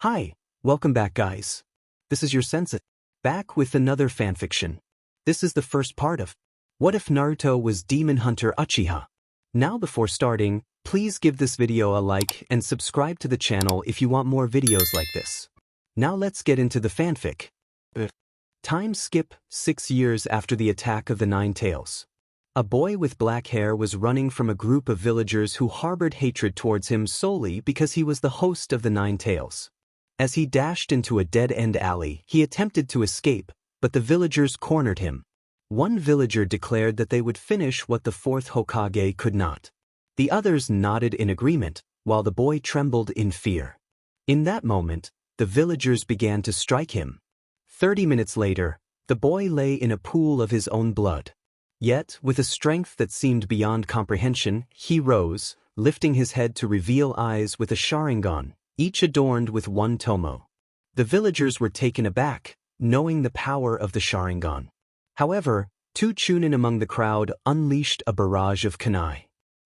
Hi, welcome back guys. This is your sensei, back with another fanfiction. This is the first part of What If Naruto Was Demon Hunter Uchiha? Now before starting, please give this video a like and subscribe to the channel if you want more videos like this. Now let's get into the fanfic. Time skip 6 years after the attack of the Nine Tails. A boy with black hair was running from a group of villagers who harbored hatred towards him solely because he was the host of the Nine Tails. As he dashed into a dead-end alley, he attempted to escape, but the villagers cornered him. One villager declared that they would finish what the fourth Hokage could not. The others nodded in agreement, while the boy trembled in fear. In that moment, the villagers began to strike him. 30 minutes later, the boy lay in a pool of his own blood. Yet, with a strength that seemed beyond comprehension, he rose, lifting his head to reveal eyes with a Sharingan, each adorned with one tomo. The villagers were taken aback, knowing the power of the Sharingan. However, two chunin among the crowd unleashed a barrage of kunai.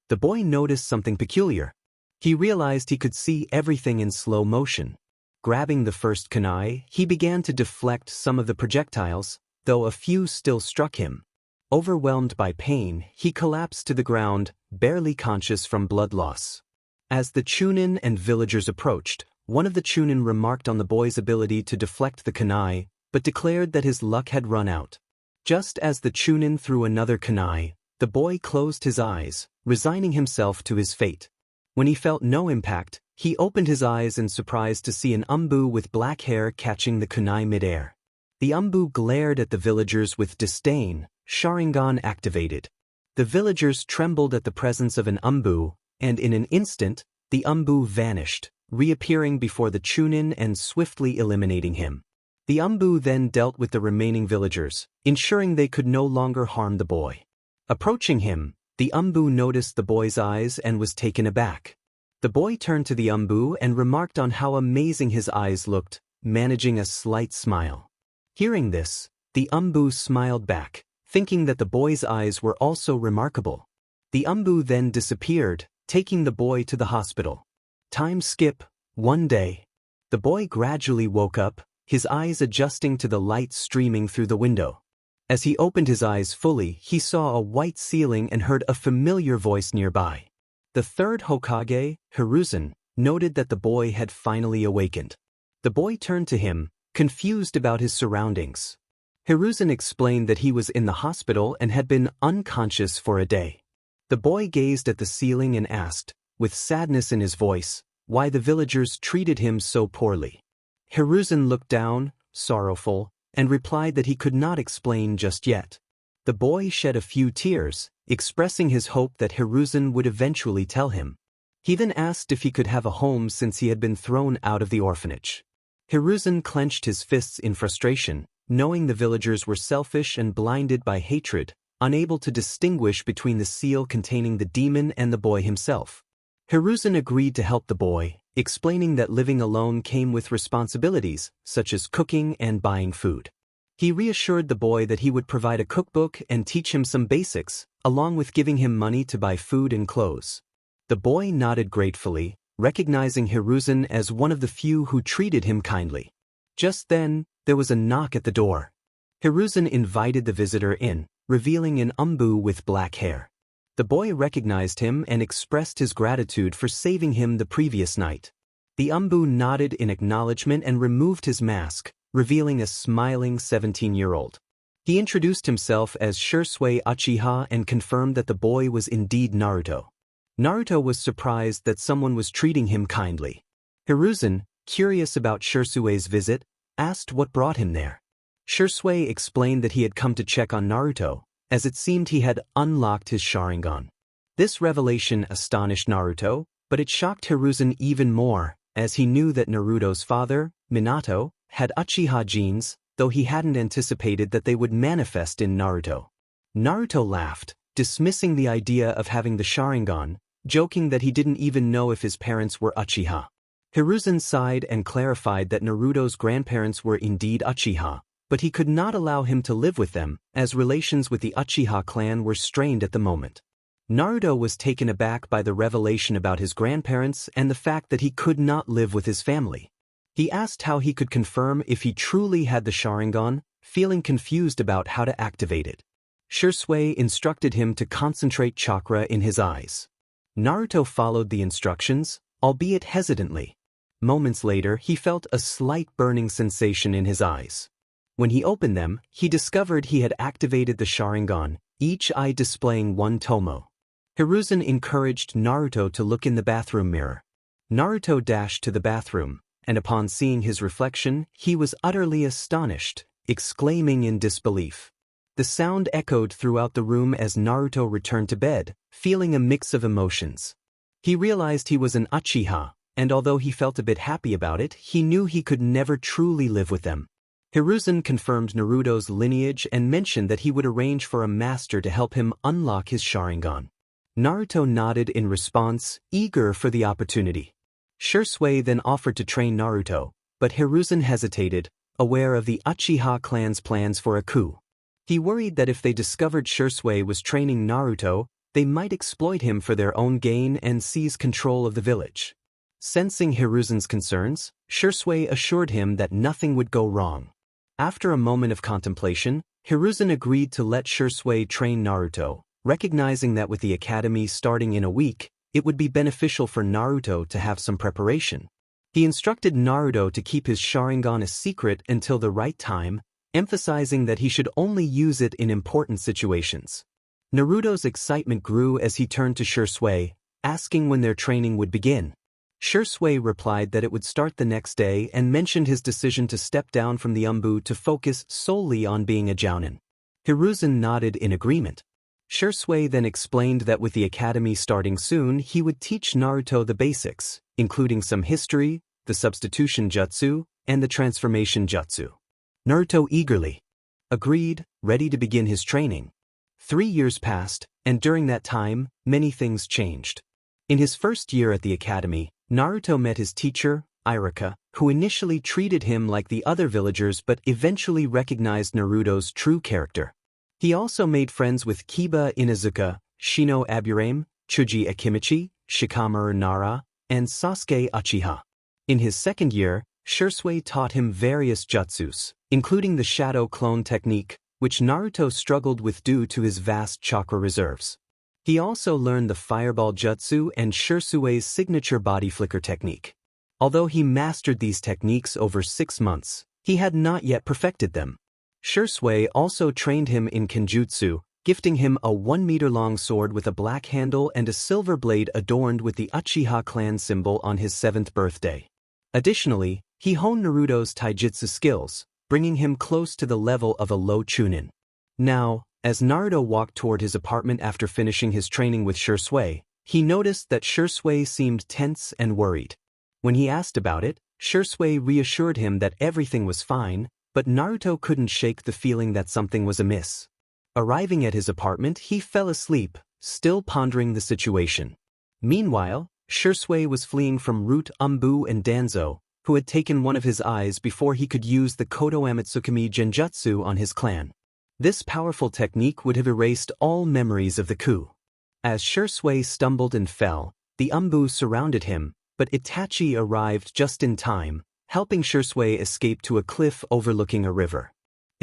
The boy noticed something peculiar. He realized he could see everything in slow motion. Grabbing the first kunai, he began to deflect some of the projectiles, though a few still struck him. Overwhelmed by pain, he collapsed to the ground, barely conscious from blood loss. As the chunin and villagers approached, one of the chunin remarked on the boy's ability to deflect the kunai, but declared that his luck had run out. Just as the chunin threw another kunai, the boy closed his eyes, resigning himself to his fate. When he felt no impact, he opened his eyes in surprise to see an umbu with black hair catching the kunai midair. The umbu glared at the villagers with disdain, Sharingan activated. The villagers trembled at the presence of an umbu, and in an instant, the umbu vanished, reappearing before the chunin and swiftly eliminating him. The umbu then dealt with the remaining villagers, ensuring they could no longer harm the boy. Approaching him, the umbu noticed the boy's eyes and was taken aback. The boy turned to the umbu and remarked on how amazing his eyes looked, managing a slight smile. Hearing this, the umbu smiled back, thinking that the boy's eyes were also remarkable. The umbu then disappeared, taking the boy to the hospital. Time skip, one day. The boy gradually woke up, his eyes adjusting to the light streaming through the window. As he opened his eyes fully, he saw a white ceiling and heard a familiar voice nearby. The third Hokage, Hiruzen, noted that the boy had finally awakened. The boy turned to him, confused about his surroundings. Hiruzen explained that he was in the hospital and had been unconscious for a day. The boy gazed at the ceiling and asked, with sadness in his voice, why the villagers treated him so poorly. Hiruzen looked down, sorrowful, and replied that he could not explain just yet. The boy shed a few tears, expressing his hope that Hiruzen would eventually tell him. He then asked if he could have a home since he had been thrown out of the orphanage. Hiruzen clenched his fists in frustration, knowing the villagers were selfish and blinded by hatred, unable to distinguish between the seal containing the demon and the boy himself. Hiruzen agreed to help the boy, explaining that living alone came with responsibilities, such as cooking and buying food. He reassured the boy that he would provide a cookbook and teach him some basics, along with giving him money to buy food and clothes. The boy nodded gratefully, recognizing Hiruzen as one of the few who treated him kindly. Just then, there was a knock at the door. Hiruzen invited the visitor in, revealing an umbu with black hair. The boy recognized him and expressed his gratitude for saving him the previous night. The umbu nodded in acknowledgement and removed his mask, revealing a smiling 17-year-old. He introduced himself as Shisui Uchiha and confirmed that the boy was indeed Naruto. Naruto was surprised that someone was treating him kindly. Hiruzen, curious about Shisui's visit, asked what brought him there. Shisui explained that he had come to check on Naruto, as it seemed he had unlocked his Sharingan. This revelation astonished Naruto, but it shocked Hiruzen even more, as he knew that Naruto's father, Minato, had Uchiha genes, though he hadn't anticipated that they would manifest in Naruto. Naruto laughed, dismissing the idea of having the Sharingan, joking that he didn't even know if his parents were Uchiha. Hiruzen sighed and clarified that Naruto's grandparents were indeed Uchiha, but he could not allow him to live with them, as relations with the Uchiha clan were strained at the moment. Naruto was taken aback by the revelation about his grandparents and the fact that he could not live with his family. He asked how he could confirm if he truly had the Sharingan, feeling confused about how to activate it. Shisui instructed him to concentrate chakra in his eyes. Naruto followed the instructions, albeit hesitantly. Moments later, he felt a slight burning sensation in his eyes. When he opened them, he discovered he had activated the Sharingan, each eye displaying one tomo. Hiruzen encouraged Naruto to look in the bathroom mirror. Naruto dashed to the bathroom, and upon seeing his reflection, he was utterly astonished, exclaiming in disbelief. The sound echoed throughout the room as Naruto returned to bed, feeling a mix of emotions. He realized he was an Uchiha, and although he felt a bit happy about it, he knew he could never truly live with them. Hiruzen confirmed Naruto's lineage and mentioned that he would arrange for a master to help him unlock his Sharingan. Naruto nodded in response, eager for the opportunity. Shisui then offered to train Naruto, but Hiruzen hesitated, aware of the Uchiha clan's plans for a coup. He worried that if they discovered Shisui was training Naruto, they might exploit him for their own gain and seize control of the village. Sensing Hiruzen's concerns, Shisui assured him that nothing would go wrong. After a moment of contemplation, Hiruzen agreed to let Shisui train Naruto, recognizing that with the academy starting in a week, it would be beneficial for Naruto to have some preparation. He instructed Naruto to keep his Sharingan a secret until the right time, emphasizing that he should only use it in important situations. Naruto's excitement grew as he turned to Shisui, asking when their training would begin. Shisui replied that it would start the next day and mentioned his decision to step down from the Umbu to focus solely on being a Jounin. Hiruzen nodded in agreement. Shisui then explained that with the academy starting soon, he would teach Naruto the basics, including some history, the substitution jutsu, and the transformation jutsu. Naruto eagerly agreed, ready to begin his training. 3 years passed, and during that time, many things changed. In his first year at the academy, Naruto met his teacher, Iruka, who initially treated him like the other villagers but eventually recognized Naruto's true character. He also made friends with Kiba Inuzuka, Shino Aburame, Chuji Akimichi, Shikamaru Nara, and Sasuke Uchiha. In his second year, Shisui taught him various jutsus, including the shadow clone technique, which Naruto struggled with due to his vast chakra reserves. He also learned the fireball jutsu and Shisui's signature body flicker technique. Although he mastered these techniques over 6 months, he had not yet perfected them. Shisui also trained him in kenjutsu, gifting him a 1-meter-long sword with a black handle and a silver blade adorned with the Uchiha clan symbol on his 7th birthday. Additionally, he honed Naruto's taijutsu skills, bringing him close to the level of a low chunin. Now, as Naruto walked toward his apartment after finishing his training with Shisui, he noticed that Shisui seemed tense and worried. When he asked about it, Shisui reassured him that everything was fine, but Naruto couldn't shake the feeling that something was amiss. Arriving at his apartment, he fell asleep, still pondering the situation. Meanwhile, Shisui was fleeing from Root Umbu and Danzo, who had taken one of his eyes before he could use the Kodo Amatsukami Genjutsu on his clan. This powerful technique would have erased all memories of the coup. As Shisui stumbled and fell, the Umbu surrounded him, but Itachi arrived just in time, helping Shisui escape to a cliff overlooking a river.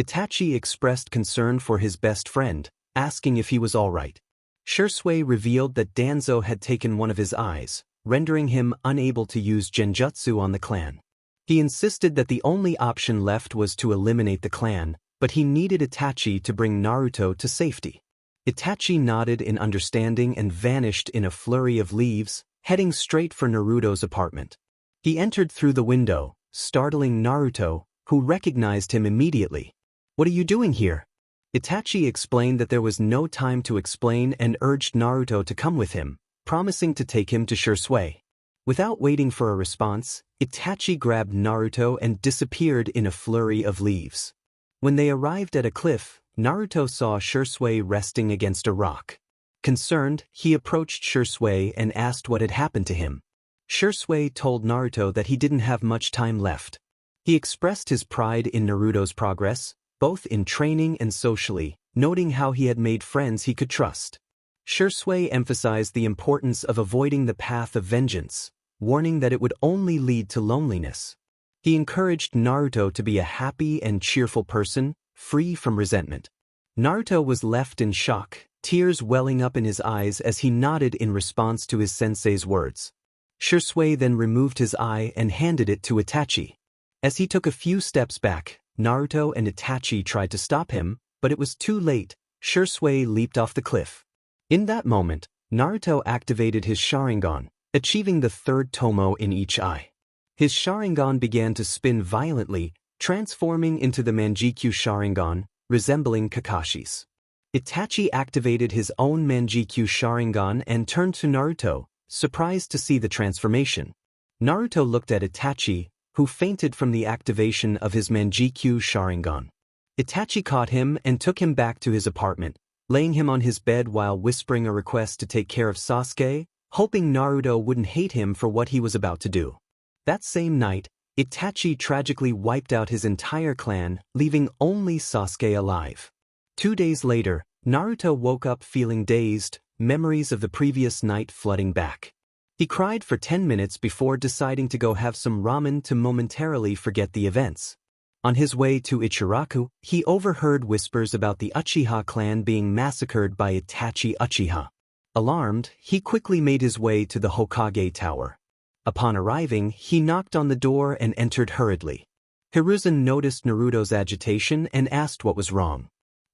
Itachi expressed concern for his best friend, asking if he was all right. Shisui revealed that Danzo had taken one of his eyes, rendering him unable to use Genjutsu on the clan. He insisted that the only option left was to eliminate the clan, but he needed Itachi to bring Naruto to safety. Itachi nodded in understanding and vanished in a flurry of leaves, heading straight for Naruto's apartment. He entered through the window, startling Naruto, who recognized him immediately. "What are you doing here?" Itachi explained that there was no time to explain and urged Naruto to come with him, promising to take him to Shisui. Without waiting for a response, Itachi grabbed Naruto and disappeared in a flurry of leaves. When they arrived at a cliff, Naruto saw Shisui resting against a rock. Concerned, he approached Shisui and asked what had happened to him. Shisui told Naruto that he didn't have much time left. He expressed his pride in Naruto's progress, both in training and socially, noting how he had made friends he could trust. Shisui emphasized the importance of avoiding the path of vengeance, warning that it would only lead to loneliness. He encouraged Naruto to be a happy and cheerful person, free from resentment. Naruto was left in shock, tears welling up in his eyes as he nodded in response to his sensei's words. Shisui then removed his eye and handed it to Itachi. As he took a few steps back, Naruto and Itachi tried to stop him, but it was too late. Shisui leaped off the cliff. In that moment, Naruto activated his Sharingan, achieving the third tomo in each eye. His Sharingan began to spin violently, transforming into the Manjikyu Sharingan, resembling Kakashi's. Itachi activated his own Manjikyu Sharingan and turned to Naruto, surprised to see the transformation. Naruto looked at Itachi, who fainted from the activation of his Manjikyu Sharingan. Itachi caught him and took him back to his apartment, laying him on his bed while whispering a request to take care of Sasuke, hoping Naruto wouldn't hate him for what he was about to do. That same night, Itachi tragically wiped out his entire clan, leaving only Sasuke alive. 2 days later, Naruto woke up feeling dazed, memories of the previous night flooding back. He cried for 10 minutes before deciding to go have some ramen to momentarily forget the events. On his way to Ichiraku, he overheard whispers about the Uchiha clan being massacred by Itachi Uchiha. Alarmed, he quickly made his way to the Hokage Tower. Upon arriving, he knocked on the door and entered hurriedly. Hiruzen noticed Naruto's agitation and asked what was wrong.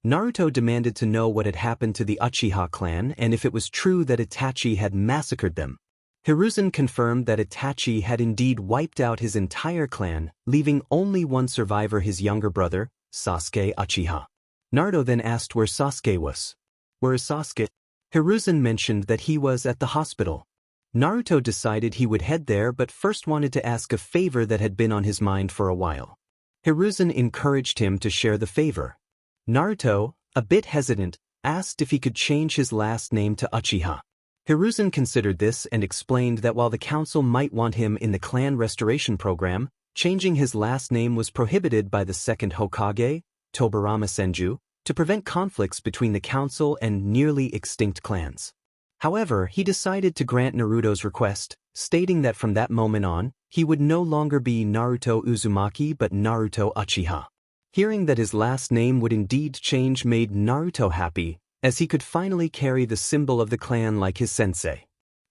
Naruto demanded to know what had happened to the Uchiha clan and if it was true that Itachi had massacred them. Hiruzen confirmed that Itachi had indeed wiped out his entire clan, leaving only one survivor, his younger brother, Sasuke Uchiha. Naruto then asked where Sasuke was. "Where is Sasuke?" Hiruzen mentioned that he was at the hospital. Naruto decided he would head there but first wanted to ask a favor that had been on his mind for a while. Hiruzen encouraged him to share the favor. Naruto, a bit hesitant, asked if he could change his last name to Uchiha. Hiruzen considered this and explained that while the council might want him in the clan restoration program, changing his last name was prohibited by the second Hokage, Tobirama Senju, to prevent conflicts between the council and nearly extinct clans. However, he decided to grant Naruto's request, stating that from that moment on, he would no longer be Naruto Uzumaki but Naruto Uchiha. Hearing that his last name would indeed change made Naruto happy, as he could finally carry the symbol of the clan like his sensei.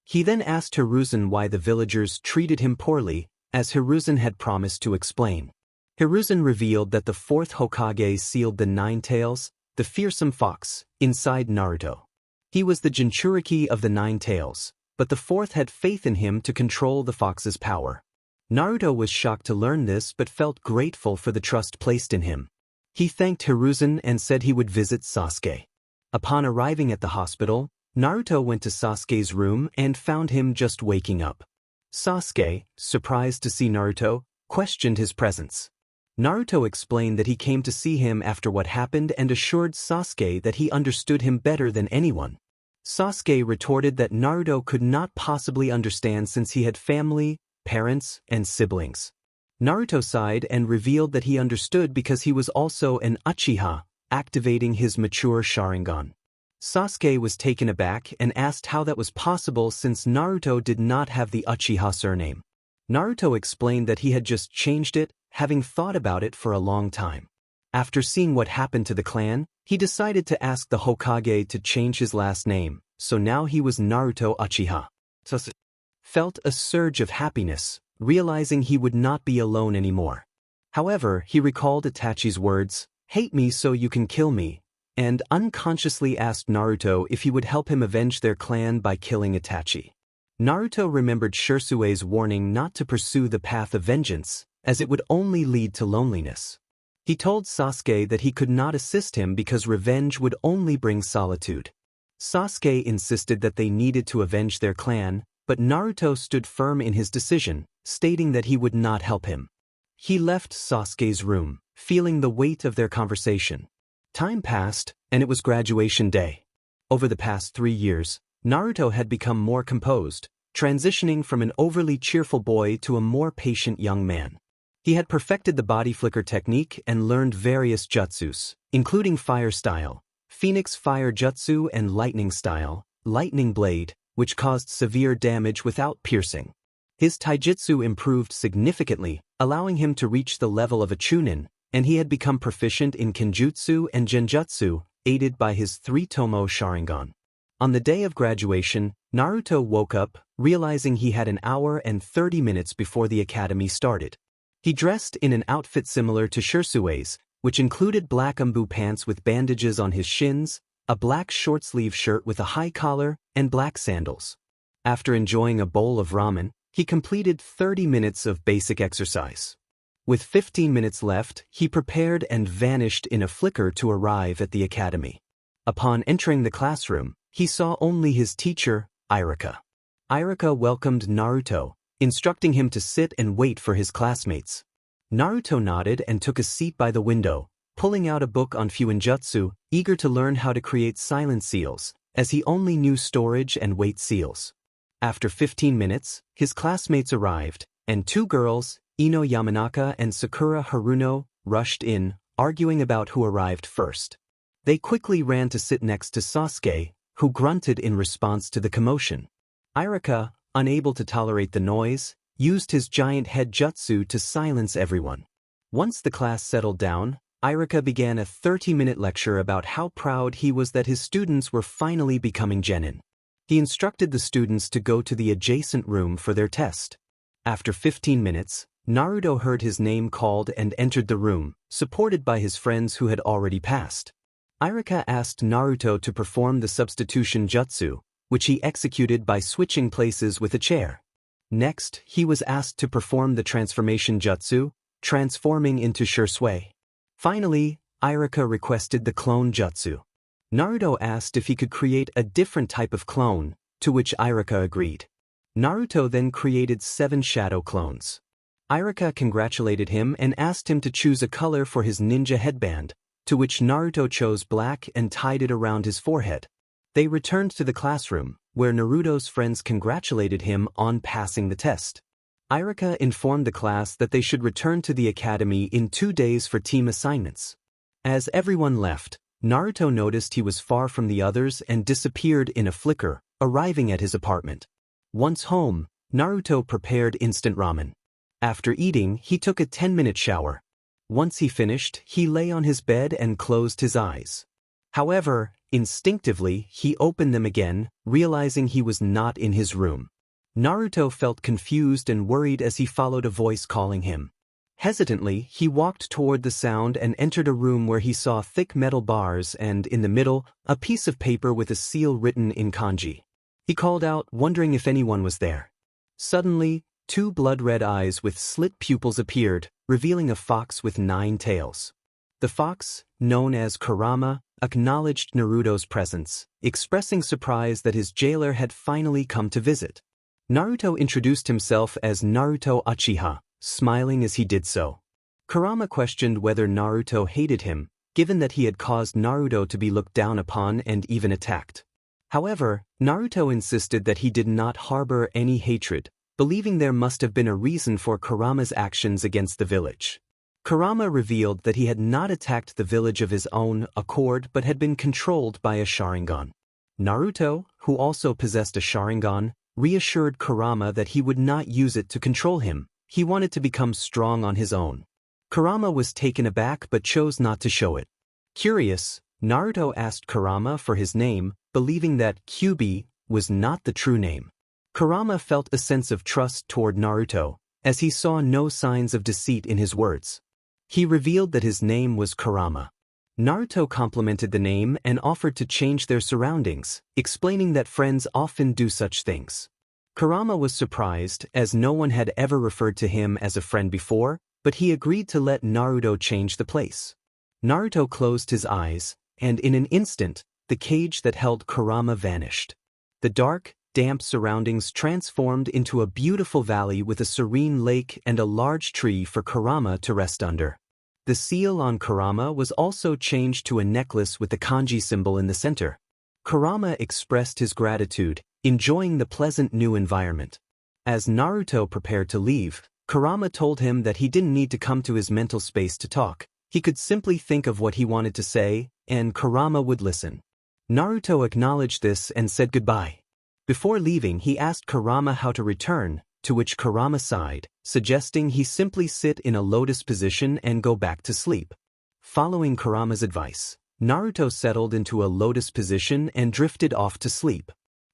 He then asked Hiruzen why the villagers treated him poorly, as Hiruzen had promised to explain. Hiruzen revealed that the fourth Hokage sealed the Nine Tails, the fearsome fox, inside Naruto. He was the Jinchuriki of the Nine Tails, but the fourth had faith in him to control the fox's power. Naruto was shocked to learn this but felt grateful for the trust placed in him. He thanked Hiruzen and said he would visit Sasuke. Upon arriving at the hospital, Naruto went to Sasuke's room and found him just waking up. Sasuke, surprised to see Naruto, questioned his presence. Naruto explained that he came to see him after what happened and assured Sasuke that he understood him better than anyone. Sasuke retorted that Naruto could not possibly understand since he had family, parents, and siblings. Naruto sighed and revealed that he understood because he was also an Uchiha, activating his mature Sharingan. Sasuke was taken aback and asked how that was possible since Naruto did not have the Uchiha surname. Naruto explained that he had just changed it, having thought about it for a long time. After seeing what happened to the clan, he decided to ask the Hokage to change his last name, so now he was Naruto Uchiha. Sasuke felt a surge of happiness, realizing he would not be alone anymore. However, he recalled Itachi's words, "Hate me so you can kill me," and unconsciously asked Naruto if he would help him avenge their clan by killing Itachi. Naruto remembered Shisui's warning not to pursue the path of vengeance, as it would only lead to loneliness. He told Sasuke that he could not assist him because revenge would only bring solitude. Sasuke insisted that they needed to avenge their clan, but Naruto stood firm in his decision, stating that he would not help him. He left Sasuke's room, feeling the weight of their conversation. Time passed, and it was graduation day. Over the past 3 years, Naruto had become more composed, transitioning from an overly cheerful boy to a more patient young man. He had perfected the body flicker technique and learned various jutsus, including Fire Style, Phoenix Fire Jutsu and Lightning Style, Lightning Blade, which caused severe damage without piercing. His taijutsu improved significantly, allowing him to reach the level of a chunin, and he had become proficient in kenjutsu and genjutsu, aided by his 3-tomo Sharingan. On the day of graduation, Naruto woke up, realizing he had an hour and 30 minutes before the academy started. He dressed in an outfit similar to Shisui's, which included black umbu pants with bandages on his shins, a black short-sleeve shirt with a high collar, and black sandals. After enjoying a bowl of ramen, he completed 30 minutes of basic exercise. With 15 minutes left, he prepared and vanished in a flicker to arrive at the academy. Upon entering the classroom, he saw only his teacher, Iruka. Iruka welcomed Naruto, instructing him to sit and wait for his classmates. Naruto nodded and took a seat by the window, pulling out a book on Fuinjutsu, eager to learn how to create silent seals, as he only knew storage and weight seals. After 15 minutes, his classmates arrived, and 2 girls, Ino Yamanaka and Sakura Haruno, rushed in, arguing about who arrived first. They quickly ran to sit next to Sasuke, who grunted in response to the commotion. Iruka, unable to tolerate the noise, used his giant head jutsu to silence everyone. Once the class settled down, Iruka began a 30-minute lecture about how proud he was that his students were finally becoming genin. He instructed the students to go to the adjacent room for their test. After 15 minutes, Naruto heard his name called and entered the room, supported by his friends who had already passed. Iruka asked Naruto to perform the substitution jutsu, which he executed by switching places with a chair. Next, he was asked to perform the transformation jutsu, transforming into Shisui. Finally, Iruka requested the clone jutsu. Naruto asked if he could create a different type of clone, to which Iruka agreed. Naruto then created 7 shadow clones. Iruka congratulated him and asked him to choose a color for his ninja headband, to which Naruto chose black and tied it around his forehead. They returned to the classroom, where Naruto's friends congratulated him on passing the test. Iruka informed the class that they should return to the academy in 2 days for team assignments. As everyone left, Naruto noticed he was far from the others and disappeared in a flicker, arriving at his apartment. Once home, Naruto prepared instant ramen. After eating, he took a 10-minute shower. Once he finished, he lay on his bed and closed his eyes. However, instinctively, he opened them again, realizing he was not in his room. Naruto felt confused and worried as he followed a voice calling him. Hesitantly, he walked toward the sound and entered a room where he saw thick metal bars and, in the middle, a piece of paper with a seal written in kanji. He called out, wondering if anyone was there. Suddenly, 2 blood-red eyes with slit pupils appeared, revealing a fox with 9 tails. The fox, known as Kurama, acknowledged Naruto's presence, expressing surprise that his jailer had finally come to visit. Naruto introduced himself as Naruto Uchiha, smiling as he did so. Kurama questioned whether Naruto hated him, given that he had caused Naruto to be looked down upon and even attacked. However, Naruto insisted that he did not harbor any hatred, believing there must have been a reason for Kurama's actions against the village. Kurama revealed that he had not attacked the village of his own accord but had been controlled by a Sharingan. Naruto, who also possessed a Sharingan, reassured Kurama that he would not use it to control him. He wanted to become strong on his own. Kurama was taken aback but chose not to show it. Curious, Naruto asked Kurama for his name, believing that Kyubi was not the true name. Kurama felt a sense of trust toward Naruto, as he saw no signs of deceit in his words. He revealed that his name was Kurama. Naruto complimented the name and offered to change their surroundings, explaining that friends often do such things. Kurama was surprised, as no one had ever referred to him as a friend before, but he agreed to let Naruto change the place. Naruto closed his eyes, and in an instant, the cage that held Kurama vanished. The dark, damp surroundings transformed into a beautiful valley with a serene lake and a large tree for Kurama to rest under. The seal on Kurama was also changed to a necklace with the kanji symbol in the center. Kurama expressed his gratitude, enjoying the pleasant new environment. As Naruto prepared to leave, Kurama told him that he didn't need to come to his mental space to talk. He could simply think of what he wanted to say, and Kurama would listen. Naruto acknowledged this and said goodbye. Before leaving, he asked Kurama how to return, to which Kurama sighed, suggesting he simply sit in a lotus position and go back to sleep. Following Kurama's advice, Naruto settled into a lotus position and drifted off to sleep.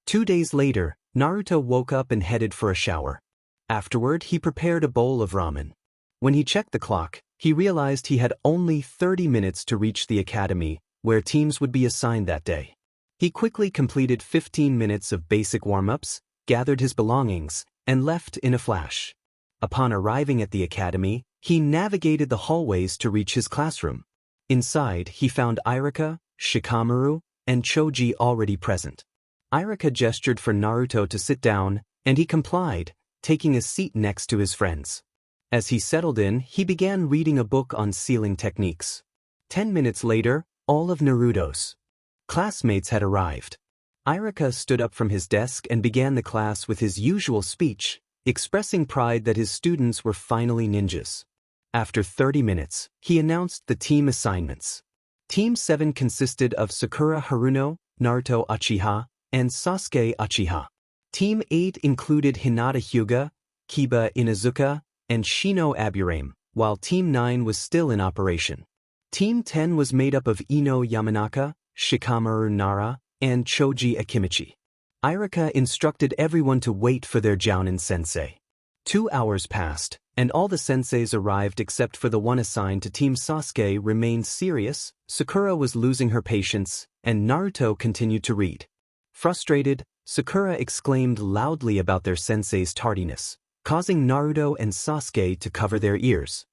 2 days later, Naruto woke up and headed for a shower. Afterward, he prepared a bowl of ramen. When he checked the clock, he realized he had only 30 minutes to reach the academy, where teams would be assigned that day. He quickly completed 15 minutes of basic warm-ups, gathered his belongings, and left in a flash. Upon arriving at the academy, he navigated the hallways to reach his classroom. Inside, he found Irika, Shikamaru, and Choji already present. Irika gestured for Naruto to sit down, and he complied, taking a seat next to his friends. As he settled in, he began reading a book on sealing techniques. 10 minutes later, all of Naruto's classmates had arrived. Irika stood up from his desk and began the class with his usual speech, expressing pride that his students were finally ninjas. After 30 minutes, he announced the team assignments. Team 7 consisted of Sakura Haruno, Naruto Uchiha, and Sasuke Uchiha. Team 8 included Hinata Hyuga, Kiba Inuzuka, and Shino Aburame, while Team 9 was still in operation. Team 10 was made up of Ino Yamanaka, Shikamaru Nara, and Choji Akimichi. Irika instructed everyone to wait for their Jounin sensei. 2 hours passed, and all the senseis arrived except for the one assigned to Team Sasuke remained serious, Sakura was losing her patience, and Naruto continued to read. Frustrated, Sakura exclaimed loudly about their sensei's tardiness, causing Naruto and Sasuke to cover their ears.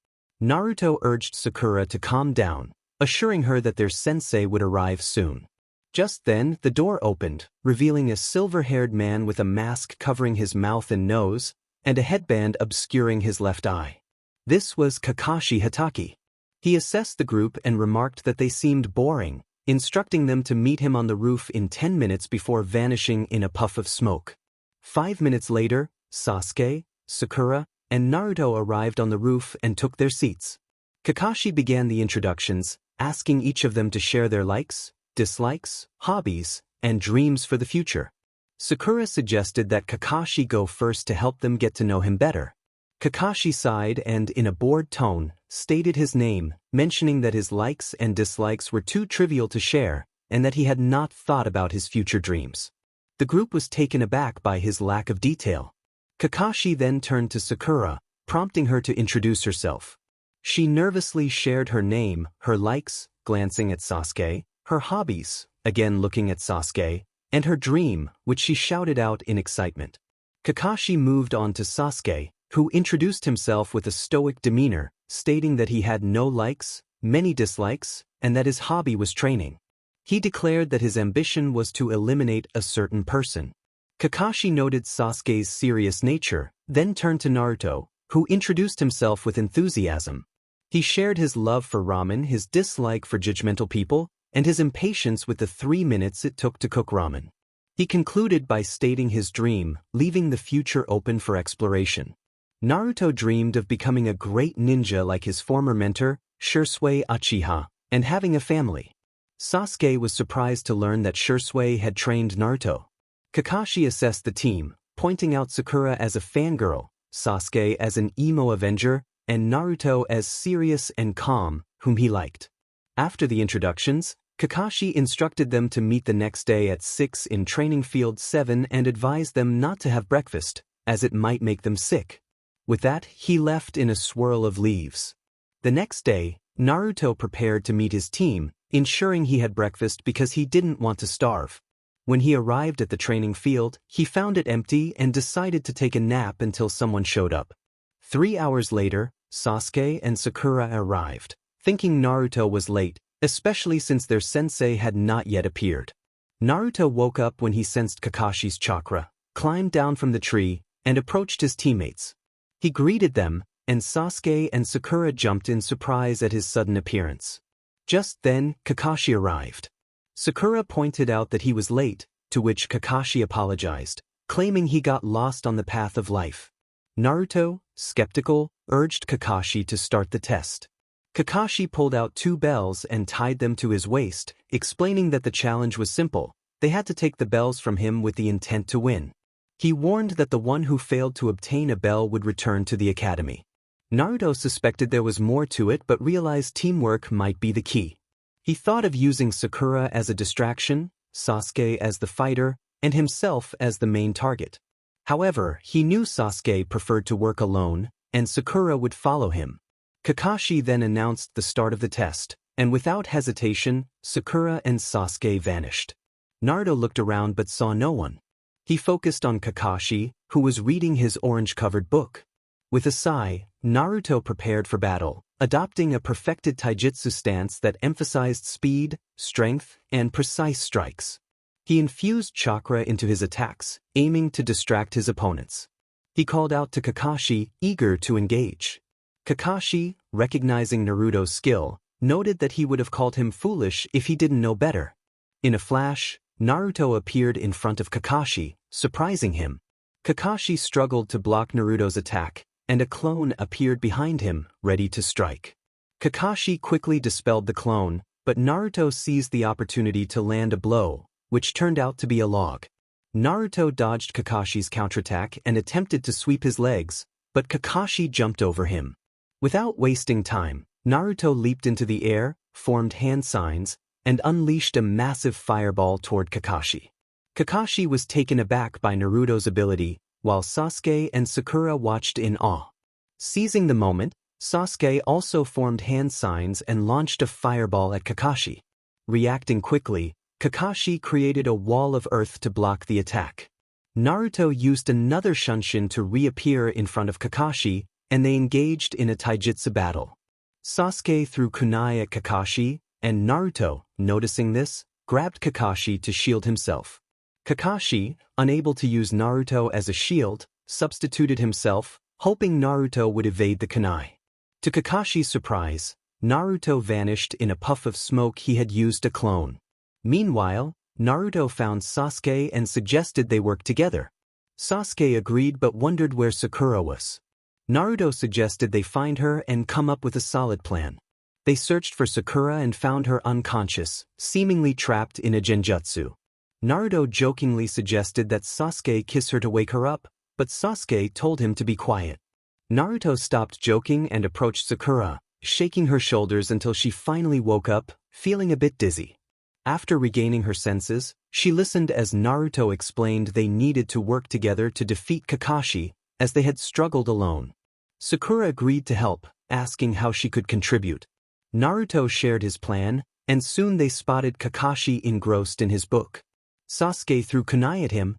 Naruto urged Sakura to calm down, assuring her that their sensei would arrive soon. Just then, the door opened, revealing a silver-haired man with a mask covering his mouth and nose, and a headband obscuring his left eye. This was Kakashi Hatake. He assessed the group and remarked that they seemed boring, instructing them to meet him on the roof in 10 minutes before vanishing in a puff of smoke. 5 minutes later, Sasuke, Sakura, and Naruto arrived on the roof and took their seats. Kakashi began the introductions, asking each of them to share their likes, dislikes, hobbies, and dreams for the future. Sakura suggested that Kakashi go first to help them get to know him better. Kakashi sighed and, in a bored tone, stated his name, mentioning that his likes and dislikes were too trivial to share, and that he had not thought about his future dreams. The group was taken aback by his lack of detail. Kakashi then turned to Sakura, prompting her to introduce herself. She nervously shared her name, her likes, glancing at Sasuke, her hobbies, again looking at Sasuke, and her dream, which she shouted out in excitement. Kakashi moved on to Sasuke, who introduced himself with a stoic demeanor, stating that he had no likes, many dislikes, and that his hobby was training. He declared that his ambition was to eliminate a certain person. Kakashi noted Sasuke's serious nature, then turned to Naruto, who introduced himself with enthusiasm. He shared his love for ramen, his dislike for judgmental people, and his impatience with the 3 minutes it took to cook ramen. He concluded by stating his dream, leaving the future open for exploration. Naruto dreamed of becoming a great ninja like his former mentor, Shisui Uchiha, and having a family. Sasuke was surprised to learn that Shisui had trained Naruto. Kakashi assessed the team, pointing out Sakura as a fangirl, Sasuke as an emo avenger, and Naruto as serious and calm, whom he liked. After the introductions, Kakashi instructed them to meet the next day at 6 in Training Field 7 and advised them not to have breakfast, as it might make them sick. With that, he left in a swirl of leaves. The next day, Naruto prepared to meet his team, ensuring he had breakfast because he didn't want to starve. When he arrived at the training field, he found it empty and decided to take a nap until someone showed up. 3 hours later, Sasuke and Sakura arrived, thinking Naruto was late, especially since their sensei had not yet appeared. Naruto woke up when he sensed Kakashi's chakra, climbed down from the tree, and approached his teammates. He greeted them, and Sasuke and Sakura jumped in surprise at his sudden appearance. Just then, Kakashi arrived. Sakura pointed out that he was late, to which Kakashi apologized, claiming he got lost on the path of life. Naruto, skeptical, urged Kakashi to start the test. Kakashi pulled out 2 bells and tied them to his waist, explaining that the challenge was simple. They had to take the bells from him with the intent to win. He warned that the one who failed to obtain a bell would return to the academy. Naruto suspected there was more to it but realized teamwork might be the key. He thought of using Sakura as a distraction, Sasuke as the fighter, and himself as the main target. However, he knew Sasuke preferred to work alone, and Sakura would follow him. Kakashi then announced the start of the test, and without hesitation, Sakura and Sasuke vanished. Naruto looked around but saw no one. He focused on Kakashi, who was reading his orange-covered book. With a sigh, Naruto prepared for battle, adopting a perfected taijutsu stance that emphasized speed, strength, and precise strikes. He infused chakra into his attacks, aiming to distract his opponents. He called out to Kakashi, eager to engage. Kakashi, recognizing Naruto's skill, noted that he would have called him foolish if he didn't know better. In a flash, Naruto appeared in front of Kakashi, surprising him. Kakashi struggled to block Naruto's attack, and a clone appeared behind him, ready to strike. Kakashi quickly dispelled the clone, but Naruto seized the opportunity to land a blow, which turned out to be a log. Naruto dodged Kakashi's counterattack and attempted to sweep his legs, but Kakashi jumped over him. Without wasting time, Naruto leaped into the air, formed hand signs, and unleashed a massive fireball toward Kakashi. Kakashi was taken aback by Naruto's ability, while Sasuke and Sakura watched in awe. Seizing the moment, Sasuke also formed hand signs and launched a fireball at Kakashi. Reacting quickly, Kakashi created a wall of earth to block the attack. Naruto used another Shunshin to reappear in front of Kakashi, and they engaged in a taijutsu battle. Sasuke threw kunai at Kakashi, and Naruto, noticing this, grabbed Kakashi to shield himself. Kakashi, unable to use Naruto as a shield, substituted himself, hoping Naruto would evade the kunai. To Kakashi's surprise, Naruto vanished in a puff of smoke he had used to clone. Meanwhile, Naruto found Sasuke and suggested they work together. Sasuke agreed but wondered where Sakura was. Naruto suggested they find her and come up with a solid plan. They searched for Sakura and found her unconscious, seemingly trapped in a genjutsu. Naruto jokingly suggested that Sasuke kiss her to wake her up, but Sasuke told him to be quiet. Naruto stopped joking and approached Sakura, shaking her shoulders until she finally woke up, feeling a bit dizzy. After regaining her senses, she listened as Naruto explained they needed to work together to defeat Kakashi, as they had struggled alone. Sakura agreed to help, asking how she could contribute. Naruto shared his plan, and soon they spotted Kakashi engrossed in his book. Sasuke threw kunai at him,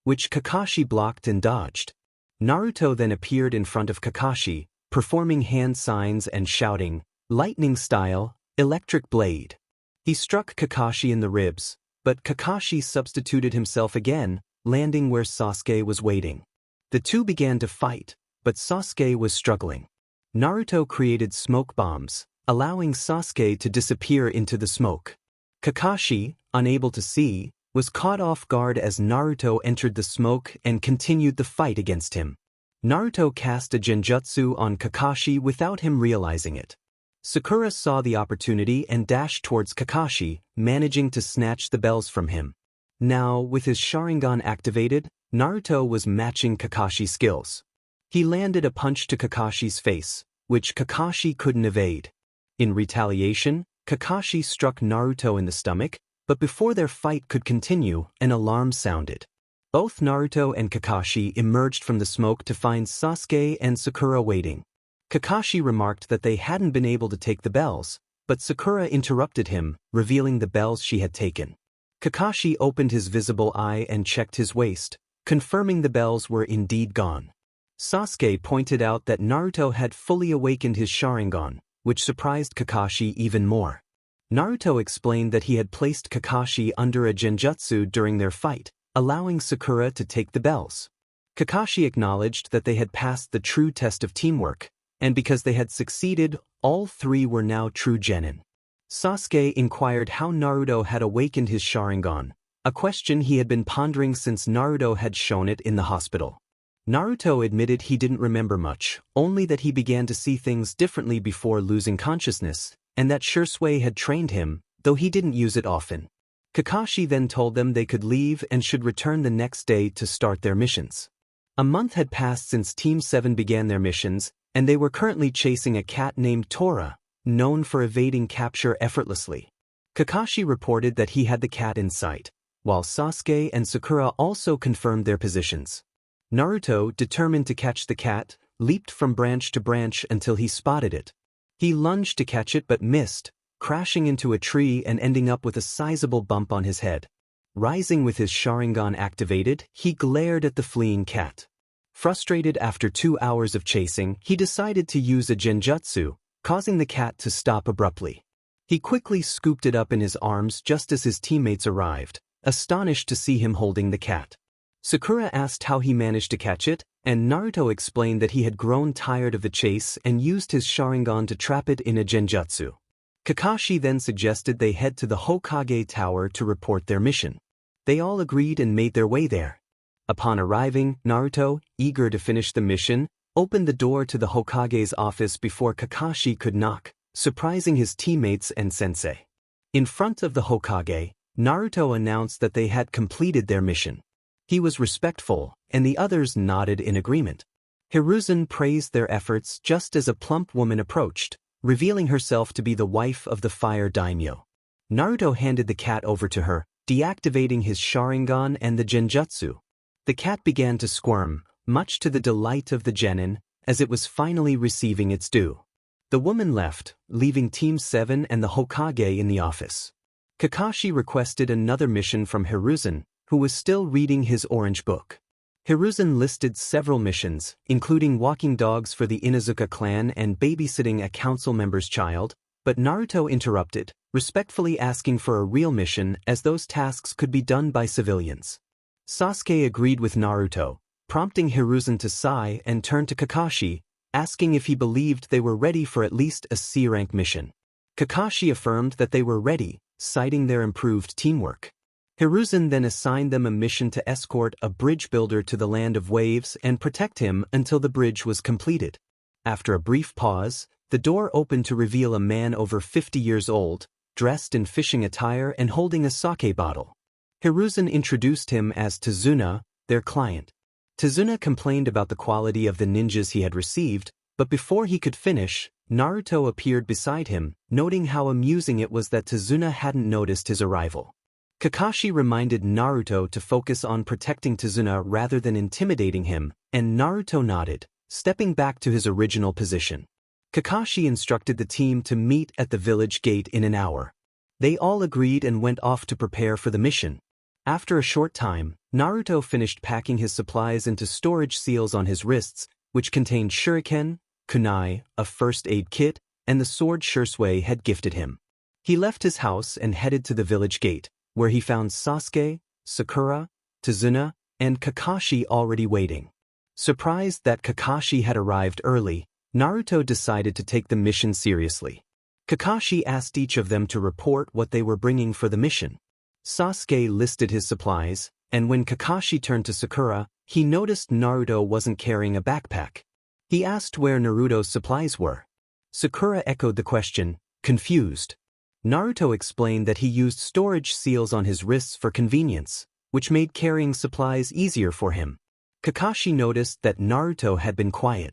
which Kakashi blocked and dodged. Naruto then appeared in front of Kakashi, performing hand signs and shouting, lightning style, electric blade. He struck Kakashi in the ribs, but Kakashi substituted himself again, landing where Sasuke was waiting. The two began to fight, but Sasuke was struggling. Naruto created smoke bombs, allowing Sasuke to disappear into the smoke. Kakashi, unable to see, was caught off guard as Naruto entered the smoke and continued the fight against him. Naruto cast a genjutsu on Kakashi without him realizing it. Sakura saw the opportunity and dashed towards Kakashi, managing to snatch the bells from him. Now, with his Sharingan activated, Naruto was matching Kakashi's skills. He landed a punch to Kakashi's face, which Kakashi couldn't evade. In retaliation, Kakashi struck Naruto in the stomach, but before their fight could continue, an alarm sounded. Both Naruto and Kakashi emerged from the smoke to find Sasuke and Sakura waiting. Kakashi remarked that they hadn't been able to take the bells, but Sakura interrupted him, revealing the bells she had taken. Kakashi opened his visible eye and checked his waist, confirming the bells were indeed gone. Sasuke pointed out that Naruto had fully awakened his Sharingan, which surprised Kakashi even more. Naruto explained that he had placed Kakashi under a genjutsu during their fight, allowing Sakura to take the bells. Kakashi acknowledged that they had passed the true test of teamwork, and because they had succeeded, all three were now true genin. Sasuke inquired how Naruto had awakened his Sharingan, a question he had been pondering since Naruto had shown it in the hospital. Naruto admitted he didn't remember much, only that he began to see things differently before losing consciousness, and that Shisui had trained him, though he didn't use it often. Kakashi then told them they could leave and should return the next day to start their missions. A month had passed since Team 7 began their missions, and they were currently chasing a cat named Tora, known for evading capture effortlessly. Kakashi reported that he had the cat in sight, while Sasuke and Sakura also confirmed their positions. Naruto, determined to catch the cat, leaped from branch to branch until he spotted it. He lunged to catch it but missed, crashing into a tree and ending up with a sizable bump on his head. Rising with his Sharingan activated, he glared at the fleeing cat. Frustrated after 2 hours of chasing, he decided to use a genjutsu, causing the cat to stop abruptly. He quickly scooped it up in his arms just as his teammates arrived, astonished to see him holding the cat. Sakura asked how he managed to catch it, and Naruto explained that he had grown tired of the chase and used his Sharingan to trap it in a genjutsu. Kakashi then suggested they head to the Hokage Tower to report their mission. They all agreed and made their way there. Upon arriving, Naruto, eager to finish the mission, opened the door to the Hokage's office before Kakashi could knock, surprising his teammates and sensei. In front of the Hokage, Naruto announced that they had completed their mission. He was respectful, and the others nodded in agreement. Hiruzen praised their efforts just as a plump woman approached, revealing herself to be the wife of the fire daimyo. Naruto handed the cat over to her, deactivating his Sharingan and the genjutsu. The cat began to squirm, much to the delight of the genin, as it was finally receiving its due. The woman left, leaving Team 7 and the Hokage in the office. Kakashi requested another mission from Hiruzen, who was still reading his orange book. Hiruzen listed several missions, including walking dogs for the Inuzuka clan and babysitting a council member's child, but Naruto interrupted, respectfully asking for a real mission as those tasks could be done by civilians. Sasuke agreed with Naruto, prompting Hiruzen to sigh and turn to Kakashi, asking if he believed they were ready for at least a C-rank mission. Kakashi affirmed that they were ready, citing their improved teamwork. Hiruzen then assigned them a mission to escort a bridge builder to the Land of Waves and protect him until the bridge was completed. After a brief pause, the door opened to reveal a man over 50 years old, dressed in fishing attire and holding a sake bottle. Hiruzen introduced him as Tazuna, their client. Tazuna complained about the quality of the ninjas he had received, but before he could finish, Naruto appeared beside him, noting how amusing it was that Tazuna hadn't noticed his arrival. Kakashi reminded Naruto to focus on protecting Tazuna rather than intimidating him, and Naruto nodded, stepping back to his original position. Kakashi instructed the team to meet at the village gate in an hour. They all agreed and went off to prepare for the mission. After a short time, Naruto finished packing his supplies into storage seals on his wrists, which contained shuriken, kunai, a first aid kit, and the sword Shisui had gifted him. He left his house and headed to the village gate, where he found Sasuke, Sakura, Tazuna, and Kakashi already waiting. Surprised that Kakashi had arrived early, Naruto decided to take the mission seriously. Kakashi asked each of them to report what they were bringing for the mission. Sasuke listed his supplies, and when Kakashi turned to Sakura, he noticed Naruto wasn't carrying a backpack. He asked where Naruto's supplies were. Sakura echoed the question, confused. Naruto explained that he used storage seals on his wrists for convenience, which made carrying supplies easier for him. Kakashi noticed that Naruto had been quiet.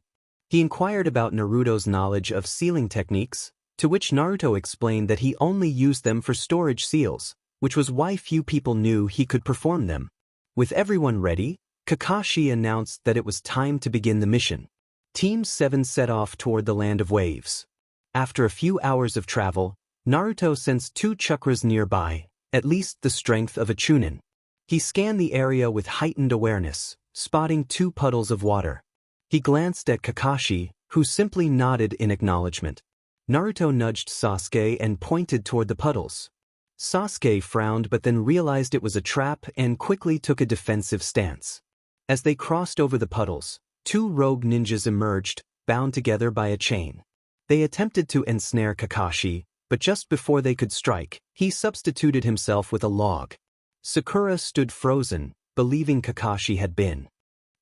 He inquired about Naruto's knowledge of sealing techniques, to which Naruto explained that he only used them for storage seals, which was why few people knew he could perform them. With everyone ready, Kakashi announced that it was time to begin the mission. Team 7 set off toward the Land of Waves. After a few hours of travel, Naruto sensed 2 chakras nearby, at least the strength of a chunin. He scanned the area with heightened awareness, spotting 2 puddles of water. He glanced at Kakashi, who simply nodded in acknowledgement. Naruto nudged Sasuke and pointed toward the puddles. Sasuke frowned but then realized it was a trap and quickly took a defensive stance. As they crossed over the puddles, 2 rogue ninjas emerged, bound together by a chain. They attempted to ensnare Kakashi, but just before they could strike, he substituted himself with a log. Sakura stood frozen, believing Kakashi had been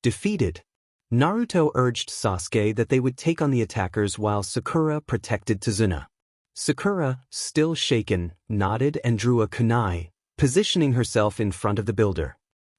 defeated. Naruto urged Sasuke that they would take on the attackers while Sakura protected Tazuna. Sakura, still shaken, nodded and drew a kunai, positioning herself in front of the builder.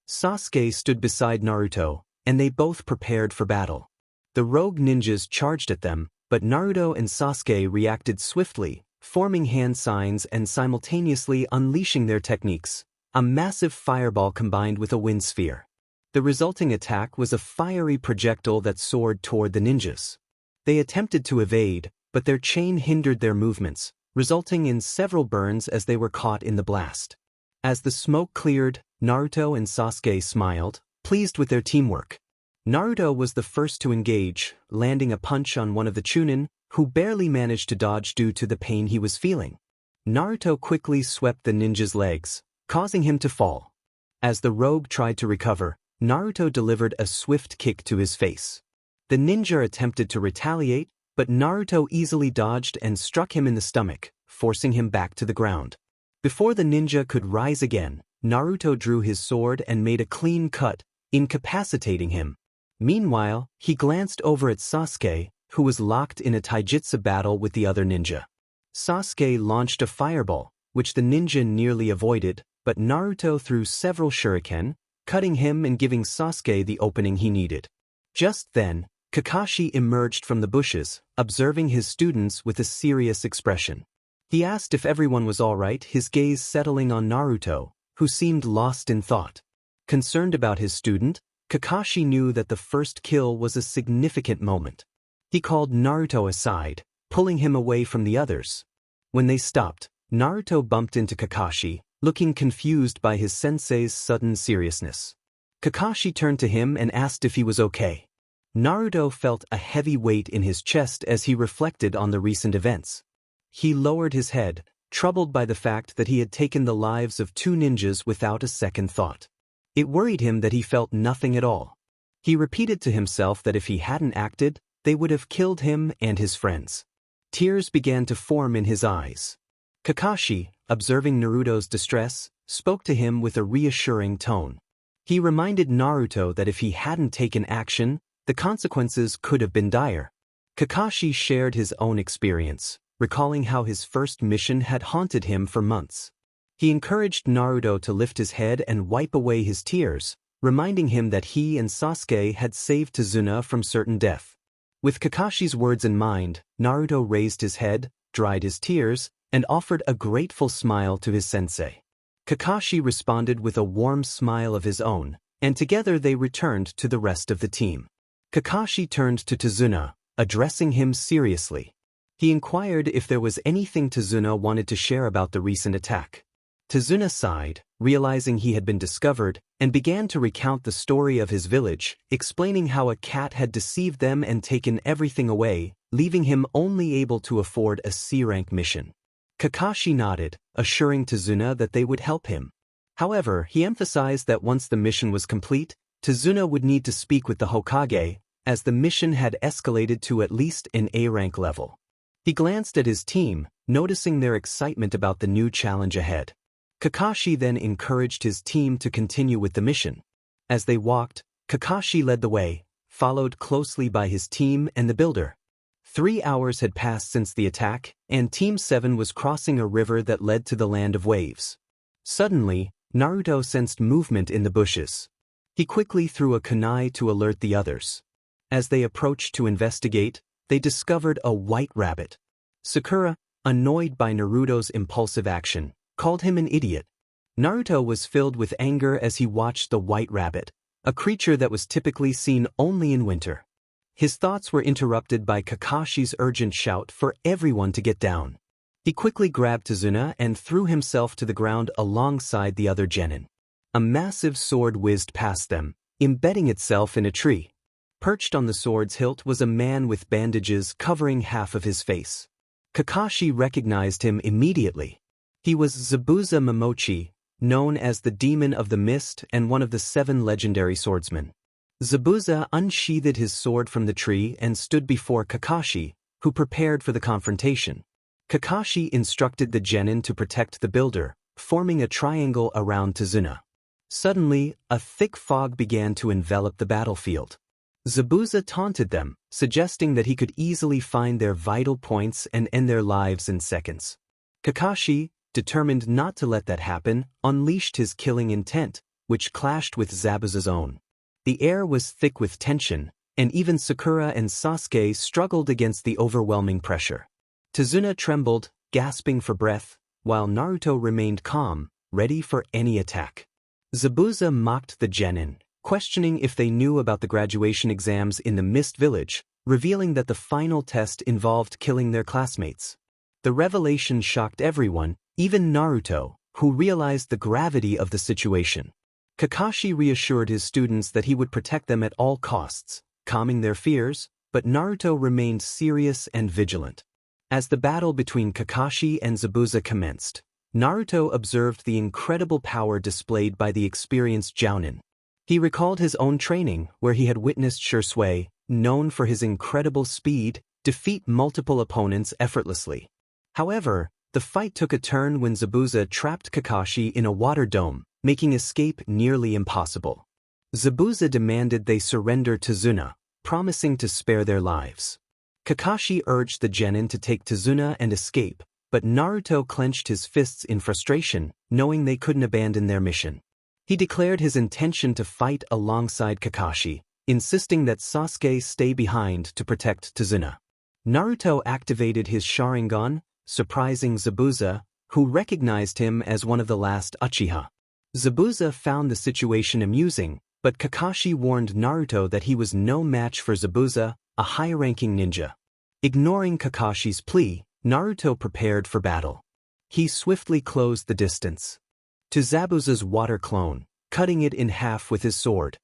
Sasuke stood beside Naruto, and they both prepared for battle. The rogue ninjas charged at them, but Naruto and Sasuke reacted swiftly, forming hand signs and simultaneously unleashing their techniques. A massive fireball combined with a wind sphere. The resulting attack was a fiery projectile that soared toward the ninjas. They attempted to evade, but their chain hindered their movements, resulting in several burns as they were caught in the blast. As the smoke cleared, Naruto and Sasuke smiled, pleased with their teamwork. Naruto was the first to engage, landing a punch on one of the Chunin, who barely managed to dodge due to the pain he was feeling. Naruto quickly swept the ninja's legs, causing him to fall. As the rogue tried to recover, Naruto delivered a swift kick to his face. The ninja attempted to retaliate, but Naruto easily dodged and struck him in the stomach, forcing him back to the ground. Before the ninja could rise again, Naruto drew his sword and made a clean cut, incapacitating him. Meanwhile, he glanced over at Sasuke, who was locked in a taijutsu battle with the other ninja. Sasuke launched a fireball, which the ninja nearly avoided, but Naruto threw several shuriken, cutting him and giving Sasuke the opening he needed. Just then, Kakashi emerged from the bushes, observing his students with a serious expression. He asked if everyone was all right, his gaze settling on Naruto, who seemed lost in thought. Concerned about his student, Kakashi knew that the first kill was a significant moment. He called Naruto aside, pulling him away from the others. When they stopped, Naruto bumped into Kakashi, looking confused by his sensei's sudden seriousness. Kakashi turned to him and asked if he was okay. Naruto felt a heavy weight in his chest as he reflected on the recent events. He lowered his head, troubled by the fact that he had taken the lives of two ninjas without a second thought. It worried him that he felt nothing at all. He repeated to himself that if he hadn't acted, they would have killed him and his friends. Tears began to form in his eyes. Kakashi, observing Naruto's distress, spoke to him with a reassuring tone. He reminded Naruto that if he hadn't taken action, the consequences could have been dire. Kakashi shared his own experience, recalling how his first mission had haunted him for months. He encouraged Naruto to lift his head and wipe away his tears, reminding him that he and Sasuke had saved Tazuna from certain death. With Kakashi's words in mind, Naruto raised his head, dried his tears, and offered a grateful smile to his sensei. Kakashi responded with a warm smile of his own, and together they returned to the rest of the team. Kakashi turned to Tazuna, addressing him seriously. He inquired if there was anything Tazuna wanted to share about the recent attack. Tazuna sighed, realizing he had been discovered, and began to recount the story of his village, explaining how a cat had deceived them and taken everything away, leaving him only able to afford a C-rank mission. Kakashi nodded, assuring Tazuna that they would help him. However, he emphasized that once the mission was complete, Tazuna would need to speak with the Hokage, as the mission had escalated to at least an A-rank level. He glanced at his team, noticing their excitement about the new challenge ahead. Kakashi then encouraged his team to continue with the mission. As they walked, Kakashi led the way, followed closely by his team and the builder. 3 hours had passed since the attack, and Team 7 was crossing a river that led to the Land of Waves. Suddenly, Naruto sensed movement in the bushes. He quickly threw a kunai to alert the others. As they approached to investigate, they discovered a white rabbit. Sakura, annoyed by Naruto's impulsive action, called him an idiot. Naruto was filled with anger as he watched the white rabbit, a creature that was typically seen only in winter. His thoughts were interrupted by Kakashi's urgent shout for everyone to get down. He quickly grabbed Tazuna and threw himself to the ground alongside the other genin. A massive sword whizzed past them, embedding itself in a tree. Perched on the sword's hilt was a man with bandages covering half of his face. Kakashi recognized him immediately. He was Zabuza Momochi, known as the Demon of the Mist and one of the 7 legendary swordsmen. Zabuza unsheathed his sword from the tree and stood before Kakashi, who prepared for the confrontation. Kakashi instructed the genin to protect the builder, forming a triangle around Tazuna. Suddenly, a thick fog began to envelop the battlefield. Zabuza taunted them, suggesting that he could easily find their vital points and end their lives in seconds. Kakashi, determined not to let that happen, unleashed his killing intent, which clashed with Zabuza's own. The air was thick with tension, and even Sakura and Sasuke struggled against the overwhelming pressure. Tazuna trembled, gasping for breath, while Naruto remained calm, ready for any attack. Zabuza mocked the genin, questioning if they knew about the graduation exams in the Mist Village, revealing that the final test involved killing their classmates. The revelation shocked everyone, even Naruto, who realized the gravity of the situation. Kakashi reassured his students that he would protect them at all costs, calming their fears, but Naruto remained serious and vigilant. As the battle between Kakashi and Zabuza commenced, Naruto observed the incredible power displayed by the experienced Jounin. He recalled his own training, where he had witnessed Shisui, known for his incredible speed, defeat multiple opponents effortlessly. However, the fight took a turn when Zabuza trapped Kakashi in a water dome, making escape nearly impossible. Zabuza demanded they surrender Tazuna, promising to spare their lives. Kakashi urged the genin to take Tazuna and escape, but Naruto clenched his fists in frustration, knowing they couldn't abandon their mission. He declared his intention to fight alongside Kakashi, insisting that Sasuke stay behind to protect Tazuna. Naruto activated his Sharingan, surprising Zabuza, who recognized him as one of the last Uchiha. Zabuza found the situation amusing, but Kakashi warned Naruto that he was no match for Zabuza, a high-ranking ninja. Ignoring Kakashi's plea, Naruto prepared for battle. He swiftly closed the distance to Zabuza's water clone, cutting it in half with his sword.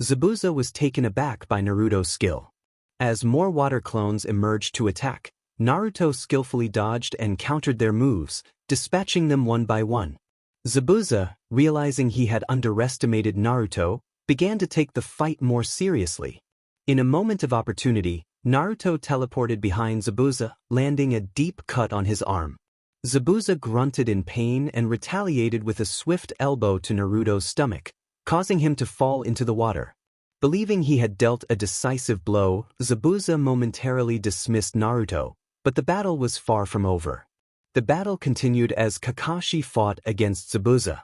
Zabuza was taken aback by Naruto's skill. As more water clones emerged to attack, Naruto skillfully dodged and countered their moves, dispatching them one by one. Zabuza, realizing he had underestimated Naruto, began to take the fight more seriously. In a moment of opportunity, Naruto teleported behind Zabuza, landing a deep cut on his arm. Zabuza grunted in pain and retaliated with a swift elbow to Naruto's stomach, causing him to fall into the water. Believing he had dealt a decisive blow, Zabuza momentarily dismissed Naruto, but the battle was far from over. The battle continued as Kakashi fought against Zabuza.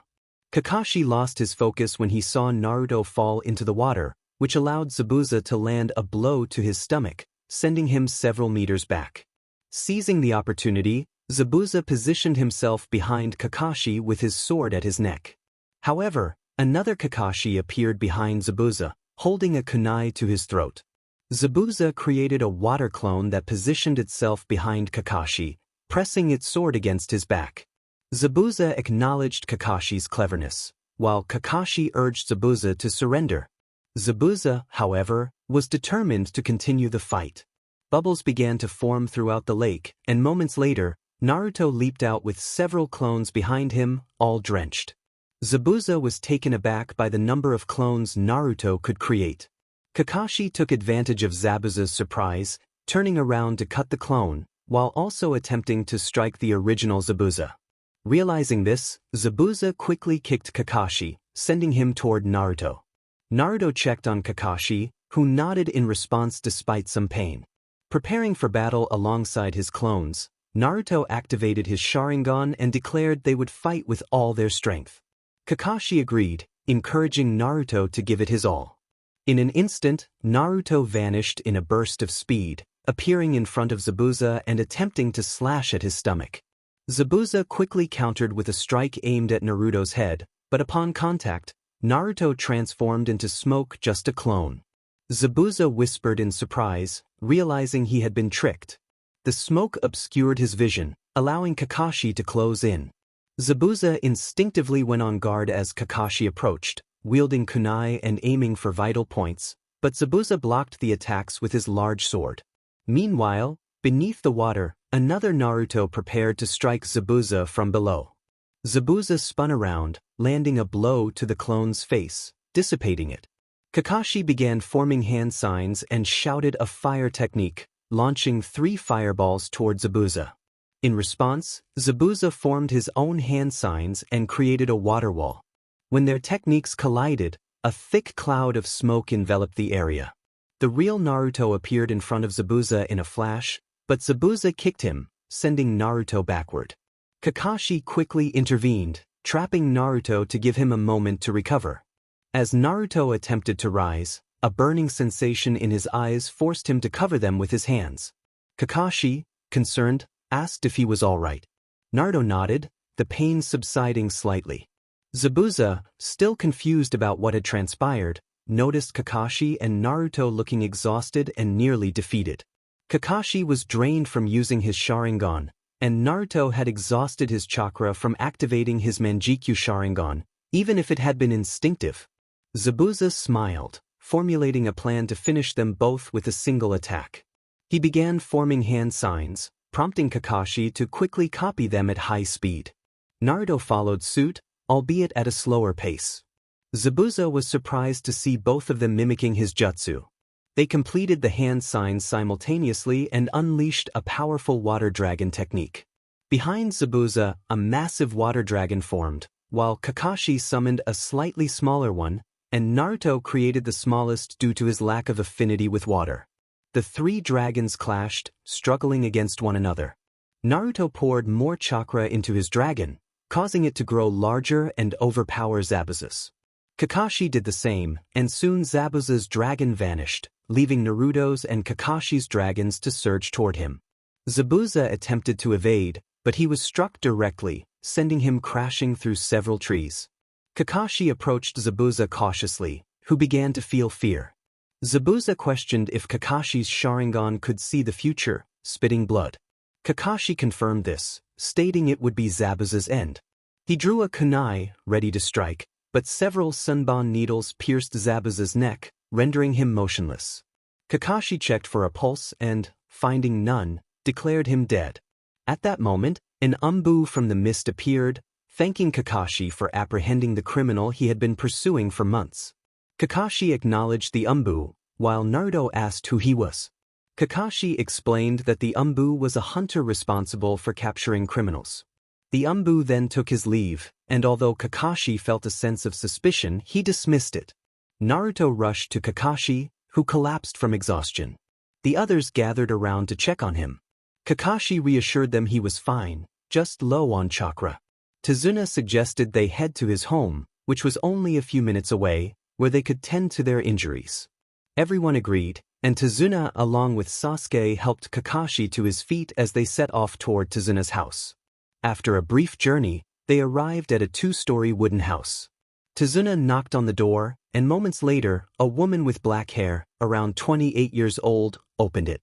Kakashi lost his focus when he saw Naruto fall into the water, which allowed Zabuza to land a blow to his stomach, sending him several meters back. Seizing the opportunity, Zabuza positioned himself behind Kakashi with his sword at his neck. However, another Kakashi appeared behind Zabuza, holding a kunai to his throat. Zabuza created a water clone that positioned itself behind Kakashi, pressing its sword against his back. Zabuza acknowledged Kakashi's cleverness, while Kakashi urged Zabuza to surrender. Zabuza, however, was determined to continue the fight. Bubbles began to form throughout the lake, and moments later, Naruto leaped out with several clones behind him, all drenched. Zabuza was taken aback by the number of clones Naruto could create. Kakashi took advantage of Zabuza's surprise, turning around to cut the clone, while also attempting to strike the original Zabuza. Realizing this, Zabuza quickly kicked Kakashi, sending him toward Naruto. Naruto checked on Kakashi, who nodded in response despite some pain. Preparing for battle alongside his clones, Naruto activated his Sharingan and declared they would fight with all their strength. Kakashi agreed, encouraging Naruto to give it his all. In an instant, Naruto vanished in a burst of speed, appearing in front of Zabuza and attempting to slash at his stomach. Zabuza quickly countered with a strike aimed at Naruto's head, but upon contact, Naruto transformed into smoke, just a clone. Zabuza whispered in surprise, realizing he had been tricked. The smoke obscured his vision, allowing Kakashi to close in. Zabuza instinctively went on guard as Kakashi approached, wielding kunai and aiming for vital points, but Zabuza blocked the attacks with his large sword. Meanwhile, beneath the water, another Naruto prepared to strike Zabuza from below. Zabuza spun around, landing a blow to the clone's face, dissipating it. Kakashi began forming hand signs and shouted a fire technique, launching 3 fireballs toward Zabuza. In response, Zabuza formed his own hand signs and created a water wall. When their techniques collided, a thick cloud of smoke enveloped the area. The real Naruto appeared in front of Zabuza in a flash, but Zabuza kicked him, sending Naruto backward. Kakashi quickly intervened, trapping Naruto to give him a moment to recover. As Naruto attempted to rise, a burning sensation in his eyes forced him to cover them with his hands. Kakashi, concerned, asked if he was all right. Naruto nodded, the pain subsiding slightly. Zabuza, still confused about what had transpired, noticed Kakashi and Naruto looking exhausted and nearly defeated. Kakashi was drained from using his Sharingan, and Naruto had exhausted his chakra from activating his Manjikyu Sharingan, even if it had been instinctive. Zabuza smiled, formulating a plan to finish them both with a single attack. He began forming hand signs, prompting Kakashi to quickly copy them at high speed. Naruto followed suit, albeit at a slower pace. Zabuza was surprised to see both of them mimicking his jutsu. They completed the hand signs simultaneously and unleashed a powerful water dragon technique. Behind Zabuza, a massive water dragon formed, while Kakashi summoned a slightly smaller one, and Naruto created the smallest due to his lack of affinity with water. The three dragons clashed, struggling against one another. Naruto poured more chakra into his dragon, causing it to grow larger and overpower Zabuza's. Kakashi did the same, and soon Zabuza's dragon vanished, leaving Naruto's and Kakashi's dragons to surge toward him. Zabuza attempted to evade, but he was struck directly, sending him crashing through several trees. Kakashi approached Zabuza cautiously, who began to feel fear. Zabuza questioned if Kakashi's Sharingan could see the future, spitting blood. Kakashi confirmed this, stating it would be Zabuza's end. He drew a kunai, ready to strike, but several sunbon needles pierced Zabuza's neck, rendering him motionless. Kakashi checked for a pulse and, finding none, declared him dead. At that moment, an umbu from the mist appeared, thanking Kakashi for apprehending the criminal he had been pursuing for months. Kakashi acknowledged the umbu, while Naruto asked who he was. Kakashi explained that the umbu was a hunter responsible for capturing criminals. The umbu then took his leave, and although Kakashi felt a sense of suspicion, he dismissed it. Naruto rushed to Kakashi, who collapsed from exhaustion. The others gathered around to check on him. Kakashi reassured them he was fine, just low on chakra. Tazuna suggested they head to his home, which was only a few minutes away, where they could tend to their injuries. Everyone agreed, and Tazuna along with Sasuke helped Kakashi to his feet as they set off toward Tazuna's house. After a brief journey, they arrived at a two-story wooden house. Tazuna knocked on the door, and moments later, a woman with black hair, around 28 years old, opened it.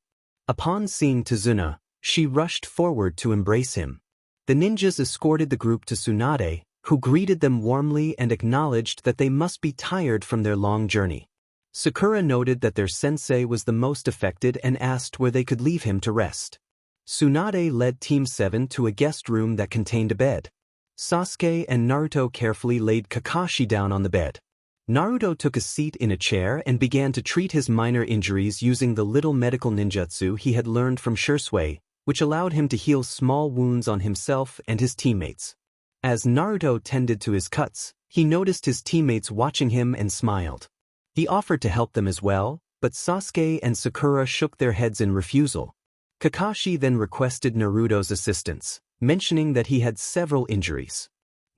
Upon seeing Tazuna, she rushed forward to embrace him. The ninjas escorted the group to Tsunade, who greeted them warmly and acknowledged that they must be tired from their long journey. Sakura noted that their sensei was the most affected and asked where they could leave him to rest. Tsunade led Team 7 to a guest room that contained a bed. Sasuke and Naruto carefully laid Kakashi down on the bed. Naruto took a seat in a chair and began to treat his minor injuries using the little medical ninjutsu he had learned from Shisui, which allowed him to heal small wounds on himself and his teammates. As Naruto tended to his cuts, he noticed his teammates watching him and smiled. He offered to help them as well, but Sasuke and Sakura shook their heads in refusal. Kakashi then requested Naruto's assistance, mentioning that he had several injuries.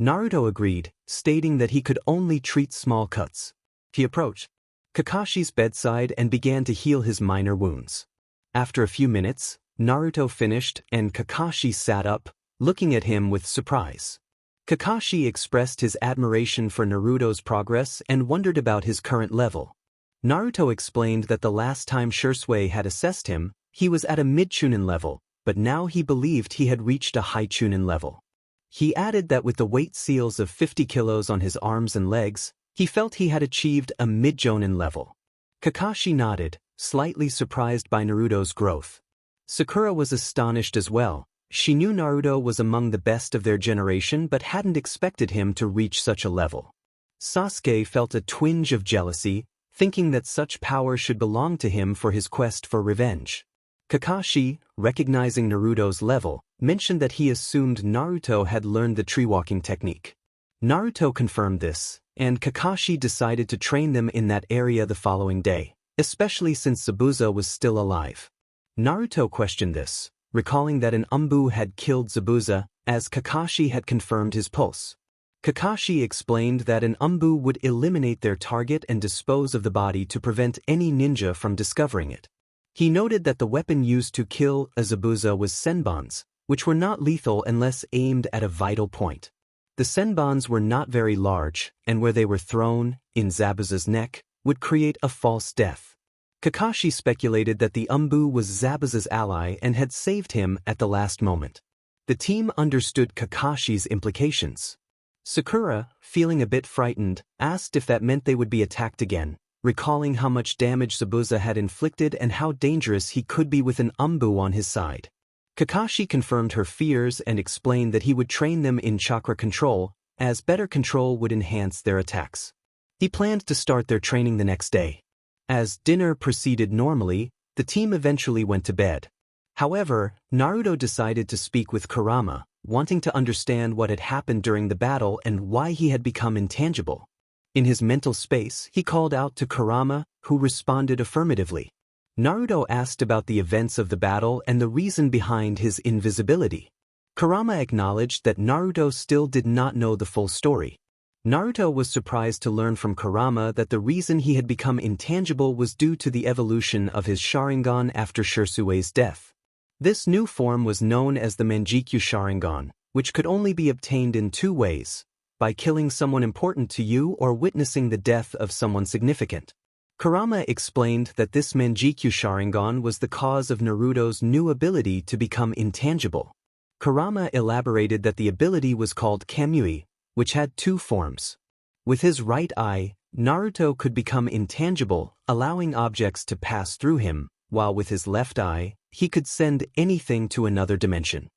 Naruto agreed, stating that he could only treat small cuts. He approached Kakashi's bedside and began to heal his minor wounds. After a few minutes, Naruto finished and Kakashi sat up, looking at him with surprise. Kakashi expressed his admiration for Naruto's progress and wondered about his current level. Naruto explained that the last time Shisui had assessed him, he was at a mid-chunin level, but now he believed he had reached a high chunin level. He added that with the weight seals of 50 kilos on his arms and legs, he felt he had achieved a mid-jonin level. Kakashi nodded, slightly surprised by Naruto's growth. Sakura was astonished as well. She knew Naruto was among the best of their generation but hadn't expected him to reach such a level. Sasuke felt a twinge of jealousy, thinking that such power should belong to him for his quest for revenge. Kakashi, recognizing Naruto's level, mentioned that he assumed Naruto had learned the tree-walking technique. Naruto confirmed this, and Kakashi decided to train them in that area the following day, especially since Zabuza was still alive. Naruto questioned this, recalling that an umbu had killed Zabuza, as Kakashi had confirmed his pulse. Kakashi explained that an umbu would eliminate their target and dispose of the body to prevent any ninja from discovering it. He noted that the weapon used to kill a Zabuza was senbons, which were not lethal unless aimed at a vital point. The senbons were not very large, and where they were thrown, in Zabuza's neck, would create a false death. Kakashi speculated that the umbu was Zabuza's ally and had saved him at the last moment. The team understood Kakashi's implications. Sakura, feeling a bit frightened, asked if that meant they would be attacked again, recalling how much damage Zabuza had inflicted and how dangerous he could be with an umbu on his side. Kakashi confirmed her fears and explained that he would train them in chakra control, as better control would enhance their attacks. He planned to start their training the next day. As dinner proceeded normally, the team eventually went to bed. However, Naruto decided to speak with Kurama, wanting to understand what had happened during the battle and why he had become intangible. In his mental space, he called out to Kurama, who responded affirmatively. Naruto asked about the events of the battle and the reason behind his invisibility. Kurama acknowledged that Naruto still did not know the full story. Naruto was surprised to learn from Kurama that the reason he had become intangible was due to the evolution of his Sharingan after Shisui's death. This new form was known as the Manjikyu Sharingan, which could only be obtained in two ways: by killing someone important to you or witnessing the death of someone significant. Kurama explained that this Manjikyu Sharingan was the cause of Naruto's new ability to become intangible. Kurama elaborated that the ability was called Kamui, which had two forms. With his right eye, Naruto could become intangible, allowing objects to pass through him, while with his left eye, he could send anything to another dimension.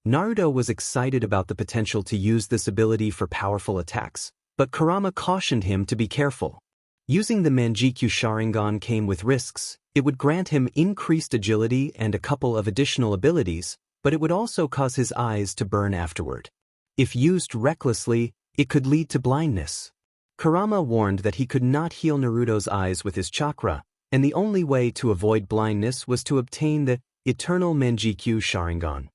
Naruto was excited about the potential to use this ability for powerful attacks, but Kurama cautioned him to be careful. Using the Manjikyu Sharingan came with risks. It would grant him increased agility and a couple of additional abilities, but it would also cause his eyes to burn afterward. If used recklessly, it could lead to blindness. Kurama warned that he could not heal Naruto's eyes with his chakra, and the only way to avoid blindness was to obtain the eternal Manjikyu Sharingan.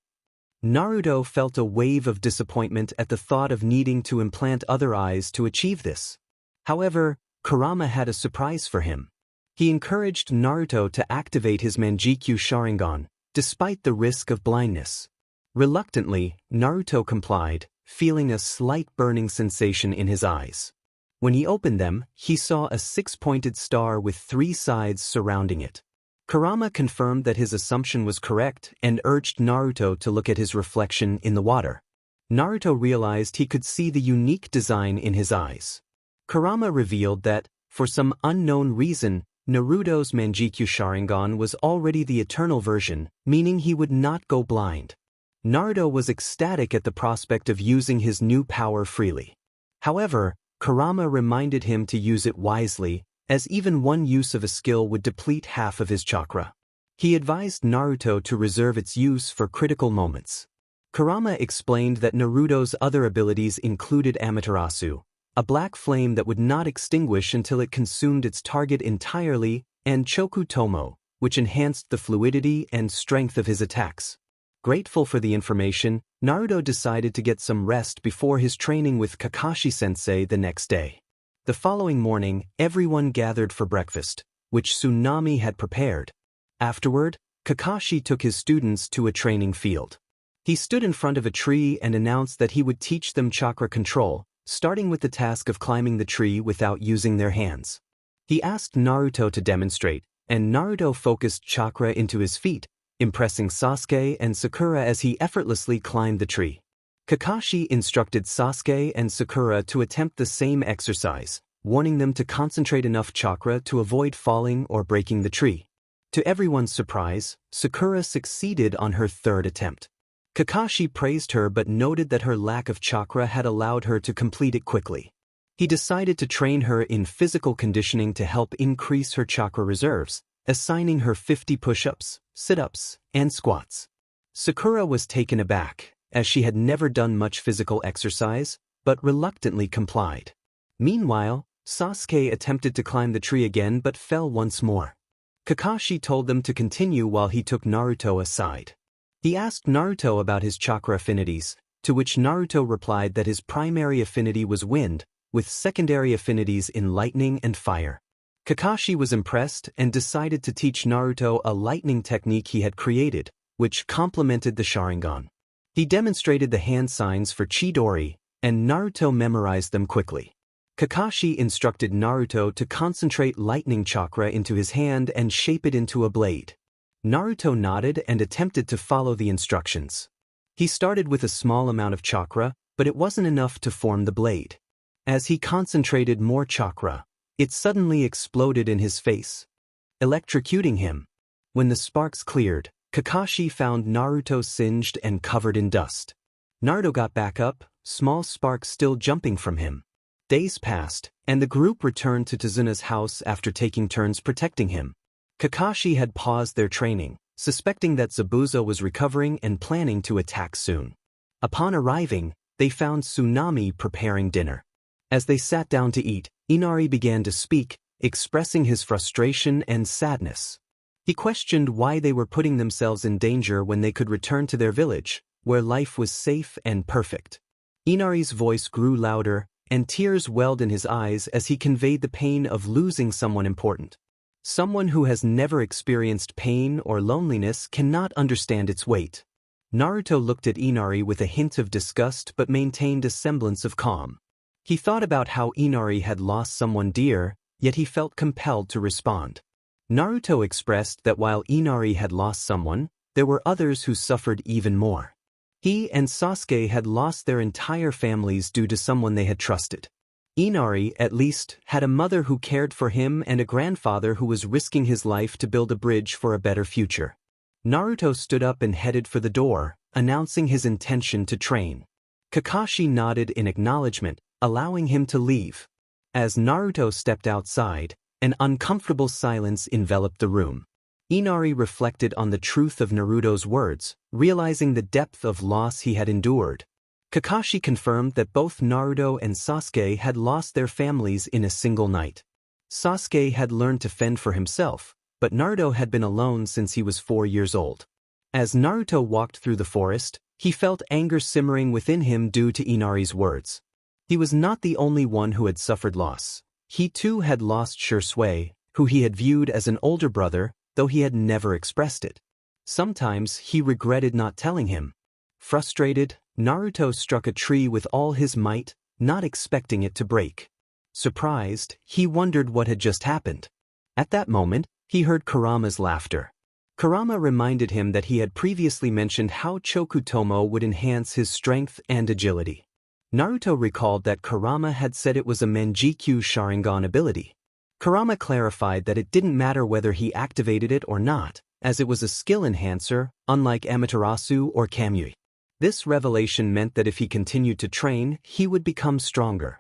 Naruto felt a wave of disappointment at the thought of needing to implant other eyes to achieve this. However, Kurama had a surprise for him. He encouraged Naruto to activate his Manjikyu Sharingan, despite the risk of blindness. Reluctantly, Naruto complied, feeling a slight burning sensation in his eyes. When he opened them, he saw a six-pointed star with three sides surrounding it. Kurama confirmed that his assumption was correct and urged Naruto to look at his reflection in the water. Naruto realized he could see the unique design in his eyes. Kurama revealed that, for some unknown reason, Naruto's Manjikyu Sharingan was already the eternal version, meaning he would not go blind. Naruto was ecstatic at the prospect of using his new power freely. However, Kurama reminded him to use it wisely, as even one use of a skill would deplete half of his chakra. He advised Naruto to reserve its use for critical moments. Kurama explained that Naruto's other abilities included Amaterasu, a black flame that would not extinguish until it consumed its target entirely, and Choku Tomo, which enhanced the fluidity and strength of his attacks. Grateful for the information, Naruto decided to get some rest before his training with Kakashi-sensei the next day. The following morning, everyone gathered for breakfast, which Tsunami had prepared. Afterward, Kakashi took his students to a training field. He stood in front of a tree and announced that he would teach them chakra control, starting with the task of climbing the tree without using their hands. He asked Naruto to demonstrate, and Naruto focused chakra into his feet, impressing Sasuke and Sakura as he effortlessly climbed the tree. Kakashi instructed Sasuke and Sakura to attempt the same exercise, warning them to concentrate enough chakra to avoid falling or breaking the tree. To everyone's surprise, Sakura succeeded on her third attempt. Kakashi praised her but noted that her lack of chakra had allowed her to complete it quickly. He decided to train her in physical conditioning to help increase her chakra reserves, assigning her 50 push-ups, sit-ups, and squats. Sakura was taken aback, as she had never done much physical exercise, but reluctantly complied. Meanwhile, Sasuke attempted to climb the tree again but fell once more. Kakashi told them to continue while he took Naruto aside. He asked Naruto about his chakra affinities, to which Naruto replied that his primary affinity was wind, with secondary affinities in lightning and fire. Kakashi was impressed and decided to teach Naruto a lightning technique he had created, which complemented the Sharingan. He demonstrated the hand signs for Chidori, and Naruto memorized them quickly. Kakashi instructed Naruto to concentrate lightning chakra into his hand and shape it into a blade. Naruto nodded and attempted to follow the instructions. He started with a small amount of chakra, but it wasn't enough to form the blade. As he concentrated more chakra, it suddenly exploded in his face, electrocuting him. When the sparks cleared, Kakashi found Naruto singed and covered in dust. Naruto got back up, small sparks still jumping from him. Days passed, and the group returned to Tazuna's house after taking turns protecting him. Kakashi had paused their training, suspecting that Zabuza was recovering and planning to attack soon. Upon arriving, they found Tsunami preparing dinner. As they sat down to eat, Inari began to speak, expressing his frustration and sadness. He questioned why they were putting themselves in danger when they could return to their village, where life was safe and perfect. Inari's voice grew louder, and tears welled in his eyes as he conveyed the pain of losing someone important. Someone who has never experienced pain or loneliness cannot understand its weight. Naruto looked at Inari with a hint of disgust but maintained a semblance of calm. He thought about how Inari had lost someone dear, yet he felt compelled to respond. Naruto expressed that while Inari had lost someone, there were others who suffered even more. He and Sasuke had lost their entire families due to someone they had trusted. Inari, at least, had a mother who cared for him and a grandfather who was risking his life to build a bridge for a better future. Naruto stood up and headed for the door, announcing his intention to train. Kakashi nodded in acknowledgement, allowing him to leave. As Naruto stepped outside, an uncomfortable silence enveloped the room. Inari reflected on the truth of Naruto's words, realizing the depth of loss he had endured. Kakashi confirmed that both Naruto and Sasuke had lost their families in a single night. Sasuke had learned to fend for himself, but Naruto had been alone since he was 4 years old. As Naruto walked through the forest, he felt anger simmering within him due to Inari's words. He was not the only one who had suffered loss. He too had lost Shisui, who he had viewed as an older brother, though he had never expressed it. Sometimes he regretted not telling him. Frustrated, Naruto struck a tree with all his might, not expecting it to break. Surprised, he wondered what had just happened. At that moment, he heard Kurama's laughter. Kurama reminded him that he had previously mentioned how Chokutomo would enhance his strength and agility. Naruto recalled that Kurama had said it was a Manjikyu Sharingan ability. Kurama clarified that it didn't matter whether he activated it or not, as it was a skill enhancer, unlike Amaterasu or Kamui. This revelation meant that if he continued to train, he would become stronger.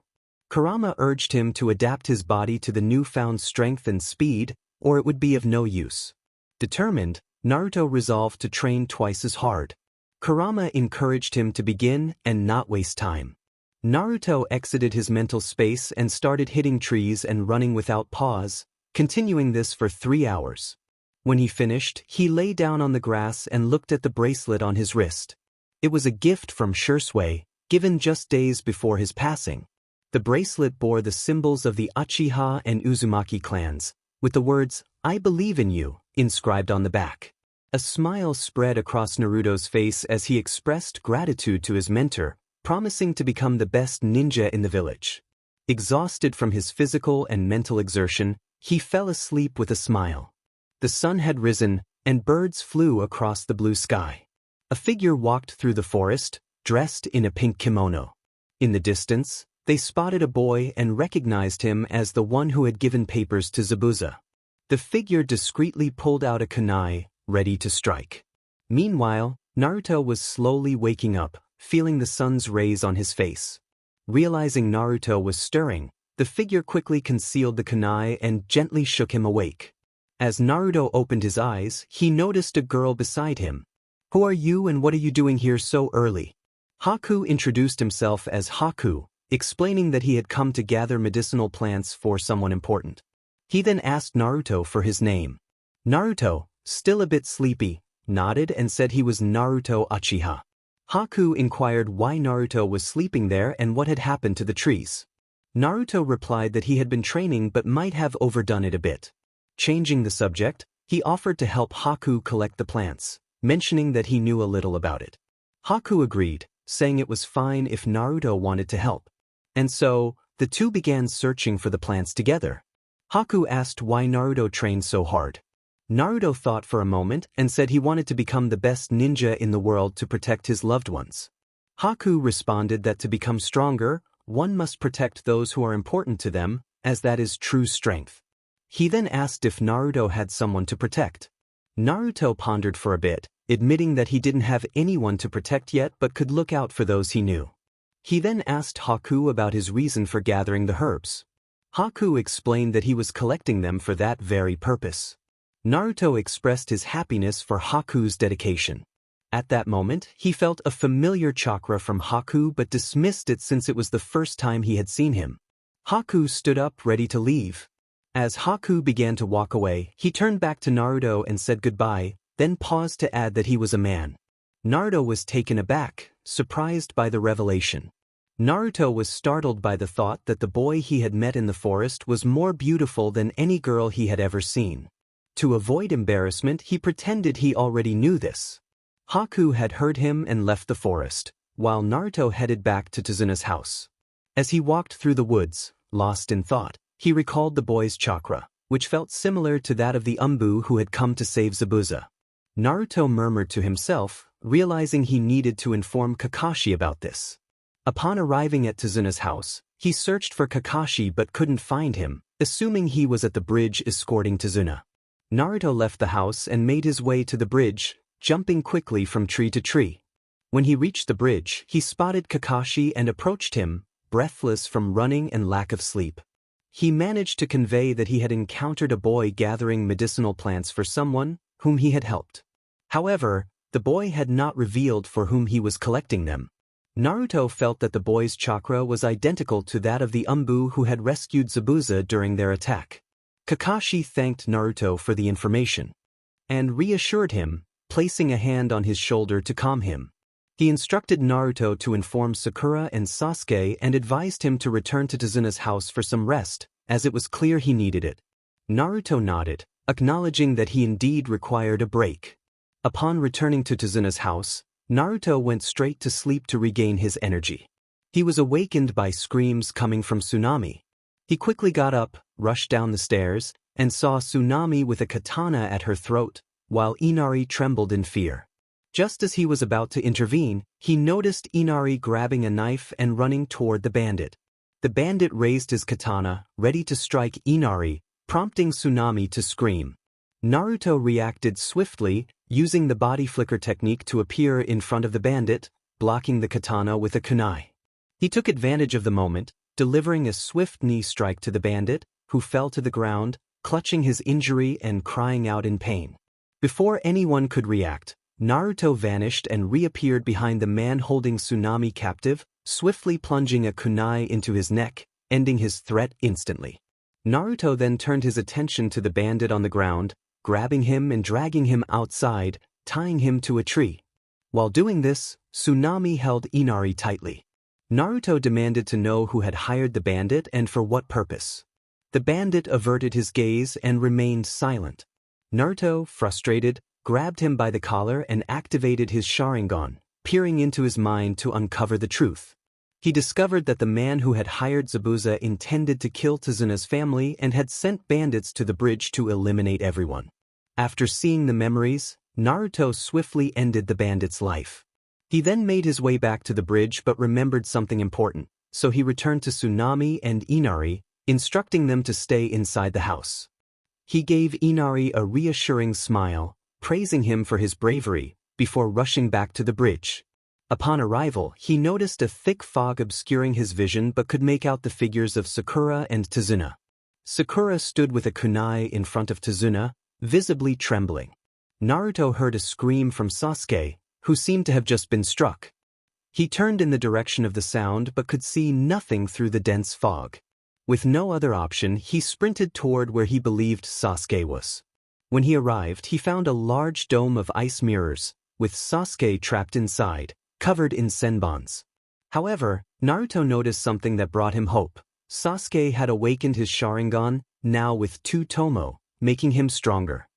Kurama urged him to adapt his body to the newfound strength and speed, or it would be of no use. Determined, Naruto resolved to train twice as hard. Kurama encouraged him to begin and not waste time. Naruto exited his mental space and started hitting trees and running without pause, continuing this for 3 hours. When he finished, he lay down on the grass and looked at the bracelet on his wrist. It was a gift from Shisui, given just days before his passing. The bracelet bore the symbols of the Uchiha and Uzumaki clans, with the words, "I believe in you," inscribed on the back. A smile spread across Naruto's face as he expressed gratitude to his mentor, promising to become the best ninja in the village. Exhausted from his physical and mental exertion, he fell asleep with a smile. The sun had risen, and birds flew across the blue sky. A figure walked through the forest, dressed in a pink kimono. In the distance, they spotted a boy and recognized him as the one who had given papers to Zabuza. The figure discreetly pulled out a kunai, ready to strike. Meanwhile, Naruto was slowly waking up, feeling the sun's rays on his face. Realizing Naruto was stirring, the figure quickly concealed the kunai and gently shook him awake. As Naruto opened his eyes, he noticed a girl beside him. "Who are you and what are you doing here so early?" Haku introduced himself as Haku, explaining that he had come to gather medicinal plants for someone important. He then asked Naruto for his name. Naruto, still a bit sleepy, nodded and said he was Naruto Uchiha. Haku inquired why Naruto was sleeping there and what had happened to the trees. Naruto replied that he had been training but might have overdone it a bit. Changing the subject, he offered to help Haku collect the plants, mentioning that he knew a little about it. Haku agreed, saying it was fine if Naruto wanted to help. And so, the two began searching for the plants together. Haku asked why Naruto trained so hard. Naruto thought for a moment and said he wanted to become the best ninja in the world to protect his loved ones. Haku responded that to become stronger, one must protect those who are important to them, as that is true strength. He then asked if Naruto had someone to protect. Naruto pondered for a bit, admitting that he didn't have anyone to protect yet but could look out for those he knew. He then asked Haku about his reason for gathering the herbs. Haku explained that he was collecting them for that very purpose. Naruto expressed his happiness for Haku's dedication. At that moment, he felt a familiar chakra from Haku but dismissed it since it was the first time he had seen him. Haku stood up ready to leave. As Haku began to walk away, he turned back to Naruto and said goodbye, then paused to add that he was a man. Naruto was taken aback, surprised by the revelation. Naruto was startled by the thought that the boy he had met in the forest was more beautiful than any girl he had ever seen. To avoid embarrassment, he pretended he already knew this. Haku had heard him and left the forest, while Naruto headed back to Tazuna's house. As he walked through the woods, lost in thought, he recalled the boy's chakra, which felt similar to that of the Umbu who had come to save Zabuza. Naruto murmured to himself, realizing he needed to inform Kakashi about this. Upon arriving at Tazuna's house, he searched for Kakashi but couldn't find him, assuming he was at the bridge escorting Tazuna. Naruto left the house and made his way to the bridge, jumping quickly from tree to tree. When he reached the bridge, he spotted Kakashi and approached him, breathless from running and lack of sleep. He managed to convey that he had encountered a boy gathering medicinal plants for someone whom he had helped. However, the boy had not revealed for whom he was collecting them. Naruto felt that the boy's chakra was identical to that of the Umbu who had rescued Zabuza during their attack. Kakashi thanked Naruto for the information and reassured him, placing a hand on his shoulder to calm him. He instructed Naruto to inform Sakura and Sasuke and advised him to return to Tazuna's house for some rest, as it was clear he needed it. Naruto nodded, acknowledging that he indeed required a break. Upon returning to Tazuna's house, Naruto went straight to sleep to regain his energy. He was awakened by screams coming from Tsunami. He quickly got up, rushed down the stairs, and saw Tsunami with a katana at her throat, while Inari trembled in fear. Just as he was about to intervene, he noticed Inari grabbing a knife and running toward the bandit. The bandit raised his katana, ready to strike Inari, prompting Tsunami to scream. Naruto reacted swiftly, using the body flicker technique to appear in front of the bandit, blocking the katana with a kunai. He took advantage of the moment, delivering a swift knee strike to the bandit, who fell to the ground, clutching his injury and crying out in pain. Before anyone could react, Naruto vanished and reappeared behind the man holding Tsunami captive, swiftly plunging a kunai into his neck, ending his threat instantly. Naruto then turned his attention to the bandit on the ground, grabbing him and dragging him outside, tying him to a tree. While doing this, Tsunami held Inari tightly. Naruto demanded to know who had hired the bandit and for what purpose. The bandit averted his gaze and remained silent. Naruto, frustrated, grabbed him by the collar and activated his Sharingan, peering into his mind to uncover the truth. He discovered that the man who had hired Zabuza intended to kill Tazuna's family and had sent bandits to the bridge to eliminate everyone. After seeing the memories, Naruto swiftly ended the bandit's life. He then made his way back to the bridge but remembered something important, so he returned to Tsunami and Inari, instructing them to stay inside the house. He gave Inari a reassuring smile, praising him for his bravery, before rushing back to the bridge. Upon arrival, he noticed a thick fog obscuring his vision but could make out the figures of Sakura and Tazuna. Sakura stood with a kunai in front of Tazuna, visibly trembling. Naruto heard a scream from Sasuke, who seemed to have just been struck. He turned in the direction of the sound but could see nothing through the dense fog. With no other option, he sprinted toward where he believed Sasuke was. When he arrived, he found a large dome of ice mirrors, with Sasuke trapped inside, covered in senbons. However, Naruto noticed something that brought him hope. Sasuke had awakened his Sharingan, now with 2 Tomo, making him stronger.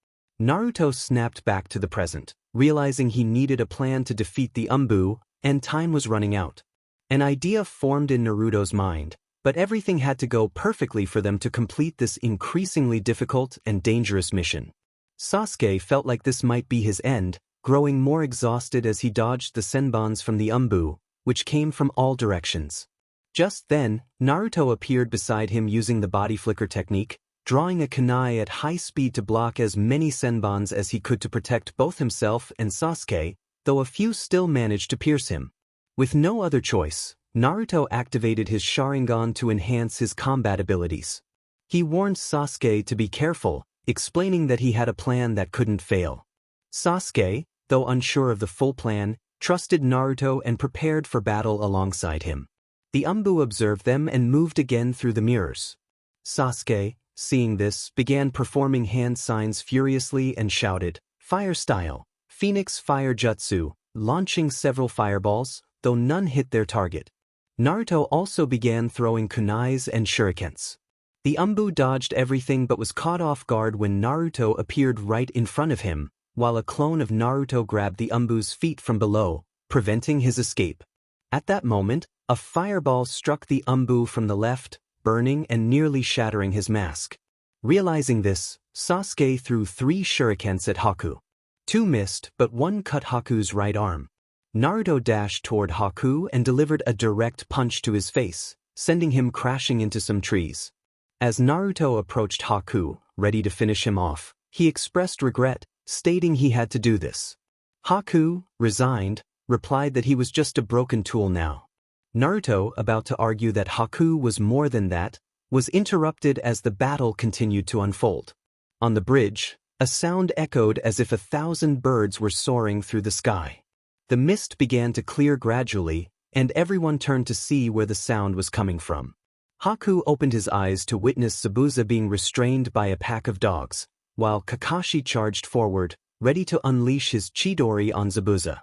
Naruto snapped back to the present, realizing he needed a plan to defeat the Umbu, and time was running out. An idea formed in Naruto's mind, but everything had to go perfectly for them to complete this increasingly difficult and dangerous mission. Sasuke felt like this might be his end, growing more exhausted as he dodged the senbons from the Umbu, which came from all directions. Just then, Naruto appeared beside him using the body flicker technique, drawing a kunai at high speed to block as many senbons as he could to protect both himself and Sasuke, though a few still managed to pierce him. With no other choice, Naruto activated his Sharingan to enhance his combat abilities. He warned Sasuke to be careful, explaining that he had a plan that couldn't fail. Sasuke, though unsure of the full plan, trusted Naruto and prepared for battle alongside him. The Umbu observed them and moved again through the mirrors. Sasuke, seeing this, began performing hand signs furiously and shouted, "Fire style, Phoenix Fire Jutsu," launching several fireballs, though none hit their target. Naruto also began throwing kunais and shurikens. The Umbu dodged everything but was caught off guard when Naruto appeared right in front of him, while a clone of Naruto grabbed the Umbu's feet from below, preventing his escape. At that moment, a fireball struck the Umbu from the left, burning and nearly shattering his mask. Realizing this, Sasuke threw 3 shurikens at Haku. 2 missed, but 1 cut Haku's right arm. Naruto dashed toward Haku and delivered a direct punch to his face, sending him crashing into some trees. As Naruto approached Haku, ready to finish him off, he expressed regret, stating he had to do this. Haku, resigned, replied that he was just a broken tool now. Naruto, about to argue that Haku was more than that, was interrupted as the battle continued to unfold. On the bridge, a sound echoed as if 1,000 birds were soaring through the sky. The mist began to clear gradually, and everyone turned to see where the sound was coming from. Haku opened his eyes to witness Zabuza being restrained by a pack of dogs, while Kakashi charged forward, ready to unleash his Chidori on Zabuza.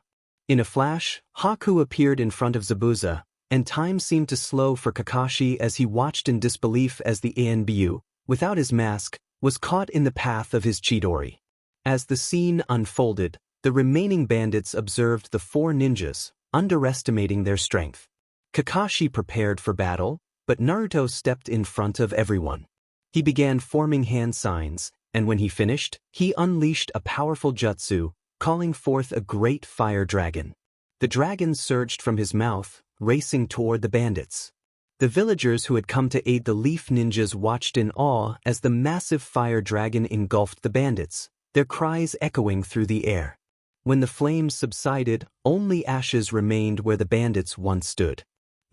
In a flash, Haku appeared in front of Zabuza, and time seemed to slow for Kakashi as he watched in disbelief as the Anbu, without his mask, was caught in the path of his Chidori. As the scene unfolded, the remaining bandits observed the 4 ninjas, underestimating their strength. Kakashi prepared for battle, but Naruto stepped in front of everyone. He began forming hand signs, and when he finished, he unleashed a powerful jutsu, calling forth a great fire dragon. The dragon surged from his mouth, racing toward the bandits. The villagers who had come to aid the leaf ninjas watched in awe as the massive fire dragon engulfed the bandits, their cries echoing through the air. When the flames subsided, only ashes remained where the bandits once stood.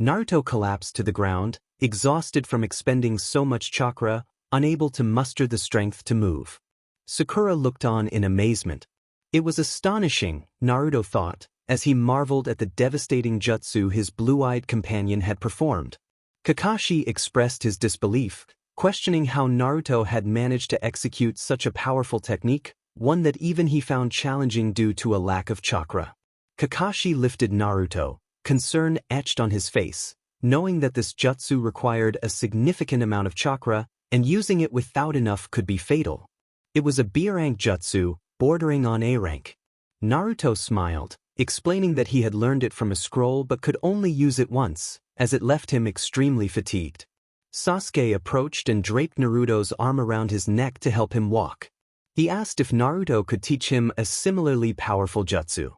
Naruto collapsed to the ground, exhausted from expending so much chakra, unable to muster the strength to move. Sakura looked on in amazement. It was astonishing, Naruto thought, as he marveled at the devastating jutsu his blue-eyed companion had performed. Kakashi expressed his disbelief, questioning how Naruto had managed to execute such a powerful technique, one that even he found challenging due to a lack of chakra. Kakashi lifted Naruto, concern etched on his face, knowing that this jutsu required a significant amount of chakra, and using it without enough could be fatal. It was a B-rank jutsu, bordering on A rank. Naruto smiled, explaining that he had learned it from a scroll but could only use it once, as it left him extremely fatigued. Sasuke approached and draped Naruto's arm around his neck to help him walk. He asked if Naruto could teach him a similarly powerful jutsu.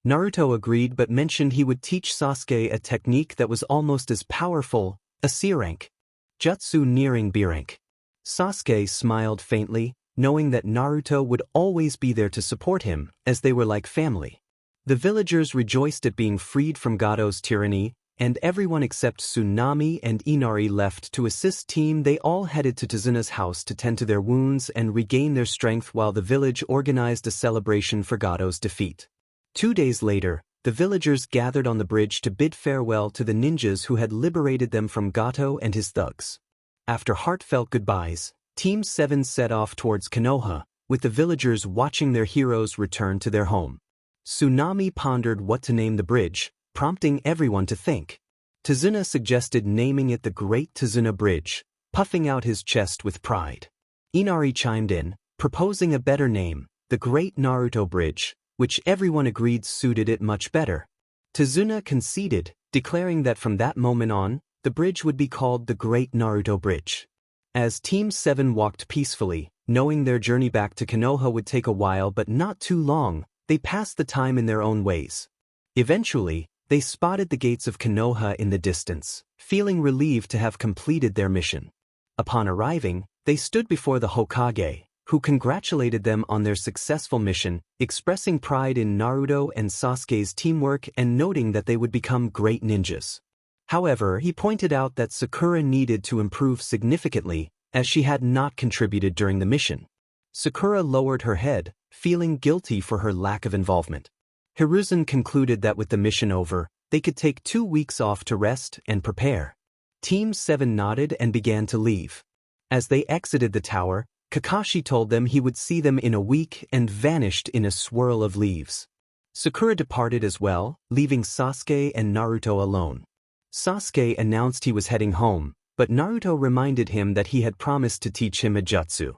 Naruto agreed but mentioned he would teach Sasuke a technique that was almost as powerful, a C rank. Jutsu nearing B rank. Sasuke smiled faintly, knowing that Naruto would always be there to support him, as they were like family. The villagers rejoiced at being freed from Gado's tyranny, and everyone except Tsunami and Inari left to assist Team. They all headed to Tazuna's house to tend to their wounds and regain their strength while the village organized a celebration for Gado's defeat. 2 days later, the villagers gathered on the bridge to bid farewell to the ninjas who had liberated them from Gato and his thugs. After heartfelt goodbyes, Team 7 set off towards Konoha, with the villagers watching their heroes return to their home. Tsunami pondered what to name the bridge, prompting everyone to think. Tazuna suggested naming it the Great Tazuna Bridge, puffing out his chest with pride. Inari chimed in, proposing a better name, the Great Naruto Bridge, which everyone agreed suited it much better. Tazuna conceded, declaring that from that moment on, the bridge would be called the Great Naruto Bridge. As Team 7 walked peacefully, knowing their journey back to Konoha would take a while but not too long, they passed the time in their own ways. Eventually, they spotted the gates of Konoha in the distance, feeling relieved to have completed their mission. Upon arriving, they stood before the Hokage, who congratulated them on their successful mission, expressing pride in Naruto and Sasuke's teamwork and noting that they would become great ninjas. However, he pointed out that Sakura needed to improve significantly, as she had not contributed during the mission. Sakura lowered her head, feeling guilty for her lack of involvement. Hiruzen concluded that with the mission over, they could take 2 weeks off to rest and prepare. Team 7 nodded and began to leave. As they exited the tower, Kakashi told them he would see them in a week and vanished in a swirl of leaves. Sakura departed as well, leaving Sasuke and Naruto alone. Sasuke announced he was heading home, but Naruto reminded him that he had promised to teach him a jutsu.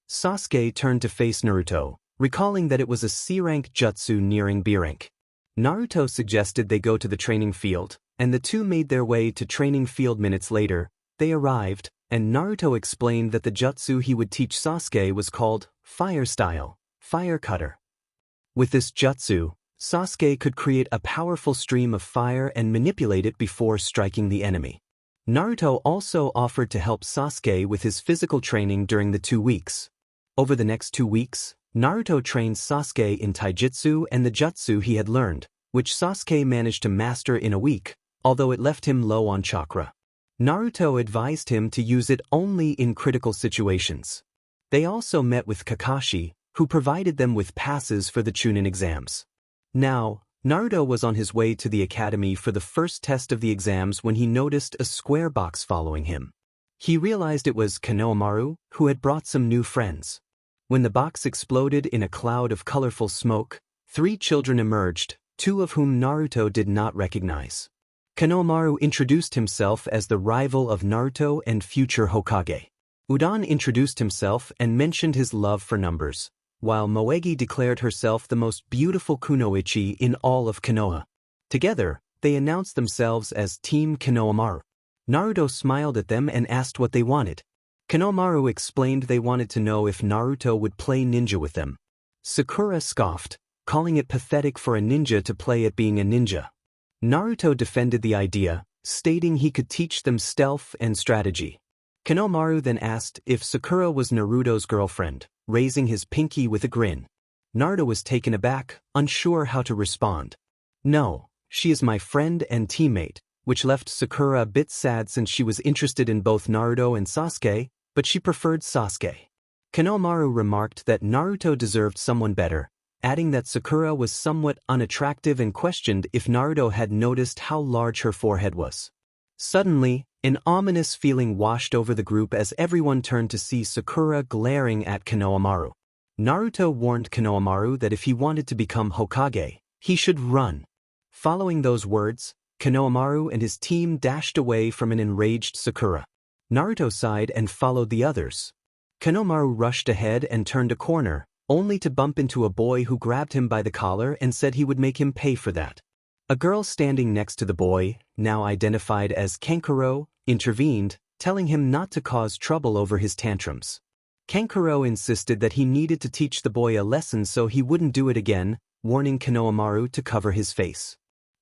Sasuke turned to face Naruto, recalling that it was a C-rank jutsu nearing B-rank. Naruto suggested they go to the training field, and the two made their way to training field. Minutes later, they arrived, and Naruto explained that the jutsu he would teach Sasuke was called Fire Style, Fire Cutter. With this jutsu, Sasuke could create a powerful stream of fire and manipulate it before striking the enemy. Naruto also offered to help Sasuke with his physical training during the 2 weeks. Over the next 2 weeks, Naruto trained Sasuke in taijutsu and the jutsu he had learned, which Sasuke managed to master in a week, although it left him low on chakra. Naruto advised him to use it only in critical situations. They also met with Kakashi, who provided them with passes for the Chunin exams. Now, Naruto was on his way to the academy for the first test of the exams when he noticed a square box following him. He realized it was Konohamaru, who had brought some new friends. When the box exploded in a cloud of colorful smoke, 3 children emerged, 2 of whom Naruto did not recognize. Konohamaru introduced himself as the rival of Naruto and future Hokage. Udon introduced himself and mentioned his love for numbers, while Moegi declared herself the most beautiful kunoichi in all of Konoha. Together, they announced themselves as Team Konohamaru. Naruto smiled at them and asked what they wanted. Konohamaru explained they wanted to know if Naruto would play ninja with them. Sakura scoffed, calling it pathetic for a ninja to play at being a ninja. Naruto defended the idea, stating he could teach them stealth and strategy. Konohamaru then asked if Sakura was Naruto's girlfriend, raising his pinky with a grin. Naruto was taken aback, unsure how to respond. No, she is my friend and teammate, which left Sakura a bit sad since she was interested in both Naruto and Sasuke, but she preferred Sasuke. Konohamaru remarked that Naruto deserved someone better, adding that Sakura was somewhat unattractive and questioned if Naruto had noticed how large her forehead was. Suddenly, an ominous feeling washed over the group as everyone turned to see Sakura glaring at Konohamaru. Naruto warned Konohamaru that if he wanted to become Hokage, he should run. Following those words, Konohamaru and his team dashed away from an enraged Sakura. Naruto sighed and followed the others. Konohamaru rushed ahead and turned a corner, only to bump into a boy who grabbed him by the collar and said he would make him pay for that. A girl standing next to the boy, now identified as Kankuro, intervened, telling him not to cause trouble over his tantrums. Kankuro insisted that he needed to teach the boy a lesson so he wouldn't do it again, warning Konohamaru to cover his face.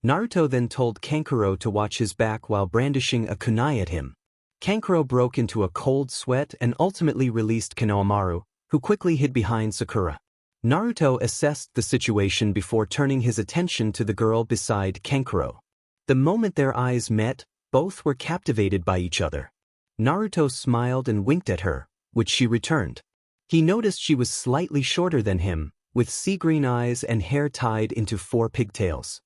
Naruto then told Kankuro to watch his back while brandishing a kunai at him. Kankuro broke into a cold sweat and ultimately released Konohamaru, who quickly hid behind Sakura. Naruto assessed the situation before turning his attention to the girl beside Kankuro. The moment their eyes met, both were captivated by each other. Naruto smiled and winked at her, which she returned. He noticed she was slightly shorter than him, with sea-green eyes and hair tied into 4 pigtails.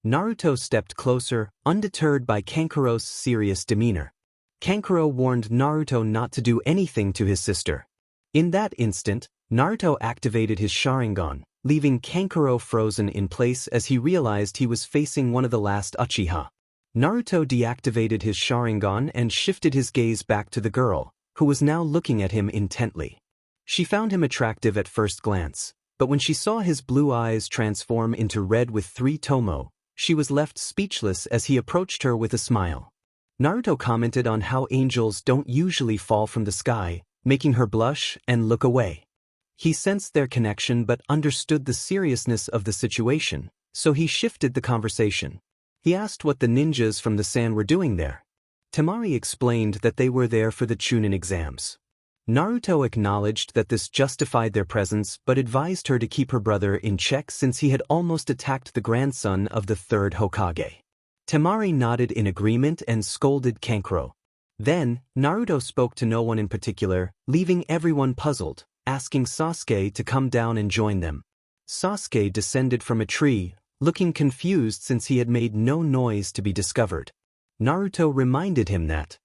Naruto stepped closer, undeterred by Kankuro's serious demeanor. Kankuro warned Naruto not to do anything to his sister. In that instant, Naruto activated his Sharingan, leaving Kankuro frozen in place as he realized he was facing one of the last Uchiha. Naruto deactivated his Sharingan and shifted his gaze back to the girl, who was now looking at him intently. She found him attractive at first glance, but when she saw his blue eyes transform into red with 3 tomo, she was left speechless as he approached her with a smile. Naruto commented on how angels don't usually fall from the sky, making her blush and look away. He sensed their connection but understood the seriousness of the situation, so he shifted the conversation. He asked what the ninjas from the sand were doing there. Temari explained that they were there for the Chunin exams. Naruto acknowledged that this justified their presence but advised her to keep her brother in check since he had almost attacked the grandson of the 3rd Hokage. Temari nodded in agreement and scolded Kankuro. Then, Naruto spoke to no one in particular, leaving everyone puzzled, asking Sasuke to come down and join them. Sasuke descended from a tree, looking confused since he had made no noise to be discovered. Naruto reminded him that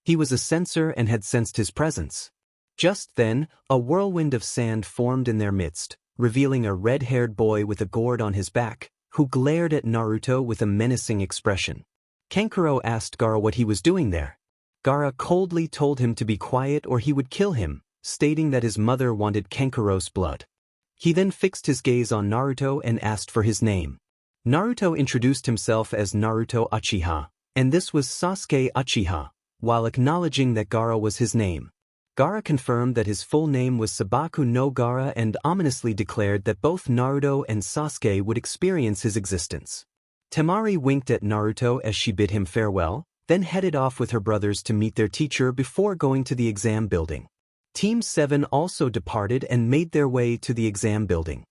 he was a censor and had sensed his presence. Just then, a whirlwind of sand formed in their midst, revealing a red-haired boy with a gourd on his back, who glared at Naruto with a menacing expression. Kankuro asked Gaara what he was doing there. Gaara coldly told him to be quiet or he would kill him, stating that his mother wanted Kankuro's blood. He then fixed his gaze on Naruto and asked for his name. Naruto introduced himself as Naruto Uchiha, and this was Sasuke Uchiha, while acknowledging that Gaara was his name. Gaara confirmed that his full name was Sabaku no Gaara and ominously declared that both Naruto and Sasuke would experience his existence. Temari winked at Naruto as she bid him farewell, then headed off with her brothers to meet their teacher before going to the exam building. Team 7 also departed and made their way to the exam building.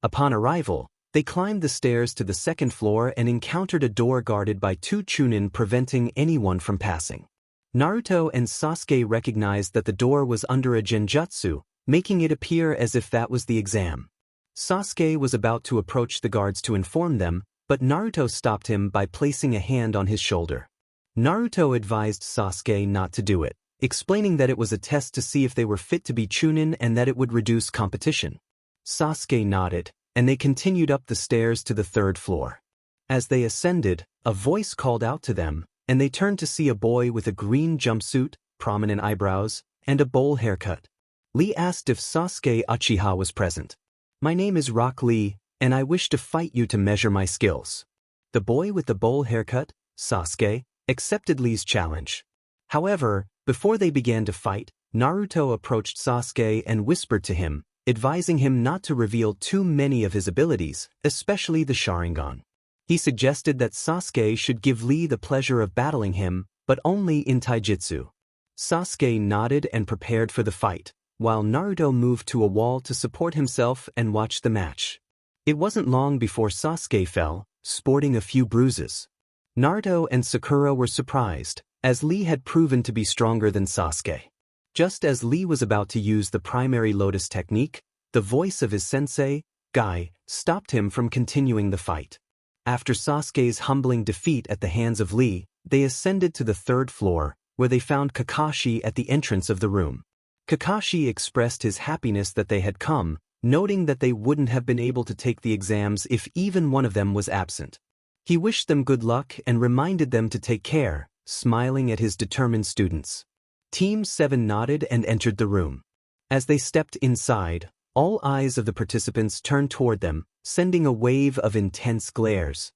Upon arrival, they climbed the stairs to the 2nd floor and encountered a door guarded by 2 Chunin preventing anyone from passing. Naruto and Sasuke recognized that the door was under a genjutsu, making it appear as if that was the exam. Sasuke was about to approach the guards to inform them, but Naruto stopped him by placing a hand on his shoulder. Naruto advised Sasuke not to do it, explaining that it was a test to see if they were fit to be Chunin and that it would reduce competition. Sasuke nodded, and they continued up the stairs to the 3rd floor. As they ascended, a voice called out to them, and they turned to see a boy with a green jumpsuit, prominent eyebrows, and a bowl haircut. Lee asked if Sasuke Uchiha was present. "My name is Rock Lee, and I wish to fight you to measure my skills." The boy with the bowl haircut, Sasuke, accepted Lee's challenge. However, before they began to fight, Naruto approached Sasuke and whispered to him, advising him not to reveal too many of his abilities, especially the Sharingan. He suggested that Sasuke should give Lee the pleasure of battling him, but only in taijutsu. Sasuke nodded and prepared for the fight, while Naruto moved to a wall to support himself and watch the match. It wasn't long before Sasuke fell, sporting a few bruises. Naruto and Sakura were surprised, as Lee had proven to be stronger than Sasuke. Just as Lee was about to use the primary lotus technique, the voice of his sensei, Guy, stopped him from continuing the fight. After Sasuke's humbling defeat at the hands of Lee, they ascended to the 3rd floor, where they found Kakashi at the entrance of the room. Kakashi expressed his happiness that they had come, noting that they wouldn't have been able to take the exams if even one of them was absent. He wished them good luck and reminded them to take care, smiling at his determined students. Team 7 nodded and entered the room. As they stepped inside, all eyes of the participants turned toward them, sending a wave of intense glares.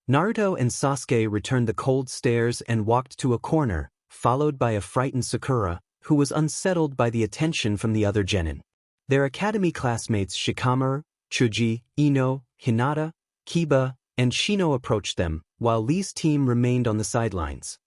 Naruto and Sasuke returned the cold stares and walked to a corner, followed by a frightened Sakura, who was unsettled by the attention from the other genin. Their academy classmates Shikamaru, Chuji, Ino, Hinata, Kiba, and Shino approached them, while Lee's team remained on the sidelines.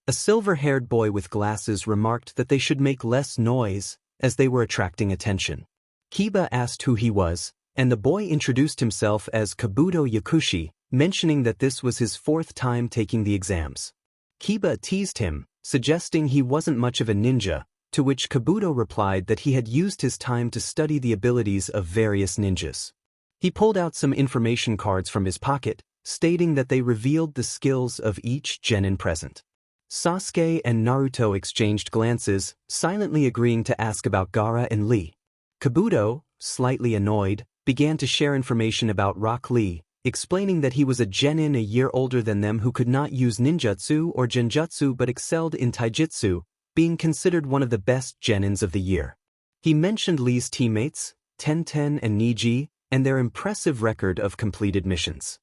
A silver-haired boy with glasses remarked that they should make less noise, as they were attracting attention. Kiba asked who he was, and the boy introduced himself as Kabuto Yakushi, mentioning that this was his 4th time taking the exams. Kiba teased him, suggesting he wasn't much of a ninja, to which Kabuto replied that he had used his time to study the abilities of various ninjas. He pulled out some information cards from his pocket, stating that they revealed the skills of each genin present. Sasuke and Naruto exchanged glances, silently agreeing to ask about Gaara and Lee. Kabuto, slightly annoyed, began to share information about Rock Lee, explaining that he was a genin a year older than them who could not use ninjutsu or genjutsu but excelled in taijutsu, being considered one of the best genins of the year. He mentioned Lee's teammates, Tenten and Niji, and their impressive record of completed missions.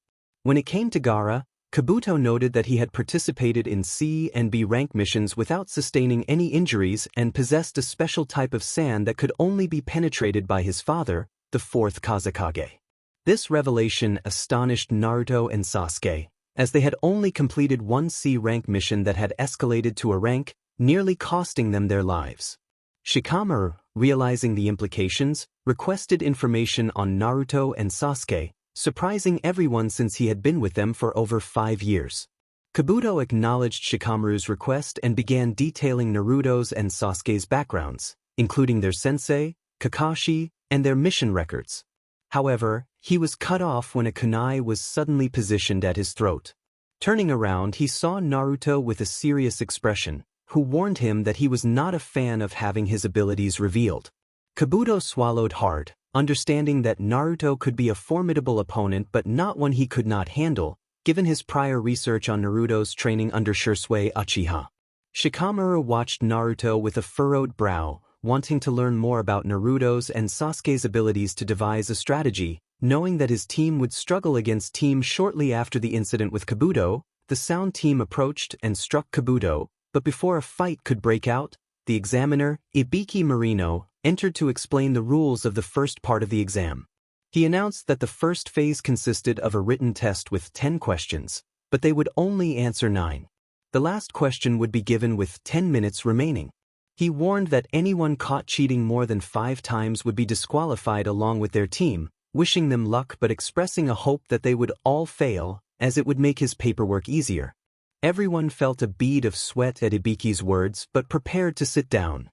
When it came to Gaara, Kabuto noted that he had participated in C and B rank missions without sustaining any injuries and possessed a special type of sand that could only be penetrated by his father, the fourth Kazekage. This revelation astonished Naruto and Sasuke, as they had only completed one C rank mission that had escalated to a rank, nearly costing them their lives. Shikamaru, realizing the implications, requested information on Naruto and Sasuke, surprising everyone since he had been with them for over 5 years. Kabuto acknowledged Shikamaru's request and began detailing Naruto's and Sasuke's backgrounds, including their sensei, Kakashi, and their mission records. However, he was cut off when a kunai was suddenly positioned at his throat. Turning around, he saw Naruto with a serious expression, who warned him that he was not a fan of having his abilities revealed. Kabuto swallowed hard, understanding that Naruto could be a formidable opponent but not one he could not handle, given his prior research on Naruto's training under Shisui Uchiha. Shikamaru watched Naruto with a furrowed brow, wanting to learn more about Naruto's and Sasuke's abilities to devise a strategy. Knowing that his team would struggle against Team shortly after the incident with Kabuto, the Sound Team approached and struck Kabuto, but before a fight could break out, the examiner, Ibiki Marino, entered to explain the rules of the first part of the exam. He announced that the first phase consisted of a written test with 10 questions, but they would only answer 9. The last question would be given with 10 minutes remaining. He warned that anyone caught cheating more than 5 times would be disqualified along with their team, wishing them luck but expressing a hope that they would all fail, as it would make his paperwork easier. Everyone felt a bead of sweat at Ibiki's words but prepared to sit down.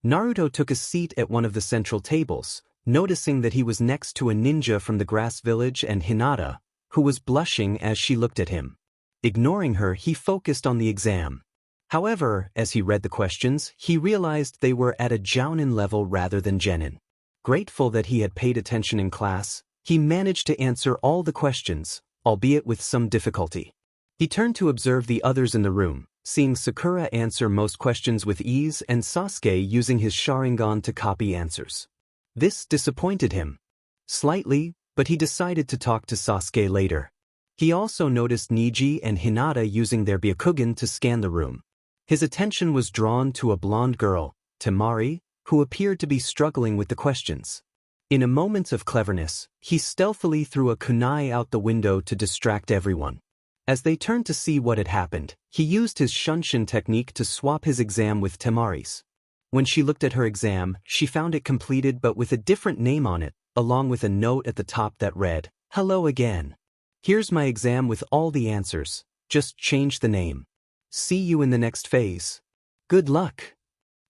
Naruto took a seat at one of the central tables, noticing that he was next to a ninja from the grass village and Hinata, who was blushing as she looked at him. Ignoring her, he focused on the exam. However, as he read the questions, he realized they were at a jounin level rather than genin. Grateful that he had paid attention in class, he managed to answer all the questions, albeit with some difficulty. He turned to observe the others in the room, seeing Sakura answer most questions with ease and Sasuke using his Sharingan to copy answers. This disappointed him slightly, but he decided to talk to Sasuke later. He also noticed Niji and Hinata using their Byakugan to scan the room. His attention was drawn to a blonde girl, Temari, who appeared to be struggling with the questions. In a moment of cleverness, he stealthily threw a kunai out the window to distract everyone. As they turned to see what had happened, he used his shunshin technique to swap his exam with Temari's. When she looked at her exam, she found it completed but with a different name on it, along with a note at the top that read, "Hello again. Here's my exam with all the answers, just change the name. See you in the next phase. Good luck."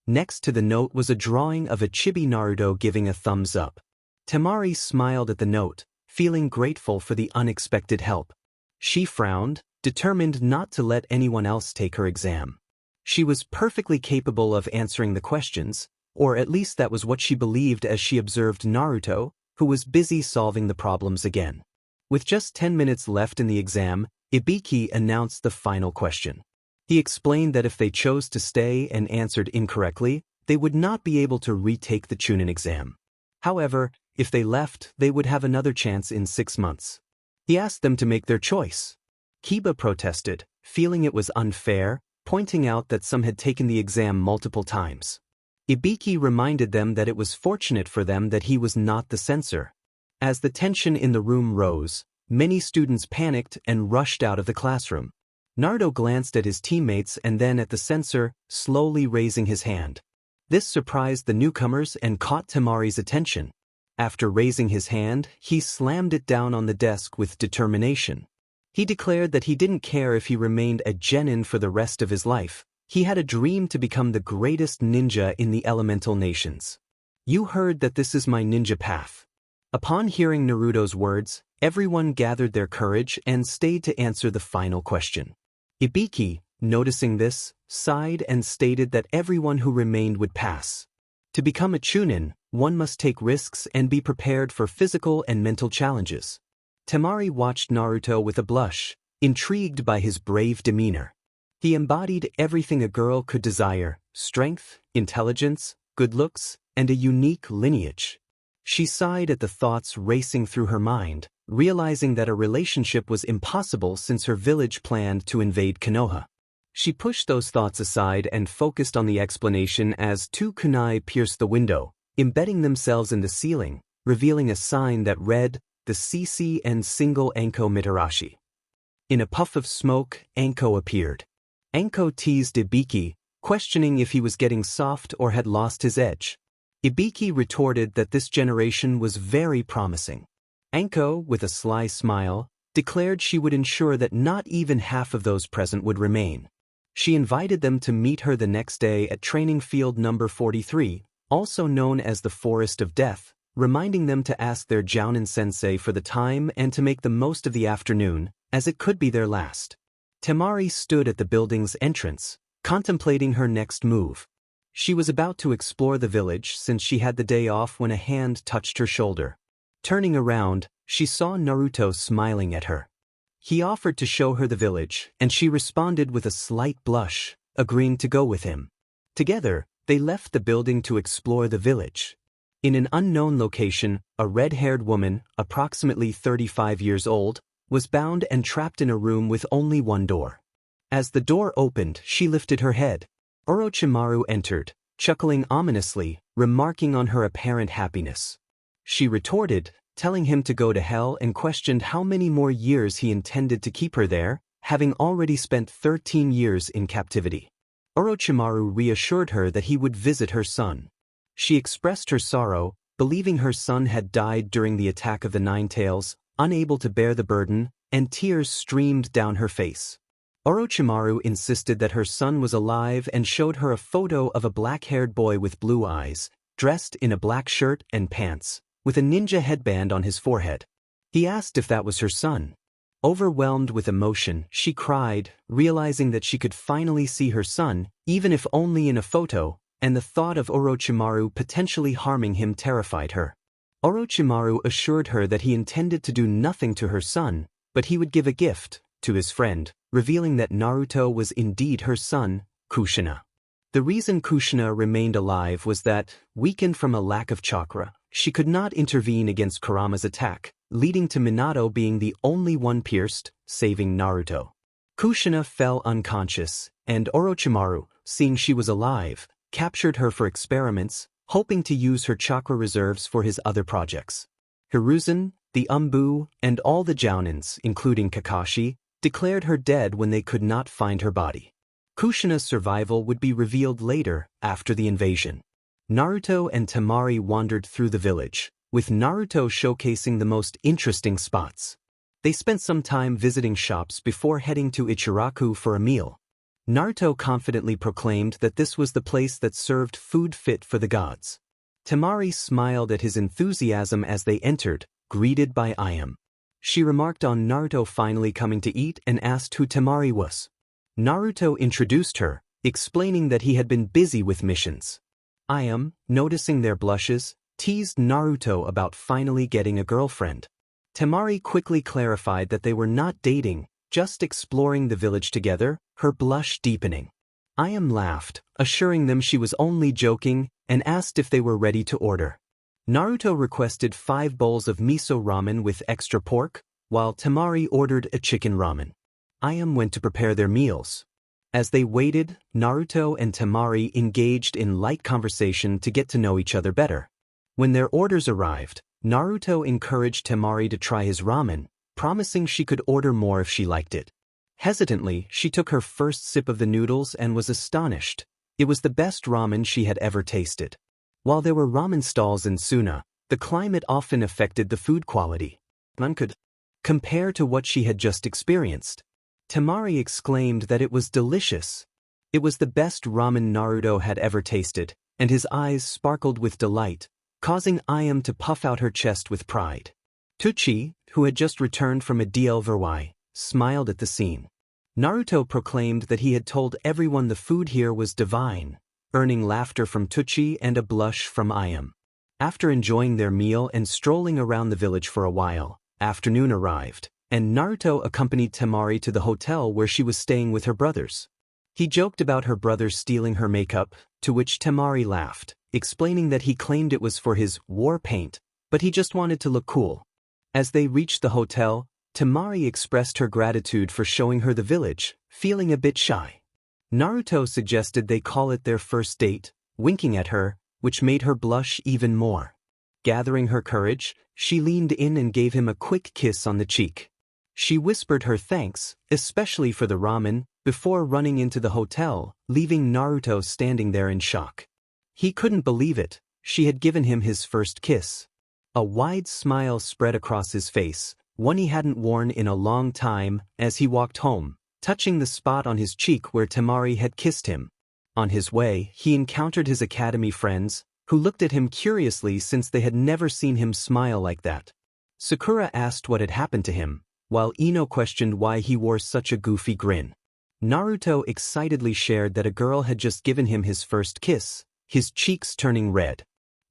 Next to the note was a drawing of a chibi Naruto giving a thumbs up. Temari smiled at the note, feeling grateful for the unexpected help. She frowned, determined not to let anyone else take her exam. She was perfectly capable of answering the questions, or at least that was what she believed as she observed Naruto, who was busy solving the problems again. With just 10 minutes left in the exam, Ibiki announced the final question. He explained that if they chose to stay and answered incorrectly, they would not be able to retake the Chunin exam. However, if they left, they would have another chance in 6 months. He asked them to make their choice. Kiba protested, feeling it was unfair, pointing out that some had taken the exam multiple times. Ibiki reminded them that it was fortunate for them that he was not the censor. As the tension in the room rose, many students panicked and rushed out of the classroom. Naruto glanced at his teammates and then at the censor, slowly raising his hand. This surprised the newcomers and caught Temari's attention. After raising his hand, he slammed it down on the desk with determination. He declared that he didn't care if he remained a genin for the rest of his life. He had a dream to become the greatest ninja in the elemental nations. You heard that this is my ninja path. Upon hearing Naruto's words, everyone gathered their courage and stayed to answer the final question. Ibiki, noticing this, sighed and stated that everyone who remained would pass. To become a Chunin, One must take risks and be prepared for physical and mental challenges. Temari watched Naruto with a blush, intrigued by his brave demeanor. He embodied everything a girl could desire: strength, intelligence, good looks, and a unique lineage. She sighed at the thoughts racing through her mind, realizing that a relationship was impossible since her village planned to invade Konoha. She pushed those thoughts aside and focused on the explanation as two kunai pierced the window, embedding themselves in the ceiling, revealing a sign that read, "The CC and single Anko Mitarashi." In a puff of smoke, Anko appeared. Anko teased Ibiki, questioning if he was getting soft or had lost his edge. Ibiki retorted that this generation was very promising. Anko, with a sly smile, declared she would ensure that not even half of those present would remain. She invited them to meet her the next day at training field number 43, also known as the Forest of Death, reminding them to ask their Jounin sensei for the time and to make the most of the afternoon, as it could be their last. Temari stood at the building's entrance, contemplating her next move. She was about to explore the village since she had the day off when a hand touched her shoulder. Turning around, she saw Naruto smiling at her. He offered to show her the village, and she responded with a slight blush, agreeing to go with him. Together, they left the building to explore the village. In an unknown location, a red-haired woman, approximately 35 years old, was bound and trapped in a room with only one door. As the door opened, she lifted her head. Orochimaru entered, chuckling ominously, remarking on her apparent happiness. She retorted, telling him to go to hell, and questioned how many more years he intended to keep her there, having already spent 13 years in captivity. Orochimaru reassured her that he would visit her son. She expressed her sorrow, believing her son had died during the attack of the Nine Tails, unable to bear the burden, and tears streamed down her face. Orochimaru insisted that her son was alive and showed her a photo of a black-haired boy with blue eyes, dressed in a black shirt and pants, with a ninja headband on his forehead. He asked if that was her son. Overwhelmed with emotion, she cried, realizing that she could finally see her son, even if only in a photo, and the thought of Orochimaru potentially harming him terrified her. Orochimaru assured her that he intended to do nothing to her son, but he would give a gift to his friend, revealing that Naruto was indeed her son, Kushina. The reason Kushina remained alive was that, weakened from a lack of chakra, she could not intervene against Kurama's attack, leading to Minato being the only one pierced, saving Naruto. Kushina fell unconscious, and Orochimaru, seeing she was alive, captured her for experiments, hoping to use her chakra reserves for his other projects. Hiruzen, the Umbu, and all the Jounins, including Kakashi, declared her dead when they could not find her body. Kushina's survival would be revealed later, after the invasion. Naruto and Temari wandered through the village, with Naruto showcasing the most interesting spots. They spent some time visiting shops before heading to Ichiraku for a meal. Naruto confidently proclaimed that this was the place that served food fit for the gods. Temari smiled at his enthusiasm as they entered, greeted by Ayam. She remarked on Naruto finally coming to eat and asked who Temari was. Naruto introduced her, explaining that he had been busy with missions. Ayam, noticing their blushes, teased Naruto about finally getting a girlfriend. Temari quickly clarified that they were not dating, just exploring the village together, her blush deepening. Ayam laughed, assuring them she was only joking, and asked if they were ready to order. Naruto requested 5 bowls of miso ramen with extra pork, while Temari ordered a chicken ramen. Ayam went to prepare their meals. As they waited, Naruto and Temari engaged in light conversation to get to know each other better. When their orders arrived, Naruto encouraged Temari to try his ramen, promising she could order more if she liked it. Hesitantly, she took her first sip of the noodles and was astonished. It was the best ramen she had ever tasted. While there were ramen stalls in Suna, the climate often affected the food quality. None could compare to what she had just experienced. Temari exclaimed that it was delicious. It was the best ramen Naruto had ever tasted, and his eyes sparkled with delight, causing Ayam to puff out her chest with pride. Tucci, who had just returned from a DLVY, smiled at the scene. Naruto proclaimed that he had told everyone the food here was divine, earning laughter from Tucci and a blush from Ayam. After enjoying their meal and strolling around the village for a while, afternoon arrived, and Naruto accompanied Temari to the hotel where she was staying with her brothers. He joked about her brothers stealing her makeup, to which Temari laughed, explaining that he claimed it was for his war paint, but he just wanted to look cool. As they reached the hotel, Temari expressed her gratitude for showing her the village, feeling a bit shy. Naruto suggested they call it their first date, winking at her, which made her blush even more. Gathering her courage, she leaned in and gave him a quick kiss on the cheek. She whispered her thanks, especially for the ramen, before running into the hotel, leaving Naruto standing there in shock. He couldn't believe it, she had given him his first kiss. A wide smile spread across his face, one he hadn't worn in a long time, as he walked home, touching the spot on his cheek where Temari had kissed him. On his way, he encountered his academy friends, who looked at him curiously since they had never seen him smile like that. Sakura asked what had happened to him, while Ino questioned why he wore such a goofy grin. Naruto excitedly shared that a girl had just given him his first kiss, his cheeks turning red.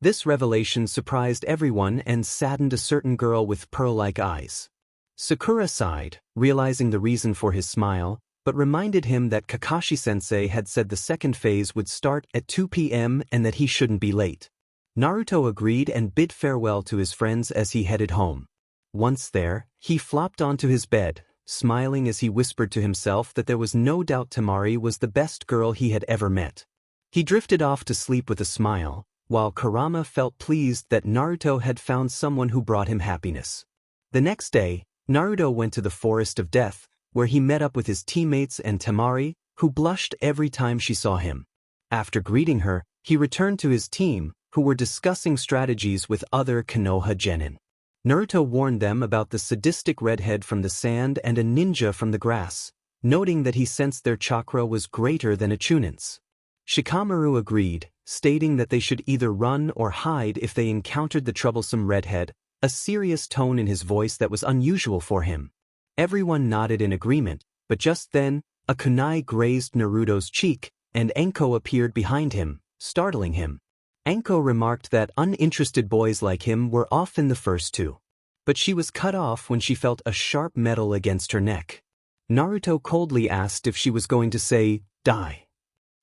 This revelation surprised everyone and saddened a certain girl with pearl-like eyes. Sakura sighed, realizing the reason for his smile, but reminded him that Kakashi-sensei had said the second phase would start at 2 p.m. and that he shouldn't be late. Naruto agreed and bid farewell to his friends as he headed home. Once there, he flopped onto his bed, smiling as he whispered to himself that there was no doubt Temari was the best girl he had ever met. He drifted off to sleep with a smile, while Kurama felt pleased that Naruto had found someone who brought him happiness. The next day, Naruto went to the Forest of Death, where he met up with his teammates and Temari, who blushed every time she saw him. After greeting her, he returned to his team, who were discussing strategies with other Konoha genin. Naruto warned them about the sadistic redhead from the sand and a ninja from the grass, noting that he sensed their chakra was greater than a Chunin's. Shikamaru agreed, stating that they should either run or hide if they encountered the troublesome redhead, a serious tone in his voice that was unusual for him. Everyone nodded in agreement, but just then, a kunai grazed Naruto's cheek, and Anko appeared behind him, startling him. Anko remarked that uninterested boys like him were often the first to. But she was cut off when she felt a sharp metal against her neck. Naruto coldly asked if she was going to say, "Die."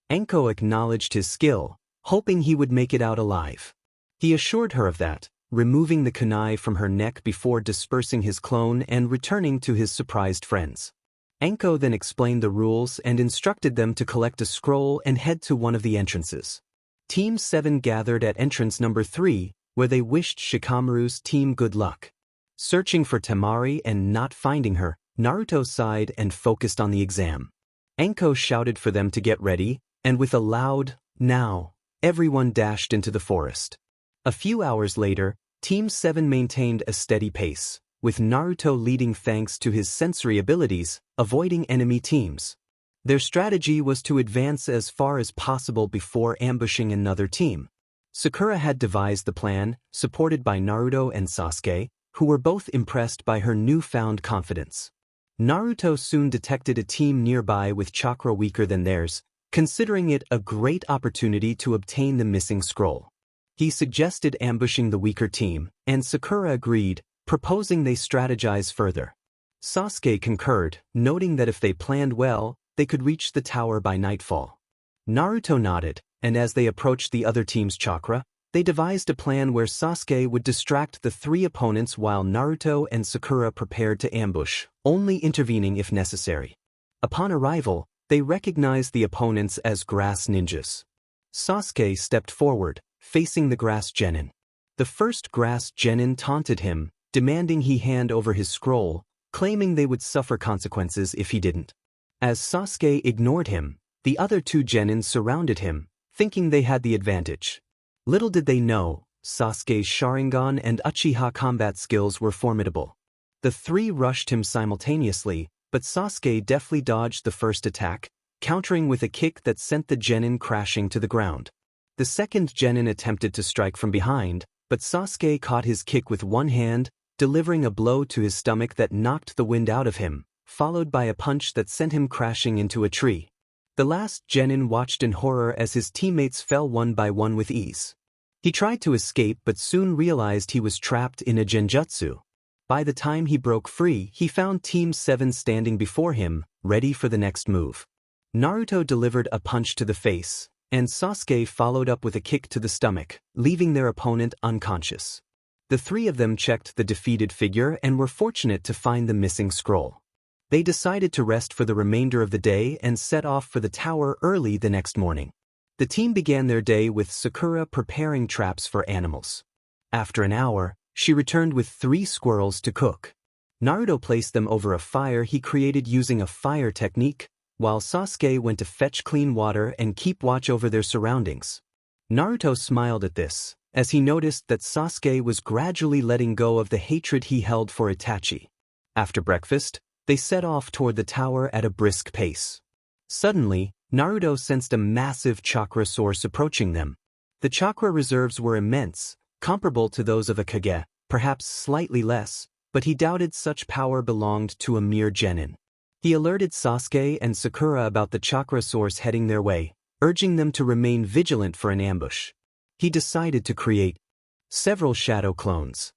Anko acknowledged his skill, hoping he would make it out alive. He assured her of that, removing the kunai from her neck before dispersing his clone and returning to his surprised friends. Anko then explained the rules and instructed them to collect a scroll and head to one of the entrances. Team 7 gathered at entrance number 3, where they wished Shikamaru's team good luck. Searching for Temari and not finding her, Naruto sighed and focused on the exam. Anko shouted for them to get ready, and with a loud, "Now," everyone dashed into the forest. A few hours later, Team 7 maintained a steady pace, with Naruto leading thanks to his sensory abilities, avoiding enemy teams. Their strategy was to advance as far as possible before ambushing another team. Sakura had devised the plan, supported by Naruto and Sasuke, who were both impressed by her newfound confidence. Naruto soon detected a team nearby with chakra weaker than theirs, considering it a great opportunity to obtain the missing scroll. He suggested ambushing the weaker team, and Sakura agreed, proposing they strategize further. Sasuke concurred, noting that if they planned well, they could reach the tower by nightfall. Naruto nodded, and as they approached the other team's chakra, they devised a plan where Sasuke would distract the three opponents while Naruto and Sakura prepared to ambush, only intervening if necessary. Upon arrival, they recognized the opponents as grass ninjas. Sasuke stepped forward, facing the grass genin. The first grass genin taunted him, demanding he hand over his scroll, claiming they would suffer consequences if he didn't. As Sasuke ignored him, the other two genin surrounded him, thinking they had the advantage. Little did they know, Sasuke's Sharingan and Uchiha combat skills were formidable. The three rushed him simultaneously, but Sasuke deftly dodged the first attack, countering with a kick that sent the genin crashing to the ground. The second genin attempted to strike from behind, but Sasuke caught his kick with one hand, delivering a blow to his stomach that knocked the wind out of him, followed by a punch that sent him crashing into a tree. The last genin watched in horror as his teammates fell one by one with ease. He tried to escape but soon realized he was trapped in a genjutsu. By the time he broke free, he found Team 7 standing before him, ready for the next move. Naruto delivered a punch to the face, and Sasuke followed up with a kick to the stomach, leaving their opponent unconscious. The three of them checked the defeated figure and were fortunate to find the missing scroll. They decided to rest for the remainder of the day and set off for the tower early the next morning. The team began their day with Sakura preparing traps for animals. After an hour, she returned with 3 squirrels to cook. Naruto placed them over a fire he created using a fire technique, while Sasuke went to fetch clean water and keep watch over their surroundings. Naruto smiled at this, as he noticed that Sasuke was gradually letting go of the hatred he held for Itachi. After breakfast, they set off toward the tower at a brisk pace. Suddenly, Naruto sensed a massive chakra source approaching them. The chakra reserves were immense, comparable to those of a Kage, perhaps slightly less, but he doubted such power belonged to a mere genin. He alerted Sasuke and Sakura about the chakra source heading their way, urging them to remain vigilant for an ambush. He decided to create several shadow clones.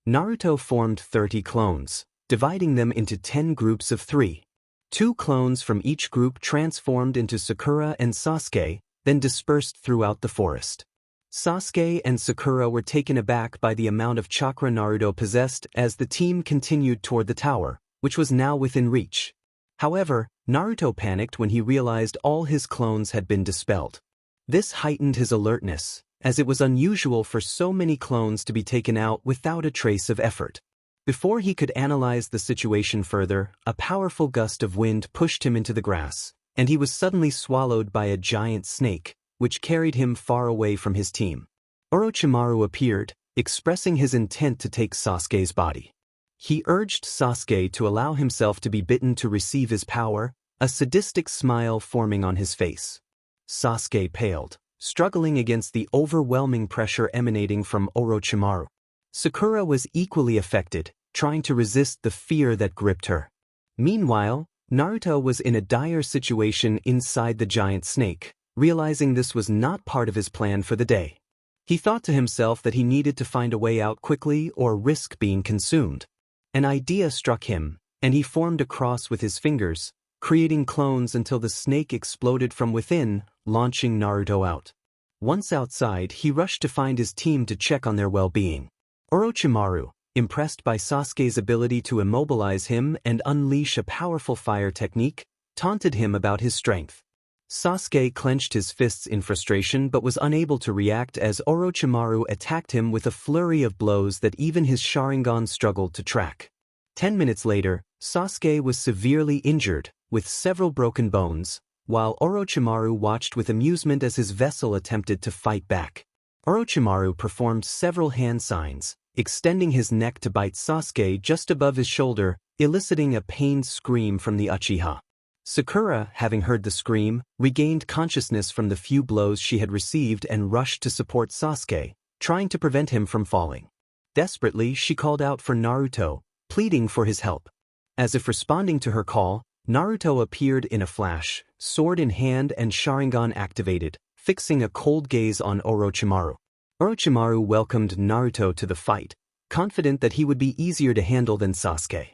Naruto formed 30 clones, dividing them into 10 groups of 3. 2 clones from each group transformed into Sakura and Sasuke, then dispersed throughout the forest. Sasuke and Sakura were taken aback by the amount of chakra Naruto possessed as the team continued toward the tower, which was now within reach. However, Naruto panicked when he realized all his clones had been dispelled. This heightened his alertness, as it was unusual for so many clones to be taken out without a trace of effort. Before he could analyze the situation further, a powerful gust of wind pushed him into the grass, and he was suddenly swallowed by a giant snake, which carried him far away from his team. Orochimaru appeared, expressing his intent to take Sasuke's body. He urged Sasuke to allow himself to be bitten to receive his power, a sadistic smile forming on his face. Sasuke paled, struggling against the overwhelming pressure emanating from Orochimaru. Sakura was equally affected, trying to resist the fear that gripped her. Meanwhile, Naruto was in a dire situation inside the giant snake, realizing this was not part of his plan for the day. He thought to himself that he needed to find a way out quickly or risk being consumed. An idea struck him, and he formed a cross with his fingers, creating clones until the snake exploded from within, launching Naruto out. Once outside, he rushed to find his team to check on their well-being. Orochimaru, impressed by Sasuke's ability to immobilize him and unleash a powerful fire technique, taunted him about his strength. Sasuke clenched his fists in frustration but was unable to react as Orochimaru attacked him with a flurry of blows that even his Sharingan struggled to track. 10 minutes later, Sasuke was severely injured, with several broken bones, while Orochimaru watched with amusement as his vessel attempted to fight back. Orochimaru performed several hand signs, extending his neck to bite Sasuke just above his shoulder, eliciting a pained scream from the Uchiha. Sakura, having heard the scream, regained consciousness from the few blows she had received and rushed to support Sasuke, trying to prevent him from falling. Desperately, she called out for Naruto, pleading for his help. As if responding to her call, Naruto appeared in a flash, sword in hand and Sharingan activated, fixing a cold gaze on Orochimaru. Orochimaru welcomed Naruto to the fight, confident that he would be easier to handle than Sasuke.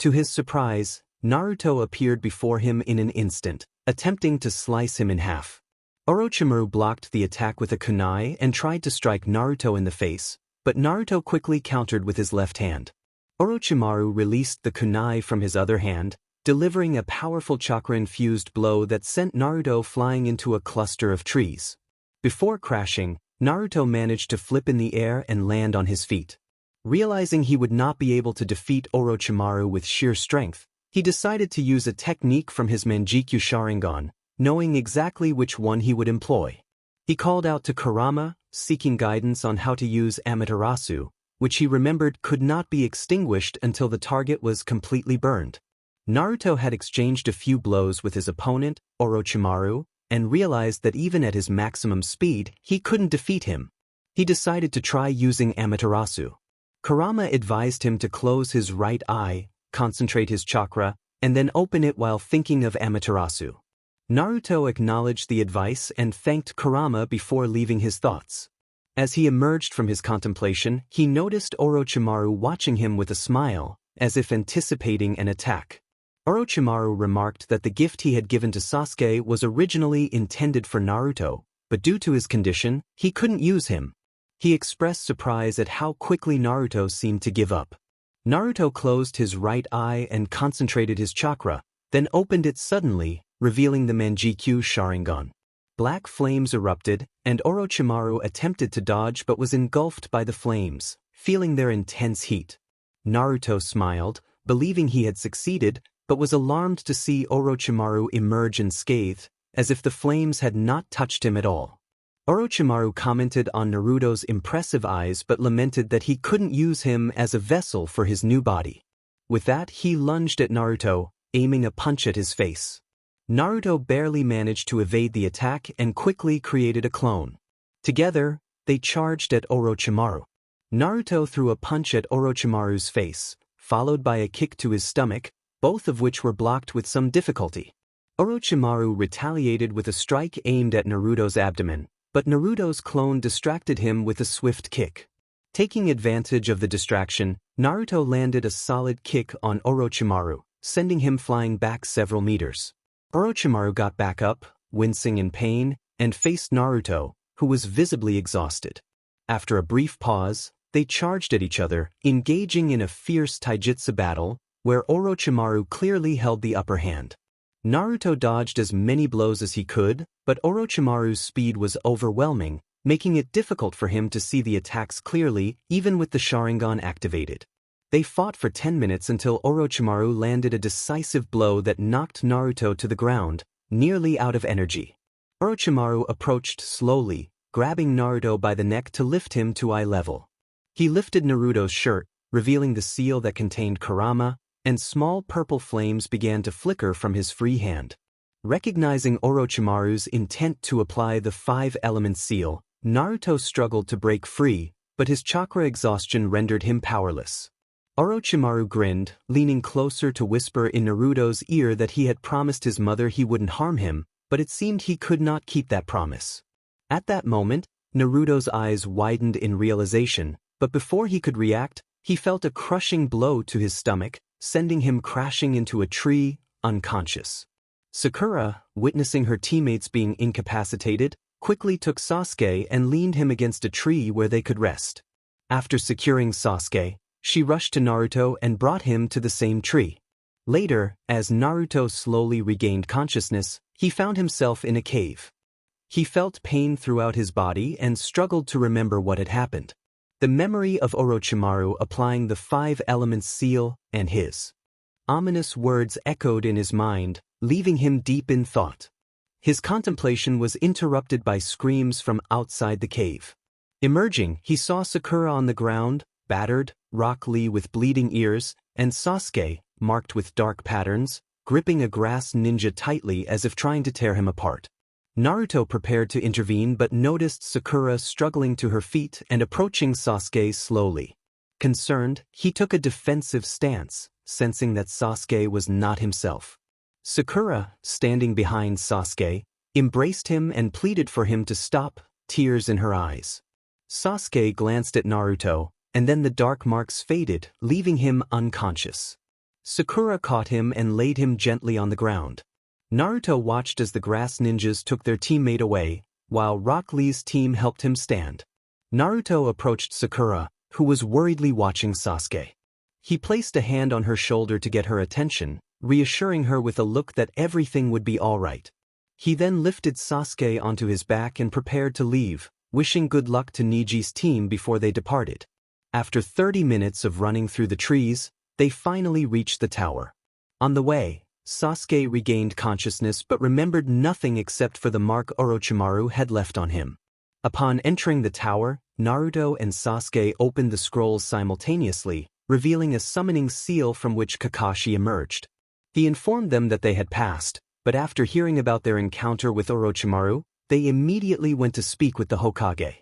To his surprise, Naruto appeared before him in an instant, attempting to slice him in half. Orochimaru blocked the attack with a kunai and tried to strike Naruto in the face, but Naruto quickly countered with his left hand. Orochimaru released the kunai from his other hand, delivering a powerful chakra-infused blow that sent Naruto flying into a cluster of trees. Before crashing, Naruto managed to flip in the air and land on his feet. Realizing he would not be able to defeat Orochimaru with sheer strength, he decided to use a technique from his Manjikyu Sharingan, knowing exactly which one he would employ. He called out to Kurama, seeking guidance on how to use Amaterasu, which he remembered could not be extinguished until the target was completely burned. Naruto had exchanged a few blows with his opponent, Orochimaru, and realized that even at his maximum speed, he couldn't defeat him. He decided to try using Amaterasu. Kurama advised him to close his right eye, concentrate his chakra, and then open it while thinking of Amaterasu. Naruto acknowledged the advice and thanked Kurama before leaving his thoughts. As he emerged from his contemplation, he noticed Orochimaru watching him with a smile, as if anticipating an attack. Orochimaru remarked that the gift he had given to Sasuke was originally intended for Naruto, but due to his condition, he couldn't use him. He expressed surprise at how quickly Naruto seemed to give up. Naruto closed his right eye and concentrated his chakra, then opened it suddenly, revealing the Manjikyu Sharingan. Black flames erupted, and Orochimaru attempted to dodge but was engulfed by the flames, feeling their intense heat. Naruto smiled, believing he had succeeded, but was alarmed to see Orochimaru emerge unscathed, as if the flames had not touched him at all. Orochimaru commented on Naruto's impressive eyes but lamented that he couldn't use him as a vessel for his new body. With that, he lunged at Naruto, aiming a punch at his face. Naruto barely managed to evade the attack and quickly created a clone. Together, they charged at Orochimaru. Naruto threw a punch at Orochimaru's face, followed by a kick to his stomach, both of which were blocked with some difficulty. Orochimaru retaliated with a strike aimed at Naruto's abdomen, but Naruto's clone distracted him with a swift kick. Taking advantage of the distraction, Naruto landed a solid kick on Orochimaru, sending him flying back several meters. Orochimaru got back up, wincing in pain, and faced Naruto, who was visibly exhausted. After a brief pause, they charged at each other, engaging in a fierce taijutsu battle, where Orochimaru clearly held the upper hand. Naruto dodged as many blows as he could, but Orochimaru's speed was overwhelming, making it difficult for him to see the attacks clearly, even with the Sharingan activated. They fought for 10 minutes until Orochimaru landed a decisive blow that knocked Naruto to the ground, nearly out of energy. Orochimaru approached slowly, grabbing Naruto by the neck to lift him to eye level. He lifted Naruto's shirt, revealing the seal that contained Kurama, and small purple flames began to flicker from his free hand. Recognizing Orochimaru's intent to apply the 5-element seal, Naruto struggled to break free, but his chakra exhaustion rendered him powerless. Orochimaru grinned, leaning closer to whisper in Naruto's ear that he had promised his mother he wouldn't harm him, but it seemed he could not keep that promise. At that moment, Naruto's eyes widened in realization, but before he could react, he felt a crushing blow to his stomach, sending him crashing into a tree, unconscious. Sakura, witnessing her teammates being incapacitated, quickly took Sasuke and leaned him against a tree where they could rest. After securing Sasuke, she rushed to Naruto and brought him to the same tree. Later, as Naruto slowly regained consciousness, he found himself in a cave. He felt pain throughout his body and struggled to remember what had happened. The memory of Orochimaru applying the 5-element seal and his ominous words echoed in his mind, leaving him deep in thought. His contemplation was interrupted by screams from outside the cave. Emerging, he saw Sakura on the ground, battered, Rock Lee with bleeding ears, and Sasuke, marked with dark patterns, gripping a grass ninja tightly as if trying to tear him apart. Naruto prepared to intervene but noticed Sakura struggling to her feet and approaching Sasuke slowly. Concerned, he took a defensive stance, sensing that Sasuke was not himself. Sakura, standing behind Sasuke, embraced him and pleaded for him to stop, tears in her eyes. Sasuke glanced at Naruto, and then the dark marks faded, leaving him unconscious. Sakura caught him and laid him gently on the ground. Naruto watched as the grass ninjas took their teammate away, while Rock Lee's team helped him stand. Naruto approached Sakura, who was worriedly watching Sasuke. He placed a hand on her shoulder to get her attention, reassuring her with a look that everything would be all right. He then lifted Sasuke onto his back and prepared to leave, wishing good luck to Niji's team before they departed. After 30 minutes of running through the trees, they finally reached the tower. On the way, Sasuke regained consciousness but remembered nothing except for the mark Orochimaru had left on him. Upon entering the tower, Naruto and Sasuke opened the scrolls simultaneously, revealing a summoning seal from which Kakashi emerged. He informed them that they had passed, but after hearing about their encounter with Orochimaru, they immediately went to speak with the Hokage.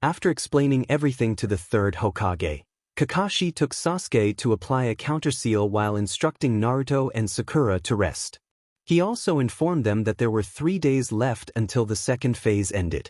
After explaining everything to the third Hokage, Kakashi took Sasuke to apply a counterseal while instructing Naruto and Sakura to rest. He also informed them that there were 3 days left until the second phase ended.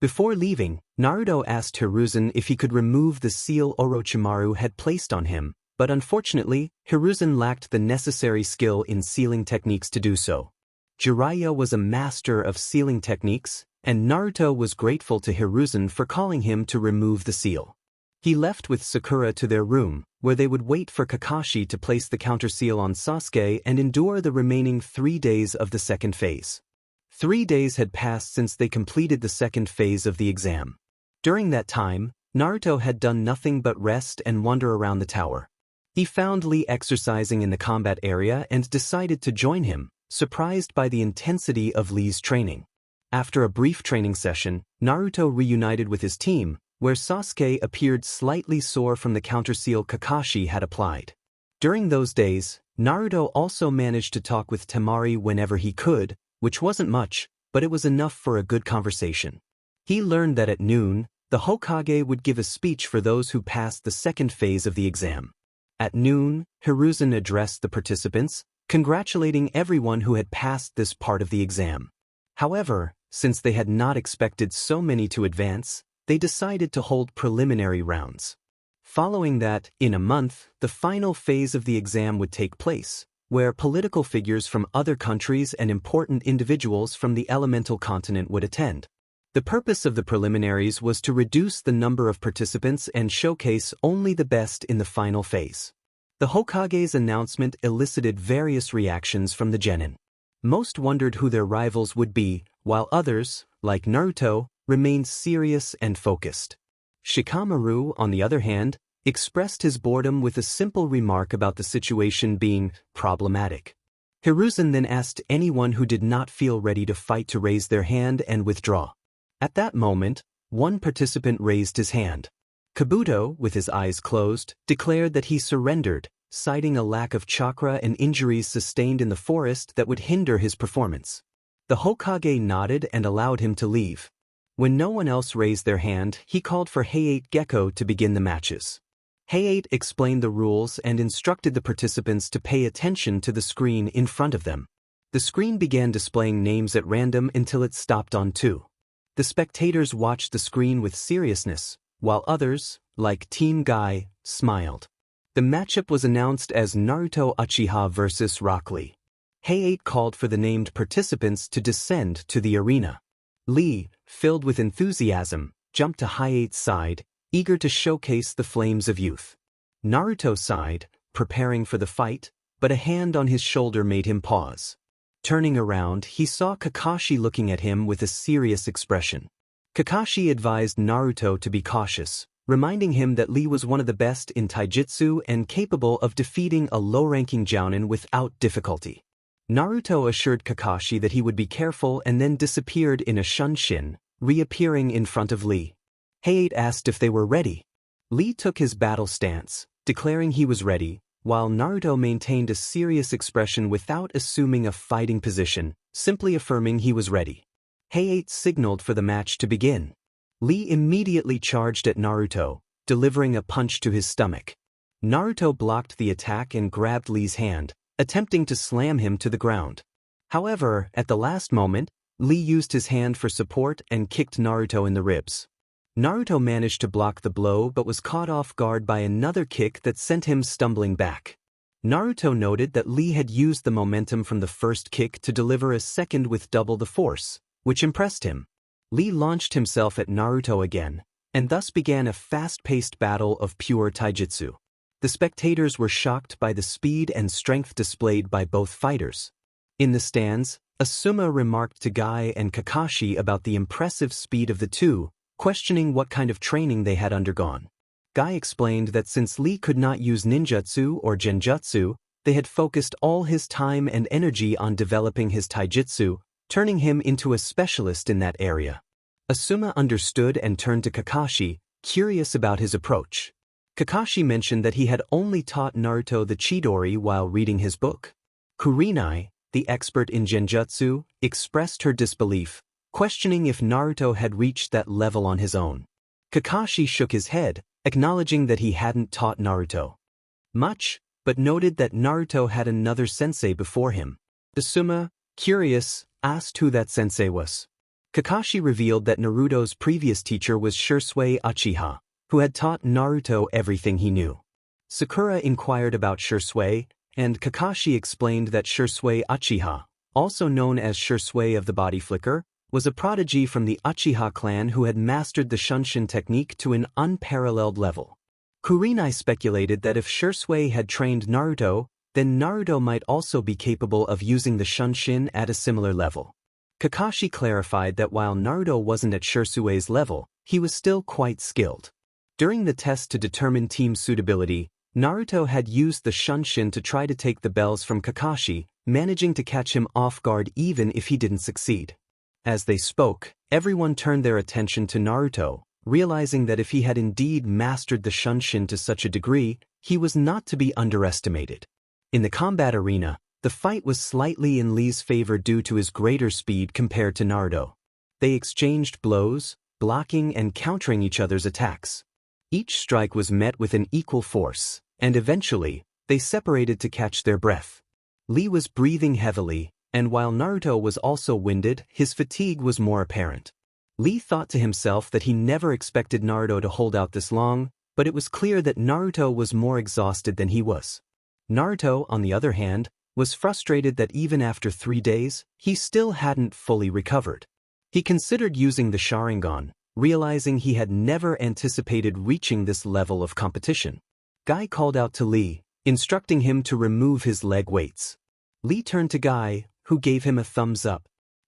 Before leaving, Naruto asked Hiruzen if he could remove the seal Orochimaru had placed on him, but unfortunately, Hiruzen lacked the necessary skill in sealing techniques to do so. Jiraiya was a master of sealing techniques, and Naruto was grateful to Hiruzen for calling him to remove the seal. He left with Sakura to their room, where they would wait for Kakashi to place the counterseal on Sasuke and endure the remaining 3 days of the second phase. 3 days had passed since they completed the second phase of the exam. During that time, Naruto had done nothing but rest and wander around the tower. He found Lee exercising in the combat area and decided to join him, surprised by the intensity of Lee's training. After a brief training session, Naruto reunited with his team, where Sasuke appeared slightly sore from the counterseal Kakashi had applied. During those days, Naruto also managed to talk with Temari whenever he could, which wasn't much, but it was enough for a good conversation. He learned that at noon, the Hokage would give a speech for those who passed the second phase of the exam. At noon, Hiruzen addressed the participants, congratulating everyone who had passed this part of the exam. However, since they had not expected so many to advance, they decided to hold preliminary rounds. Following that, in a month, the final phase of the exam would take place, where political figures from other countries and important individuals from the elemental continent would attend. The purpose of the preliminaries was to reduce the number of participants and showcase only the best in the final phase. The Hokage's announcement elicited various reactions from the genin. Most wondered who their rivals would be, while others, like Naruto, remained serious and focused. Shikamaru, on the other hand, expressed his boredom with a simple remark about the situation being problematic. Hiruzen then asked anyone who did not feel ready to fight to raise their hand and withdraw. At that moment, one participant raised his hand. Kabuto, with his eyes closed, declared that he surrendered, citing a lack of chakra and injuries sustained in the forest that would hinder his performance. The Hokage nodded and allowed him to leave. When no one else raised their hand, he called for Hayate Gecko to begin the matches. Hayate explained the rules and instructed the participants to pay attention to the screen in front of them. The screen began displaying names at random until it stopped on 2. The spectators watched the screen with seriousness, while others, like Team Guy, smiled. The matchup was announced as Naruto Uchiha vs. Rock Lee. Hayate called for the named participants to descend to the arena. Lee, filled with enthusiasm, jumped to Hayate's side, eager to showcase the flames of youth. Naruto sighed, preparing for the fight, but a hand on his shoulder made him pause. Turning around, he saw Kakashi looking at him with a serious expression. Kakashi advised Naruto to be cautious, reminding him that Lee was one of the best in taijutsu and capable of defeating a low-ranking jounin without difficulty. Naruto assured Kakashi that he would be careful and then disappeared in a shunshin, reappearing in front of Lee. Hayate asked if they were ready. Lee took his battle stance, declaring he was ready, while Naruto maintained a serious expression without assuming a fighting position, simply affirming he was ready. Hayate signaled for the match to begin. Lee immediately charged at Naruto, delivering a punch to his stomach. Naruto blocked the attack and grabbed Lee's hand, attempting to slam him to the ground. However, at the last moment, Lee used his hand for support and kicked Naruto in the ribs. Naruto managed to block the blow but was caught off guard by another kick that sent him stumbling back. Naruto noted that Lee had used the momentum from the first kick to deliver a second with double the force, which impressed him. Lee launched himself at Naruto again, and thus began a fast-paced battle of pure taijutsu. The spectators were shocked by the speed and strength displayed by both fighters. In the stands, Asuma remarked to Guy and Kakashi about the impressive speed of the two, questioning what kind of training they had undergone. Guy explained that since Lee could not use ninjutsu or genjutsu, they had focused all his time and energy on developing his taijutsu, turning him into a specialist in that area. Asuma understood and turned to Kakashi, curious about his approach. Kakashi mentioned that he had only taught Naruto the Chidori while reading his book. Kurenai, the expert in genjutsu, expressed her disbelief, questioning if Naruto had reached that level on his own. Kakashi shook his head, acknowledging that he hadn't taught Naruto much, but noted that Naruto had another sensei before him. Asuma, curious, asked who that sensei was. Kakashi revealed that Naruto's previous teacher was Shisui Uchiha, who had taught Naruto everything he knew. Sakura inquired about Shisui, and Kakashi explained that Shisui Uchiha, also known as Shisui of the Body Flicker, was a prodigy from the Uchiha clan who had mastered the Shunshin technique to an unparalleled level. Kurenai speculated that if Shisui had trained Naruto, then Naruto might also be capable of using the Shunshin at a similar level. Kakashi clarified that while Naruto wasn't at Shisui's level, he was still quite skilled. During the test to determine team suitability, Naruto had used the Shunshin to try to take the bells from Kakashi, managing to catch him off guard even if he didn't succeed. As they spoke, everyone turned their attention to Naruto, realizing that if he had indeed mastered the Shunshin to such a degree, he was not to be underestimated. In the combat arena, the fight was slightly in Lee's favor due to his greater speed compared to Naruto. They exchanged blows, blocking and countering each other's attacks. Each strike was met with an equal force, and eventually, they separated to catch their breath. Lee was breathing heavily, and while Naruto was also winded, his fatigue was more apparent. Lee thought to himself that he never expected Naruto to hold out this long, but it was clear that Naruto was more exhausted than he was. Naruto, on the other hand, was frustrated that even after 3 days, he still hadn't fully recovered. He considered using the Sharingan, realizing he had never anticipated reaching this level of competition. Guy called out to Lee, instructing him to remove his leg weights. Lee turned to Guy, who gave him a thumbs up.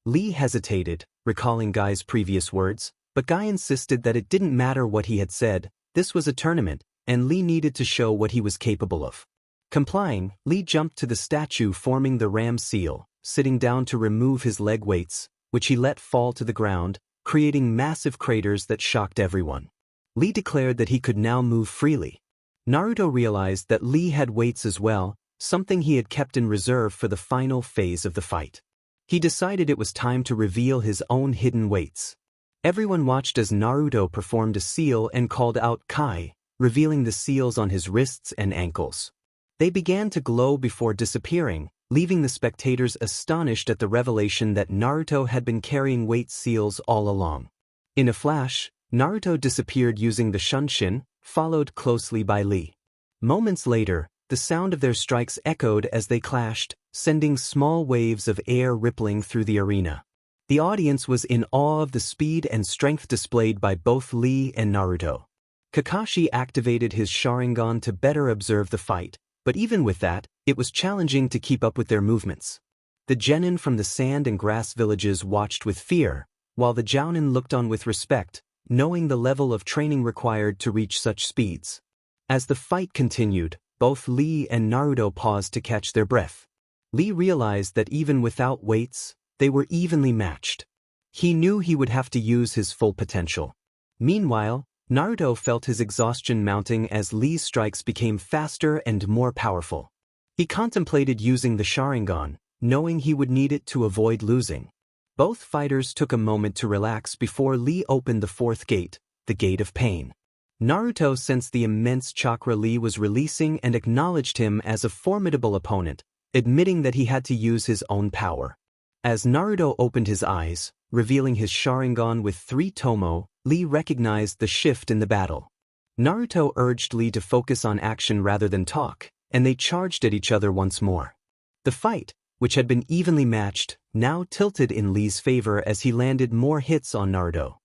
Lee hesitated, recalling Guy's previous words, but Guy insisted that it didn't matter what he had said, this was a tournament, and Lee needed to show what he was capable of. Complying, Lee jumped to the statue forming the ram seal, sitting down to remove his leg weights, which he let fall to the ground, creating massive craters that shocked everyone. Lee declared that he could now move freely. Naruto realized that Lee had weights as well, something he had kept in reserve for the final phase of the fight. He decided it was time to reveal his own hidden weights. Everyone watched as Naruto performed a seal and called out Kai, revealing the seals on his wrists and ankles. They began to glow before disappearing, leaving the spectators astonished at the revelation that Naruto had been carrying weight seals all along. In a flash, Naruto disappeared using the Shunshin, followed closely by Lee. Moments later, the sound of their strikes echoed as they clashed, sending small waves of air rippling through the arena. The audience was in awe of the speed and strength displayed by both Lee and Naruto. Kakashi activated his Sharingan to better observe the fight, but even with that, it was challenging to keep up with their movements. The genin from the sand and grass villages watched with fear, while the jounin looked on with respect, knowing the level of training required to reach such speeds. As the fight continued, both Lee and Naruto paused to catch their breath. Lee realized that even without weights, they were evenly matched. He knew he would have to use his full potential. Meanwhile, Naruto felt his exhaustion mounting as Lee's strikes became faster and more powerful. He contemplated using the Sharingan, knowing he would need it to avoid losing. Both fighters took a moment to relax before Lee opened the fourth gate, the Gate of Pain. Naruto sensed the immense chakra Lee was releasing and acknowledged him as a formidable opponent, admitting that he had to use his own power. As Naruto opened his eyes, revealing his Sharingan with 3 Tomo, Lee recognized the shift in the battle. Naruto urged Lee to focus on action rather than talk, and they charged at each other once more. The fight, which had been evenly matched, now tilted in Lee's favor as he landed more hits on Naruto.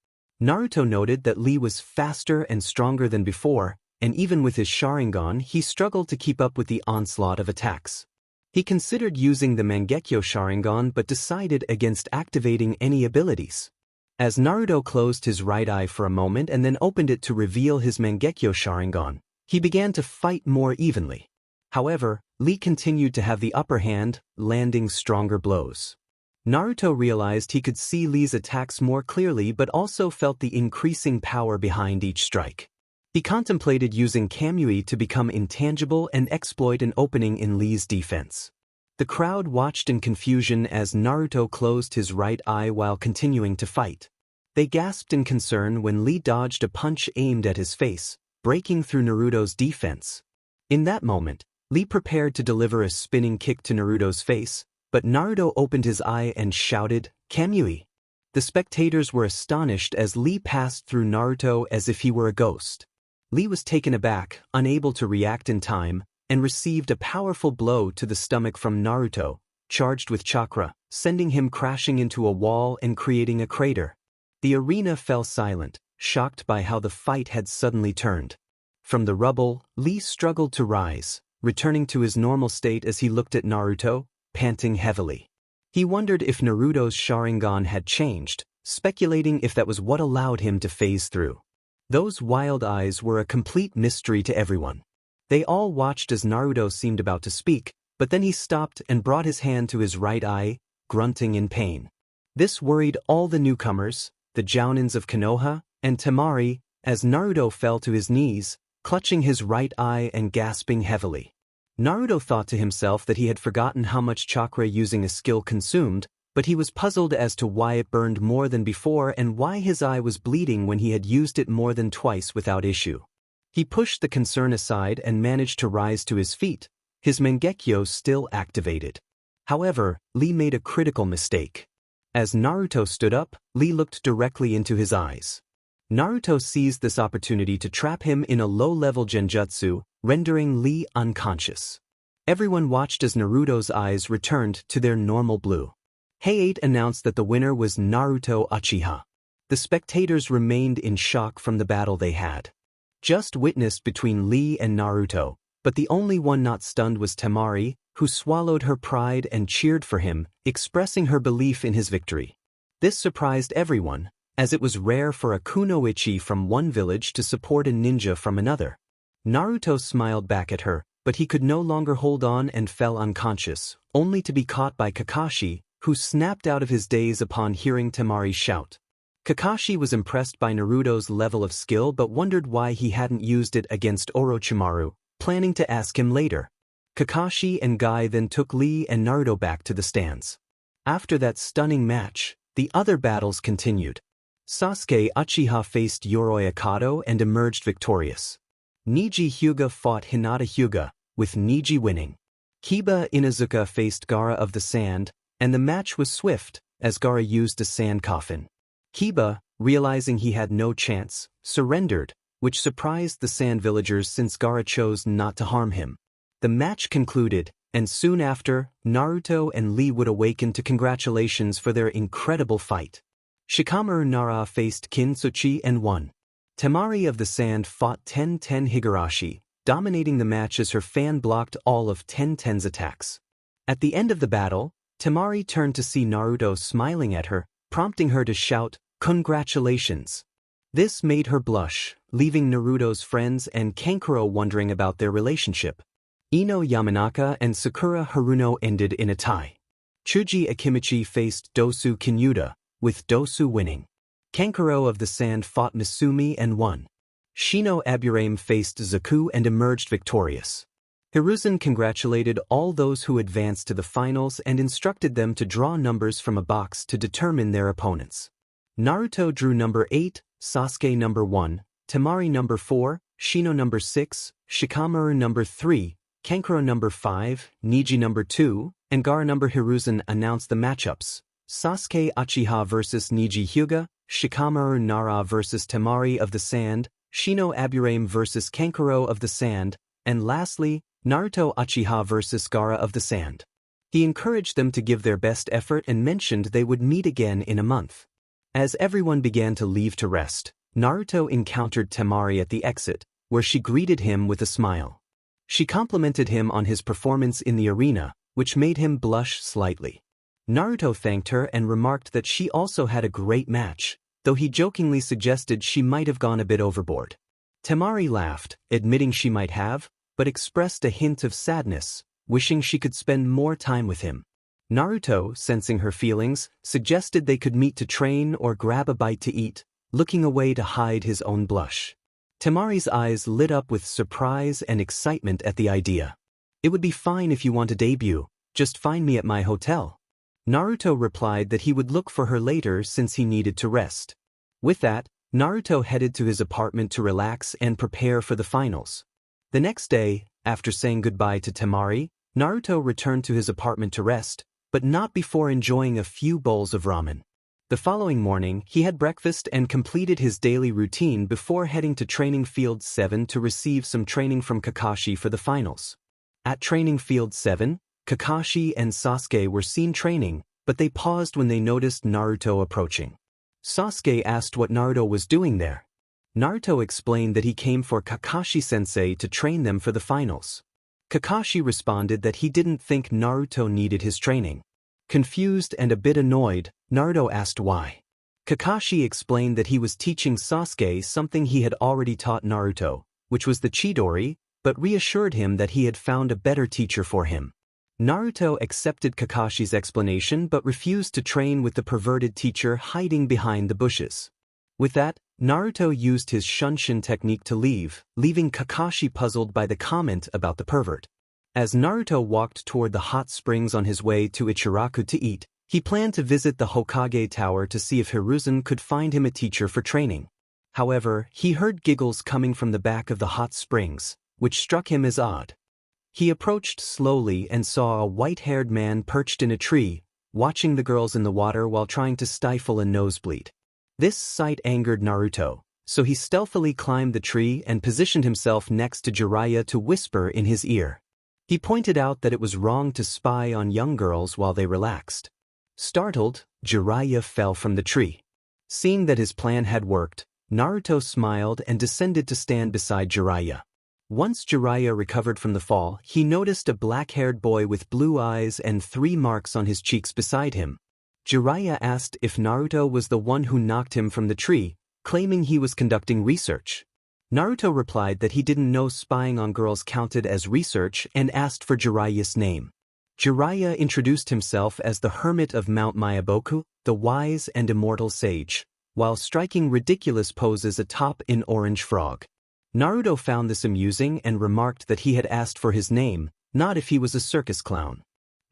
Naruto noted that Lee was faster and stronger than before, and even with his Sharingan he struggled to keep up with the onslaught of attacks. He considered using the Mangekyo Sharingan but decided against activating any abilities. As Naruto closed his right eye for a moment and then opened it to reveal his Mangekyo Sharingan, he began to fight more evenly. However, Lee continued to have the upper hand, landing stronger blows. Naruto realized he could see Lee's attacks more clearly but also felt the increasing power behind each strike. He contemplated using Kamui to become intangible and exploit an opening in Lee's defense. The crowd watched in confusion as Naruto closed his right eye while continuing to fight. They gasped in concern when Lee dodged a punch aimed at his face, breaking through Naruto's defense. In that moment, Lee prepared to deliver a spinning kick to Naruto's face, but Naruto opened his eye and shouted, "Kamui!" The spectators were astonished as Lee passed through Naruto as if he were a ghost. Lee was taken aback, unable to react in time, and received a powerful blow to the stomach from Naruto, charged with chakra, sending him crashing into a wall and creating a crater. The arena fell silent, shocked by how the fight had suddenly turned. From the rubble, Lee struggled to rise, returning to his normal state as he looked at Naruto, panting heavily. He wondered if Naruto's Sharingan had changed, speculating if that was what allowed him to phase through. Those wild eyes were a complete mystery to everyone. They all watched as Naruto seemed about to speak, but then he stopped and brought his hand to his right eye, grunting in pain. This worried all the newcomers, the Jounins of Konoha, and Temari, as Naruto fell to his knees, clutching his right eye and gasping heavily. Naruto thought to himself that he had forgotten how much chakra using a skill consumed, but he was puzzled as to why it burned more than before and why his eye was bleeding when he had used it more than twice without issue. He pushed the concern aside and managed to rise to his feet, his Mangekyo still activated. However, Lee made a critical mistake. As Naruto stood up, Lee looked directly into his eyes. Naruto seized this opportunity to trap him in a low-level genjutsu, rendering Lee unconscious. Everyone watched as Naruto's eyes returned to their normal blue. Hay-8 announced that the winner was Naruto Uchiha. The spectators remained in shock from the battle they had just witnessed between Lee and Naruto, but the only one not stunned was Temari, who swallowed her pride and cheered for him, expressing her belief in his victory. This surprised everyone, as it was rare for a kunoichi from one village to support a ninja from another. Naruto smiled back at her, but he could no longer hold on and fell unconscious, only to be caught by Kakashi, who snapped out of his daze upon hearing Temari shout. Kakashi was impressed by Naruto's level of skill but wondered why he hadn't used it against Orochimaru, planning to ask him later. Kakashi and Guy then took Lee and Naruto back to the stands. After that stunning match, the other battles continued. Sasuke Uchiha faced Yoroi Akato and emerged victorious. Niji Hyuga fought Hinata Hyuga, with Niji winning. Kiba Inuzuka faced Gaara of the Sand, and the match was swift, as Gaara used a sand coffin. Kiba, realizing he had no chance, surrendered, which surprised the sand villagers since Gaara chose not to harm him. The match concluded, and soon after, Naruto and Lee would awaken to congratulations for their incredible fight. Shikamaru Nara faced Kintsuchi and won. Temari of the Sand fought Ten Higurashi, dominating the match as her fan blocked all of Ten's attacks. At the end of the battle, Temari turned to see Naruto smiling at her, prompting her to shout, "Congratulations." This made her blush, leaving Naruto's friends and Kankuro wondering about their relationship. Ino Yamanaka and Sakura Haruno ended in a tie. Chuji Akimichi faced Dosu Kinyuda, with Dosu winning. Kankuro of the Sand fought Misumi and won. Shino Aburame faced Zaku and emerged victorious. Hiruzen congratulated all those who advanced to the finals and instructed them to draw numbers from a box to determine their opponents. Naruto drew number 8, Sasuke number 1, Temari number 4, Shino number 6, Shikamaru number 3, Kankuro number 5, Niji number 2, and Gaara number. Hiruzen announced the matchups: Sasuke Uchiha vs Niji Hyuga, Shikamaru Nara vs Temari of the Sand, Shino Aburame vs Kankuro of the Sand, and lastly, Naruto Uchiha vs Gaara of the Sand. He encouraged them to give their best effort and mentioned they would meet again in a month. As everyone began to leave to rest, Naruto encountered Temari at the exit, where she greeted him with a smile. She complimented him on his performance in the arena, which made him blush slightly. Naruto thanked her and remarked that she also had a great match, though he jokingly suggested she might have gone a bit overboard. Temari laughed, admitting she might have, but expressed a hint of sadness, wishing she could spend more time with him. Naruto, sensing her feelings, suggested they could meet to train or grab a bite to eat, looking away to hide his own blush. Temari's eyes lit up with surprise and excitement at the idea. "It would be fine if you want to debut, just find me at my hotel." Naruto replied that he would look for her later since he needed to rest. With that, Naruto headed to his apartment to relax and prepare for the finals. The next day, after saying goodbye to Temari, Naruto returned to his apartment to rest, but not before enjoying a few bowls of ramen. The following morning, he had breakfast and completed his daily routine before heading to Training Field 7 to receive some training from Kakashi for the finals. At Training Field 7, Kakashi and Sasuke were seen training, but they paused when they noticed Naruto approaching. Sasuke asked what Naruto was doing there. Naruto explained that he came for Kakashi-sensei to train them for the finals. Kakashi responded that he didn't think Naruto needed his training. Confused and a bit annoyed, Naruto asked why. Kakashi explained that he was teaching Sasuke something he had already taught Naruto, which was the Chidori, but reassured him that he had found a better teacher for him. Naruto accepted Kakashi's explanation but refused to train with the perverted teacher hiding behind the bushes. With that, Naruto used his Shunshin technique to leave, leaving Kakashi puzzled by the comment about the pervert. As Naruto walked toward the hot springs on his way to Ichiraku to eat, he planned to visit the Hokage Tower to see if Hiruzen could find him a teacher for training. However, he heard giggles coming from the back of the hot springs, which struck him as odd. He approached slowly and saw a white-haired man perched in a tree, watching the girls in the water while trying to stifle a nosebleed. This sight angered Naruto, so he stealthily climbed the tree and positioned himself next to Jiraiya to whisper in his ear. He pointed out that it was wrong to spy on young girls while they relaxed. Startled, Jiraiya fell from the tree. Seeing that his plan had worked, Naruto smiled and descended to stand beside Jiraiya. Once Jiraiya recovered from the fall, he noticed a black-haired boy with blue eyes and 3 marks on his cheeks beside him. Jiraiya asked if Naruto was the one who knocked him from the tree, claiming he was conducting research. Naruto replied that he didn't know spying on girls counted as research and asked for Jiraiya's name. Jiraiya introduced himself as the Hermit of Mount Myaboku, the wise and immortal sage, while striking ridiculous poses atop an orange frog. Naruto found this amusing and remarked that he had asked for his name, not if he was a circus clown.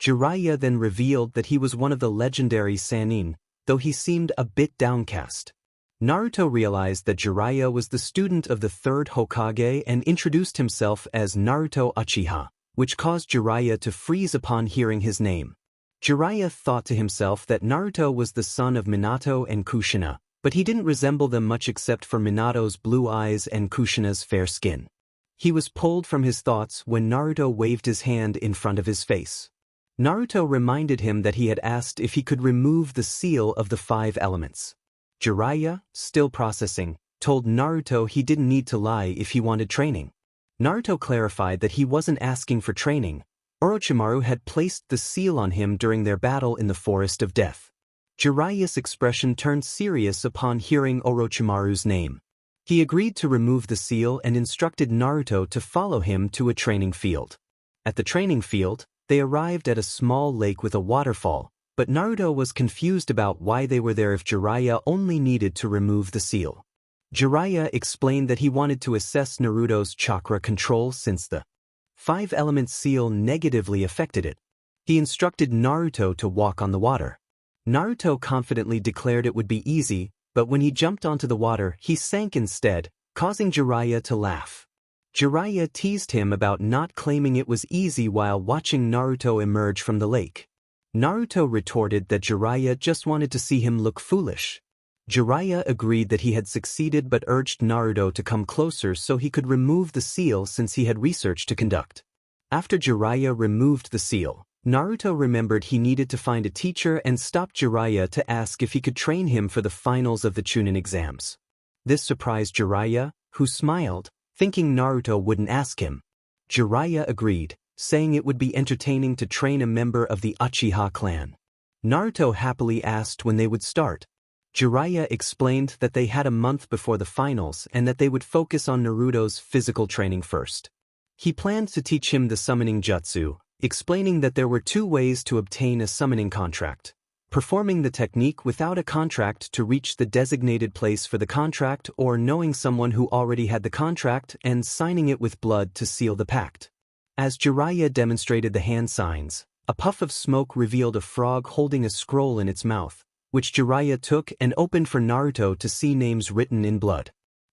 Jiraiya then revealed that he was one of the legendary Sannin, though he seemed a bit downcast. Naruto realized that Jiraiya was the student of the 3rd Hokage and introduced himself as Naruto Uchiha, which caused Jiraiya to freeze upon hearing his name. Jiraiya thought to himself that Naruto was the son of Minato and Kushina, but he didn't resemble them much except for Minato's blue eyes and Kushina's fair skin. He was pulled from his thoughts when Naruto waved his hand in front of his face. Naruto reminded him that he had asked if he could remove the seal of the 5 elements. Jiraiya, still processing, told Naruto he didn't need to lie if he wanted training. Naruto clarified that he wasn't asking for training. Orochimaru had placed the seal on him during their battle in the Forest of Death. Jiraiya's expression turned serious upon hearing Orochimaru's name. He agreed to remove the seal and instructed Naruto to follow him to a training field. At the training field, they arrived at a small lake with a waterfall, but Naruto was confused about why they were there if Jiraiya only needed to remove the seal. Jiraiya explained that he wanted to assess Naruto's chakra control since the 5-element seal negatively affected it. He instructed Naruto to walk on the water. Naruto confidently declared it would be easy, but when he jumped onto the water, he sank instead, causing Jiraiya to laugh. Jiraiya teased him about not claiming it was easy while watching Naruto emerge from the lake. Naruto retorted that Jiraiya just wanted to see him look foolish. Jiraiya agreed that he had succeeded but urged Naruto to come closer so he could remove the seal since he had research to conduct. After Jiraiya removed the seal, Naruto remembered he needed to find a teacher and stopped Jiraiya to ask if he could train him for the finals of the Chunin exams. This surprised Jiraiya, who smiled, thinking Naruto wouldn't ask him. Jiraiya agreed, saying it would be entertaining to train a member of the Uchiha clan. Naruto happily asked when they would start. Jiraiya explained that they had a month before the finals and that they would focus on Naruto's physical training first. He planned to teach him the summoning jutsu, explaining that there were 2 ways to obtain a summoning contract: performing the technique without a contract to reach the designated place for the contract, or knowing someone who already had the contract and signing it with blood to seal the pact. As Jiraiya demonstrated the hand signs, a puff of smoke revealed a frog holding a scroll in its mouth, which Jiraiya took and opened for Naruto to see names written in blood.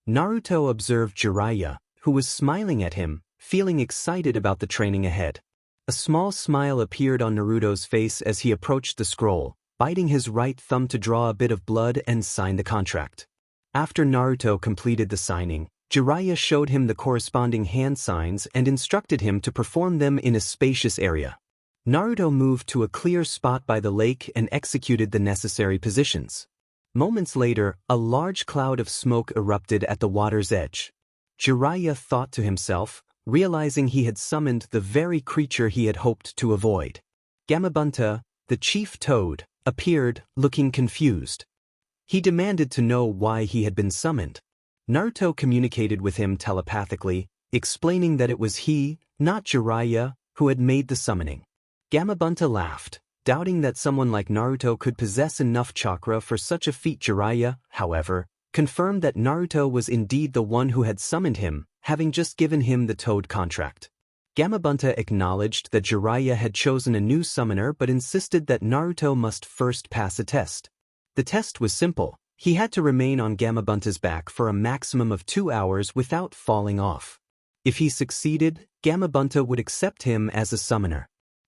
Naruto observed Jiraiya, who was smiling at him, feeling excited about the training ahead. A small smile appeared on Naruto's face as he approached the scroll, biting his right thumb to draw a bit of blood and sign the contract. After Naruto completed the signing, Jiraiya showed him the corresponding hand signs and instructed him to perform them in a spacious area. Naruto moved to a clear spot by the lake and executed the necessary positions. Moments later, a large cloud of smoke erupted at the water's edge. Jiraiya thought to himself, realizing he had summoned the very creature he had hoped to avoid. Gamabunta, the chief toad, appeared, looking confused. He demanded to know why he had been summoned. Naruto communicated with him telepathically, explaining that it was he, not Jiraiya, who had made the summoning. Gamabunta laughed, doubting that someone like Naruto could possess enough chakra for such a feat. Jiraiya, however, confirmed that Naruto was indeed the one who had summoned him, having just given him the toad contract. Gamabunta acknowledged that Jiraiya had chosen a new summoner but insisted that Naruto must first pass a test. The test was simple. He had to remain on Gamabunta's back for a maximum of 2 hours without falling off. If he succeeded, Gamabunta would accept him as a summoner.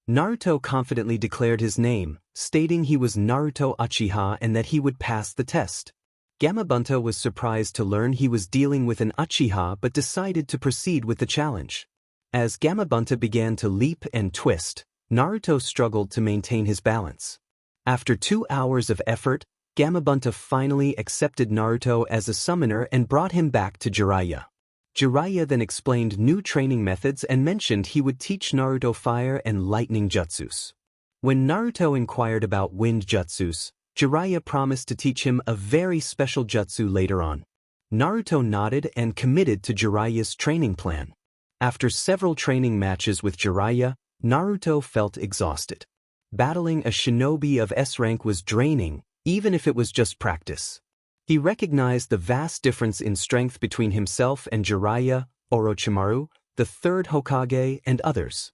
Naruto confidently declared his name, stating he was Naruto Uchiha and that he would pass the test. Gamabunta was surprised to learn he was dealing with an Uchiha but decided to proceed with the challenge. As Gamabunta began to leap and twist, Naruto struggled to maintain his balance. After 2 hours of effort, Gamabunta finally accepted Naruto as a summoner and brought him back to Jiraiya. Jiraiya then explained new training methods and mentioned he would teach Naruto fire and lightning jutsus. When Naruto inquired about wind jutsus, Jiraiya promised to teach him a very special jutsu later on. Naruto nodded and committed to Jiraiya's training plan. After several training matches with Jiraiya, Naruto felt exhausted. Battling a shinobi of S rank was draining, even if it was just practice. He recognized the vast difference in strength between himself and Jiraiya, Orochimaru, the third Hokage, and others.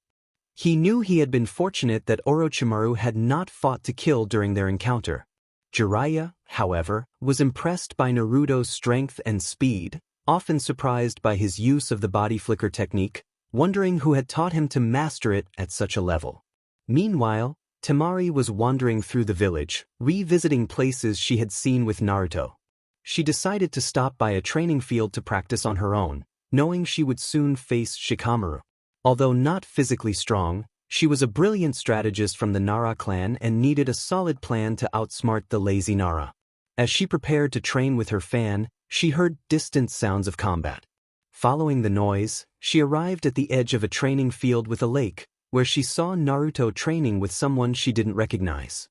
He knew he had been fortunate that Orochimaru had not fought to kill during their encounter. Jiraiya, however, was impressed by Naruto's strength and speed, often surprised by his use of the body flicker technique, wondering who had taught him to master it at such a level. Meanwhile, Temari was wandering through the village, revisiting places she had seen with Naruto. She decided to stop by a training field to practice on her own, knowing she would soon face Shikamaru. Although not physically strong, she was a brilliant strategist from the Nara clan and needed a solid plan to outsmart the lazy Nara. As she prepared to train with her fan, she heard distant sounds of combat. Following the noise, she arrived at the edge of a training field with a lake, where she saw Naruto training with someone she didn't recognize.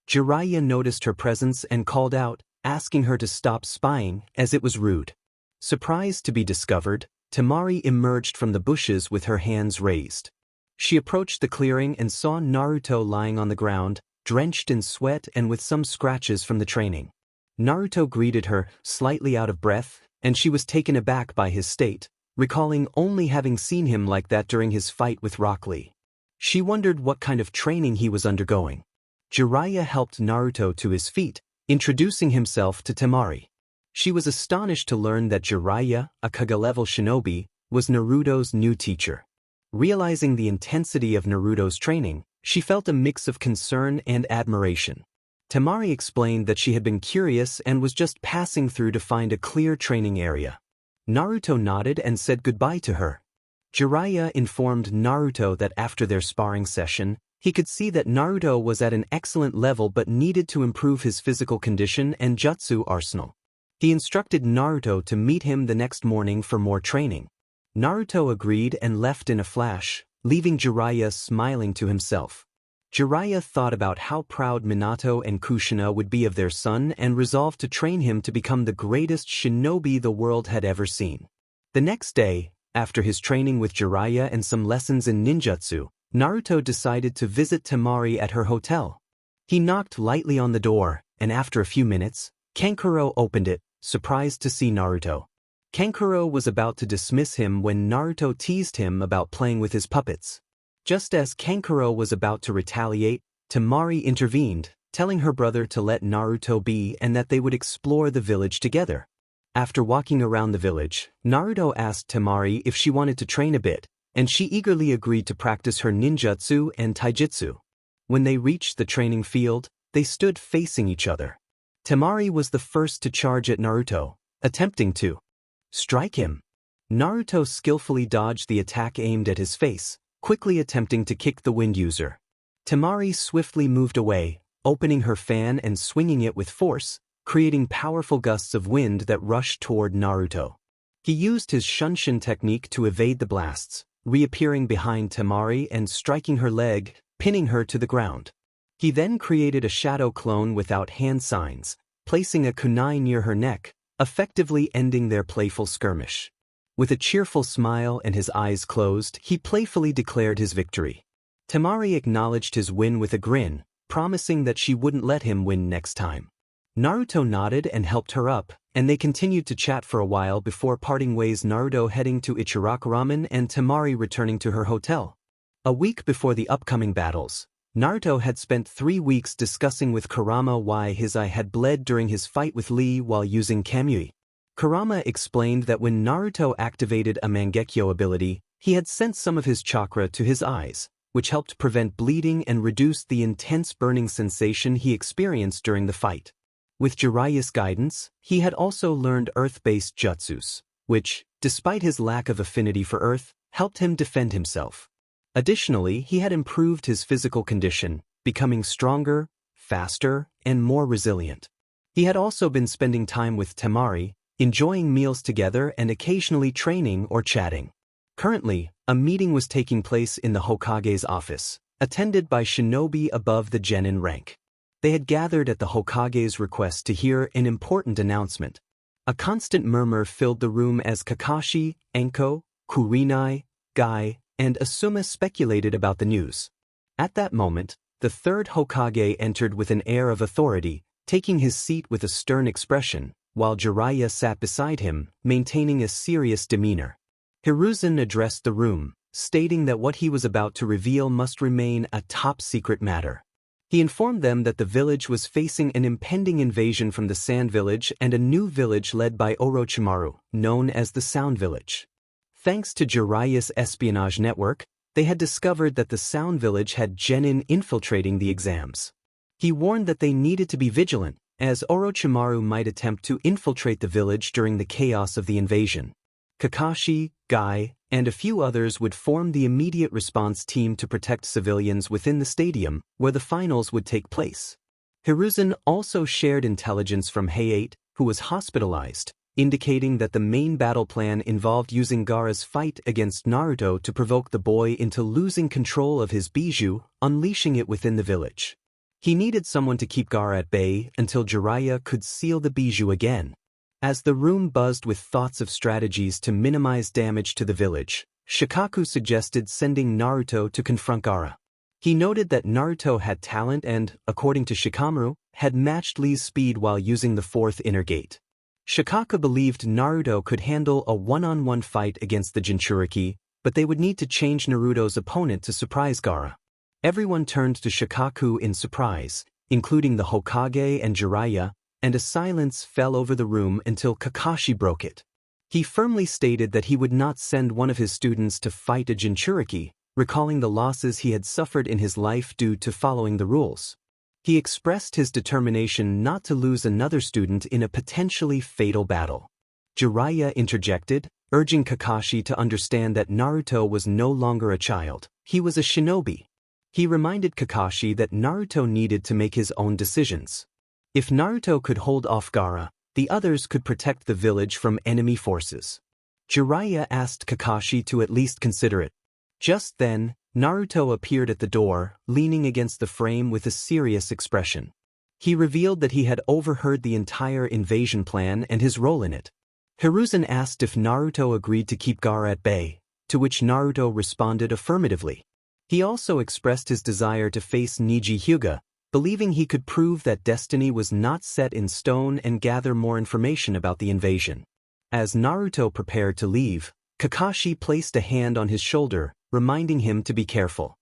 Jiraiya noticed her presence and called out, asking her to stop spying, as it was rude. Surprised to be discovered, Temari emerged from the bushes with her hands raised. She approached the clearing and saw Naruto lying on the ground, drenched in sweat and with some scratches from the training. Naruto greeted her, slightly out of breath, and she was taken aback by his state, recalling only having seen him like that during his fight with Rock Lee. She wondered what kind of training he was undergoing. Jiraiya helped Naruto to his feet, introducing himself to Temari. She was astonished to learn that Jiraiya, a Kage-level shinobi, was Naruto's new teacher. Realizing the intensity of Naruto's training, she felt a mix of concern and admiration. Temari explained that she had been curious and was just passing through to find a clear training area. Naruto nodded and said goodbye to her. Jiraiya informed Naruto that after their sparring session, he could see that Naruto was at an excellent level but needed to improve his physical condition and jutsu arsenal. He instructed Naruto to meet him the next morning for more training. Naruto agreed and left in a flash, leaving Jiraiya smiling to himself. Jiraiya thought about how proud Minato and Kushina would be of their son and resolved to train him to become the greatest shinobi the world had ever seen. The next day, after his training with Jiraiya and some lessons in ninjutsu, Naruto decided to visit Temari at her hotel. He knocked lightly on the door, and after a few minutes, Kankuro opened it, surprised to see Naruto. Kankuro was about to dismiss him when Naruto teased him about playing with his puppets. Just as Kankuro was about to retaliate, Temari intervened, telling her brother to let Naruto be and that they would explore the village together. After walking around the village, Naruto asked Temari if she wanted to train a bit, and she eagerly agreed to practice her ninjutsu and taijutsu. When they reached the training field, they stood facing each other. Temari was the first to charge at Naruto, attempting to strike him. Naruto skillfully dodged the attack aimed at his face, quickly attempting to kick the wind user. Temari swiftly moved away, opening her fan and swinging it with force, creating powerful gusts of wind that rushed toward Naruto. He used his Shunshin technique to evade the blasts, reappearing behind Temari and striking her leg, pinning her to the ground. He then created a shadow clone without hand signs, placing a kunai near her neck, effectively ending their playful skirmish. With a cheerful smile and his eyes closed, he playfully declared his victory. Temari acknowledged his win with a grin, promising that she wouldn't let him win next time. Naruto nodded and helped her up, and they continued to chat for a while before parting ways, Naruto heading to Ichiraku Ramen and Temari returning to her hotel. A week before the upcoming battles, Naruto had spent 3 weeks discussing with Kurama why his eye had bled during his fight with Lee while using Kamui. Kurama explained that when Naruto activated a Mangekyo ability, he had sent some of his chakra to his eyes, which helped prevent bleeding and reduced the intense burning sensation he experienced during the fight. With Jiraiya's guidance, he had also learned earth-based jutsus, which, despite his lack of affinity for earth, helped him defend himself. Additionally, he had improved his physical condition, becoming stronger, faster, and more resilient. He had also been spending time with Temari, enjoying meals together and occasionally training or chatting. Currently, a meeting was taking place in the Hokage's office, attended by shinobi above the genin rank. They had gathered at the Hokage's request to hear an important announcement. A constant murmur filled the room as Kakashi, Enko, Kurenai, Guy, and Asuma speculated about the news. At that moment, the third Hokage entered with an air of authority, taking his seat with a stern expression, while Jiraiya sat beside him, maintaining a serious demeanor. Hiruzen addressed the room, stating that what he was about to reveal must remain a top-secret matter. He informed them that the village was facing an impending invasion from the Sand Village and a new village led by Orochimaru, known as the Sound Village. Thanks to Jiraiya's espionage network, they had discovered that the Sound Village had genin infiltrating the exams. He warned that they needed to be vigilant, as Orochimaru might attempt to infiltrate the village during the chaos of the invasion. Kakashi, Guy, and a few others would form the immediate response team to protect civilians within the stadium, where the finals would take place. Hiruzen also shared intelligence from Hayate, who was hospitalized, indicating that the main battle plan involved using Gaara's fight against Naruto to provoke the boy into losing control of his bijou, unleashing it within the village. He needed someone to keep Gaara at bay until Jiraiya could seal the bijou again. As the room buzzed with thoughts of strategies to minimize damage to the village, Shikaku suggested sending Naruto to confront Gaara. He noted that Naruto had talent and, according to Shikamaru, had matched Lee's speed while using the fourth inner gate. Shikaku believed Naruto could handle a one-on-one fight against the Jinchuriki, but they would need to change Naruto's opponent to surprise Gaara. Everyone turned to Shikaku in surprise, including the Hokage and Jiraiya, and a silence fell over the room until Kakashi broke it. He firmly stated that he would not send one of his students to fight a Jinchuriki, recalling the losses he had suffered in his life due to following the rules. He expressed his determination not to lose another student in a potentially fatal battle. Jiraiya interjected, urging Kakashi to understand that Naruto was no longer a child, he was a shinobi. He reminded Kakashi that Naruto needed to make his own decisions. If Naruto could hold off Gaara, the others could protect the village from enemy forces. Jiraiya asked Kakashi to at least consider it. Just then, Naruto appeared at the door, leaning against the frame with a serious expression. He revealed that he had overheard the entire invasion plan and his role in it. Hiruzen asked if Naruto agreed to keep Gaara at bay, to which Naruto responded affirmatively. He also expressed his desire to face Niji Hyuga, believing he could prove that destiny was not set in stone and gather more information about the invasion. As Naruto prepared to leave, Kakashi placed a hand on his shoulder, reminding him to be careful.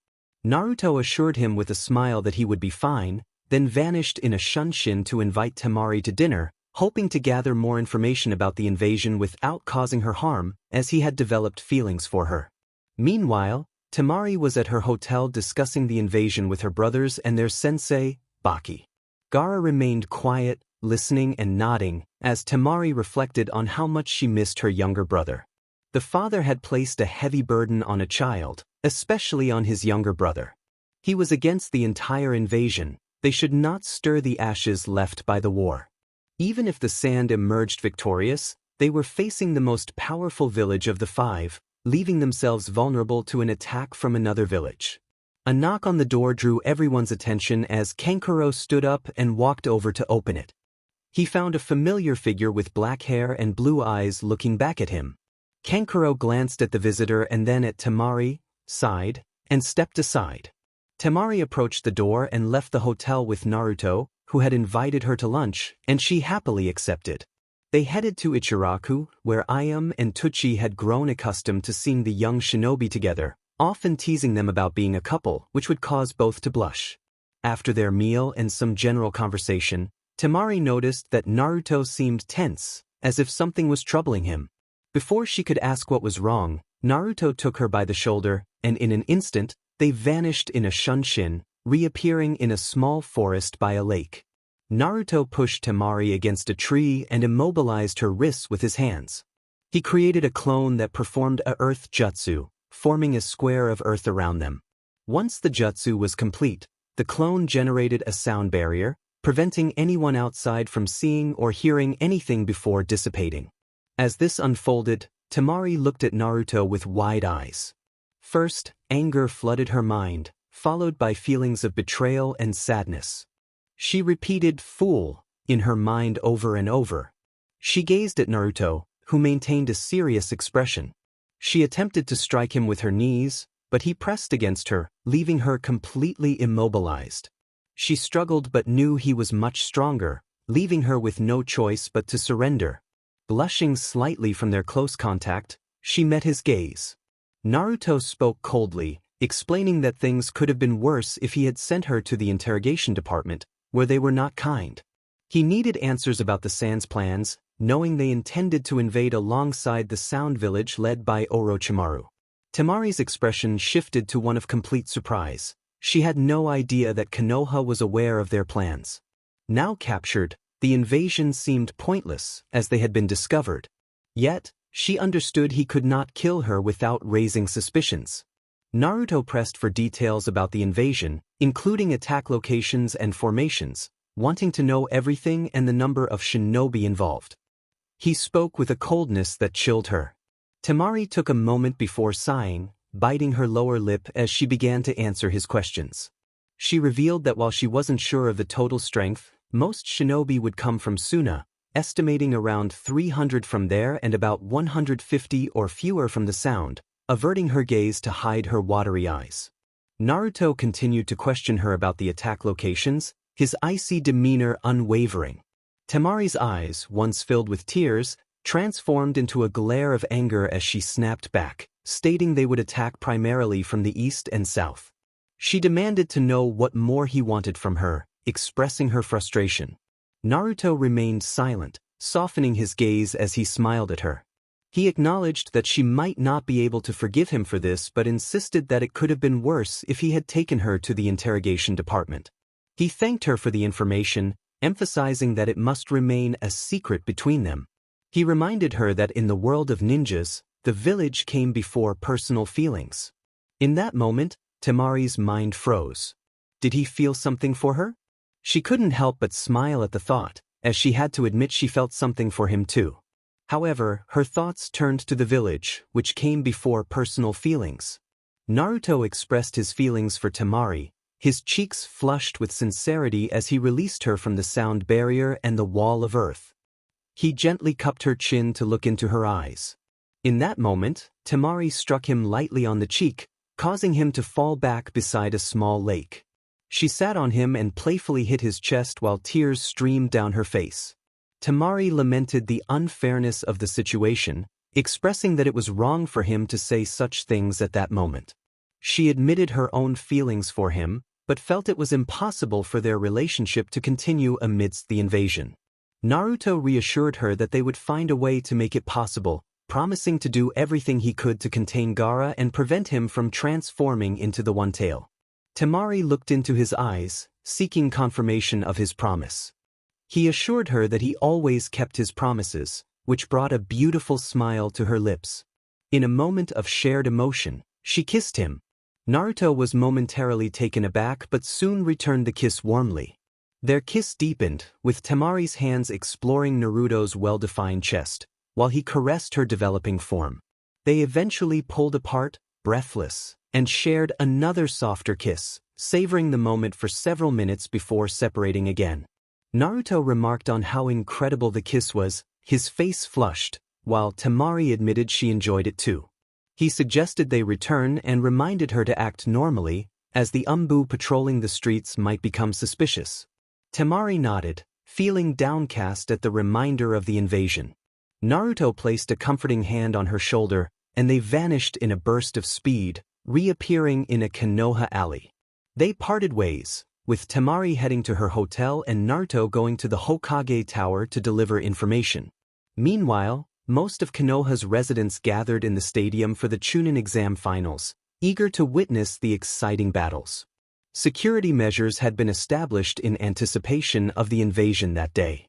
Naruto assured him with a smile that he would be fine, then vanished in a shunshin to invite Temari to dinner, hoping to gather more information about the invasion without causing her harm, as he had developed feelings for her. Meanwhile, Temari was at her hotel discussing the invasion with her brothers and their sensei, Baki. Gaara remained quiet, listening and nodding, as Temari reflected on how much she missed her younger brother. The father had placed a heavy burden on a child, especially on his younger brother. He was against the entire invasion. They should not stir the ashes left by the war. Even if the Sand emerged victorious, they were facing the most powerful village of the five, leaving themselves vulnerable to an attack from another village. A knock on the door drew everyone's attention as Kankuro stood up and walked over to open it. He found a familiar figure with black hair and blue eyes looking back at him. Kankuro glanced at the visitor and then at Temari, sighed, and stepped aside. Temari approached the door and left the hotel with Naruto, who had invited her to lunch, and she happily accepted. They headed to Ichiraku, where Ayame and Tuchi had grown accustomed to seeing the young shinobi together, often teasing them about being a couple, which would cause both to blush. After their meal and some general conversation, Temari noticed that Naruto seemed tense, as if something was troubling him. Before she could ask what was wrong, Naruto took her by the shoulder, and in an instant, they vanished in a shunshin, reappearing in a small forest by a lake. Naruto pushed Temari against a tree and immobilized her wrists with his hands. He created a clone that performed a earth jutsu, forming a square of earth around them. Once the jutsu was complete, the clone generated a sound barrier, preventing anyone outside from seeing or hearing anything before dissipating. As this unfolded, Temari looked at Naruto with wide eyes. First, anger flooded her mind, followed by feelings of betrayal and sadness. She repeated "fool" in her mind over and over. She gazed at Naruto, who maintained a serious expression. She attempted to strike him with her knees, but he pressed against her, leaving her completely immobilized. She struggled but knew he was much stronger, leaving her with no choice but to surrender. Blushing slightly from their close contact, she met his gaze. Naruto spoke coldly, explaining that things could have been worse if he had sent her to the interrogation department, where they were not kind. He needed answers about the Sand's plans, knowing they intended to invade alongside the Sound Village led by Orochimaru. Temari's expression shifted to one of complete surprise. She had no idea that Konoha was aware of their plans. Now captured, the invasion seemed pointless, as they had been discovered. Yet, she understood he could not kill her without raising suspicions. Naruto pressed for details about the invasion, including attack locations and formations, wanting to know everything and the number of shinobi involved. He spoke with a coldness that chilled her. Temari took a moment before sighing, biting her lower lip as she began to answer his questions. She revealed that while she wasn't sure of the total strength, most shinobi would come from Suna, estimating around 300 from there and about 150 or fewer from the Sound, averting her gaze to hide her watery eyes. Naruto continued to question her about the attack locations, his icy demeanor unwavering. Temari's eyes, once filled with tears, transformed into a glare of anger as she snapped back, stating they would attack primarily from the east and south. She demanded to know what more he wanted from her, expressing her frustration. Naruto remained silent, softening his gaze as he smiled at her. He acknowledged that she might not be able to forgive him for this but insisted that it could have been worse if he had taken her to the interrogation department. He thanked her for the information, emphasizing that it must remain a secret between them. He reminded her that in the world of ninjas, the village came before personal feelings. In that moment, Temari's mind froze. Did he feel something for her? She couldn't help but smile at the thought, as she had to admit she felt something for him too. However, her thoughts turned to the village, which came before personal feelings. Naruto expressed his feelings for Temari, his cheeks flushed with sincerity as he released her from the sound barrier and the wall of earth. He gently cupped her chin to look into her eyes. In that moment, Temari struck him lightly on the cheek, causing him to fall back beside a small lake. She sat on him and playfully hit his chest while tears streamed down her face. Temari lamented the unfairness of the situation, expressing that it was wrong for him to say such things at that moment. She admitted her own feelings for him, but felt it was impossible for their relationship to continue amidst the invasion. Naruto reassured her that they would find a way to make it possible, promising to do everything he could to contain Gaara and prevent him from transforming into the One Tail. Temari looked into his eyes, seeking confirmation of his promise. He assured her that he always kept his promises, which brought a beautiful smile to her lips. In a moment of shared emotion, she kissed him. Naruto was momentarily taken aback but soon returned the kiss warmly. Their kiss deepened, with Temari's hands exploring Naruto's well-defined chest, while he caressed her developing form. They eventually pulled apart, breathless, and shared another softer kiss, savoring the moment for several minutes before separating again. Naruto remarked on how incredible the kiss was, his face flushed, while Temari admitted she enjoyed it too. He suggested they return and reminded her to act normally, as the Umbu patrolling the streets might become suspicious. Temari nodded, feeling downcast at the reminder of the invasion. Naruto placed a comforting hand on her shoulder, and they vanished in a burst of speed, reappearing in a Konoha alley. They parted ways, with Temari heading to her hotel and Naruto going to the Hokage Tower to deliver information. Meanwhile, most of Konoha's residents gathered in the stadium for the Chunin exam finals, eager to witness the exciting battles. Security measures had been established in anticipation of the invasion that day.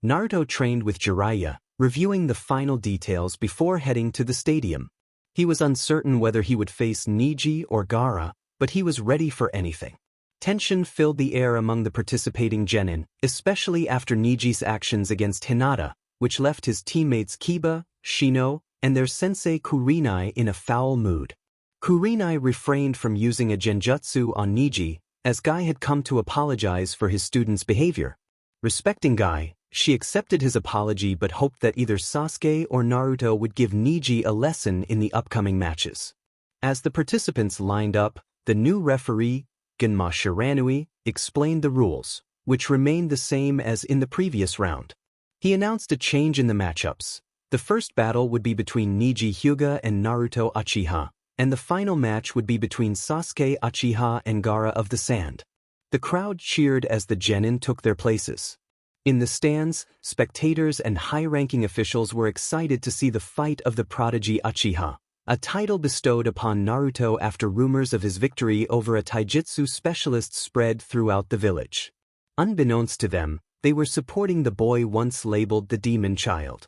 Naruto trained with Jiraiya, reviewing the final details before heading to the stadium. He was uncertain whether he would face Neji or Gaara, but he was ready for anything. Tension filled the air among the participating genin, especially after Neji's actions against Hinata, which left his teammates Kiba, Shino, and their sensei Kurenai in a foul mood. Kurenai refrained from using a genjutsu on Neji, as Guy had come to apologize for his student's behavior. Respecting Guy, she accepted his apology but hoped that either Sasuke or Naruto would give Neji a lesson in the upcoming matches. As the participants lined up, the new referee, Genma Shiranui, explained the rules, which remained the same as in the previous round. He announced a change in the matchups. The first battle would be between Neji Hyuga and Naruto Uchiha, and the final match would be between Sasuke Uchiha and Gaara of the Sand. The crowd cheered as the genin took their places. In the stands, spectators and high-ranking officials were excited to see the fight of the prodigy Uchiha, a title bestowed upon Naruto after rumors of his victory over a taijutsu specialist spread throughout the village. Unbeknownst to them, they were supporting the boy once labeled the Demon Child.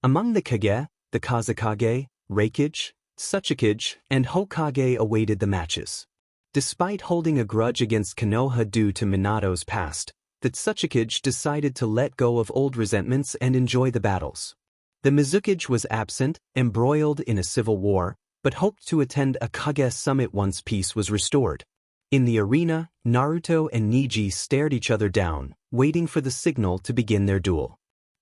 Among the Kage, the Kazekage, Reikage, Tsuchikage, and Hokage awaited the matches. Despite holding a grudge against Konoha due to Minato's past, the Tsuchikage decided to let go of old resentments and enjoy the battles. The Mizukage was absent, embroiled in a civil war, but hoped to attend a Kage summit once peace was restored. In the arena, Naruto and Neji stared each other down, waiting for the signal to begin their duel.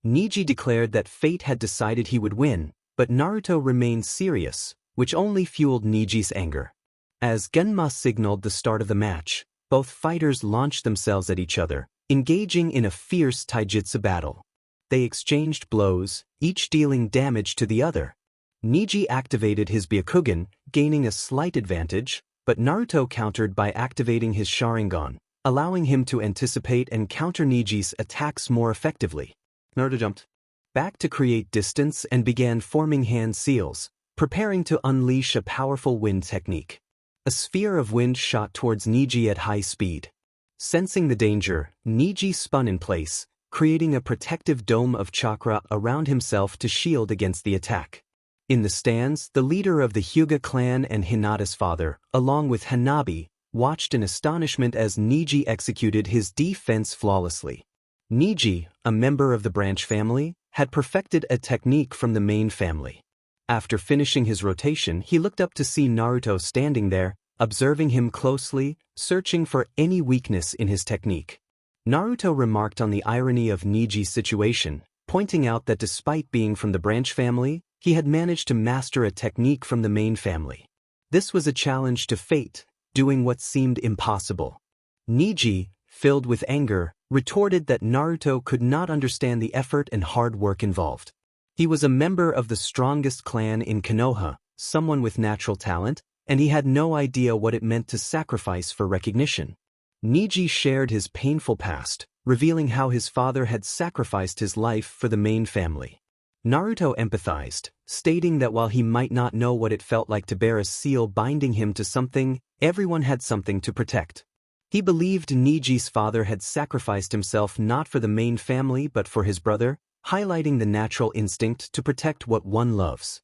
Neji declared that fate had decided he would win, but Naruto remained serious, which only fueled Neji's anger. As Genma signaled the start of the match, both fighters launched themselves at each other, engaging in a fierce taijutsu battle. They exchanged blows, each dealing damage to the other. Neji activated his Byakugan, gaining a slight advantage, but Naruto countered by activating his Sharingan, allowing him to anticipate and counter Neji's attacks more effectively. Naruto jumped back to create distance and began forming hand seals, preparing to unleash a powerful wind technique. A sphere of wind shot towards Neji at high speed. Sensing the danger, Neji spun in place, creating a protective dome of chakra around himself to shield against the attack. In the stands, the leader of the Hyuga clan and Hinata's father, along with Hanabi, watched in astonishment as Neji executed his defense flawlessly. Neji, a member of the branch family, had perfected a technique from the main family. After finishing his rotation, he looked up to see Naruto standing there, observing him closely, searching for any weakness in his technique. Naruto remarked on the irony of Neji's situation, pointing out that despite being from the branch family, he had managed to master a technique from the main family. This was a challenge to fate, doing what seemed impossible. Neji, filled with anger, retorted that Naruto could not understand the effort and hard work involved. He was a member of the strongest clan in Konoha, someone with natural talent, and he had no idea what it meant to sacrifice for recognition. Neji shared his painful past, revealing how his father had sacrificed his life for the main family. Naruto empathized, stating that while he might not know what it felt like to bear a seal binding him to something, everyone had something to protect. He believed Niji's father had sacrificed himself not for the main family but for his brother, highlighting the natural instinct to protect what one loves.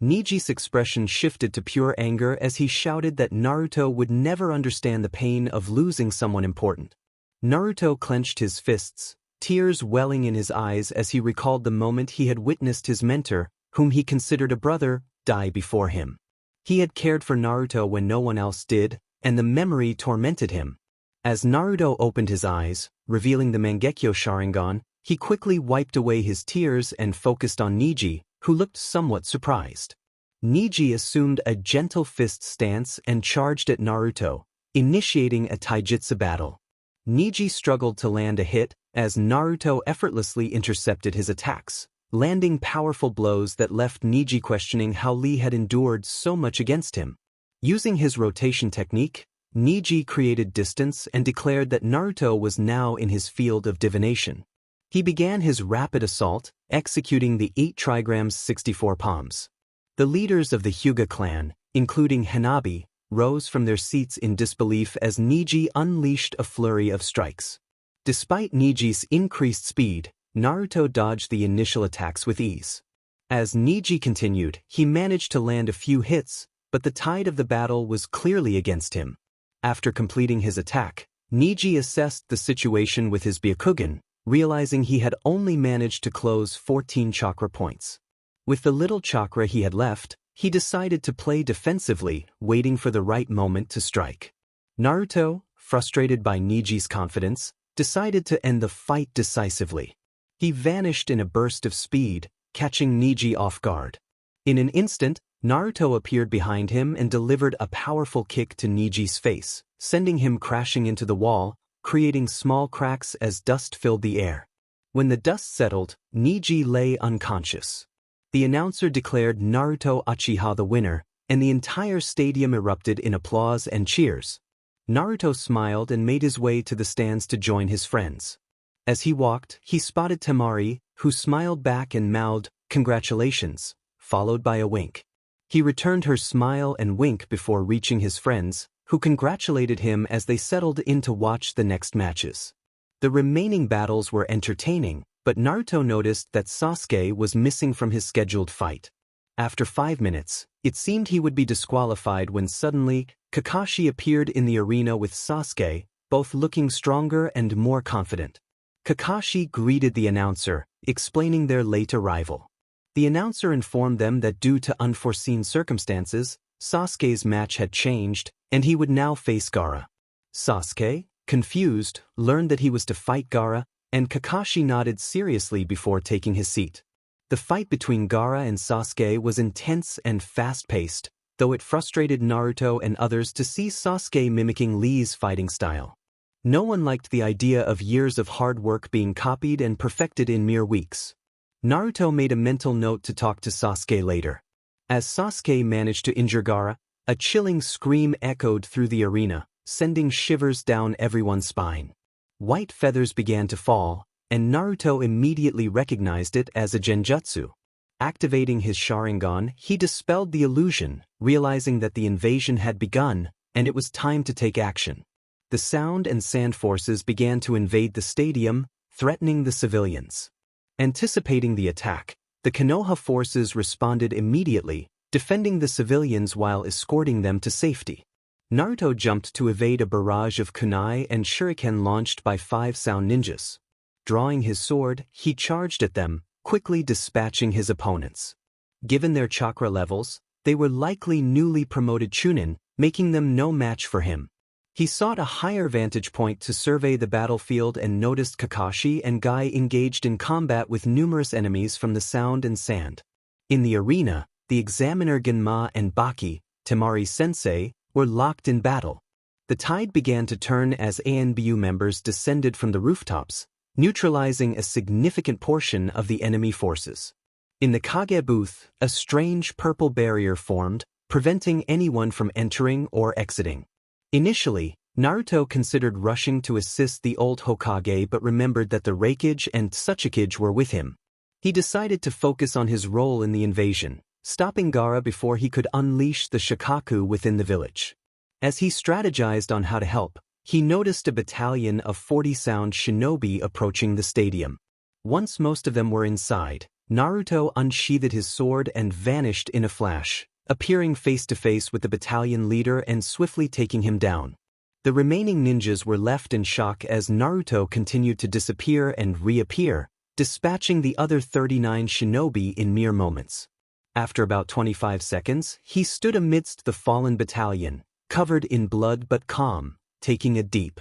Niji's expression shifted to pure anger as he shouted that Naruto would never understand the pain of losing someone important. Naruto clenched his fists, tears welling in his eyes as he recalled the moment he had witnessed his mentor, whom he considered a brother, die before him. He had cared for Naruto when no one else did, and the memory tormented him. As Naruto opened his eyes, revealing the Mangekyo Sharingan, he quickly wiped away his tears and focused on Niji, who looked somewhat surprised. Niji assumed a gentle fist stance and charged at Naruto, initiating a taijutsu battle. Niji struggled to land a hit, as Naruto effortlessly intercepted his attacks, landing powerful blows that left Niji questioning how Lee had endured so much against him. Using his rotation technique, Niji created distance and declared that Naruto was now in his field of divination. He began his rapid assault, executing the 8 trigrams 64 palms. The leaders of the Hyuga clan, including Hanabi, rose from their seats in disbelief as Niji unleashed a flurry of strikes. Despite Niji's increased speed, Naruto dodged the initial attacks with ease. As Niji continued, he managed to land a few hits, but the tide of the battle was clearly against him. After completing his attack, Niji assessed the situation with his Byakugan, realizing he had only managed to close 14 chakra points. With the little chakra he had left, he decided to play defensively, waiting for the right moment to strike. Naruto, frustrated by Niji's confidence, decided to end the fight decisively. He vanished in a burst of speed, catching Niji off guard. In an instant, Naruto appeared behind him and delivered a powerful kick to Niji's face, sending him crashing into the wall, creating small cracks as dust filled the air. When the dust settled, Niji lay unconscious. The announcer declared Naruto Uchiha the winner, and the entire stadium erupted in applause and cheers. Naruto smiled and made his way to the stands to join his friends. As he walked, he spotted Temari, who smiled back and mouthed, "Congratulations," followed by a wink. He returned her smile and wink before reaching his friends, who congratulated him as they settled in to watch the next matches. The remaining battles were entertaining, but Naruto noticed that Sasuke was missing from his scheduled fight. After 5 minutes, it seemed he would be disqualified when suddenly, Kakashi appeared in the arena with Sasuke, both looking stronger and more confident. Kakashi greeted the announcer, explaining their late arrival. The announcer informed them that due to unforeseen circumstances, Sasuke's match had changed, and he would now face Gaara. Sasuke, confused, learned that he was to fight Gaara, and Kakashi nodded seriously before taking his seat. The fight between Gaara and Sasuke was intense and fast-paced, though it frustrated Naruto and others to see Sasuke mimicking Lee's fighting style. No one liked the idea of years of hard work being copied and perfected in mere weeks. Naruto made a mental note to talk to Sasuke later. As Sasuke managed to injure Gaara, a chilling scream echoed through the arena, sending shivers down everyone's spine. White feathers began to fall, and Naruto immediately recognized it as a genjutsu. Activating his Sharingan, he dispelled the illusion, realizing that the invasion had begun, and it was time to take action. The sound and sand forces began to invade the stadium, threatening the civilians. Anticipating the attack, the Konoha forces responded immediately, defending the civilians while escorting them to safety. Naruto jumped to evade a barrage of kunai and shuriken launched by 5 sound ninjas. Drawing his sword, he charged at them, quickly dispatching his opponents. Given their chakra levels, they were likely newly promoted Chunin, making them no match for him. He sought a higher vantage point to survey the battlefield and noticed Kakashi and Guy engaged in combat with numerous enemies from the sound and sand. In the arena, the examiner Genma and Baki, Temari sensei, were locked in battle. The tide began to turn as ANBU members descended from the rooftops, neutralizing a significant portion of the enemy forces. In the Kage booth, a strange purple barrier formed, preventing anyone from entering or exiting. Initially, Naruto considered rushing to assist the old Hokage but remembered that the Raikage and Tsuchikage were with him. He decided to focus on his role in the invasion, stopping Gaara before he could unleash the Shikaku within the village. As he strategized on how to help, he noticed a battalion of 40 sound shinobi approaching the stadium. Once most of them were inside, Naruto unsheathed his sword and vanished in a flash, appearing face to face with the battalion leader and swiftly taking him down. The remaining ninjas were left in shock as Naruto continued to disappear and reappear, dispatching the other 39 shinobi in mere moments. After about 25 seconds, he stood amidst the fallen battalion, covered in blood but calm, taking a deep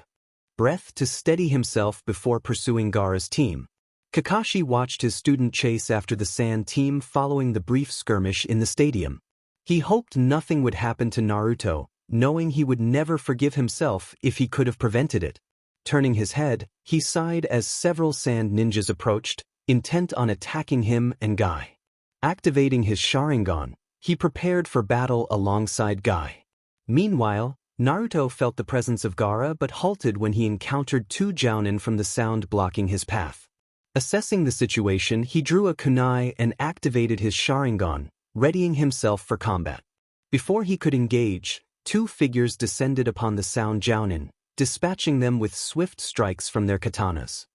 breath to steady himself before pursuing Gaara's team. Kakashi watched his student chase after the Sand team following the brief skirmish in the stadium. He hoped nothing would happen to Naruto, knowing he would never forgive himself if he could have prevented it. Turning his head, he sighed as several Sand ninjas approached, intent on attacking him and Guy. Activating his Sharingan, he prepared for battle alongside Guy. Meanwhile, Naruto felt the presence of Gaara but halted when he encountered two Jounin from the sound blocking his path. Assessing the situation, he drew a kunai and activated his Sharingan, readying himself for combat. Before he could engage, two figures descended upon the sound Jounin, dispatching them with swift strikes from their katanas.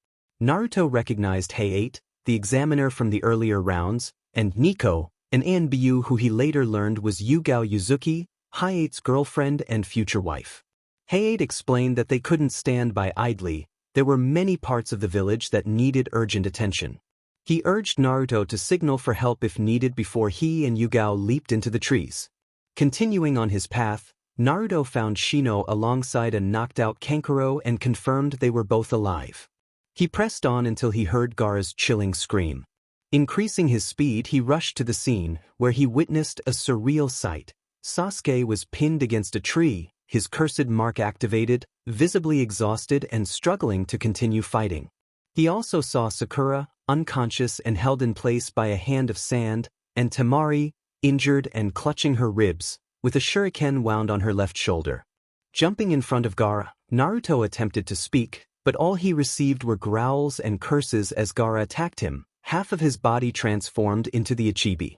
Naruto recognized Hayate, the examiner from the earlier rounds, and Nico, an Anbyu who he later learned was Yugao Yuzuki, Hayate's girlfriend and future wife. Hayate explained that they couldn't stand by idly. There were many parts of the village that needed urgent attention. He urged Naruto to signal for help if needed before he and Yugao leaped into the trees. Continuing on his path, Naruto found Shino alongside a knocked-out Kankuro and confirmed they were both alive. He pressed on until he heard Gaara's chilling scream. Increasing his speed, he rushed to the scene, where he witnessed a surreal sight. Sasuke was pinned against a tree, his cursed mark activated, visibly exhausted and struggling to continue fighting. He also saw Sakura, unconscious and held in place by a hand of sand, and Temari, injured and clutching her ribs, with a shuriken wound on her left shoulder. Jumping in front of Gaara, Naruto attempted to speak, but all he received were growls and curses as Gaara attacked him, half of his body transformed into the Ichibi.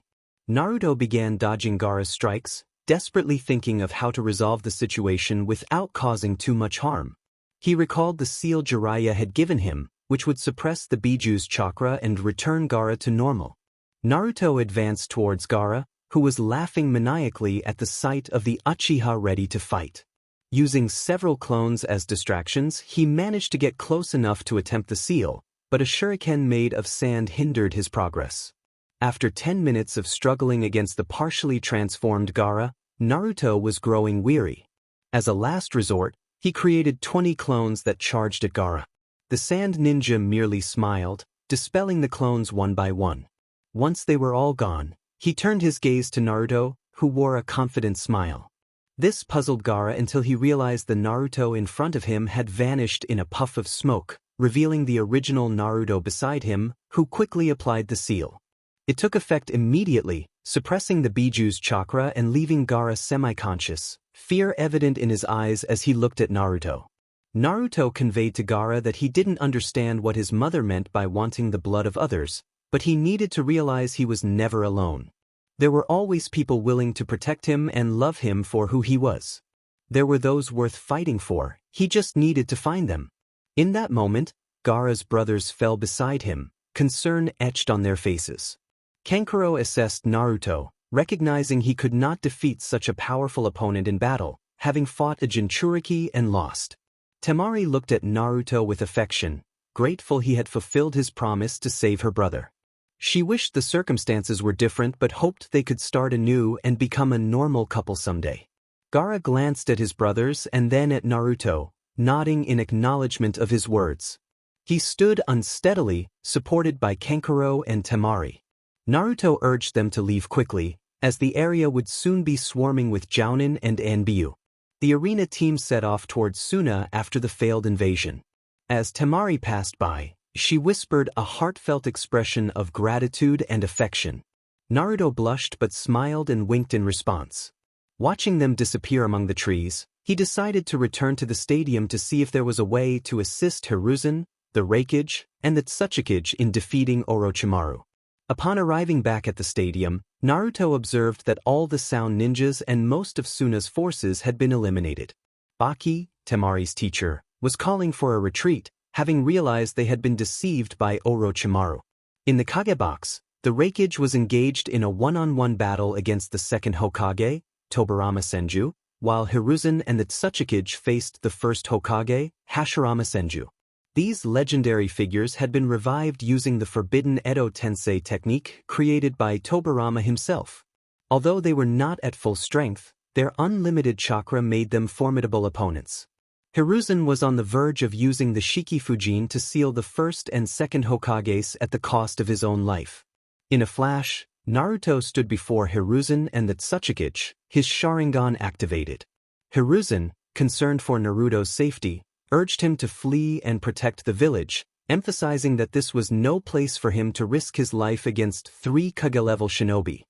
Naruto began dodging Gaara's strikes, desperately thinking of how to resolve the situation without causing too much harm. He recalled the seal Jiraiya had given him, which would suppress the Biju's chakra and return Gaara to normal. Naruto advanced towards Gaara, who was laughing maniacally at the sight of the Uchiha ready to fight. Using several clones as distractions, he managed to get close enough to attempt the seal, but a shuriken made of sand hindered his progress. After 10 minutes of struggling against the partially transformed Gaara, Naruto was growing weary. As a last resort, he created 20 clones that charged at Gaara. The sand ninja merely smiled, dispelling the clones one by one. Once they were all gone, he turned his gaze to Naruto, who wore a confident smile. This puzzled Gaara until he realized the Naruto in front of him had vanished in a puff of smoke, revealing the original Naruto beside him, who quickly applied the seal. It took effect immediately, suppressing the Biju's chakra and leaving Gaara semi-conscious, fear evident in his eyes as he looked at Naruto. Naruto conveyed to Gaara that he didn't understand what his mother meant by wanting the blood of others, but he needed to realize he was never alone. There were always people willing to protect him and love him for who he was. There were those worth fighting for, he just needed to find them. In that moment, Gaara's brothers fell beside him, concern etched on their faces. Kankuro assessed Naruto, recognizing he could not defeat such a powerful opponent in battle, having fought a Jinchuriki and lost. Temari looked at Naruto with affection, grateful he had fulfilled his promise to save her brother. She wished the circumstances were different but hoped they could start anew and become a normal couple someday. Gaara glanced at his brothers and then at Naruto, nodding in acknowledgement of his words. He stood unsteadily, supported by Kankuro and Temari. Naruto urged them to leave quickly, as the area would soon be swarming with Jounin and Anbyu. The arena team set off towards Suna after the failed invasion. As Temari passed by, she whispered a heartfelt expression of gratitude and affection. Naruto blushed but smiled and winked in response. Watching them disappear among the trees, he decided to return to the stadium to see if there was a way to assist Hiruzen, the Raikage, and the Tsuchikage in defeating Orochimaru. Upon arriving back at the stadium, Naruto observed that all the sound ninjas and most of Suna's forces had been eliminated. Baki, Temari's teacher, was calling for a retreat, having realized they had been deceived by Orochimaru. In the Kage box, the Raikage was engaged in a one-on-one battle against the second Hokage, Tobirama Senju, while Hiruzen and the Tsuchikage faced the first Hokage, Hashirama Senju. These legendary figures had been revived using the forbidden Edo Tensei technique created by Tobirama himself. Although they were not at full strength, their unlimited chakra made them formidable opponents. Hiruzen was on the verge of using the Shikifujin to seal the first and second Hokages at the cost of his own life. In a flash, Naruto stood before Hiruzen and the Tsuchikage, his Sharingan activated. Hiruzen, concerned for Naruto's safety, urged him to flee and protect the village, emphasizing that this was no place for him to risk his life against 3 Kage-level shinobi.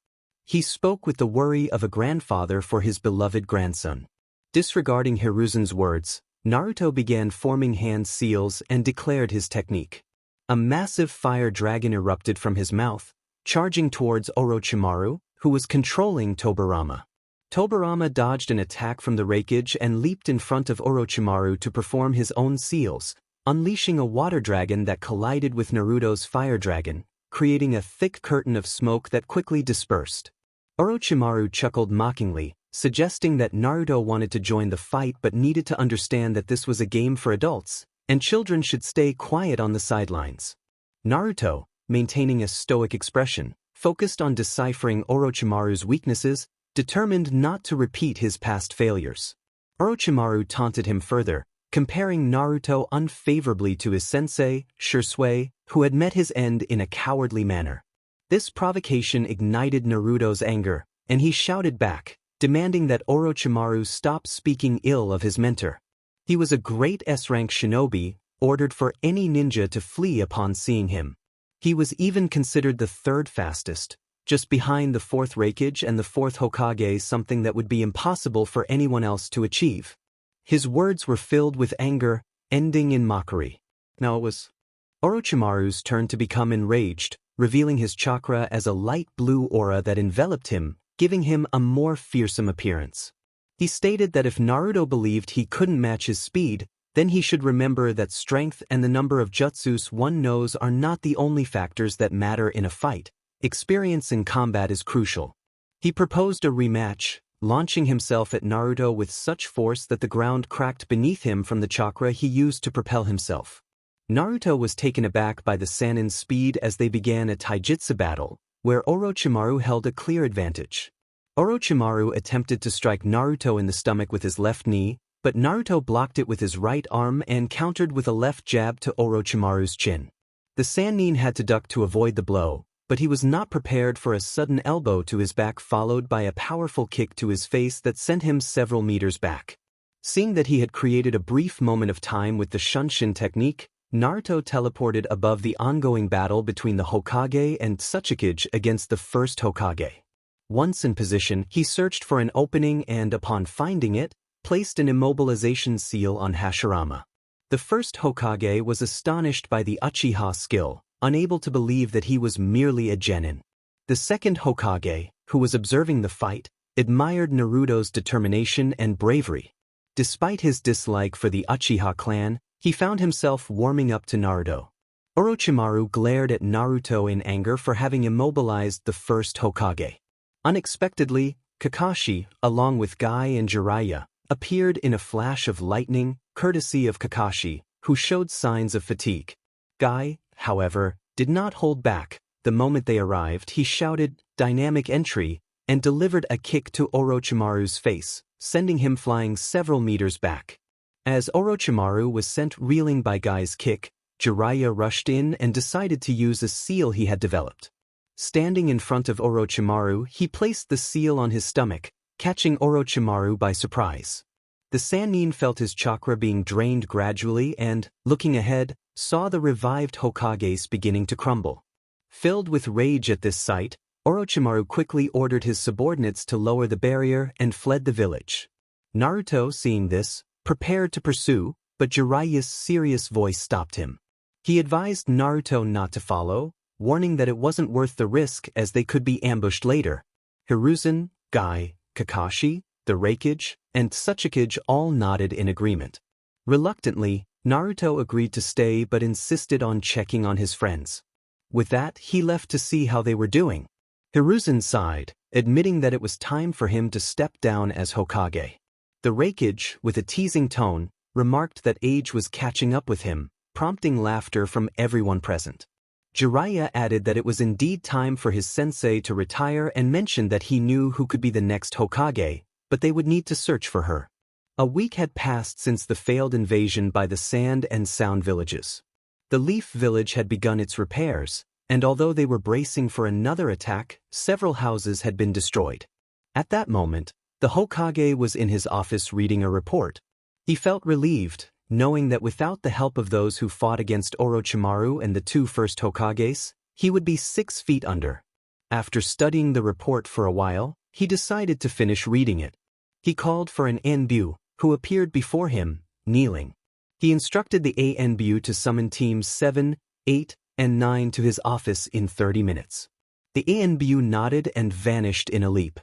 He spoke with the worry of a grandfather for his beloved grandson. Disregarding Hiruzen's words, Naruto began forming hand seals and declared his technique. A massive fire dragon erupted from his mouth, charging towards Orochimaru, who was controlling Tobirama. Tobirama dodged an attack from the Raikage and leaped in front of Orochimaru to perform his own seals, unleashing a water dragon that collided with Naruto's fire dragon, creating a thick curtain of smoke that quickly dispersed. Orochimaru chuckled mockingly, suggesting that Naruto wanted to join the fight but needed to understand that this was a game for adults, and children should stay quiet on the sidelines. Naruto, maintaining a stoic expression, focused on deciphering Orochimaru's weaknesses, determined not to repeat his past failures. Orochimaru taunted him further, comparing Naruto unfavorably to his sensei, Shisui, who had met his end in a cowardly manner. This provocation ignited Naruto's anger, and he shouted back, demanding that Orochimaru stop speaking ill of his mentor. He was a great S-rank shinobi, ordered for any ninja to flee upon seeing him. He was even considered the third fastest, just behind the fourth Raikage and the fourth Hokage, something that would be impossible for anyone else to achieve. His words were filled with anger, ending in mockery. Now it was Orochimaru's turn to become enraged, revealing his chakra as a light blue aura that enveloped him, giving him a more fearsome appearance. He stated that if Naruto believed he couldn't match his speed, then he should remember that strength and the number of jutsus one knows are not the only factors that matter in a fight. Experience in combat is crucial. He proposed a rematch, launching himself at Naruto with such force that the ground cracked beneath him from the chakra he used to propel himself. Naruto was taken aback by the Sannin's speed as they began a taijutsu battle, where Orochimaru held a clear advantage. Orochimaru attempted to strike Naruto in the stomach with his left knee, but Naruto blocked it with his right arm and countered with a left jab to Orochimaru's chin. The Sannin had to duck to avoid the blow, but he was not prepared for a sudden elbow to his back followed by a powerful kick to his face that sent him several meters back. Seeing that he had created a brief moment of time with the Shunshin technique, Naruto teleported above the ongoing battle between the Hokage and Tsuchikage against the first Hokage. Once in position, he searched for an opening and, upon finding it, placed an immobilization seal on Hashirama. The first Hokage was astonished by the Uchiha skill, unable to believe that he was merely a genin. The second Hokage, who was observing the fight, admired Naruto's determination and bravery. Despite his dislike for the Uchiha clan, he found himself warming up to Naruto. Orochimaru glared at Naruto in anger for having immobilized the first Hokage. Unexpectedly, Kakashi, along with Guy and Jiraiya, appeared in a flash of lightning, courtesy of Kakashi, who showed signs of fatigue. Guy, however, did not hold back. The moment they arrived, he shouted, "Dynamic entry," and delivered a kick to Orochimaru's face, sending him flying several meters back. As Orochimaru was sent reeling by Guy's kick, Jiraiya rushed in and decided to use a seal he had developed. Standing in front of Orochimaru, he placed the seal on his stomach, catching Orochimaru by surprise. The Sannin felt his chakra being drained gradually and, looking ahead, saw the revived Hokages beginning to crumble. Filled with rage at this sight, Orochimaru quickly ordered his subordinates to lower the barrier and fled the village. Naruto, seeing this, prepared to pursue, but Jiraiya's serious voice stopped him. He advised Naruto not to follow, warning that it wasn't worth the risk as they could be ambushed later. Hiruzen, Guy, Kakashi, the Raikage, and Tsuchikage all nodded in agreement. Reluctantly, Naruto agreed to stay but insisted on checking on his friends. With that, he left to see how they were doing. Hiruzen sighed, admitting that it was time for him to step down as Hokage. The Raikage, with a teasing tone, remarked that age was catching up with him, prompting laughter from everyone present. Jiraiya added that it was indeed time for his sensei to retire and mentioned that he knew who could be the next Hokage, but they would need to search for her. A week had passed since the failed invasion by the Sand and Sound villages. The Leaf village had begun its repairs, and although they were bracing for another attack, several houses had been destroyed. At that moment, the Hokage was in his office reading a report. He felt relieved, knowing that without the help of those who fought against Orochimaru and the two first Hokages, he would be 6 feet under. After studying the report for a while, he decided to finish reading it. He called for an Anbu, who appeared before him, kneeling. He instructed the Anbu to summon teams 7, 8, and 9 to his office in 30 minutes. The Anbu nodded and vanished in a leap.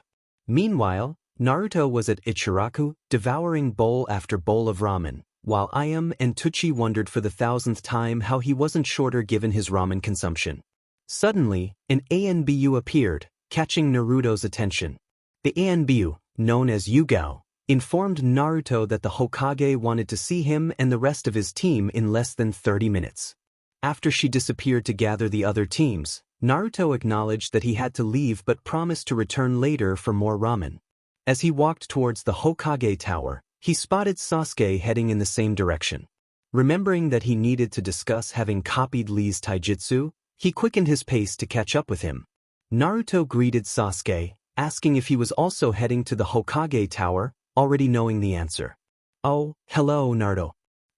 Meanwhile, Naruto was at Ichiraku, devouring bowl after bowl of ramen, while Ayame and Tucci wondered for the 1000th time how he wasn't shorter given his ramen consumption. Suddenly, an Anbu appeared, catching Naruto's attention. The Anbu, known as Yugao, informed Naruto that the Hokage wanted to see him and the rest of his team in less than 30 minutes. After she disappeared to gather the other teams, Naruto acknowledged that he had to leave but promised to return later for more ramen. As he walked towards the Hokage Tower, he spotted Sasuke heading in the same direction. Remembering that he needed to discuss having copied Lee's taijutsu, he quickened his pace to catch up with him. Naruto greeted Sasuke, asking if he was also heading to the Hokage Tower, already knowing the answer. "Oh, hello Naruto.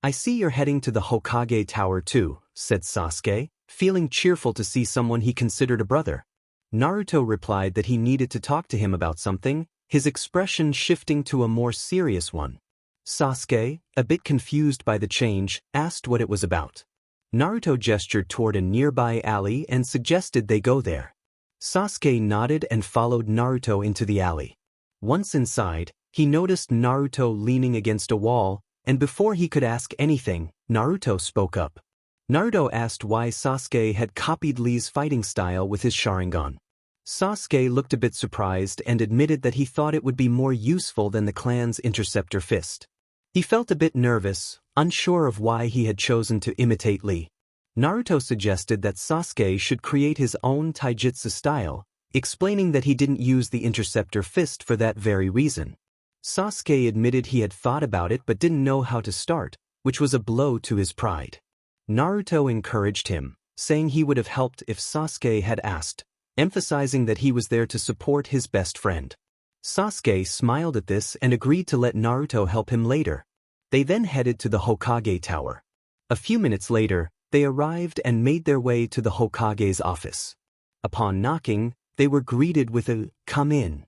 I see you're heading to the Hokage Tower too," said Sasuke, feeling cheerful to see someone he considered a brother. Naruto replied that he needed to talk to him about something, his expression shifting to a more serious one. Sasuke, a bit confused by the change, asked what it was about. Naruto gestured toward a nearby alley and suggested they go there. Sasuke nodded and followed Naruto into the alley. Once inside, he noticed Naruto leaning against a wall, and before he could ask anything, Naruto spoke up. Naruto asked why Sasuke had copied Lee's fighting style with his Sharingan. Sasuke looked a bit surprised and admitted that he thought it would be more useful than the clan's interceptor fist. He felt a bit nervous, unsure of why he had chosen to imitate Lee. Naruto suggested that Sasuke should create his own taijutsu style, explaining that he didn't use the interceptor fist for that very reason. Sasuke admitted he had thought about it but didn't know how to start, which was a blow to his pride. Naruto encouraged him, saying he would have helped if Sasuke had asked, emphasizing that he was there to support his best friend. Sasuke smiled at this and agreed to let Naruto help him later. They then headed to the Hokage Tower. A few minutes later, they arrived and made their way to the Hokage's office. Upon knocking, they were greeted with a "come in."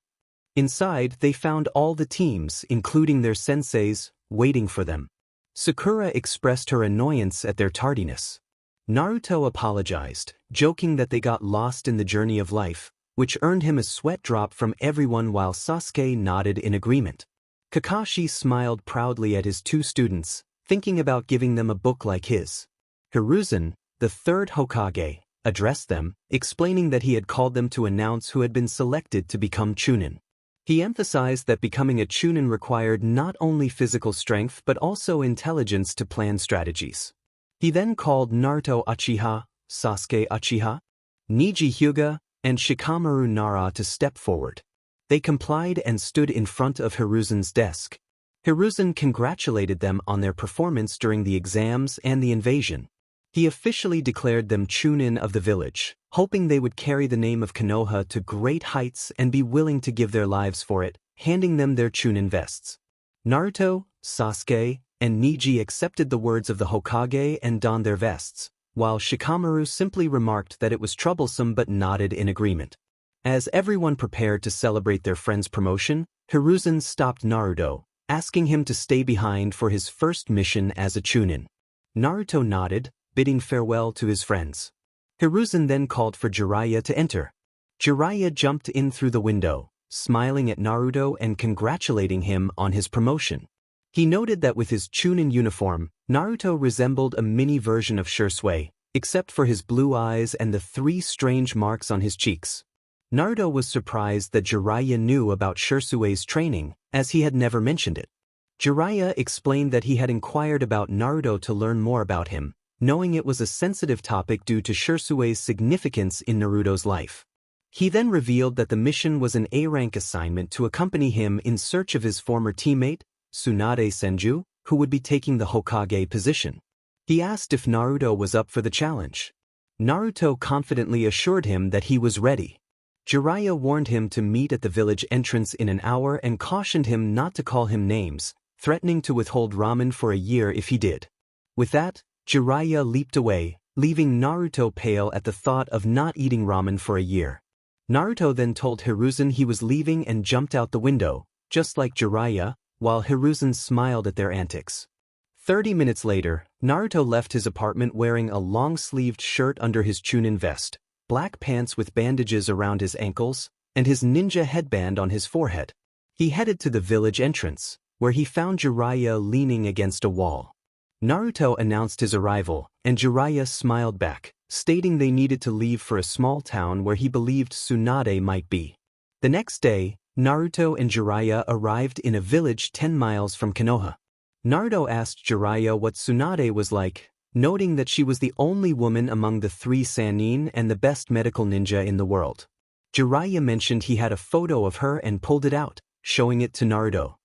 Inside, they found all the teams, including their senseis, waiting for them. Sakura expressed her annoyance at their tardiness. Naruto apologized, joking that they got lost in the journey of life, which earned him a sweat drop from everyone while Sasuke nodded in agreement. Kakashi smiled proudly at his 2 students, thinking about giving them a book like his. Hiruzen, the 3rd Hokage, addressed them, explaining that he had called them to announce who had been selected to become Chunin. He emphasized that becoming a Chunin required not only physical strength but also intelligence to plan strategies. He then called Naruto Uchiha, Sasuke Uchiha, Neji Hyuga, and Shikamaru Nara to step forward. They complied and stood in front of Hiruzen's desk. Hiruzen congratulated them on their performance during the exams and the invasion. He officially declared them Chunin of the village, hoping they would carry the name of Konoha to great heights and be willing to give their lives for it, handing them their Chunin vests. Naruto, Sasuke, and Neji accepted the words of the Hokage and donned their vests, while Shikamaru simply remarked that it was troublesome but nodded in agreement. As everyone prepared to celebrate their friend's promotion, Hiruzen stopped Naruto, asking him to stay behind for his first mission as a Chunin. Naruto nodded, bidding farewell to his friends. Hiruzen then called for Jiraiya to enter. Jiraiya jumped in through the window, smiling at Naruto and congratulating him on his promotion. He noted that with his Chunin uniform, Naruto resembled a mini version of Shisui, except for his blue eyes and the 3 strange marks on his cheeks. Naruto was surprised that Jiraiya knew about Shisui's training, as he had never mentioned it. Jiraiya explained that he had inquired about Naruto to learn more about him, knowing it was a sensitive topic due to Shisui's significance in Naruto's life. He then revealed that the mission was an A-rank assignment to accompany him in search of his former teammate, Tsunade Senju, who would be taking the Hokage position. He asked if Naruto was up for the challenge. Naruto confidently assured him that he was ready. Jiraiya warned him to meet at the village entrance in an hour and cautioned him not to call him names, threatening to withhold ramen for a year if he did. With that, Jiraiya leaped away, leaving Naruto pale at the thought of not eating ramen for a year. Naruto then told Hiruzen he was leaving and jumped out the window, just like Jiraiya, while Hiruzen smiled at their antics. 30 minutes later, Naruto left his apartment wearing a long-sleeved shirt under his Chunin vest, black pants with bandages around his ankles, and his ninja headband on his forehead. He headed to the village entrance, where he found Jiraiya leaning against a wall. Naruto announced his arrival, and Jiraiya smiled back, stating they needed to leave for a small town where he believed Tsunade might be. The next day, Naruto and Jiraiya arrived in a village 10 miles from Konoha. Naruto asked Jiraiya what Tsunade was like, noting that she was the only woman among the 3 Sannin and the best medical ninja in the world. Jiraiya mentioned he had a photo of her and pulled it out, showing it to Naruto.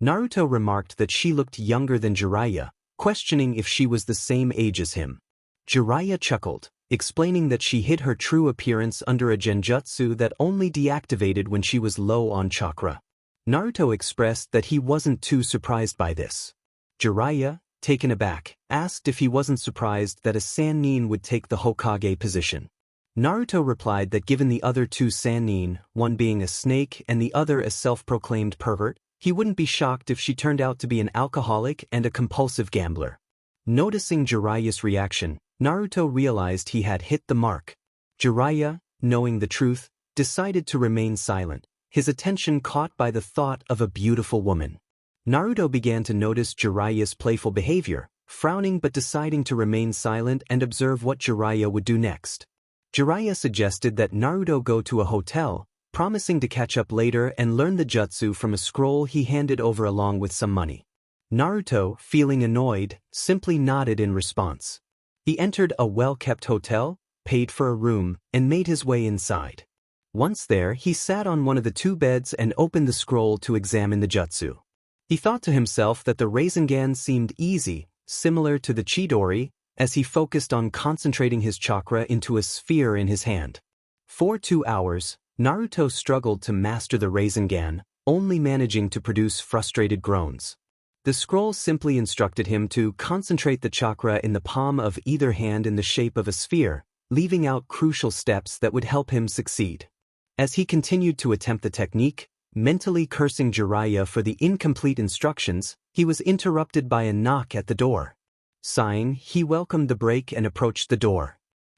Naruto remarked that she looked younger than Jiraiya, questioning if she was the same age as him. Jiraiya chuckled, explaining that she hid her true appearance under a genjutsu that only deactivated when she was low on chakra. Naruto expressed that he wasn't too surprised by this. Jiraiya, taken aback, asked if he wasn't surprised that a Sannin would take the Hokage position. Naruto replied that given the other 2 Sannin, one being a snake and the other a self-proclaimed pervert, he wouldn't be shocked if she turned out to be an alcoholic and a compulsive gambler. Noticing Jiraiya's reaction, Naruto realized he had hit the mark. Jiraiya, knowing the truth, decided to remain silent, his attention caught by the thought of a beautiful woman. Naruto began to notice Jiraiya's playful behavior, frowning but deciding to remain silent and observe what Jiraiya would do next. Jiraiya suggested that Naruto go to a hotel, promising to catch up later and learn the jutsu from a scroll he handed over along with some money. Naruto, feeling annoyed, simply nodded in response. He entered a well-kept hotel, paid for a room, and made his way inside. Once there, he sat on one of the 2 beds and opened the scroll to examine the jutsu. He thought to himself that the Rasengan seemed easy, similar to the Chidori, as he focused on concentrating his chakra into a sphere in his hand. For 2 hours, Naruto struggled to master the Rasengan, only managing to produce frustrated groans. The scroll simply instructed him to concentrate the chakra in the palm of either hand in the shape of a sphere, leaving out crucial steps that would help him succeed. As he continued to attempt the technique, mentally cursing Jiraiya for the incomplete instructions, he was interrupted by a knock at the door. Sighing, he welcomed the break and approached the door.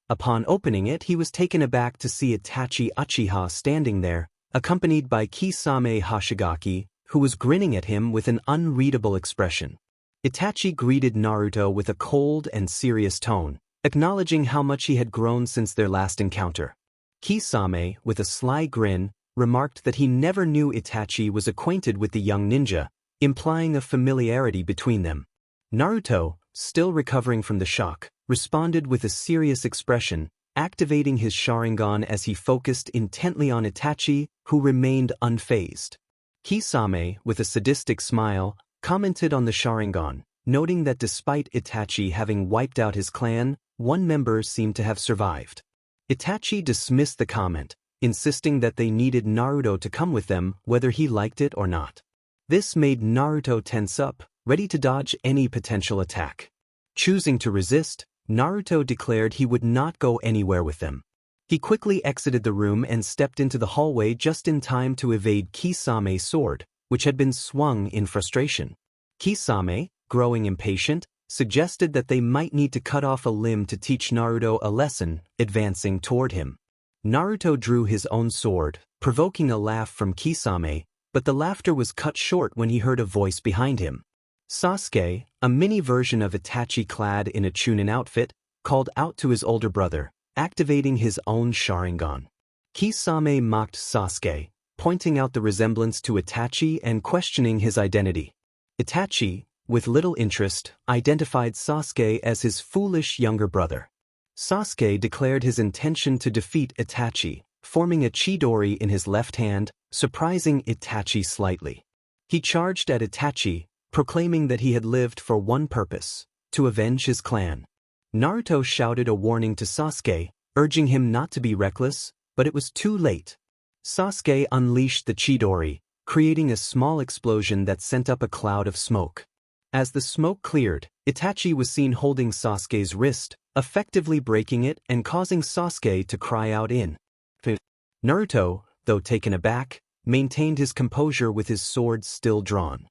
Upon opening it, he was taken aback to see Itachi Uchiha standing there, accompanied by Kisame Hashigaki, who was grinning at him with an unreadable expression. Itachi greeted Naruto with a cold and serious tone, acknowledging how much he had grown since their last encounter. Kisame, with a sly grin, remarked that he never knew Itachi was acquainted with the young ninja, implying a familiarity between them. Naruto, still recovering from the shock, responded with a serious expression, activating his Sharingan as he focused intently on Itachi, who remained unfazed. Kisame, with a sadistic smile, commented on the Sharingan, noting that despite Itachi having wiped out his clan, one member seemed to have survived. Itachi dismissed the comment, insisting that they needed Naruto to come with them whether he liked it or not. This made Naruto tense up, ready to dodge any potential attack. Choosing to resist, Naruto declared he would not go anywhere with them. He quickly exited the room and stepped into the hallway just in time to evade Kisame's sword, which had been swung in frustration. Kisame, growing impatient, suggested that they might need to cut off a limb to teach Naruto a lesson, advancing toward him. Naruto drew his own sword, provoking a laugh from Kisame, but the laughter was cut short when he heard a voice behind him. Sasuke, a mini version of Itachi clad in a Chunin outfit, called out to his older brother, activating his own Sharingan. Kisame mocked Sasuke, pointing out the resemblance to Itachi and questioning his identity. Itachi, with little interest, identified Sasuke as his foolish younger brother. Sasuke declared his intention to defeat Itachi, forming a Chidori in his left hand, surprising Itachi slightly. He charged at Itachi, proclaiming that he had lived for one purpose, to avenge his clan. Naruto shouted a warning to Sasuke, urging him not to be reckless, but it was too late. Sasuke unleashed the Chidori, creating a small explosion that sent up a cloud of smoke. As the smoke cleared, Itachi was seen holding Sasuke's wrist, effectively breaking it and causing Sasuke to cry out in pain. Naruto, though taken aback, maintained his composure with his sword still drawn.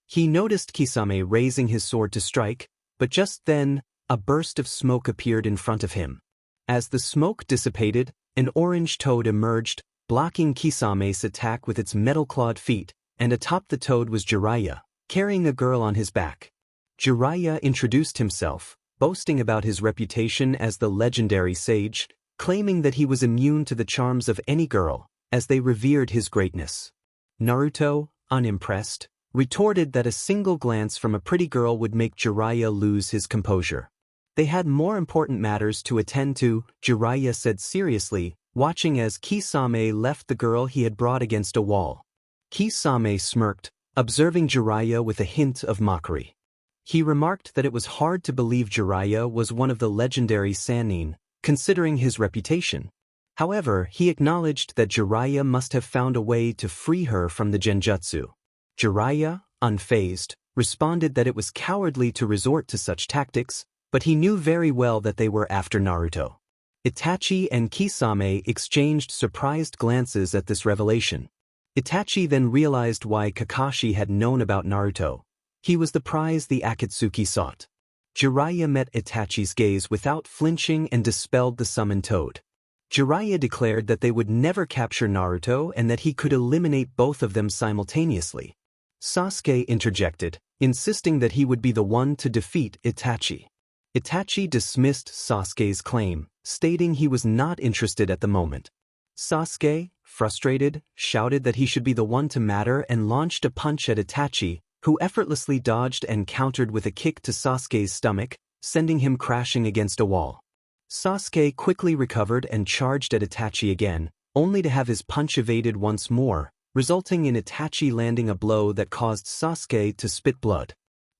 He noticed Kisame raising his sword to strike, but just then, a burst of smoke appeared in front of him. As the smoke dissipated, an orange toad emerged, blocking Kisame's attack with its metal-clawed feet, and atop the toad was Jiraiya, carrying a girl on his back. Jiraiya introduced himself, boasting about his reputation as the legendary sage, claiming that he was immune to the charms of any girl, as they revered his greatness. Naruto, unimpressed, retorted that a single glance from a pretty girl would make Jiraiya lose his composure. They had more important matters to attend to, Jiraiya said seriously, watching as Kisame left the girl he had brought against a wall. Kisame smirked, observing Jiraiya with a hint of mockery. He remarked that it was hard to believe Jiraiya was one of the legendary Sannin, considering his reputation. However, he acknowledged that Jiraiya must have found a way to free her from the genjutsu. Jiraiya, unfazed, responded that it was cowardly to resort to such tactics, but he knew very well that they were after Naruto. Itachi and Kisame exchanged surprised glances at this revelation. Itachi then realized why Kakashi had known about Naruto. He was the prize the Akatsuki sought. Jiraiya met Itachi's gaze without flinching and dispelled the summoned toad. Jiraiya declared that they would never capture Naruto and that he could eliminate both of them simultaneously. Sasuke interjected, insisting that he would be the one to defeat Itachi. Itachi dismissed Sasuke's claim, stating he was not interested at the moment. Sasuke, frustrated, shouted that he should be the one to matter and launched a punch at Itachi, who effortlessly dodged and countered with a kick to Sasuke's stomach, sending him crashing against a wall. Sasuke quickly recovered and charged at Itachi again, only to have his punch evaded once more, resulting in Itachi landing a blow that caused Sasuke to spit blood.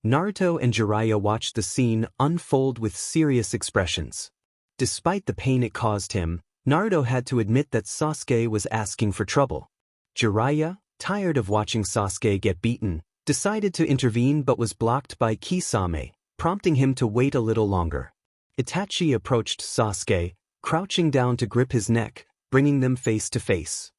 Naruto and Jiraiya watched the scene unfold with serious expressions. Despite the pain it caused him, Naruto had to admit that Sasuke was asking for trouble. Jiraiya, tired of watching Sasuke get beaten, decided to intervene but was blocked by Kisame, prompting him to wait a little longer. Itachi approached Sasuke, crouching down to grip his neck, bringing them face to face.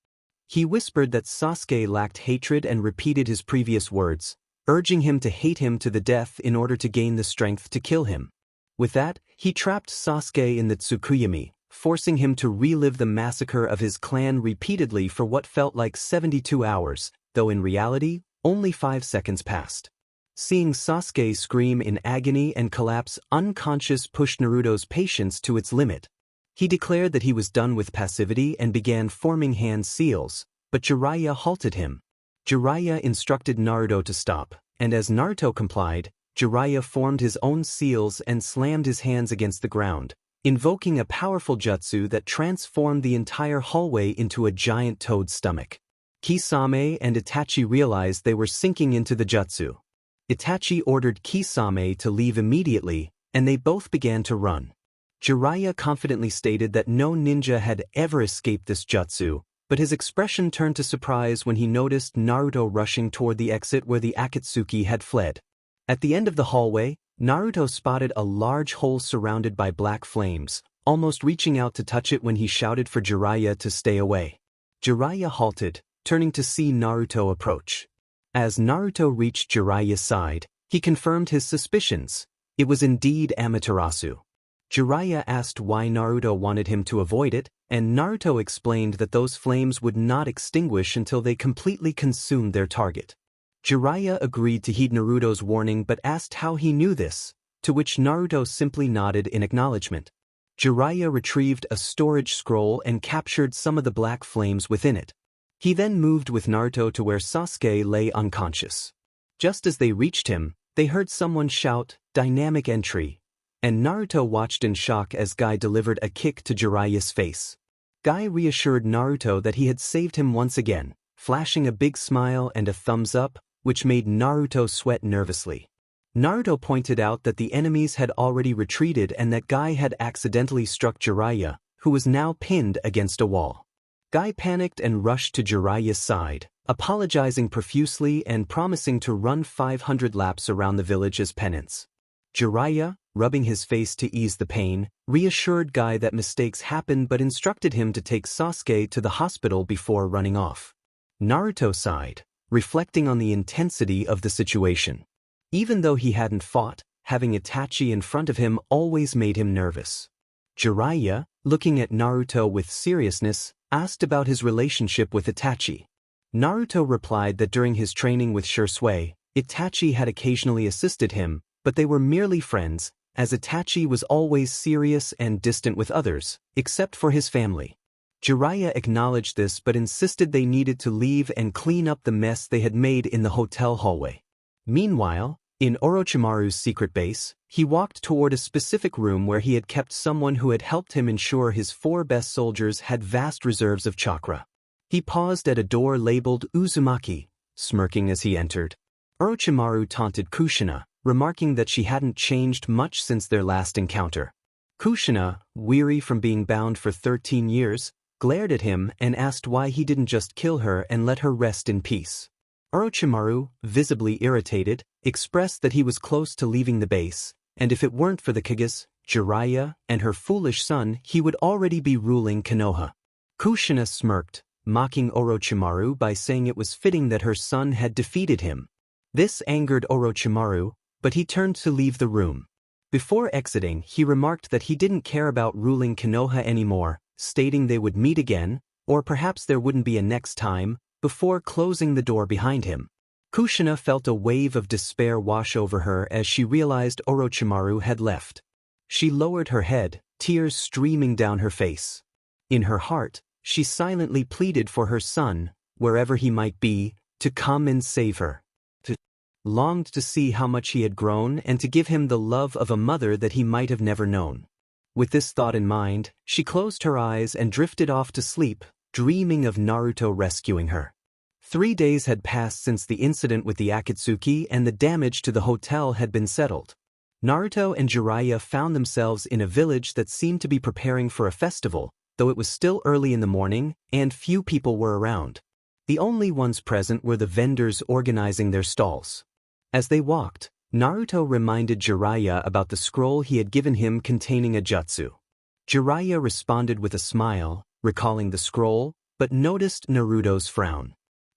He whispered that Sasuke lacked hatred and repeated his previous words, urging him to hate him to the death in order to gain the strength to kill him. With that, he trapped Sasuke in the Tsukuyomi, forcing him to relive the massacre of his clan repeatedly for what felt like 72 hours, though in reality, only 5 seconds passed. Seeing Sasuke scream in agony and collapse unconscious pushed Naruto's patience to its limit. He declared that he was done with passivity and began forming hand seals, but Jiraiya halted him. Jiraiya instructed Naruto to stop, and as Naruto complied, Jiraiya formed his own seals and slammed his hands against the ground, invoking a powerful jutsu that transformed the entire hallway into a giant toad's stomach. Kisame and Itachi realized they were sinking into the jutsu. Itachi ordered Kisame to leave immediately, and they both began to run. Jiraiya confidently stated that no ninja had ever escaped this jutsu, but his expression turned to surprise when he noticed Naruto rushing toward the exit where the Akatsuki had fled. At the end of the hallway, Naruto spotted a large hole surrounded by black flames, almost reaching out to touch it when he shouted for Jiraiya to stay away. Jiraiya halted, turning to see Naruto approach. As Naruto reached Jiraiya's side, he confirmed his suspicions. It was indeed Amaterasu. Jiraiya asked why Naruto wanted him to avoid it, and Naruto explained that those flames would not extinguish until they completely consumed their target. Jiraiya agreed to heed Naruto's warning but asked how he knew this, to which Naruto simply nodded in acknowledgement. Jiraiya retrieved a storage scroll and captured some of the black flames within it. He then moved with Naruto to where Sasuke lay unconscious. Just as they reached him, they heard someone shout, "Dynamic entry," and Naruto watched in shock as Guy delivered a kick to Jiraiya's face. Guy reassured Naruto that he had saved him once again, flashing a big smile and a thumbs up, which made Naruto sweat nervously. Naruto pointed out that the enemies had already retreated and that Guy had accidentally struck Jiraiya, who was now pinned against a wall. Guy panicked and rushed to Jiraiya's side, apologizing profusely and promising to run 500 laps around the village as penance. Jiraiya, rubbing his face to ease the pain, reassured Guy that mistakes happen but instructed him to take Sasuke to the hospital before running off. Naruto sighed, reflecting on the intensity of the situation. Even though he hadn't fought, having Itachi in front of him always made him nervous. Jiraiya, looking at Naruto with seriousness, asked about his relationship with Itachi. Naruto replied that during his training with Shisui, Itachi had occasionally assisted him, but they were merely friends, as Itachi was always serious and distant with others, except for his family. Jiraiya acknowledged this but insisted they needed to leave and clean up the mess they had made in the hotel hallway. Meanwhile, in Orochimaru's secret base, he walked toward a specific room where he had kept someone who had helped him ensure his 4 best soldiers had vast reserves of chakra. He paused at a door labeled Uzumaki, smirking as he entered. Orochimaru taunted Kushina, remarking that she hadn't changed much since their last encounter. Kushina, weary from being bound for 13 years, glared at him and asked why he didn't just kill her and let her rest in peace. Orochimaru, visibly irritated, expressed that he was close to leaving the base, and if it weren't for the Kages, Jiraiya, and her foolish son, he would already be ruling Konoha. Kushina smirked, mocking Orochimaru by saying it was fitting that her son had defeated him. This angered Orochimaru, but he turned to leave the room. Before exiting, he remarked that he didn't care about ruling Konoha anymore, stating they would meet again, or perhaps there wouldn't be a next time, before closing the door behind him. Kushina felt a wave of despair wash over her as she realized Orochimaru had left. She lowered her head, tears streaming down her face. In her heart, she silently pleaded for her son, wherever he might be, to come and save her. Longed to see how much he had grown and to give him the love of a mother that he might have never known. With this thought in mind, she closed her eyes and drifted off to sleep, dreaming of Naruto rescuing her. 3 days had passed since the incident with the Akatsuki and the damage to the hotel had been settled. Naruto and Jiraiya found themselves in a village that seemed to be preparing for a festival, though it was still early in the morning and few people were around. The only ones present were the vendors organizing their stalls. As they walked, Naruto reminded Jiraiya about the scroll he had given him containing a jutsu. Jiraiya responded with a smile, recalling the scroll, but noticed Naruto's frown.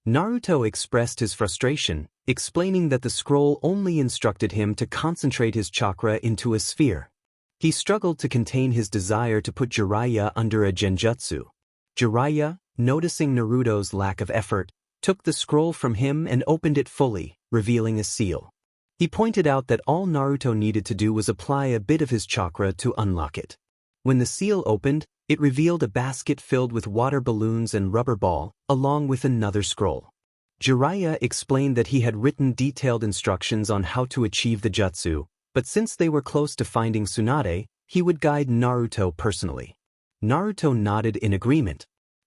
Naruto expressed his frustration, explaining that the scroll only instructed him to concentrate his chakra into a sphere. He struggled to contain his desire to put Jiraiya under a genjutsu. Jiraiya, noticing Naruto's lack of effort, took the scroll from him and opened it fully, revealing a seal. He pointed out that all Naruto needed to do was apply a bit of his chakra to unlock it. When the seal opened, it revealed a basket filled with water balloons and rubber ball, along with another scroll. Jiraiya explained that he had written detailed instructions on how to achieve the jutsu, but since they were close to finding Tsunade, he would guide Naruto personally. Naruto nodded in agreement.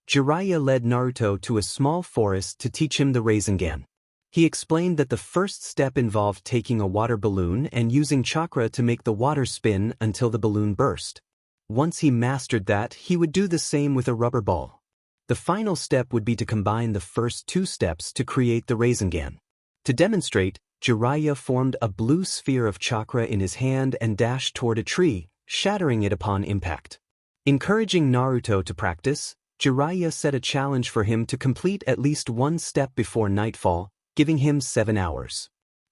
Jiraiya led Naruto to a small forest to teach him the Rasengan. He explained that the first step involved taking a water balloon and using chakra to make the water spin until the balloon burst. Once he mastered that, he would do the same with a rubber ball. The final step would be to combine the first 2 steps to create the Rasengan. To demonstrate, Jiraiya formed a blue sphere of chakra in his hand and dashed toward a tree, shattering it upon impact. Encouraging Naruto to practice, Jiraiya set a challenge for him to complete at least 1 step before nightfall, giving him 7 hours.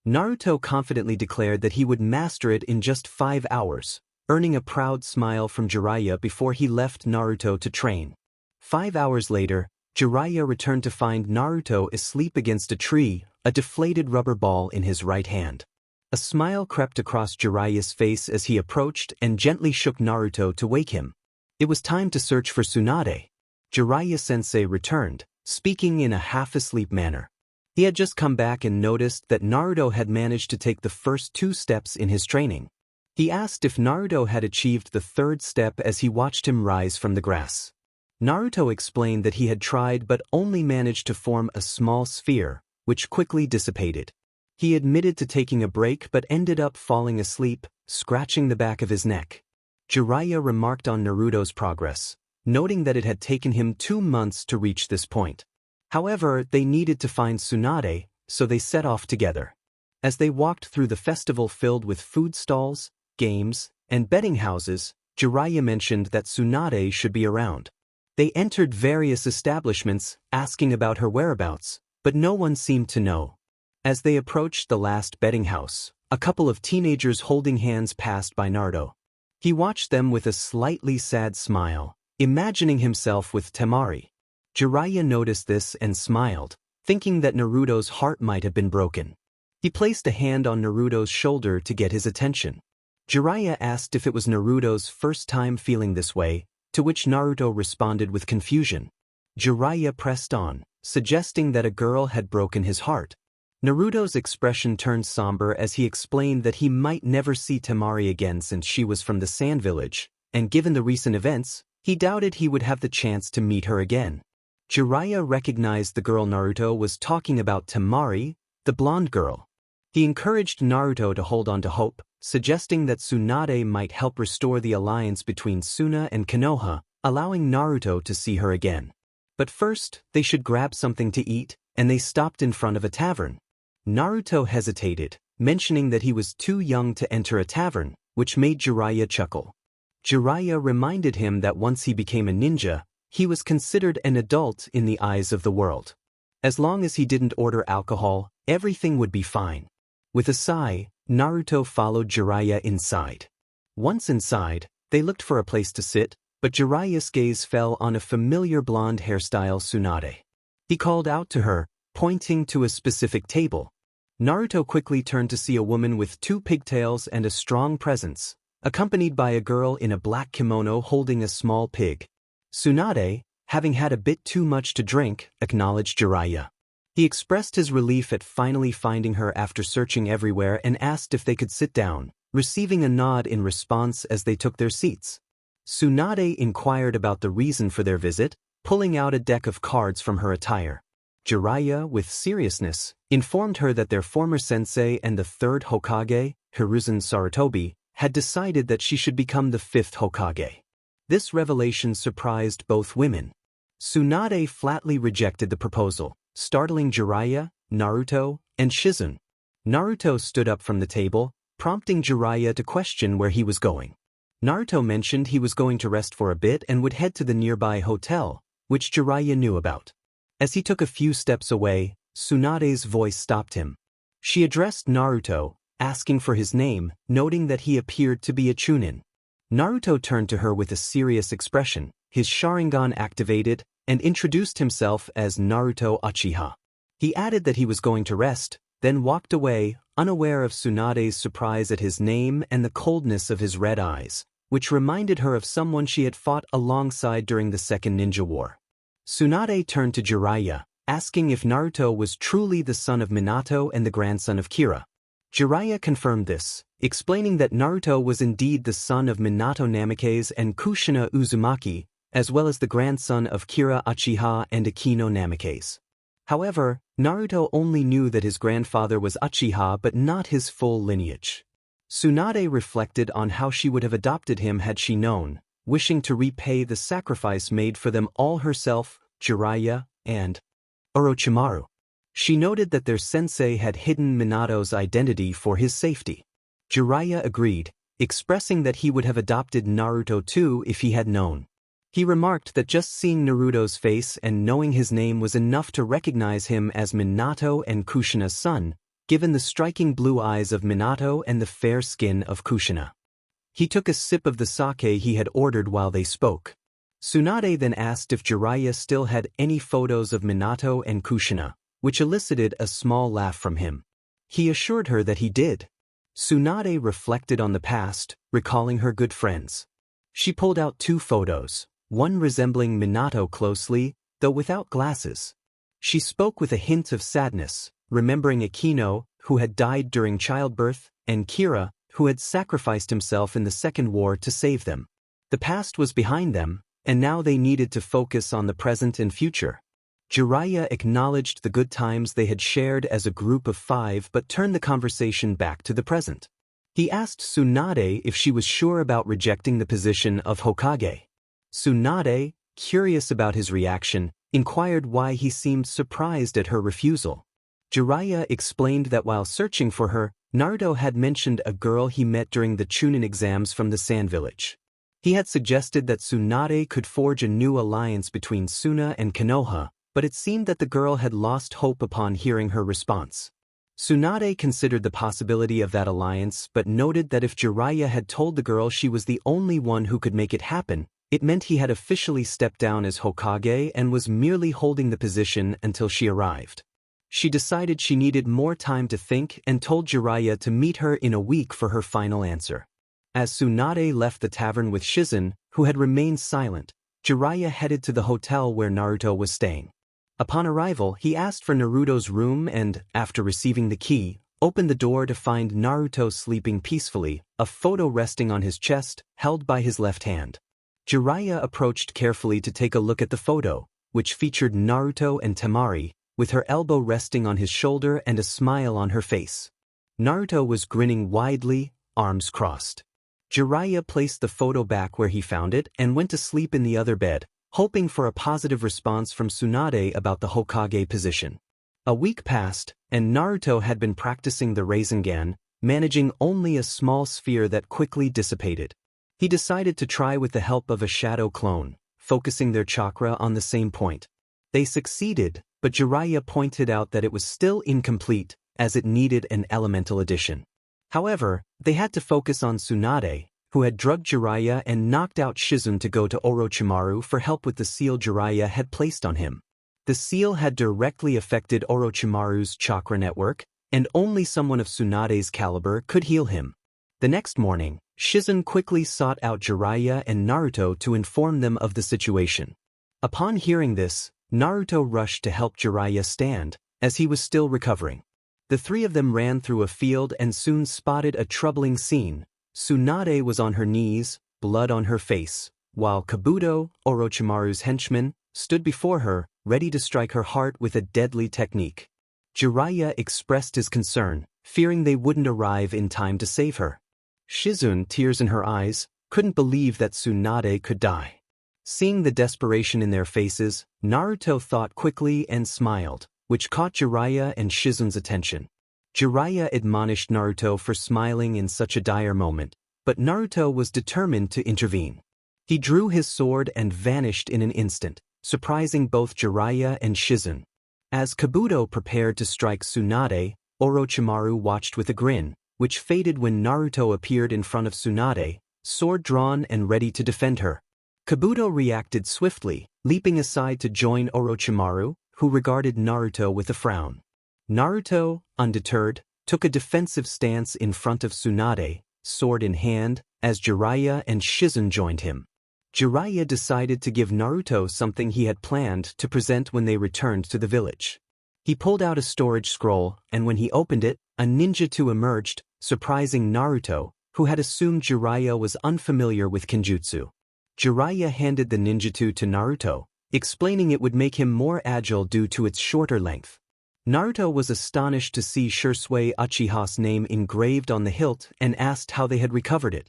Naruto confidently declared that he would master it in just 5 hours, earning a proud smile from Jiraiya before he left Naruto to train. 5 hours later, Jiraiya returned to find Naruto asleep against a tree, a deflated rubber ball in his right hand. A smile crept across Jiraiya's face as he approached and gently shook Naruto to wake him. It was time to search for Tsunade. Jiraiya-sensei returned, speaking in a half-asleep manner. He had just come back and noticed that Naruto had managed to take the first 2 steps in his training. He asked if Naruto had achieved the 3rd step as he watched him rise from the grass. Naruto explained that he had tried but only managed to form a small sphere, which quickly dissipated. He admitted to taking a break but ended up falling asleep, scratching the back of his neck. Jiraiya remarked on Naruto's progress, noting that it had taken him 2 months to reach this point. However, they needed to find Tsunade, so they set off together. As they walked through the festival filled with food stalls, games, and betting houses, Jiraiya mentioned that Tsunade should be around. They entered various establishments, asking about her whereabouts, but no one seemed to know. As they approached the last betting house, a couple of teenagers holding hands passed by Naruto. He watched them with a slightly sad smile, imagining himself with Temari. Jiraiya noticed this and smiled, thinking that Naruto's heart might have been broken. He placed a hand on Naruto's shoulder to get his attention. Jiraiya asked if it was Naruto's first time feeling this way, to which Naruto responded with confusion. Jiraiya pressed on, suggesting that a girl had broken his heart. Naruto's expression turned somber as he explained that he might never see Temari again since she was from the Sand Village, and given the recent events, he doubted he would have the chance to meet her again. Jiraiya recognized the girl Naruto was talking about, Temari, the blonde girl. He encouraged Naruto to hold on to hope, suggesting that Tsunade might help restore the alliance between Suna and Konoha, allowing Naruto to see her again. But first, they should grab something to eat, and they stopped in front of a tavern. Naruto hesitated, mentioning that he was too young to enter a tavern, which made Jiraiya chuckle. Jiraiya reminded him that once he became a ninja, he was considered an adult in the eyes of the world. As long as he didn't order alcohol, everything would be fine. With a sigh, Naruto followed Jiraiya inside. Once inside, they looked for a place to sit, but Jiraiya's gaze fell on a familiar blonde hairstyle Tsunade. He called out to her, pointing to a specific table. Naruto quickly turned to see a woman with 2 pigtails and a strong presence, accompanied by a girl in a black kimono holding a small pig. Tsunade, having had a bit too much to drink, acknowledged Jiraiya. He expressed his relief at finally finding her after searching everywhere and asked if they could sit down, receiving a nod in response as they took their seats. Tsunade inquired about the reason for their visit, pulling out a deck of cards from her attire. Jiraiya, with seriousness, informed her that their former sensei and the 3rd Hokage, Hiruzen Sarutobi, had decided that she should become the 5th Hokage. This revelation surprised both women. Tsunade flatly rejected the proposal, startling Jiraiya, Naruto, and Shizun. Naruto stood up from the table, prompting Jiraiya to question where he was going. Naruto mentioned he was going to rest for a bit and would head to the nearby hotel, which Jiraiya knew about. As he took a few steps away, Tsunade's voice stopped him. She addressed Naruto, asking for his name, noting that he appeared to be a Chunin. Naruto turned to her with a serious expression, his Sharingan activated, and introduced himself as Naruto Uchiha. He added that he was going to rest, then walked away, unaware of Tsunade's surprise at his name and the coldness of his red eyes, which reminded her of someone she had fought alongside during the Second Ninja War. Tsunade turned to Jiraiya, asking if Naruto was truly the son of Minato and the grandson of Kira. Jiraiya confirmed this, explaining that Naruto was indeed the son of Minato Namikaze and Kushina Uzumaki, as well as the grandson of Kira Uchiha and Akino Namikaze. However, Naruto only knew that his grandfather was Uchiha but not his full lineage. Tsunade reflected on how she would have adopted him had she known, wishing to repay the sacrifice made for them all herself, Jiraiya, and Orochimaru. She noted that their sensei had hidden Minato's identity for his safety. Jiraiya agreed, expressing that he would have adopted Naruto too if he had known. He remarked that just seeing Naruto's face and knowing his name was enough to recognize him as Minato and Kushina's son, given the striking blue eyes of Minato and the fair skin of Kushina. He took a sip of the sake he had ordered while they spoke. Tsunade then asked if Jiraiya still had any photos of Minato and Kushina, which elicited a small laugh from him. He assured her that he did. Tsunade reflected on the past, recalling her good friends. She pulled out 2 photos, one resembling Minato closely, though without glasses. She spoke with a hint of sadness, remembering Akino, who had died during childbirth, and Kira, who had sacrificed himself in the Second War to save them. The past was behind them, and now they needed to focus on the present and future. Jiraiya acknowledged the good times they had shared as a group of 5 but turned the conversation back to the present. He asked Tsunade if she was sure about rejecting the position of Hokage. Tsunade, curious about his reaction, inquired why he seemed surprised at her refusal. Jiraiya explained that while searching for her, Naruto had mentioned a girl he met during the Chunin exams from the Sand Village. He had suggested that Tsunade could forge a new alliance between Suna and Konoha, but it seemed that the girl had lost hope upon hearing her response. Tsunade considered the possibility of that alliance but noted that if Jiraiya had told the girl she was the only one who could make it happen, it meant he had officially stepped down as Hokage and was merely holding the position until she arrived. She decided she needed more time to think and told Jiraiya to meet her in a week for her final answer. As Tsunade left the tavern with Shizen, who had remained silent, Jiraiya headed to the hotel where Naruto was staying. Upon arrival, he asked for Naruto's room and, after receiving the key, opened the door to find Naruto sleeping peacefully, a photo resting on his chest, held by his left hand. Jiraiya approached carefully to take a look at the photo, which featured Naruto and Temari, with her elbow resting on his shoulder and a smile on her face. Naruto was grinning widely, arms crossed. Jiraiya placed the photo back where he found it and went to sleep in the other bed, hoping for a positive response from Tsunade about the Hokage position. A week passed, and Naruto had been practicing the Rasengan, managing only a small sphere that quickly dissipated. He decided to try with the help of a shadow clone, focusing their chakra on the same point. They succeeded, but Jiraiya pointed out that it was still incomplete, as it needed an elemental addition. However, they had to focus on Tsunade, who had drugged Jiraiya and knocked out Shizen to go to Orochimaru for help with the seal Jiraiya had placed on him. The seal had directly affected Orochimaru's chakra network, and only someone of Tsunade's caliber could heal him. The next morning, Shizen quickly sought out Jiraiya and Naruto to inform them of the situation. Upon hearing this, Naruto rushed to help Jiraiya stand, as he was still recovering. The 3 of them ran through a field and soon spotted a troubling scene. Tsunade was on her knees, blood on her face, while Kabuto, Orochimaru's henchman, stood before her, ready to strike her heart with a deadly technique. Jiraiya expressed his concern, fearing they wouldn't arrive in time to save her. Shizen, tears in her eyes, couldn't believe that Tsunade could die. Seeing the desperation in their faces, Naruto thought quickly and smiled, which caught Jiraiya and Shizen's attention. Jiraiya admonished Naruto for smiling in such a dire moment, but Naruto was determined to intervene. He drew his sword and vanished in an instant, surprising both Jiraiya and Shizen. As Kabuto prepared to strike Tsunade, Orochimaru watched with a grin, which faded when Naruto appeared in front of Tsunade, sword drawn and ready to defend her. Kabuto reacted swiftly, leaping aside to join Orochimaru, who regarded Naruto with a frown. Naruto, undeterred, took a defensive stance in front of Tsunade, sword in hand, as Jiraiya and Shizen joined him. Jiraiya decided to give Naruto something he had planned to present when they returned to the village. He pulled out a storage scroll, and when he opened it, a ninjutsu emerged, surprising Naruto, who had assumed Jiraiya was unfamiliar with kenjutsu. Jiraiya handed the ninjutsu to Naruto, explaining it would make him more agile due to its shorter length. Naruto was astonished to see Shisui Uchiha's name engraved on the hilt and asked how they had recovered it.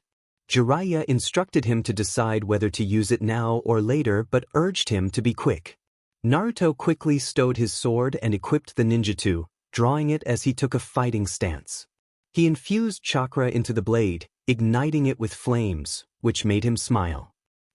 Jiraiya instructed him to decide whether to use it now or later but urged him to be quick. Naruto quickly stowed his sword and equipped the ninjutsu, drawing it as he took a fighting stance. He infused chakra into the blade, igniting it with flames, which made him smile.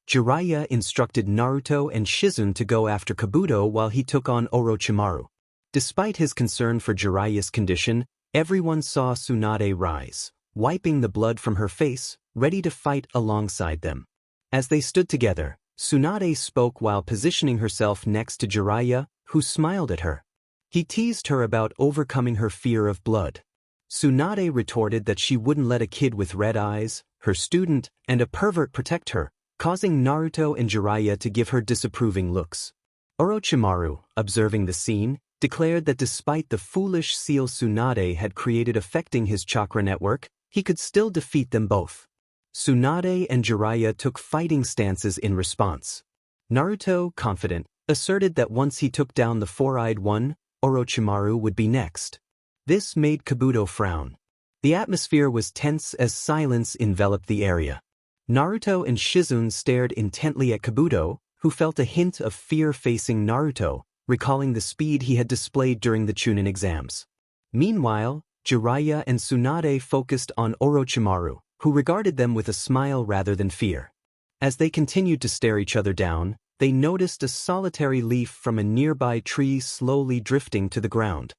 Jiraiya instructed Naruto and Shizen to go after Kabuto while he took on Orochimaru. Despite his concern for Jiraiya's condition, Everyone saw Tsunade rise, wiping the blood from her face, ready to fight alongside them. As they stood together, Tsunade spoke while positioning herself next to Jiraiya, who smiled at her. He teased her about overcoming her fear of blood. Tsunade retorted that she wouldn't let a kid with red eyes, her student, and a pervert protect her, causing Naruto and Jiraiya to give her disapproving looks. Orochimaru, observing the scene, declared that despite the foolish seal Tsunade had created affecting his chakra network, he could still defeat them both. Tsunade and Jiraiya took fighting stances in response. Naruto, confident, asserted that once he took down the four-eyed one, Orochimaru would be next. This made Kabuto frown. The atmosphere was tense as silence enveloped the area. Naruto and Shizune stared intently at Kabuto, who felt a hint of fear facing Naruto, recalling the speed he had displayed during the Chunin exams. Meanwhile, Jiraiya and Tsunade focused on Orochimaru, who regarded them with a smile rather than fear. As they continued to stare each other down, they noticed a solitary leaf from a nearby tree slowly drifting to the ground.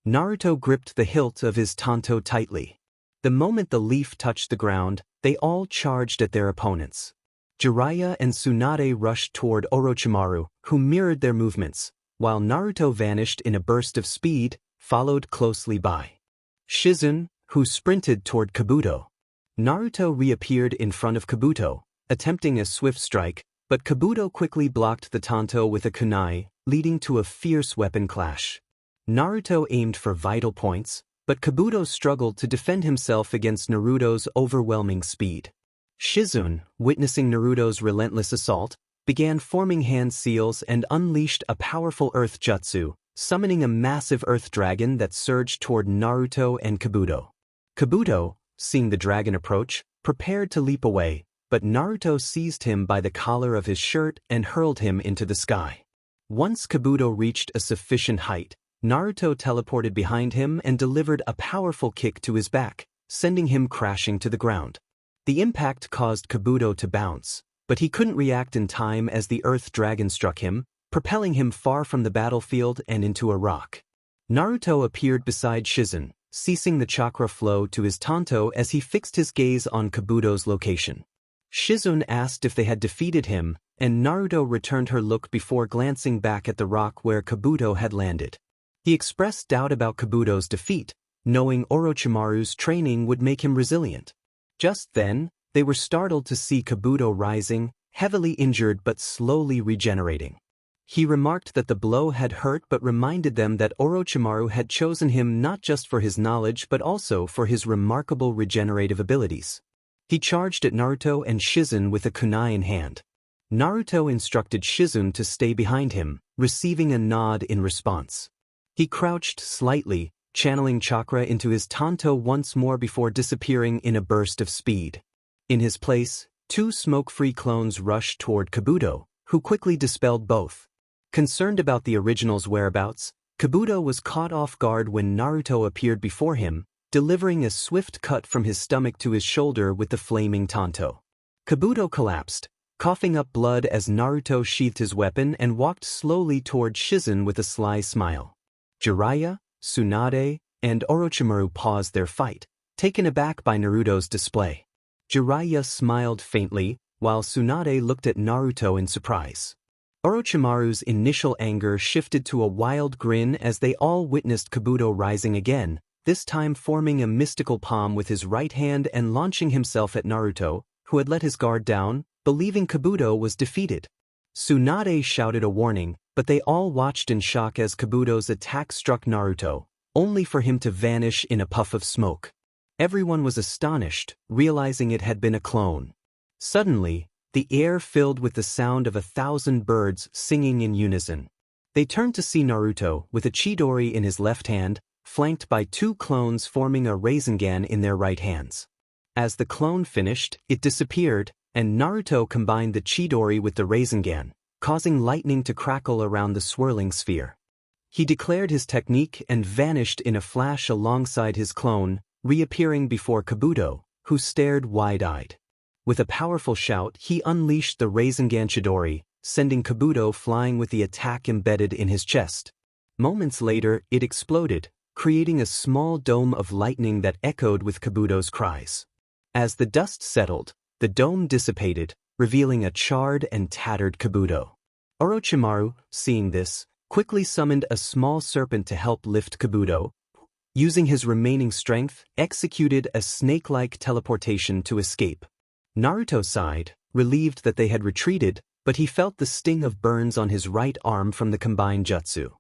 Naruto gripped the hilt of his tanto tightly. The moment the leaf touched the ground, they all charged at their opponents. Jiraiya and Tsunade rushed toward Orochimaru, who mirrored their movements, while Naruto vanished in a burst of speed, followed closely by Shizune, who sprinted toward Kabuto. Naruto reappeared in front of Kabuto, attempting a swift strike, but Kabuto quickly blocked the tanto with a kunai, leading to a fierce weapon clash. Naruto aimed for vital points, but Kabuto struggled to defend himself against Naruto's overwhelming speed. Shizune, witnessing Naruto's relentless assault, began forming hand seals and unleashed a powerful earth jutsu, summoning a massive earth dragon that surged toward Naruto and Kabuto. Kabuto, seeing the dragon approach, prepared to leap away, but Naruto seized him by the collar of his shirt and hurled him into the sky. Once Kabuto reached a sufficient height, Naruto teleported behind him and delivered a powerful kick to his back, sending him crashing to the ground. The impact caused Kabuto to bounce, but he couldn't react in time as the earth dragon struck him, propelling him far from the battlefield and into a rock. Naruto appeared beside Shizune, ceasing the chakra flow to his tanto as he fixed his gaze on Kabuto's location. Shizune asked if they had defeated him, and Naruto returned her look before glancing back at the rock where Kabuto had landed. He expressed doubt about Kabuto's defeat, knowing Orochimaru's training would make him resilient. Just then, they were startled to see Kabuto rising, heavily injured but slowly regenerating. He remarked that the blow had hurt but reminded them that Orochimaru had chosen him not just for his knowledge but also for his remarkable regenerative abilities. He charged at Naruto and Shizune with a kunai in hand. Naruto instructed Shizune to stay behind him, receiving a nod in response. He crouched slightly, channeling chakra into his tanto once more before disappearing in a burst of speed. In his place, two smoke-free clones rushed toward Kabuto, who quickly dispelled both. Concerned about the original's whereabouts, Kabuto was caught off guard when Naruto appeared before him, delivering a swift cut from his stomach to his shoulder with the flaming tanto. Kabuto collapsed, coughing up blood as Naruto sheathed his weapon and walked slowly toward Shizune with a sly smile. Jiraiya, Tsunade, and Orochimaru paused their fight, taken aback by Naruto's display. Jiraiya smiled faintly, while Tsunade looked at Naruto in surprise. Orochimaru's initial anger shifted to a wild grin as they all witnessed Kabuto rising again, this time forming a mystical palm with his right hand and launching himself at Naruto, who had let his guard down, believing Kabuto was defeated. Tsunade shouted a warning, but they all watched in shock as Kabuto's attack struck Naruto, only for him to vanish in a puff of smoke. Everyone was astonished, realizing it had been a clone. Suddenly, the air filled with the sound of 1,000 birds singing in unison. They turned to see Naruto with a Chidori in his left hand, flanked by two clones forming a Rasengan in their right hands. As the clone finished, it disappeared, and Naruto combined the Chidori with the Rasengan, causing lightning to crackle around the swirling sphere. He declared his technique and vanished in a flash alongside his clone, reappearing before Kabuto, who stared wide-eyed. With a powerful shout, he unleashed the Rasengan Chidori, sending Kabuto flying with the attack embedded in his chest. Moments later, it exploded, creating a small dome of lightning that echoed with Kabuto's cries. As the dust settled, the dome dissipated, revealing a charred and tattered Kabuto. Orochimaru, seeing this, quickly summoned a small serpent to help lift Kabuto. Using his remaining strength, executed a snake-like teleportation to escape. Naruto sighed, relieved that they had retreated, but he felt the sting of burns on his right arm from the combined jutsu.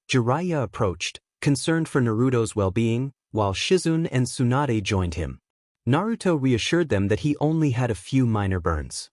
Jiraiya approached, concerned for Naruto's well-being, while Shizune and Tsunade joined him. Naruto reassured them that he only had a few minor burns.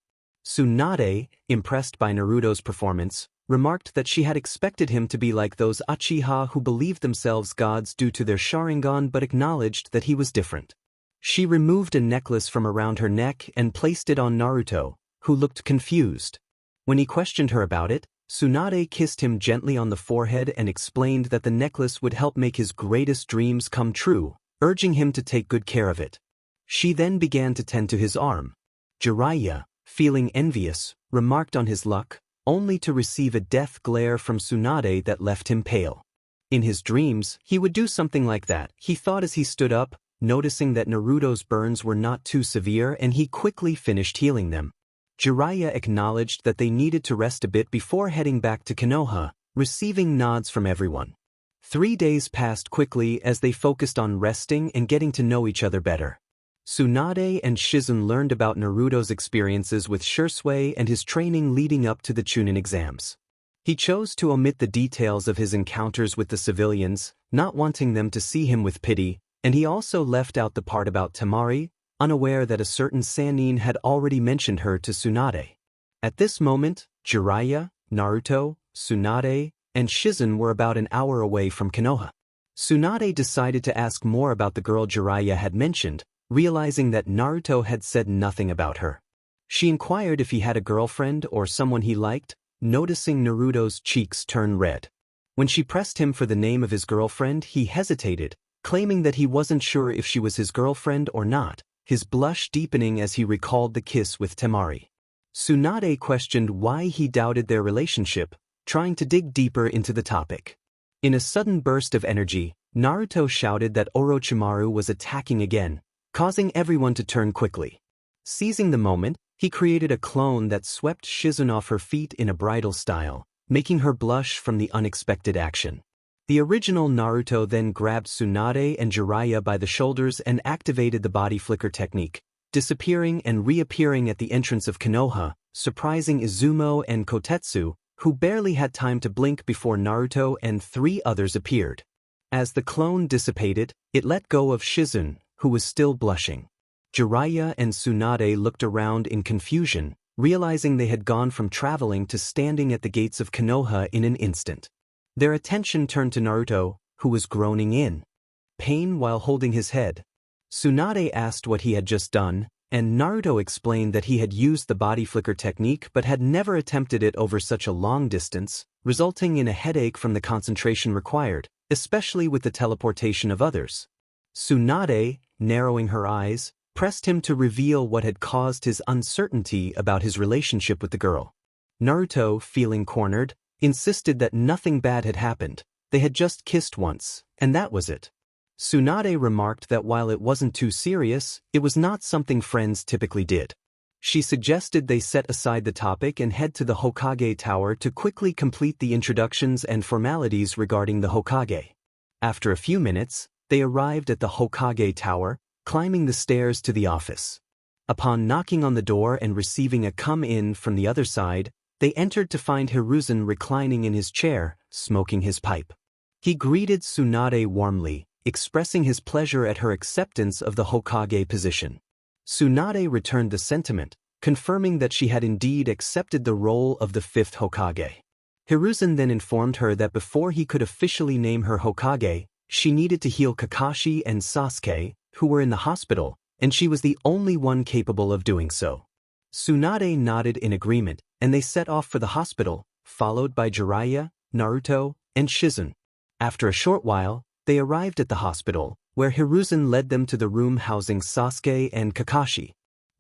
Tsunade, impressed by Naruto's performance, remarked that she had expected him to be like those Uchiha who believed themselves gods due to their Sharingan but acknowledged that he was different. She removed a necklace from around her neck and placed it on Naruto, who looked confused. When he questioned her about it, Tsunade kissed him gently on the forehead and explained that the necklace would help make his greatest dreams come true, urging him to take good care of it. She then began to tend to his arm. Jiraiya, feeling envious, remarked on his luck, only to receive a death glare from Tsunade that left him pale. In his dreams, he would do something like that, he thought as he stood up, noticing that Naruto's burns were not too severe and he quickly finished healing them. Jiraiya acknowledged that they needed to rest a bit before heading back to Konoha, receiving nods from everyone. 3 days passed quickly as they focused on resting and getting to know each other better. Tsunade and Shizune learned about Naruto's experiences with Shisui and his training leading up to the Chunin exams. He chose to omit the details of his encounters with the civilians, not wanting them to see him with pity, and he also left out the part about Temari, unaware that a certain Sannin had already mentioned her to Tsunade. At this moment, Jiraiya, Naruto, Tsunade, and Shizune were about an hour away from Konoha. Tsunade decided to ask more about the girl Jiraiya had mentioned, realizing that Naruto had said nothing about her. She inquired if he had a girlfriend or someone he liked, noticing Naruto's cheeks turn red. When she pressed him for the name of his girlfriend, he hesitated, claiming that he wasn't sure if she was his girlfriend or not, his blush deepening as he recalled the kiss with Temari. Tsunade questioned why he doubted their relationship, trying to dig deeper into the topic. In a sudden burst of energy, Naruto shouted that Orochimaru was attacking again, causing everyone to turn quickly. Seizing the moment, he created a clone that swept Shizune off her feet in a bridal style, making her blush from the unexpected action. The original Naruto then grabbed Tsunade and Jiraiya by the shoulders and activated the body flicker technique, disappearing and reappearing at the entrance of Konoha, surprising Izumo and Kotetsu, who barely had time to blink before Naruto and 3 others appeared. As the clone dissipated, it let go of Shizune, who was still blushing. Jiraiya and Tsunade looked around in confusion, realizing they had gone from traveling to standing at the gates of Konoha in an instant. Their attention turned to Naruto, who was groaning in pain while holding his head. Tsunade asked what he had just done, and Naruto explained that he had used the body flicker technique but had never attempted it over such a long distance, resulting in a headache from the concentration required, especially with the teleportation of others. Tsunade, narrowing her eyes, pressed him to reveal what had caused his uncertainty about his relationship with the girl. Naruto, feeling cornered, insisted that nothing bad had happened, they had just kissed once, and that was it. Tsunade remarked that while it wasn't too serious, it was not something friends typically did. She suggested they set aside the topic and head to the Hokage Tower to quickly complete the introductions and formalities regarding the Hokage. After a few minutes, they arrived at the Hokage Tower, climbing the stairs to the office. Upon knocking on the door and receiving a come-in from the other side, they entered to find Hiruzen reclining in his chair, smoking his pipe. He greeted Tsunade warmly, expressing his pleasure at her acceptance of the Hokage position. Tsunade returned the sentiment, confirming that she had indeed accepted the role of the 5th Hokage. Hiruzen then informed her that before he could officially name her Hokage, she needed to heal Kakashi and Sasuke, who were in the hospital, and she was the only one capable of doing so. Tsunade nodded in agreement, and they set off for the hospital, followed by Jiraiya, Naruto, and Shizune. After a short while, they arrived at the hospital, where Hiruzen led them to the room housing Sasuke and Kakashi.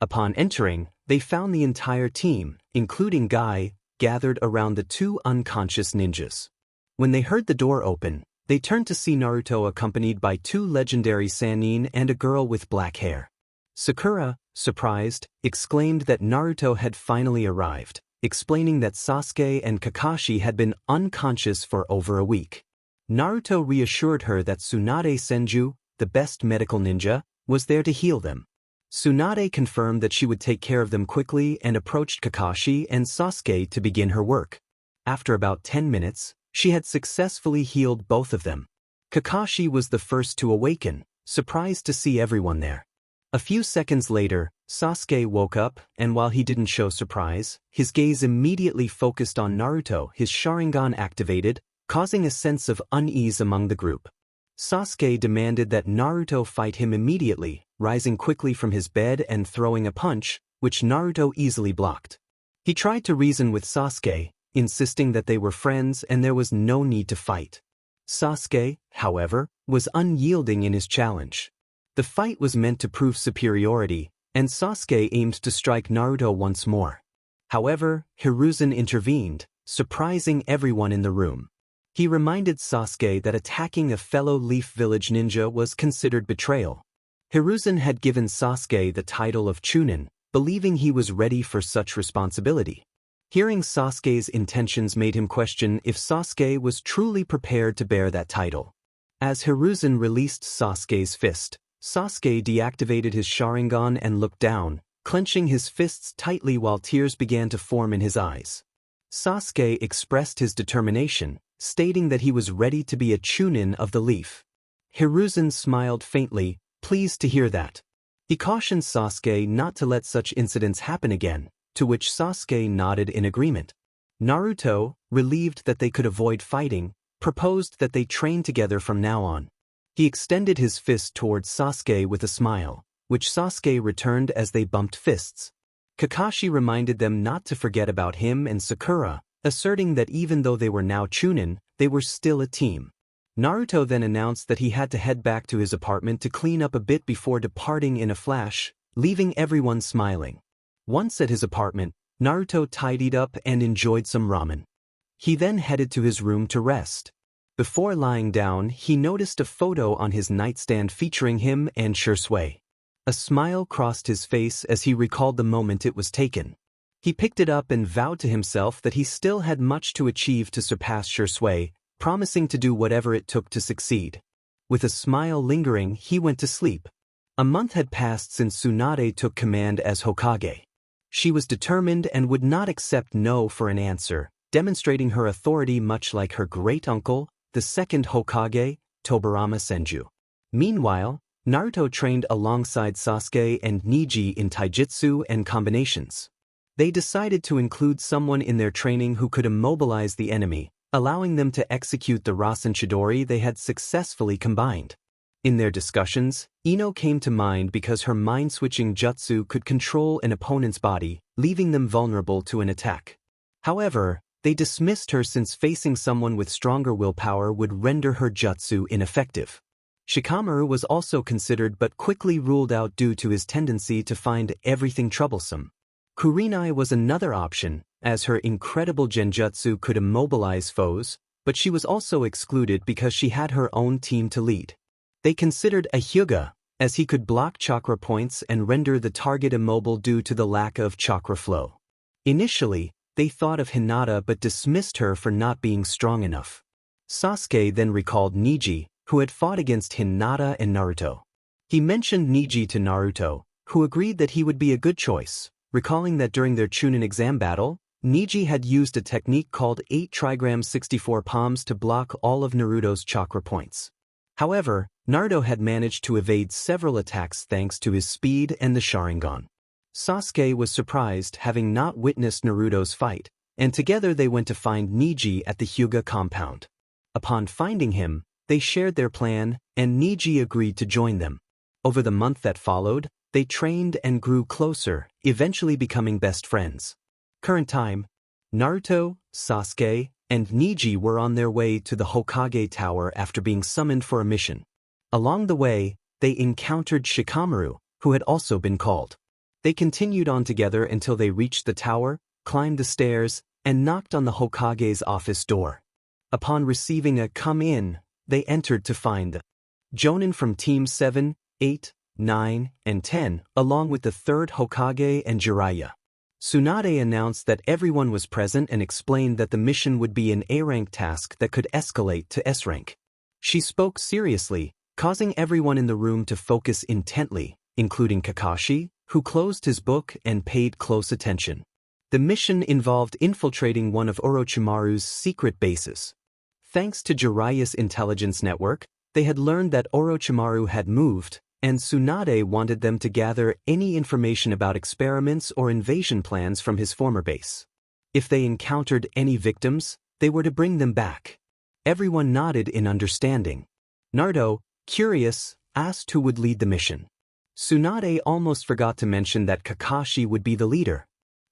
Upon entering, they found the entire team, including Guy, gathered around the 2 unconscious ninjas. When they heard the door open, They turned to see Naruto accompanied by two legendary Sannin and a girl with black hair. Sakura, surprised, exclaimed that Naruto had finally arrived, explaining that Sasuke and Kakashi had been unconscious for over a week. Naruto reassured her that Tsunade Senju, the best medical ninja, was there to heal them. Tsunade confirmed that she would take care of them quickly and approached Kakashi and Sasuke to begin her work. After about 10 minutes, she had successfully healed both of them. Kakashi was the first to awaken, surprised to see everyone there. A few seconds later, Sasuke woke up, and while he didn't show surprise, his gaze immediately focused on Naruto, his Sharingan activated, causing a sense of unease among the group. Sasuke demanded that Naruto fight him immediately, rising quickly from his bed and throwing a punch, which Naruto easily blocked. He tried to reason with Sasuke, insisting that they were friends and there was no need to fight. Sasuke, however, was unyielding in his challenge. The fight was meant to prove superiority, and Sasuke aimed to strike Naruto once more. However, Hiruzen intervened, surprising everyone in the room. He reminded Sasuke that attacking a fellow Leaf Village ninja was considered betrayal. Hiruzen had given Sasuke the title of Chunin, believing he was ready for such responsibility. Hearing Sasuke's intentions made him question if Sasuke was truly prepared to bear that title. As Hiruzen released Sasuke's fist, Sasuke deactivated his Sharingan and looked down, clenching his fists tightly while tears began to form in his eyes. Sasuke expressed his determination, stating that he was ready to be a Chunin of the Leaf. Hiruzen smiled faintly, pleased to hear that. He cautioned Sasuke not to let such incidents happen again, to which Sasuke nodded in agreement. Naruto, relieved that they could avoid fighting, proposed that they train together from now on. He extended his fist towards Sasuke with a smile, which Sasuke returned as they bumped fists. Kakashi reminded them not to forget about him and Sakura, asserting that even though they were now Chunin, they were still a team. Naruto then announced that he had to head back to his apartment to clean up a bit before departing in a flash, leaving everyone smiling. Once at his apartment, Naruto tidied up and enjoyed some ramen. He then headed to his room to rest. Before lying down, he noticed a photo on his nightstand featuring him and Shisui. A smile crossed his face as he recalled the moment it was taken. He picked it up and vowed to himself that he still had much to achieve to surpass Shisui, promising to do whatever it took to succeed. With a smile lingering, he went to sleep. A month had passed since Tsunade took command as Hokage. She was determined and would not accept no for an answer, demonstrating her authority much like her great-uncle, the second Hokage, Tobirama Senju. Meanwhile, Naruto trained alongside Sasuke and Neji in taijutsu and combinations. They decided to include someone in their training who could immobilize the enemy, allowing them to execute the Rasen Chidori they had successfully combined. In their discussions, Ino came to mind because her mind-switching jutsu could control an opponent's body, leaving them vulnerable to an attack. However, they dismissed her since facing someone with stronger willpower would render her jutsu ineffective. Shikamaru was also considered but quickly ruled out due to his tendency to find everything troublesome. Kurenai was another option, as her incredible genjutsu could immobilize foes, but she was also excluded because she had her own team to lead. They considered a Hyuga, as he could block chakra points and render the target immobile due to the lack of chakra flow. Initially, they thought of Hinata but dismissed her for not being strong enough. Sasuke then recalled Neji, who had fought against Hinata and Naruto. He mentioned Neji to Naruto, who agreed that he would be a good choice, recalling that during their Chunin exam battle, Neji had used a technique called 8 trigram 64 palms to block all of Naruto's chakra points. However, Naruto had managed to evade several attacks thanks to his speed and the Sharingan. Sasuke was surprised having not witnessed Naruto's fight, and together they went to find Neji at the Hyuga compound. Upon finding him, they shared their plan, and Neji agreed to join them. Over the month that followed, they trained and grew closer, eventually becoming best friends. Current time, Naruto, Sasuke, and Neji were on their way to the Hokage Tower after being summoned for a mission. Along the way, they encountered Shikamaru, who had also been called. They continued on together until they reached the tower, climbed the stairs, and knocked on the Hokage's office door. Upon receiving a "come in," they entered to find the Jonin from Team 7, 8, 9, and 10, along with the 3rd Hokage and Jiraiya. Tsunade announced that everyone was present and explained that the mission would be an A-rank task that could escalate to S-rank. She spoke seriously, causing everyone in the room to focus intently, including Kakashi, who closed his book and paid close attention. The mission involved infiltrating one of Orochimaru's secret bases. Thanks to Jiraiya's intelligence network, they had learned that Orochimaru had moved, and Tsunade wanted them to gather any information about experiments or invasion plans from his former base. If they encountered any victims, they were to bring them back. Everyone nodded in understanding. Naruto, curious, asked who would lead the mission. Tsunade almost forgot to mention that Kakashi would be the leader.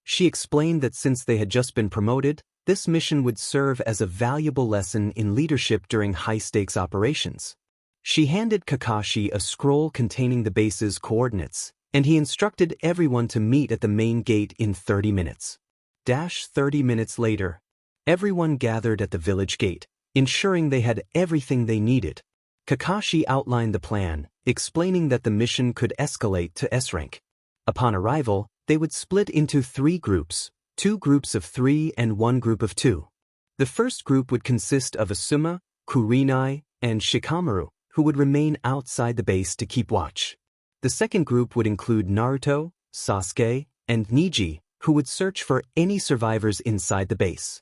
She explained that since they had just been promoted, this mission would serve as a valuable lesson in leadership during high-stakes operations. She handed Kakashi a scroll containing the base's coordinates, and he instructed everyone to meet at the main gate in 30 minutes. 30 minutes later, everyone gathered at the village gate, ensuring they had everything they needed. Kakashi outlined the plan, explaining that the mission could escalate to S-rank. Upon arrival, they would split into 3 groups, 2 groups of 3 and 1 group of 2. The first group would consist of Asuma, Kurenai, and Shikamaru, who would remain outside the base to keep watch. The second group would include Naruto, Sasuke, and Neji, who would search for any survivors inside the base.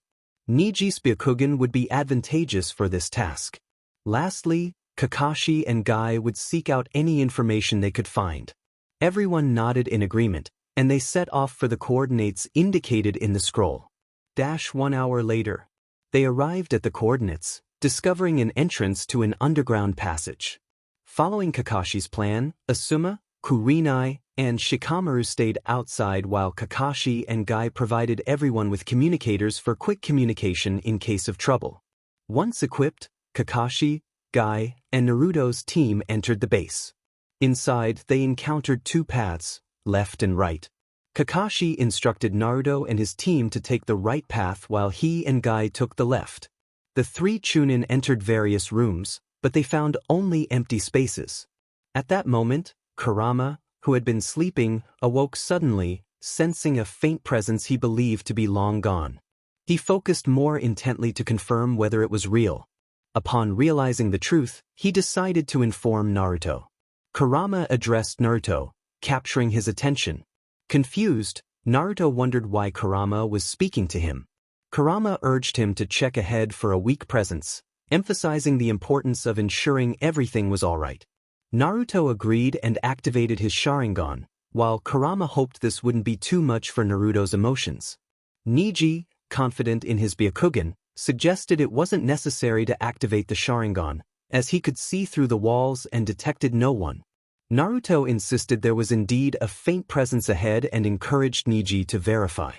Neji's Byakugan would be advantageous for this task. Lastly, Kakashi and Guy would seek out any information they could find. Everyone nodded in agreement, and they set off for the coordinates indicated in the scroll. 1 hour later, they arrived at the coordinates, discovering an entrance to an underground passage. Following Kakashi's plan, Asuma, Kurenai, and Shikamaru stayed outside while Kakashi and Guy provided everyone with communicators for quick communication in case of trouble. Once equipped, Kakashi, Guy, and Naruto's team entered the base. Inside, they encountered 2 paths, left and right. Kakashi instructed Naruto and his team to take the right path while he and Guy took the left. The 3 Chunin entered various rooms, but they found only empty spaces. At that moment, Kurama, who had been sleeping, awoke suddenly, sensing a faint presence he believed to be long gone. He focused more intently to confirm whether it was real. Upon realizing the truth, he decided to inform Naruto. Kurama addressed Naruto, capturing his attention. Confused, Naruto wondered why Kurama was speaking to him. Kurama urged him to check ahead for a weak presence, emphasizing the importance of ensuring everything was all right. Naruto agreed and activated his Sharingan, while Kurama hoped this wouldn't be too much for Naruto's emotions. Neji, confident in his Byakugan, suggested it wasn't necessary to activate the Sharingan, as he could see through the walls and detected no one. Naruto insisted there was indeed a faint presence ahead and encouraged Neji to verify.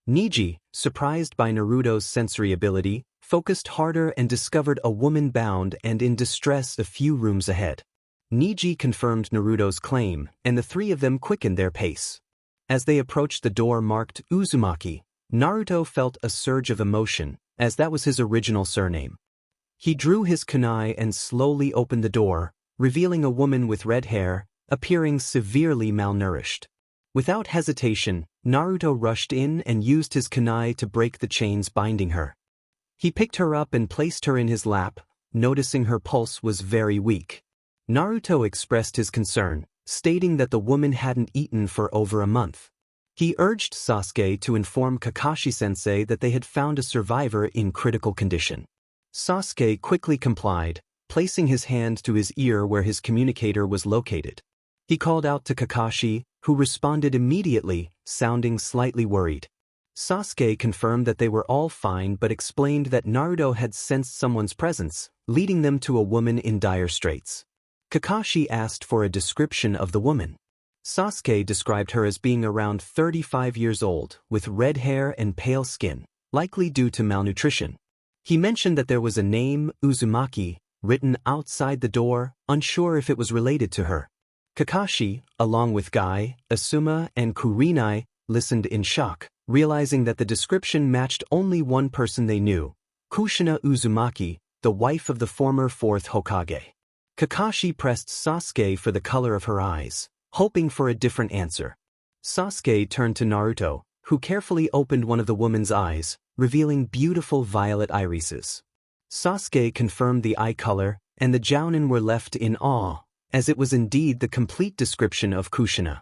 Neji, surprised by Naruto's sensory ability, focused harder and discovered a woman bound and in distress a few rooms ahead. Neji confirmed Naruto's claim, and the 3 of them quickened their pace. As they approached the door marked Uzumaki, Naruto felt a surge of emotion, as that was his original surname. He drew his kunai and slowly opened the door, revealing a woman with red hair, appearing severely malnourished. Without hesitation, Naruto rushed in and used his kunai to break the chains binding her. He picked her up and placed her in his lap, noticing her pulse was very weak. Naruto expressed his concern, stating that the woman hadn't eaten for over a month. He urged Sasuke to inform Kakashi-sensei that they had found a survivor in critical condition. Sasuke quickly complied, placing his hand to his ear where his communicator was located. He called out to Kakashi, who responded immediately, sounding slightly worried. Sasuke confirmed that they were all fine but explained that Naruto had sensed someone's presence, leading them to a woman in dire straits. Kakashi asked for a description of the woman. Sasuke described her as being around 35 years old, with red hair and pale skin, likely due to malnutrition. He mentioned that there was a name, Uzumaki, written outside the door, unsure if it was related to her. Kakashi, along with Guy, Asuma, and Kurenai, listened in shock, realizing that the description matched only one person they knew, Kushina Uzumaki, the wife of the former 4th Hokage. Kakashi pressed Sasuke for the color of her eyes, hoping for a different answer. Sasuke turned to Naruto, who carefully opened one of the woman's eyes, revealing beautiful violet irises. Sasuke confirmed the eye color, and the Jounin were left in awe, as it was indeed the complete description of Kushina.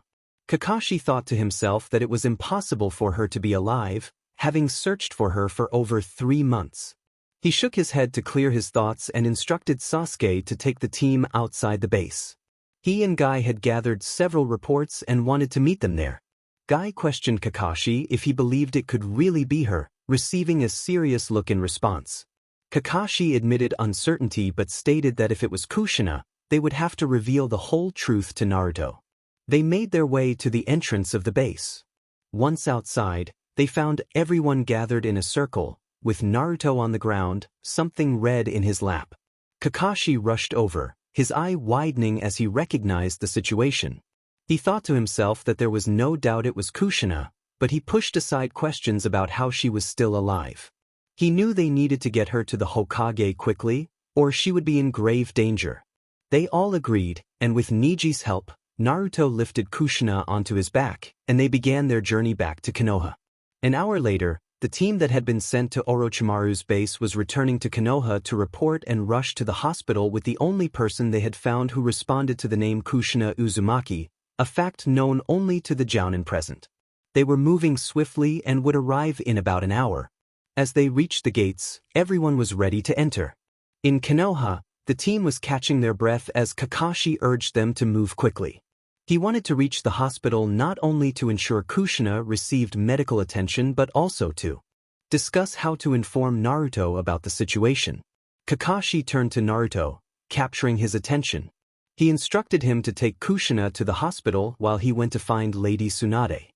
Kakashi thought to himself that it was impossible for her to be alive, having searched for her for over 3 months. He shook his head to clear his thoughts and instructed Sasuke to take the team outside the base. He and Guy had gathered several reports and wanted to meet them there. Guy questioned Kakashi if he believed it could really be her, receiving a serious look in response. Kakashi admitted uncertainty but stated that if it was Kushina, they would have to reveal the whole truth to Naruto. They made their way to the entrance of the base. Once outside, they found everyone gathered in a circle, with Naruto on the ground, something red in his lap. Kakashi rushed over, his eye widening as he recognized the situation. He thought to himself that there was no doubt it was Kushina, but he pushed aside questions about how she was still alive. He knew they needed to get her to the Hokage quickly, or she would be in grave danger. They all agreed, and with Niji's help, Naruto lifted Kushina onto his back, and they began their journey back to Konoha. An hour later, the team that had been sent to Orochimaru's base was returning to Konoha to report and rush to the hospital with the only person they had found who responded to the name Kushina Uzumaki, a fact known only to the Jounin present. They were moving swiftly and would arrive in about an hour. As they reached the gates, everyone was ready to enter. In Konoha, the team was catching their breath as Kakashi urged them to move quickly. He wanted to reach the hospital not only to ensure Kushina received medical attention but also to discuss how to inform Naruto about the situation. Kakashi turned to Naruto, capturing his attention. He instructed him to take Kushina to the hospital while he went to find Lady Tsunade.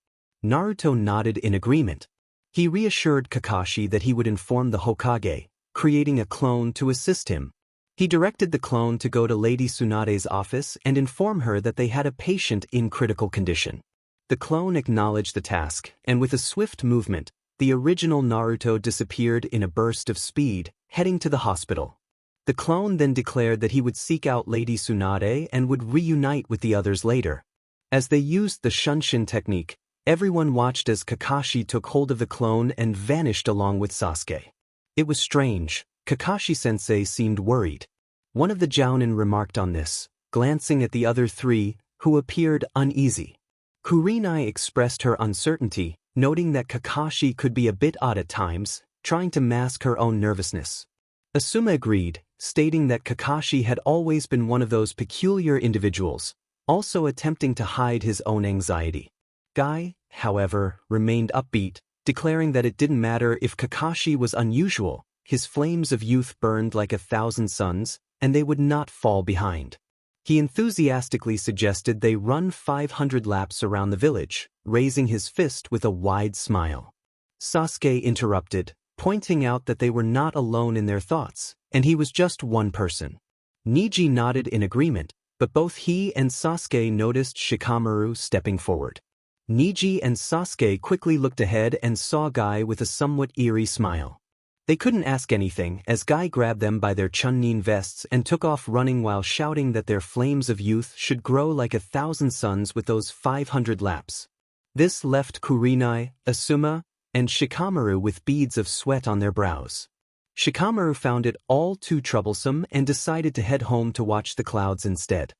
Naruto nodded in agreement. He reassured Kakashi that he would inform the Hokage, creating a clone to assist him. He directed the clone to go to Lady Tsunade's office and inform her that they had a patient in critical condition. The clone acknowledged the task, and with a swift movement, the original Naruto disappeared in a burst of speed, heading to the hospital. The clone then declared that he would seek out Lady Tsunade and would reunite with the others later. As they used the Shunshin technique, everyone watched as Kakashi took hold of the clone and vanished along with Sasuke. It was strange. Kakashi-sensei seemed worried. One of the Jounin remarked on this, glancing at the other 3, who appeared uneasy. Kurenai expressed her uncertainty, noting that Kakashi could be a bit odd at times, trying to mask her own nervousness. Asuma agreed, stating that Kakashi had always been one of those peculiar individuals, also attempting to hide his own anxiety. Guy, however, remained upbeat, declaring that it didn't matter if Kakashi was unusual. His flames of youth burned like 1,000 suns, and they would not fall behind. He enthusiastically suggested they run 500 laps around the village, raising his fist with a wide smile. Sasuke interrupted, pointing out that they were not alone in their thoughts, and he was just one person. Niji nodded in agreement, but both he and Sasuke noticed Shikamaru stepping forward. Niji and Sasuke quickly looked ahead and saw Guy with a somewhat eerie smile. They couldn't ask anything as Guy grabbed them by their chunnin vests and took off running while shouting that their flames of youth should grow like 1,000 suns with those 500 laps. This left Kurenai, Asuma, and Shikamaru with beads of sweat on their brows. Shikamaru found it all too troublesome and decided to head home to watch the clouds instead.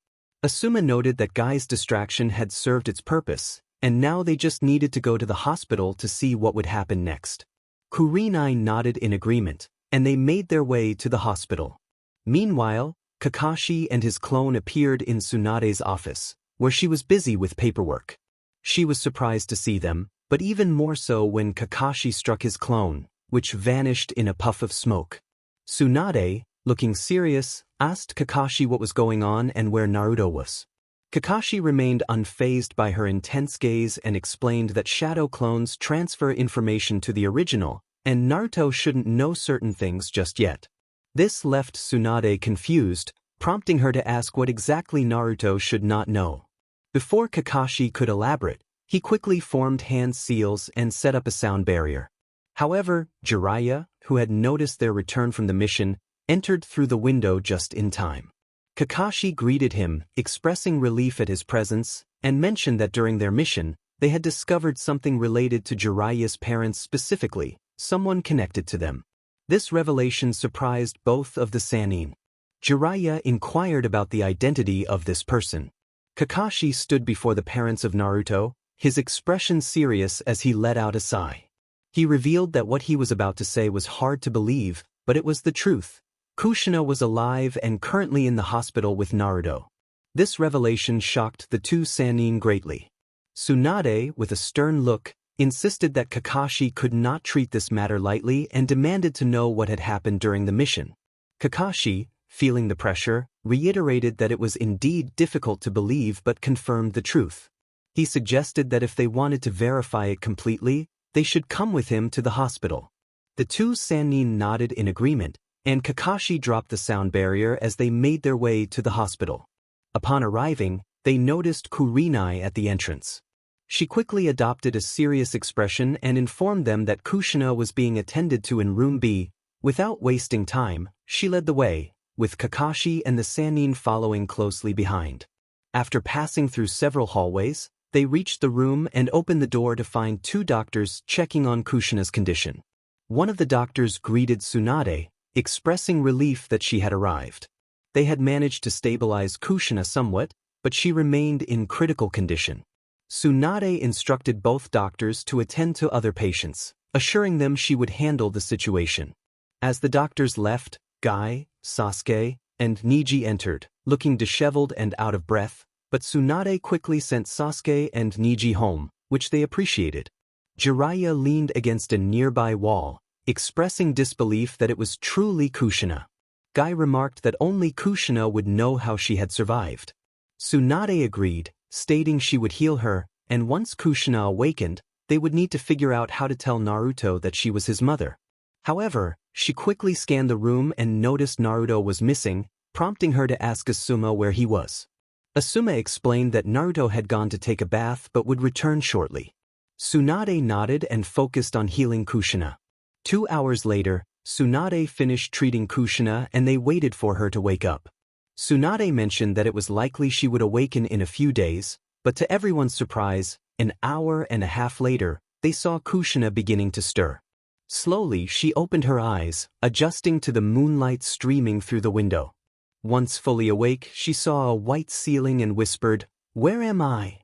Asuma noted that Guy's distraction had served its purpose, and now they just needed to go to the hospital to see what would happen next. Kurenai nodded in agreement, and they made their way to the hospital. Meanwhile, Kakashi and his clone appeared in Tsunade's office, where she was busy with paperwork. She was surprised to see them, but even more so when Kakashi struck his clone, which vanished in a puff of smoke. Tsunade, looking serious, asked Kakashi what was going on and where Naruto was. Kakashi remained unfazed by her intense gaze and explained that shadow clones transfer information to the original, and Naruto shouldn't know certain things just yet. This left Tsunade confused, prompting her to ask what exactly Naruto should not know. Before Kakashi could elaborate, he quickly formed hand seals and set up a sound barrier. However, Jiraiya, who had noticed their return from the mission, entered through the window just in time. Kakashi greeted him, expressing relief at his presence, and mentioned that during their mission, they had discovered something related to Jiraiya's parents specifically, someone connected to them. This revelation surprised both of the Sannin. Jiraiya inquired about the identity of this person. Kakashi stood before the parents of Naruto, his expression serious as he let out a sigh. He revealed that what he was about to say was hard to believe, but it was the truth. Kushina was alive and currently in the hospital with Naruto. This revelation shocked the two Sannin greatly. Tsunade, with a stern look, insisted that Kakashi could not treat this matter lightly and demanded to know what had happened during the mission. Kakashi, feeling the pressure, reiterated that it was indeed difficult to believe but confirmed the truth. He suggested that if they wanted to verify it completely, they should come with him to the hospital. The two Sannin nodded in agreement, and Kakashi dropped the sound barrier as they made their way to the hospital. Upon arriving, they noticed Kurinai at the entrance. She quickly adopted a serious expression and informed them that Kushina was being attended to in room B. Without wasting time, she led the way, with Kakashi and the Sannin following closely behind. After passing through several hallways, they reached the room and opened the door to find two doctors checking on Kushina's condition. One of the doctors greeted Tsunade, expressing relief that she had arrived. They had managed to stabilize Kushina somewhat, but she remained in critical condition. Tsunade instructed both doctors to attend to other patients, assuring them she would handle the situation. As the doctors left, Guy, Sasuke, and Niji entered, looking disheveled and out of breath, but Tsunade quickly sent Sasuke and Niji home, which they appreciated. Jiraiya leaned against a nearby wall, expressing disbelief that it was truly Kushina. Guy remarked that only Kushina would know how she had survived. Tsunade agreed, stating she would heal her, and once Kushina awakened, they would need to figure out how to tell Naruto that she was his mother. However, she quickly scanned the room and noticed Naruto was missing, prompting her to ask Asuma where he was. Asuma explained that Naruto had gone to take a bath but would return shortly. Tsunade nodded and focused on healing Kushina. 2 hours later, Tsunade finished treating Kushina and they waited for her to wake up. Tsunade mentioned that it was likely she would awaken in a few days, but to everyone's surprise, an hour and a half later, they saw Kushina beginning to stir. Slowly she opened her eyes, adjusting to the moonlight streaming through the window. Once fully awake, she saw a white ceiling and whispered, "Where am I?"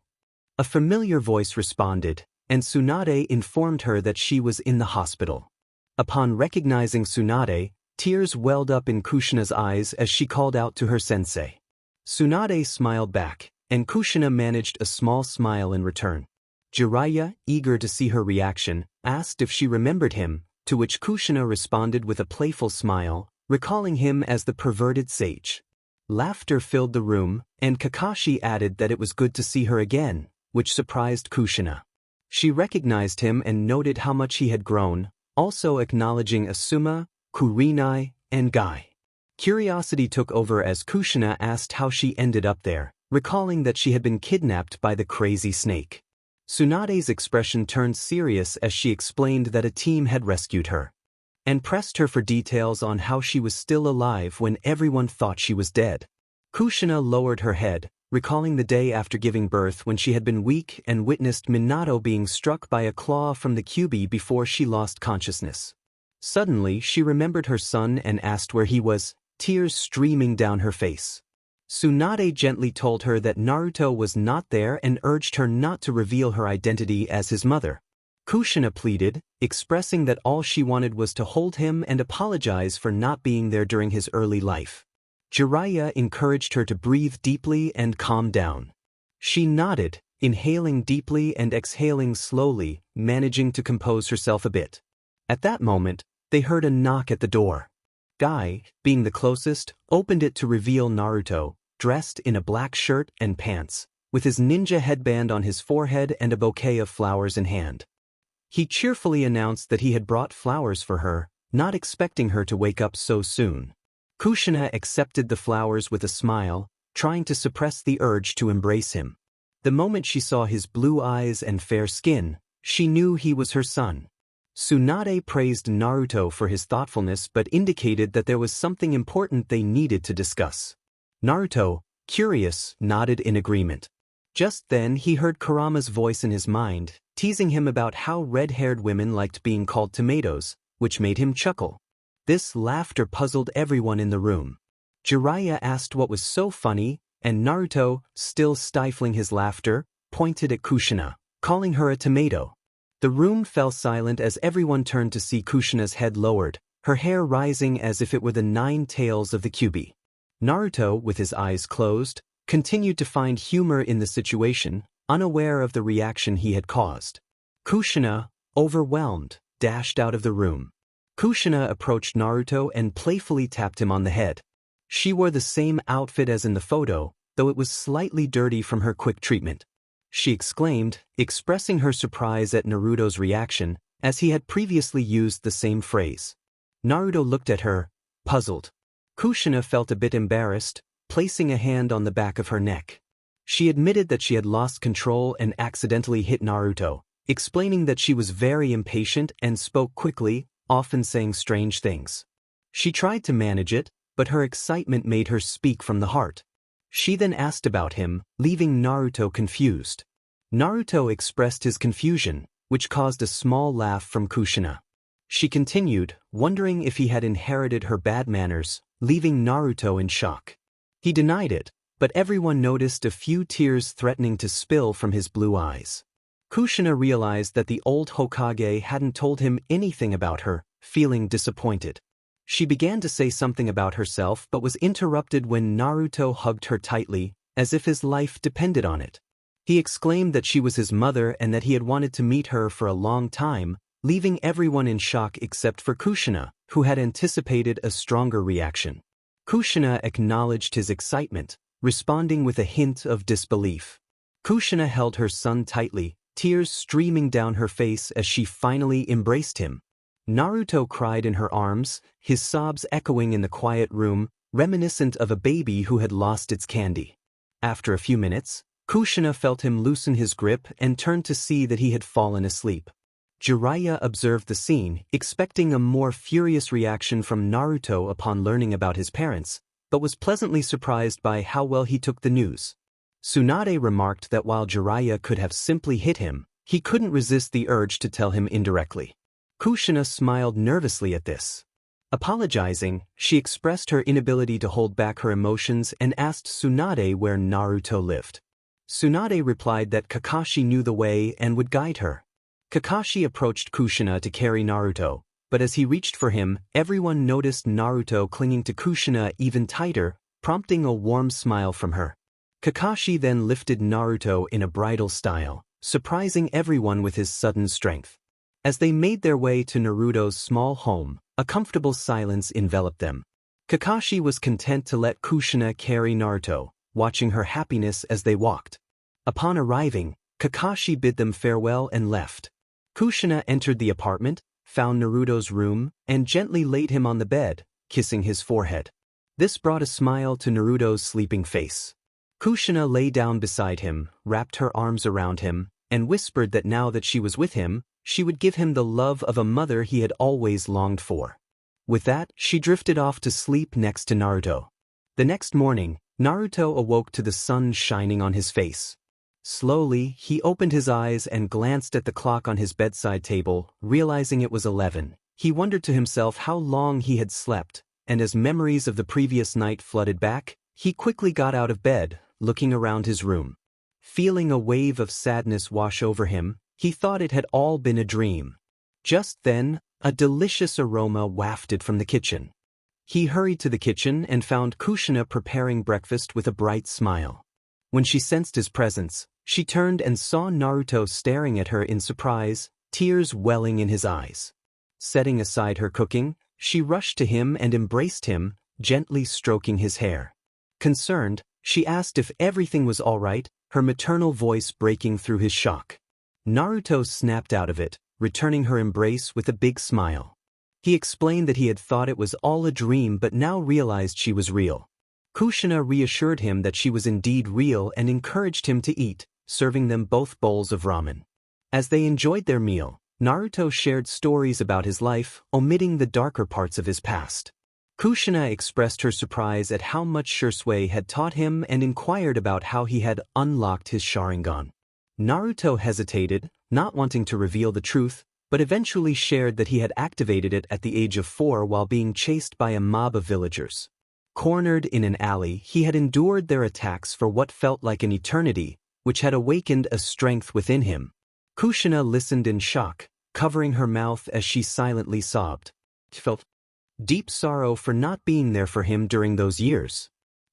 A familiar voice responded, and Tsunade informed her that she was in the hospital. Upon recognizing Tsunade, tears welled up in Kushina's eyes as she called out to her sensei. Tsunade smiled back, and Kushina managed a small smile in return. Jiraiya, eager to see her reaction, asked if she remembered him, to which Kushina responded with a playful smile, recalling him as the perverted sage. Laughter filled the room, and Kakashi added that it was good to see her again, which surprised Kushina. She recognized him and noted how much he had grown, also acknowledging Asuma, Kurinai, and Guy. Curiosity took over as Kushina asked how she ended up there, recalling that she had been kidnapped by the crazy snake. Tsunade's expression turned serious as she explained that a team had rescued her, and pressed her for details on how she was still alive when everyone thought she was dead. Kushina lowered her head, recalling the day after giving birth when she had been weak and witnessed Minato being struck by a claw from the Kyuubi before she lost consciousness. Suddenly she remembered her son and asked where he was, tears streaming down her face. Tsunade gently told her that Naruto was not there and urged her not to reveal her identity as his mother. Kushina pleaded, expressing that all she wanted was to hold him and apologize for not being there during his early life. Jiraiya encouraged her to breathe deeply and calm down. She nodded, inhaling deeply and exhaling slowly, managing to compose herself a bit. At that moment, they heard a knock at the door. Guy, being the closest, opened it to reveal Naruto, dressed in a black shirt and pants, with his ninja headband on his forehead and a bouquet of flowers in hand. He cheerfully announced that he had brought flowers for her, not expecting her to wake up so soon. Kushina accepted the flowers with a smile, trying to suppress the urge to embrace him. The moment she saw his blue eyes and fair skin, she knew he was her son. Tsunade praised Naruto for his thoughtfulness but indicated that there was something important they needed to discuss. Naruto, curious, nodded in agreement. Just then he heard Kurama's voice in his mind, teasing him about how red-haired women liked being called tomatoes, which made him chuckle. This laughter puzzled everyone in the room. Jiraiya asked what was so funny, and Naruto, still stifling his laughter, pointed at Kushina, calling her a tomato. The room fell silent as everyone turned to see Kushina's head lowered, her hair rising as if it were the 9 tails of the Kyuubi. Naruto, with his eyes closed, continued to find humor in the situation, unaware of the reaction he had caused. Kushina, overwhelmed, dashed out of the room. Kushina approached Naruto and playfully tapped him on the head. She wore the same outfit as in the photo, though it was slightly dirty from her quick treatment. She exclaimed, expressing her surprise at Naruto's reaction, as he had previously used the same phrase. Naruto looked at her, puzzled. Kushina felt a bit embarrassed, placing a hand on the back of her neck. She admitted that she had lost control and accidentally hit Naruto, explaining that she was very impatient and spoke quickly, often saying strange things. She tried to manage it, but her excitement made her speak from the heart. She then asked about him, leaving Naruto confused. Naruto expressed his confusion, which caused a small laugh from Kushina. She continued, wondering if he had inherited her bad manners, leaving Naruto in shock. He denied it, but everyone noticed a few tears threatening to spill from his blue eyes. Kushina realized that the old Hokage hadn't told him anything about her, feeling disappointed. She began to say something about herself but was interrupted when Naruto hugged her tightly, as if his life depended on it. He exclaimed that she was his mother and that he had wanted to meet her for a long time, leaving everyone in shock except for Kushina, who had anticipated a stronger reaction. Kushina acknowledged his excitement, responding with a hint of disbelief. Kushina held her son tightly, tears streaming down her face as she finally embraced him. Naruto cried in her arms, his sobs echoing in the quiet room, reminiscent of a baby who had lost its candy. After a few minutes, Kushina felt him loosen his grip and turned to see that he had fallen asleep. Jiraiya observed the scene, expecting a more furious reaction from Naruto upon learning about his parents, but was pleasantly surprised by how well he took the news. Tsunade remarked that while Jiraiya could have simply hit him, he couldn't resist the urge to tell him indirectly. Kushina smiled nervously at this. Apologizing, she expressed her inability to hold back her emotions and asked Tsunade where Naruto lived. Tsunade replied that Kakashi knew the way and would guide her. Kakashi approached Kushina to carry Naruto, but as he reached for him, everyone noticed Naruto clinging to Kushina even tighter, prompting a warm smile from her. Kakashi then lifted Naruto in a bridal style, surprising everyone with his sudden strength. As they made their way to Naruto's small home, a comfortable silence enveloped them. Kakashi was content to let Kushina carry Naruto, watching her happiness as they walked. Upon arriving, Kakashi bid them farewell and left. Kushina entered the apartment, found Naruto's room, and gently laid him on the bed, kissing his forehead. This brought a smile to Naruto's sleeping face. Kushina lay down beside him, wrapped her arms around him, and whispered that now that she was with him, she would give him the love of a mother he had always longed for. With that, she drifted off to sleep next to Naruto. The next morning, Naruto awoke to the sun shining on his face. Slowly, he opened his eyes and glanced at the clock on his bedside table, realizing it was 11. He wondered to himself how long he had slept, and as memories of the previous night flooded back, he quickly got out of bed, looking around his room. Feeling a wave of sadness wash over him, he thought it had all been a dream. Just then, a delicious aroma wafted from the kitchen. He hurried to the kitchen and found Kushina preparing breakfast with a bright smile. When she sensed his presence, she turned and saw Naruto staring at her in surprise, tears welling in his eyes. Setting aside her cooking, she rushed to him and embraced him, gently stroking his hair. Concerned, she asked if everything was all right, her maternal voice breaking through his shock. Naruto snapped out of it, returning her embrace with a big smile. He explained that he had thought it was all a dream but now realized she was real. Kushina reassured him that she was indeed real and encouraged him to eat, serving them both bowls of ramen. As they enjoyed their meal, Naruto shared stories about his life, omitting the darker parts of his past. Kushina expressed her surprise at how much Shisui had taught him and inquired about how he had unlocked his Sharingan. Naruto hesitated, not wanting to reveal the truth, but eventually shared that he had activated it at the age of 4 while being chased by a mob of villagers. Cornered in an alley, he had endured their attacks for what felt like an eternity, which had awakened a strength within him. Kushina listened in shock, covering her mouth as she silently sobbed. She felt deep sorrow for not being there for him during those years.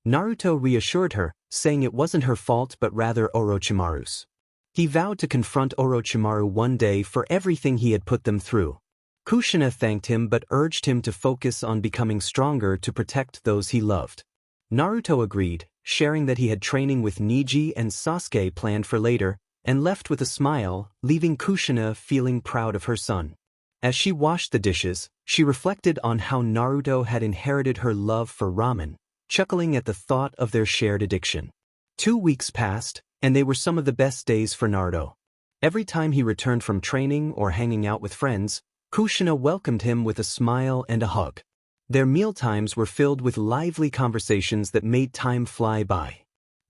Naruto reassured her, saying it wasn't her fault but rather Orochimaru's. He vowed to confront Orochimaru one day for everything he had put them through. Kushina thanked him but urged him to focus on becoming stronger to protect those he loved. Naruto agreed, sharing that he had training with Neji and Sasuke planned for later, and left with a smile, leaving Kushina feeling proud of her son. As she washed the dishes, she reflected on how Naruto had inherited her love for ramen, chuckling at the thought of their shared addiction. 2 weeks passed, and they were some of the best days for Naruto. Every time he returned from training or hanging out with friends, Kushina welcomed him with a smile and a hug. Their mealtimes were filled with lively conversations that made time fly by.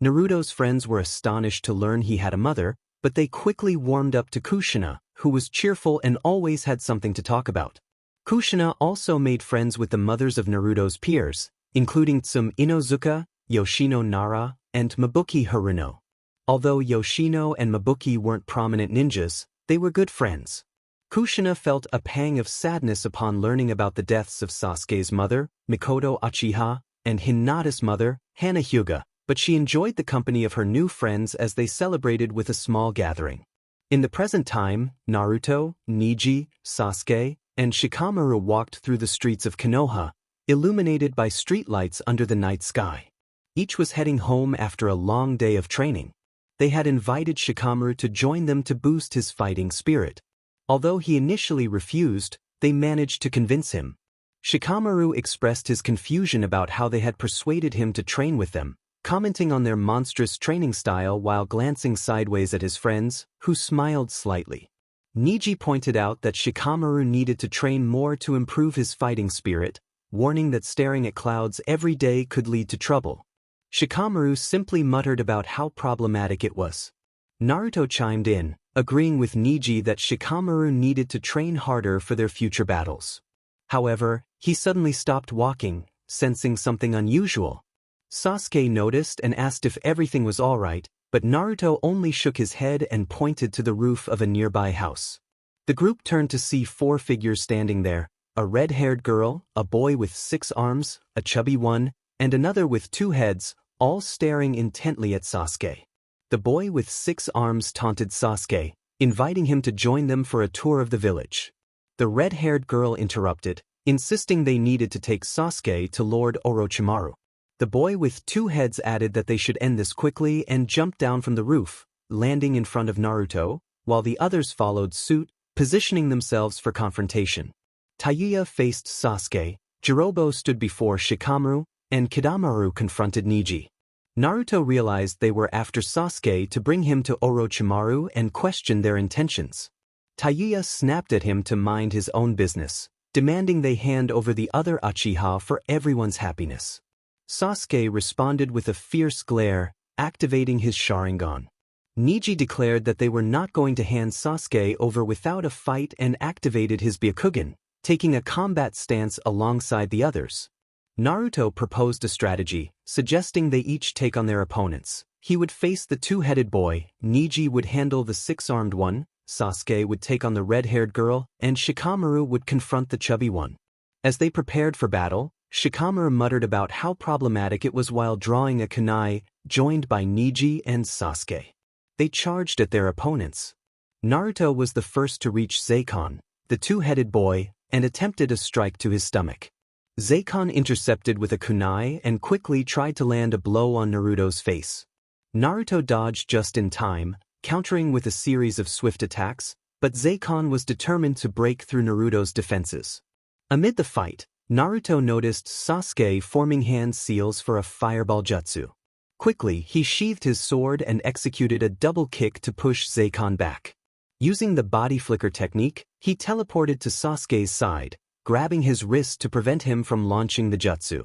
Naruto's friends were astonished to learn he had a mother, but they quickly warmed up to Kushina, who was cheerful and always had something to talk about. Kushina also made friends with the mothers of Naruto's peers, including Tsume Inozuka, Yoshino Nara, and Mabuki Haruno. Although Yoshino and Mabuki weren't prominent ninjas, they were good friends. Kushina felt a pang of sadness upon learning about the deaths of Sasuke's mother, Mikoto Uchiha, and Hinata's mother, Hana Hyuga, but she enjoyed the company of her new friends as they celebrated with a small gathering. In the present time, Naruto, Neji, Sasuke, and Shikamaru walked through the streets of Konoha, illuminated by streetlights under the night sky. Each was heading home after a long day of training. They had invited Shikamaru to join them to boost his fighting spirit. Although he initially refused, they managed to convince him. Shikamaru expressed his confusion about how they had persuaded him to train with them, commenting on their monstrous training style while glancing sideways at his friends, who smiled slightly. Neji pointed out that Shikamaru needed to train more to improve his fighting spirit, warning that staring at clouds every day could lead to trouble. Shikamaru simply muttered about how problematic it was. Naruto chimed in, agreeing with Neji that Shikamaru needed to train harder for their future battles. However, he suddenly stopped walking, sensing something unusual. Sasuke noticed and asked if everything was alright, but Naruto only shook his head and pointed to the roof of a nearby house. The group turned to see 4 figures standing there, a red-haired girl, a boy with 6 arms, a chubby one, and another with 2 heads, all staring intently at Sasuke. The boy with 6 arms taunted Sasuke, inviting him to join them for a tour of the village. The red-haired girl interrupted, insisting they needed to take Sasuke to Lord Orochimaru. The boy with 2 heads added that they should end this quickly and jumped down from the roof, landing in front of Naruto, while the others followed suit, positioning themselves for confrontation. Tayuya faced Sasuke, Jirobo stood before Shikamaru, and Kidamaru confronted Neji. Naruto realized they were after Sasuke to bring him to Orochimaru and questioned their intentions. Tayuya snapped at him to mind his own business, demanding they hand over the other Uchiha for everyone's happiness. Sasuke responded with a fierce glare, activating his Sharingan. Neji declared that they were not going to hand Sasuke over without a fight and activated his Byakugan, taking a combat stance alongside the others. Naruto proposed a strategy, suggesting they each take on their opponents. He would face the 2-headed boy, Neji would handle the 6-armed one, Sasuke would take on the red-haired girl, and Shikamaru would confront the chubby one. As they prepared for battle, Shikamaru muttered about how problematic it was while drawing a kunai, joined by Neji and Sasuke. They charged at their opponents. Naruto was the first to reach Zeikon, the 2-headed boy, and attempted a strike to his stomach. Zeikon intercepted with a kunai and quickly tried to land a blow on Naruto's face. Naruto dodged just in time, countering with a series of swift attacks, but Zeikon was determined to break through Naruto's defenses. Amid the fight, Naruto noticed Sasuke forming hand seals for a fireball jutsu. Quickly, he sheathed his sword and executed a double kick to push Zeikon back. Using the body flicker technique, he teleported to Sasuke's side, grabbing his wrist to prevent him from launching the jutsu.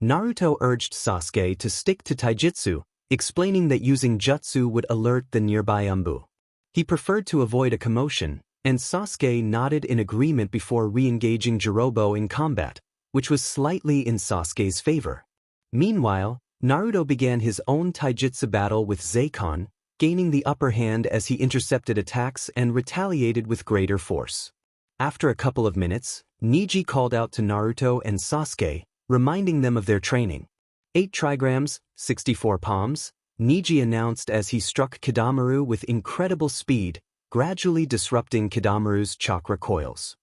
Naruto urged Sasuke to stick to taijutsu, explaining that using jutsu would alert the nearby Umbu. He preferred to avoid a commotion, and Sasuke nodded in agreement before re-engaging Jirobo in combat, which was slightly in Sasuke's favor. Meanwhile, Naruto began his own taijutsu battle with Zekan, gaining the upper hand as he intercepted attacks and retaliated with greater force. After a couple of minutes, Neji called out to Naruto and Sasuke, reminding them of their training. 8 trigrams, 64 palms, Neji announced as he struck Kidamaru with incredible speed, gradually disrupting Kidamaru's chakra coils.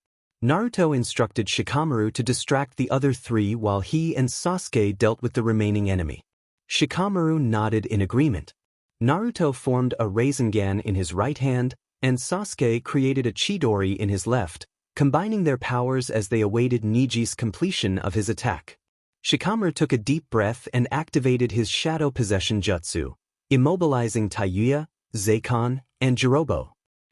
Naruto instructed Shikamaru to distract the other 3 while he and Sasuke dealt with the remaining enemy. Shikamaru nodded in agreement. Naruto formed a Rasengan in his right hand, and Sasuke created a Chidori in his left, combining their powers as they awaited Neji's completion of his attack. Shikamaru took a deep breath and activated his Shadow Possession Jutsu, immobilizing Tayuya, Zekan, and Jirobo.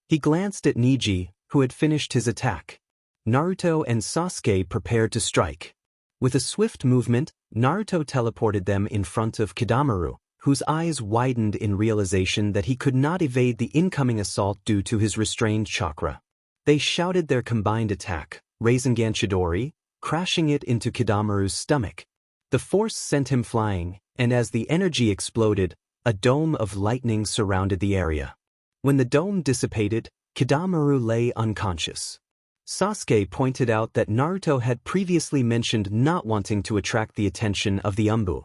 He glanced at Neji, who had finished his attack. Naruto and Sasuke prepared to strike. With a swift movement, Naruto teleported them in front of Kidamaru, whose eyes widened in realization that he could not evade the incoming assault due to his restrained chakra. They shouted their combined attack, Rasengan Chidori, crashing it into Kidamaru's stomach. The force sent him flying, and as the energy exploded, a dome of lightning surrounded the area. When the dome dissipated, Kidamaru lay unconscious. Sasuke pointed out that Naruto had previously mentioned not wanting to attract the attention of the Umbu.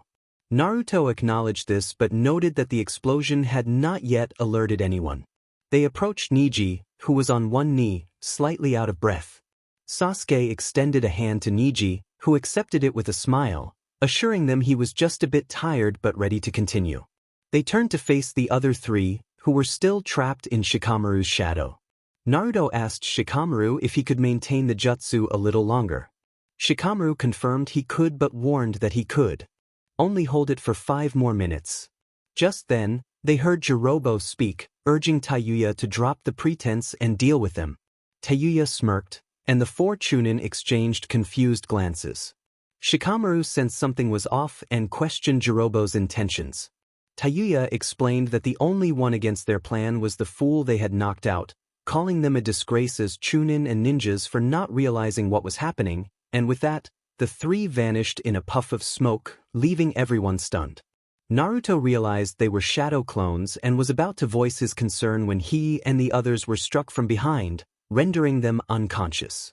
Naruto acknowledged this but noted that the explosion had not yet alerted anyone. They approached Neji, who was on one knee, slightly out of breath. Sasuke extended a hand to Neji, who accepted it with a smile, assuring them he was just a bit tired but ready to continue. They turned to face the other 3, who were still trapped in Shikamaru's shadow. Naruto asked Shikamaru if he could maintain the jutsu a little longer. Shikamaru confirmed he could but warned that he could only hold it for 5 more minutes. Just then, they heard Jirobo speak, urging Tayuya to drop the pretense and deal with them. Tayuya smirked, and the 4 Chunin exchanged confused glances. Shikamaru sensed something was off and questioned Jirobo's intentions. Tayuya explained that the only one against their plan was the fool they had knocked out, calling them a disgrace as Chunin and ninjas for not realizing what was happening, and with that, the 3 vanished in a puff of smoke, leaving everyone stunned. Naruto realized they were shadow clones and was about to voice his concern when he and the others were struck from behind, rendering them unconscious.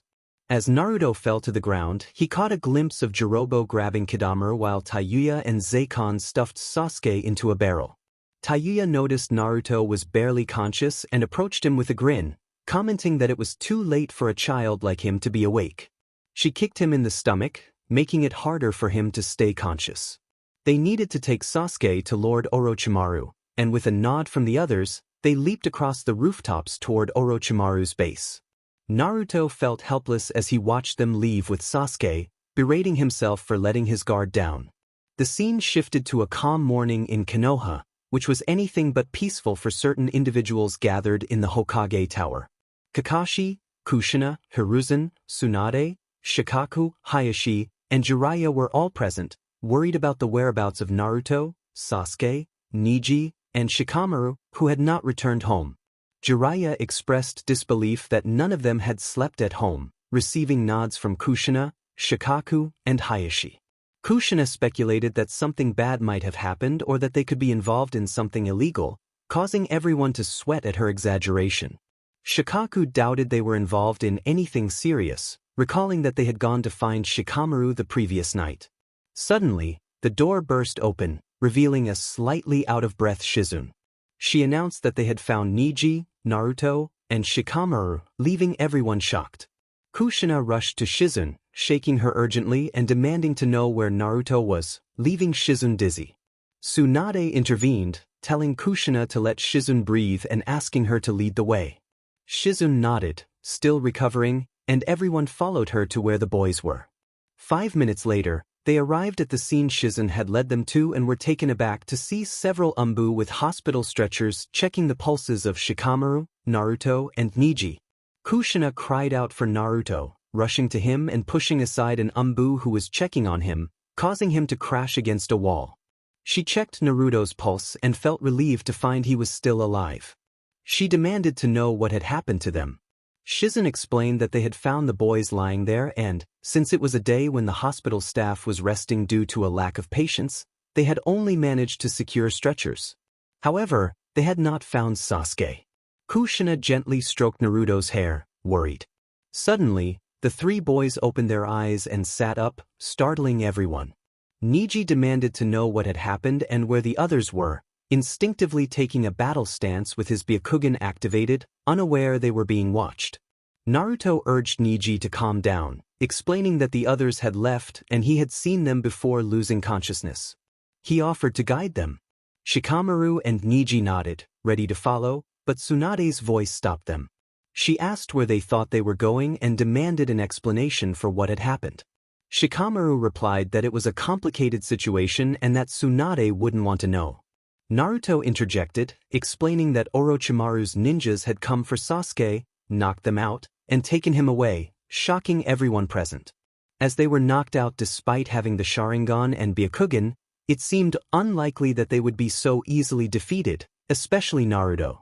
As Naruto fell to the ground, he caught a glimpse of Jirobo grabbing Kidamaru while Tayuya and Zekan stuffed Sasuke into a barrel. Tayuya noticed Naruto was barely conscious and approached him with a grin, commenting that it was too late for a child like him to be awake. She kicked him in the stomach, making it harder for him to stay conscious. They needed to take Sasuke to Lord Orochimaru, and with a nod from the others, they leaped across the rooftops toward Orochimaru's base. Naruto felt helpless as he watched them leave with Sasuke, berating himself for letting his guard down. The scene shifted to a calm morning in Konoha, which was anything but peaceful for certain individuals gathered in the Hokage Tower. Kakashi, Kushina, Hiruzen, Tsunade, Shikaku, Hayashi, and Jiraiya were all present, worried about the whereabouts of Naruto, Sasuke, Neji, and Shikamaru, who had not returned home. Jiraiya expressed disbelief that none of them had slept at home, receiving nods from Kushina, Shikaku, and Hayashi. Kushina speculated that something bad might have happened or that they could be involved in something illegal, causing everyone to sweat at her exaggeration. Shikaku doubted they were involved in anything serious, recalling that they had gone to find Shikamaru the previous night. Suddenly, the door burst open, revealing a slightly out-of-breath Shizune. She announced that they had found Neji, Naruto, and Shikamaru, leaving everyone shocked. Kushina rushed to Shizune, shaking her urgently and demanding to know where Naruto was, leaving Shizune dizzy. Tsunade intervened, telling Kushina to let Shizune breathe and asking her to lead the way. Shizune nodded, still recovering, and everyone followed her to where the boys were. 5 minutes later, they arrived at the scene Shizune had led them to and were taken aback to see several Umbu with hospital stretchers checking the pulses of Shikamaru, Naruto, and Neji. Kushina cried out for Naruto, rushing to him and pushing aside an Umbu who was checking on him, causing him to crash against a wall. She checked Naruto's pulse and felt relieved to find he was still alive. She demanded to know what had happened to them. Shizen explained that they had found the boys lying there and, since it was a day when the hospital staff was resting due to a lack of patients, they had only managed to secure stretchers. However, they had not found Sasuke. Kushina gently stroked Naruto's hair, worried. Suddenly, the three boys opened their eyes and sat up, startling everyone. Neji demanded to know what had happened and where the others were, instinctively taking a battle stance with his Byakugan activated, unaware they were being watched. Naruto urged Neji to calm down, explaining that the others had left and he had seen them before losing consciousness. He offered to guide them. Shikamaru and Neji nodded, ready to follow, but Tsunade's voice stopped them. She asked where they thought they were going and demanded an explanation for what had happened. Shikamaru replied that it was a complicated situation and that Tsunade wouldn't want to know. Naruto interjected, explaining that Orochimaru's ninjas had come for Sasuke, knocked them out, and taken him away, shocking everyone present. As they were knocked out despite having the Sharingan and Byakugan, it seemed unlikely that they would be so easily defeated, especially Naruto.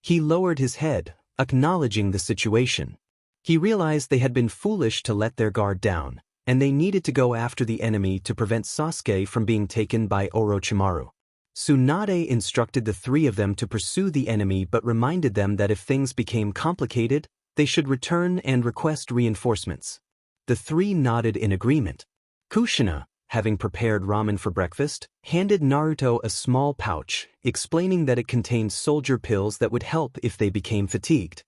He lowered his head, acknowledging the situation. He realized they had been foolish to let their guard down, and they needed to go after the enemy to prevent Sasuke from being taken by Orochimaru. Tsunade instructed the three of them to pursue the enemy but reminded them that if things became complicated, they should return and request reinforcements. The three nodded in agreement. Kushina, having prepared ramen for breakfast, handed Naruto a small pouch, explaining that it contained soldier pills that would help if they became fatigued.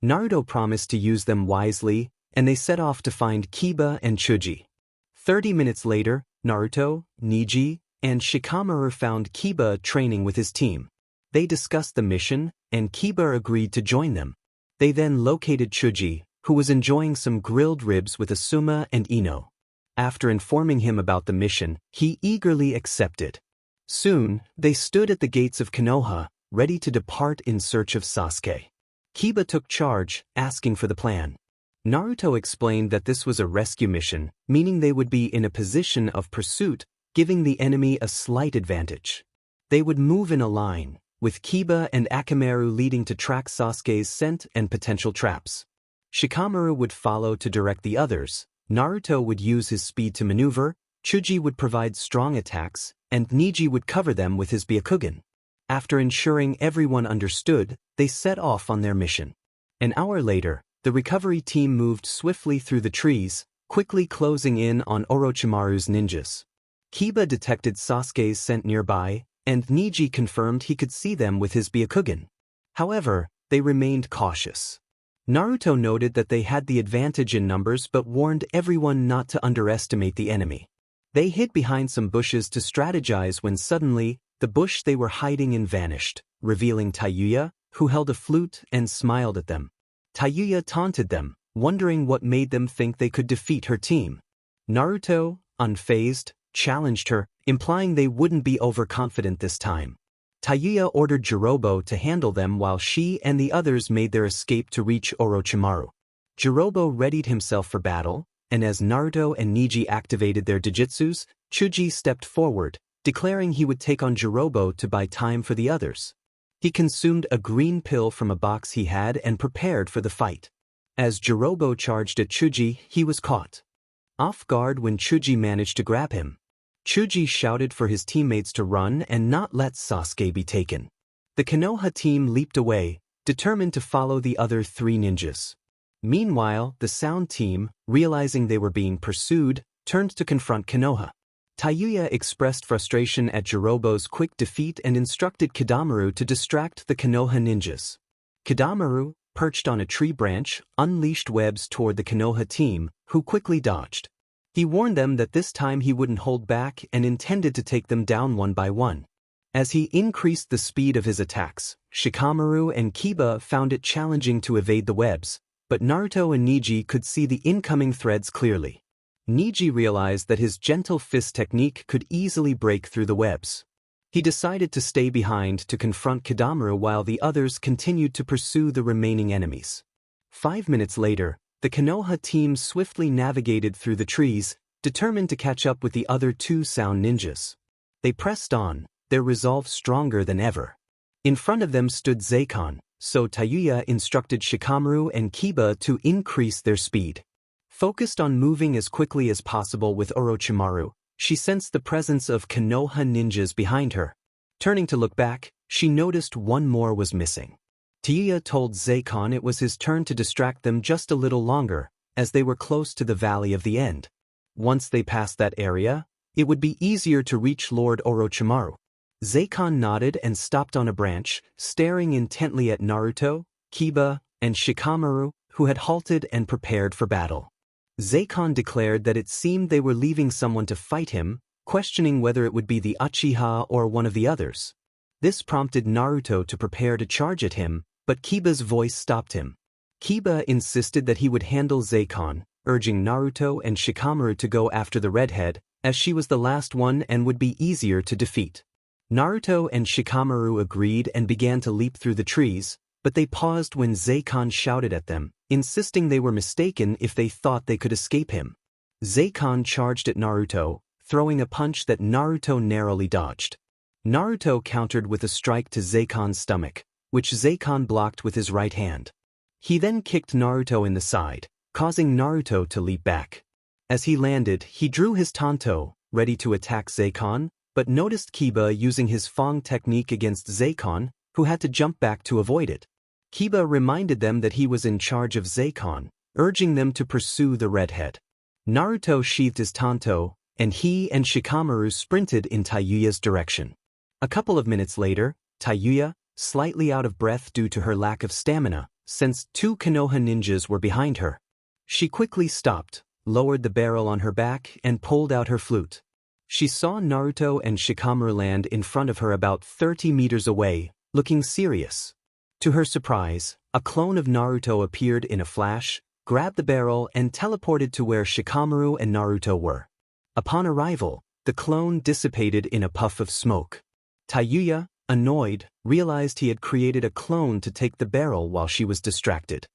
Naruto promised to use them wisely, and they set off to find Kiba and Chuji. 30 minutes later, Naruto, Neji, and Shikamaru found Kiba training with his team. They discussed the mission, and Kiba agreed to join them. They then located Chuji, who was enjoying some grilled ribs with Asuma and Ino. After informing him about the mission, he eagerly accepted. Soon, they stood at the gates of Konoha, ready to depart in search of Sasuke. Kiba took charge, asking for the plan. Naruto explained that this was a rescue mission, meaning they would be in a position of pursuit, giving the enemy a slight advantage. They would move in a line, with Kiba and Akamaru leading to track Sasuke's scent and potential traps. Shikamaru would follow to direct the others, Naruto would use his speed to maneuver, Chuji would provide strong attacks, and Neji would cover them with his Byakugan. After ensuring everyone understood, they set off on their mission. An hour later, the recovery team moved swiftly through the trees, quickly closing in on Orochimaru's ninjas. Kiba detected Sasuke's scent nearby, and Neji confirmed he could see them with his Byakugan. However, they remained cautious. Naruto noted that they had the advantage in numbers but warned everyone not to underestimate the enemy. They hid behind some bushes to strategize when suddenly, the bush they were hiding in vanished, revealing Tayuya, who held a flute and smiled at them. Tayuya taunted them, wondering what made them think they could defeat her team. Naruto, unfazed, challenged her, implying they wouldn't be overconfident this time. Tayuya ordered Jirobo to handle them while she and the others made their escape to reach Orochimaru. Jirobo readied himself for battle, and as Naruto and Neji activated their dijutsus, Chuji stepped forward, declaring he would take on Jirobo to buy time for the others. He consumed a green pill from a box he had and prepared for the fight. As Jirobo charged at Chuji, he was caught off guard when Chuji managed to grab him. Chuji shouted for his teammates to run and not let Sasuke be taken. The Konoha team leaped away, determined to follow the other three ninjas. Meanwhile, the Sound team, realizing they were being pursued, turned to confront Konoha. Tayuya expressed frustration at Jirobo's quick defeat and instructed Kidamaru to distract the Konoha ninjas. Kidamaru, perched on a tree branch, unleashed webs toward the Konoha team, who quickly dodged. He warned them that this time he wouldn't hold back and intended to take them down one by one. As he increased the speed of his attacks, Shikamaru and Kiba found it challenging to evade the webs, but Naruto and Neji could see the incoming threads clearly. Neji realized that his gentle fist technique could easily break through the webs. He decided to stay behind to confront Kidamaru while the others continued to pursue the remaining enemies. 5 minutes later, the Konoha team swiftly navigated through the trees, determined to catch up with the other 2 sound ninjas. They pressed on, their resolve stronger than ever. In front of them stood Zeikon, so Tayuya instructed Shikamaru and Kiba to increase their speed. Focused on moving as quickly as possible with Orochimaru, she sensed the presence of Konoha ninjas behind her. Turning to look back, she noticed one more was missing. Tayuya told Zeikon it was his turn to distract them just a little longer, as they were close to the Valley of the End. Once they passed that area, it would be easier to reach Lord Orochimaru. Zeikon nodded and stopped on a branch, staring intently at Naruto, Kiba, and Shikamaru, who had halted and prepared for battle. Zeikon declared that it seemed they were leaving someone to fight him, questioning whether it would be the Uchiha or one of the others. This prompted Naruto to prepare to charge at him, but Kiba's voice stopped him. Kiba insisted that he would handle Zeikon, urging Naruto and Shikamaru to go after the redhead, as she was the last one and would be easier to defeat. Naruto and Shikamaru agreed and began to leap through the trees, but they paused when Zeikon shouted at them, insisting they were mistaken if they thought they could escape him. Zeikon charged at Naruto, throwing a punch that Naruto narrowly dodged. Naruto countered with a strike to Zeikon's stomach, which Zeikon blocked with his right hand. He then kicked Naruto in the side, causing Naruto to leap back. As he landed, he drew his tanto, ready to attack Zeikon, but noticed Kiba using his Fang technique against Zeikon, who had to jump back to avoid it. Kiba reminded them that he was in charge of Zeikon, urging them to pursue the redhead. Naruto sheathed his tanto, and he and Shikamaru sprinted in Tayuya's direction. A couple of minutes later, Tayuya, slightly out of breath due to her lack of stamina, sensed 2 Konoha ninjas were behind her. She quickly stopped, lowered the barrel on her back, and pulled out her flute. She saw Naruto and Shikamaru land in front of her about 30 meters away, looking serious. To her surprise, a clone of Naruto appeared in a flash, grabbed the barrel and teleported to where Shikamaru and Naruto were. Upon arrival, the clone dissipated in a puff of smoke. Tayuya, annoyed, realized he had created a clone to take the barrel while she was distracted.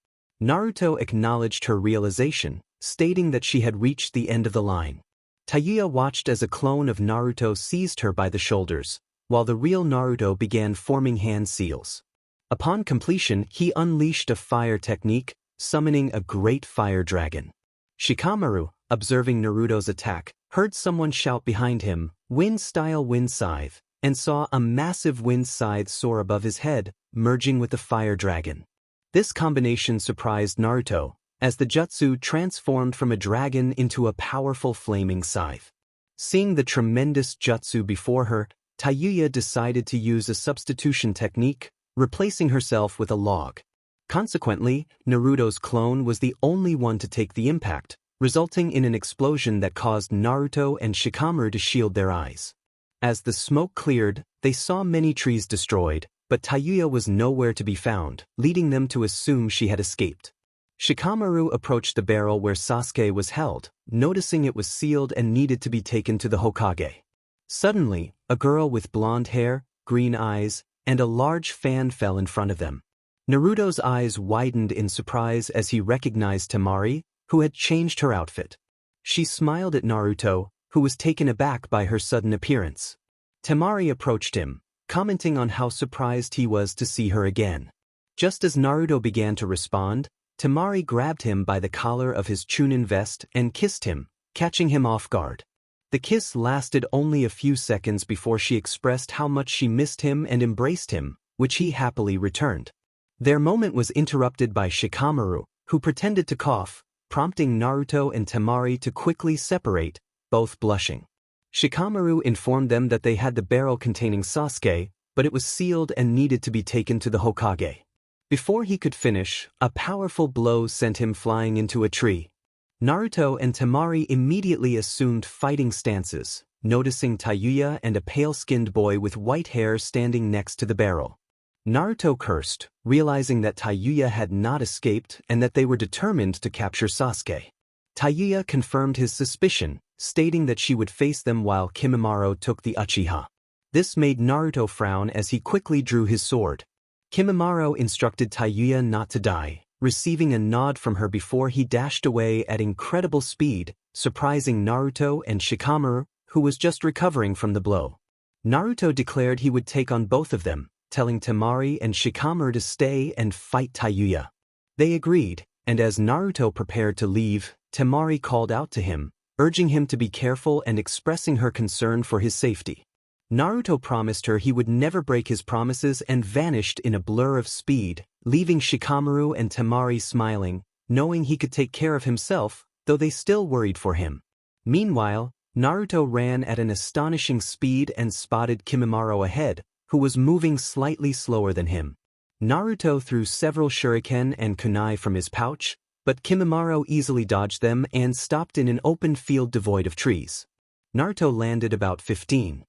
Naruto acknowledged her realization, stating that she had reached the end of the line. Tayuya watched as a clone of Naruto seized her by the shoulders, while the real Naruto began forming hand seals. Upon completion, he unleashed a fire technique, summoning a great fire dragon. Shikamaru, observing Naruto's attack, heard someone shout behind him, "Wind-style wind scythe," and saw a massive wind scythe soar above his head, merging with the fire dragon. This combination surprised Naruto, as the jutsu transformed from a dragon into a powerful flaming scythe. Seeing the tremendous jutsu before her, Tayuya decided to use a substitution technique, replacing herself with a log. Consequently, Naruto's clone was the only one to take the impact, resulting in an explosion that caused Naruto and Shikamaru to shield their eyes. As the smoke cleared, they saw many trees destroyed, but Tayuya was nowhere to be found, leading them to assume she had escaped. Shikamaru approached the barrel where Sasuke was held, noticing it was sealed and needed to be taken to the Hokage. Suddenly, a girl with blonde hair, green eyes, and a large fan fell in front of them. Naruto's eyes widened in surprise as he recognized Temari, who had changed her outfit. She smiled at Naruto, who was taken aback by her sudden appearance. Temari approached him, commenting on how surprised he was to see her again. Just as Naruto began to respond, Temari grabbed him by the collar of his Chunin vest and kissed him, catching him off guard. The kiss lasted only a few seconds before she expressed how much she missed him and embraced him, which he happily returned. Their moment was interrupted by Shikamaru, who pretended to cough, prompting Naruto and Temari to quickly separate, both blushing. Shikamaru informed them that they had the barrel containing Sasuke, but it was sealed and needed to be taken to the Hokage. Before he could finish, a powerful blow sent him flying into a tree. Naruto and Temari immediately assumed fighting stances, noticing Tayuya and a pale-skinned boy with white hair standing next to the barrel. Naruto cursed, realizing that Tayuya had not escaped and that they were determined to capture Sasuke. Tayuya confirmed his suspicion, stating that she would face them while Kimimaro took the Uchiha. This made Naruto frown as he quickly drew his sword. Kimimaro instructed Tayuya not to die, receiving a nod from her before he dashed away at incredible speed, surprising Naruto and Shikamaru, who was just recovering from the blow. Naruto declared he would take on both of them, telling Temari and Shikamaru to stay and fight Tayuya. They agreed, and as Naruto prepared to leave, Temari called out to him, urging him to be careful and expressing her concern for his safety. Naruto promised her he would never break his promises and vanished in a blur of speed, leaving Shikamaru and Temari smiling, knowing he could take care of himself, though they still worried for him. Meanwhile, Naruto ran at an astonishing speed and spotted Kimimaro ahead, who was moving slightly slower than him. Naruto threw several shuriken and kunai from his pouch, but Kimimaro easily dodged them and stopped in an open field devoid of trees. Naruto landed about 15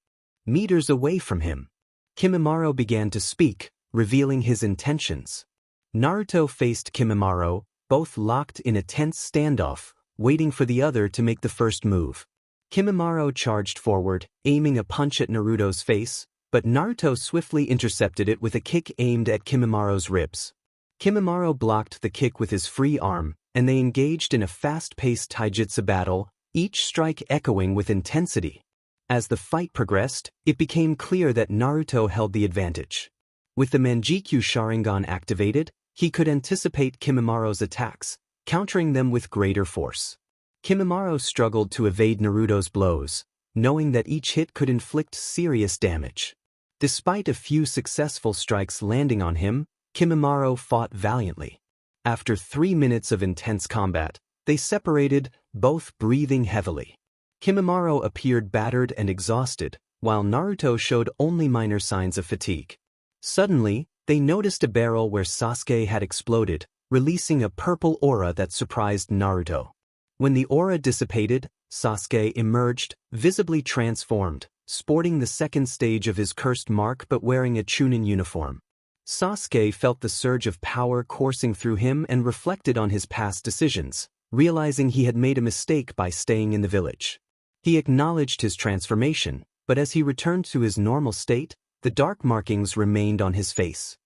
meters away from him. Kimimaro began to speak, revealing his intentions. Naruto faced Kimimaro, both locked in a tense standoff, waiting for the other to make the first move. Kimimaro charged forward, aiming a punch at Naruto's face, but Naruto swiftly intercepted it with a kick aimed at Kimimaro's ribs. Kimimaro blocked the kick with his free arm, and they engaged in a fast-paced taijutsu battle, each strike echoing with intensity. As the fight progressed, it became clear that Naruto held the advantage. With the Manjikyu Sharingan activated, he could anticipate Kimimaro's attacks, countering them with greater force. Kimimaro struggled to evade Naruto's blows, knowing that each hit could inflict serious damage. Despite a few successful strikes landing on him, Kimimaro fought valiantly. After 3 minutes of intense combat, they separated, both breathing heavily. Kimimaro appeared battered and exhausted, while Naruto showed only minor signs of fatigue. Suddenly, they noticed a barrel where Sasuke had exploded, releasing a purple aura that surprised Naruto. When the aura dissipated, Sasuke emerged, visibly transformed, sporting the second stage of his cursed mark but wearing a Chunin uniform. Sasuke felt the surge of power coursing through him and reflected on his past decisions, realizing he had made a mistake by staying in the village. He acknowledged his transformation, but as he returned to his normal state, the dark markings remained on his face.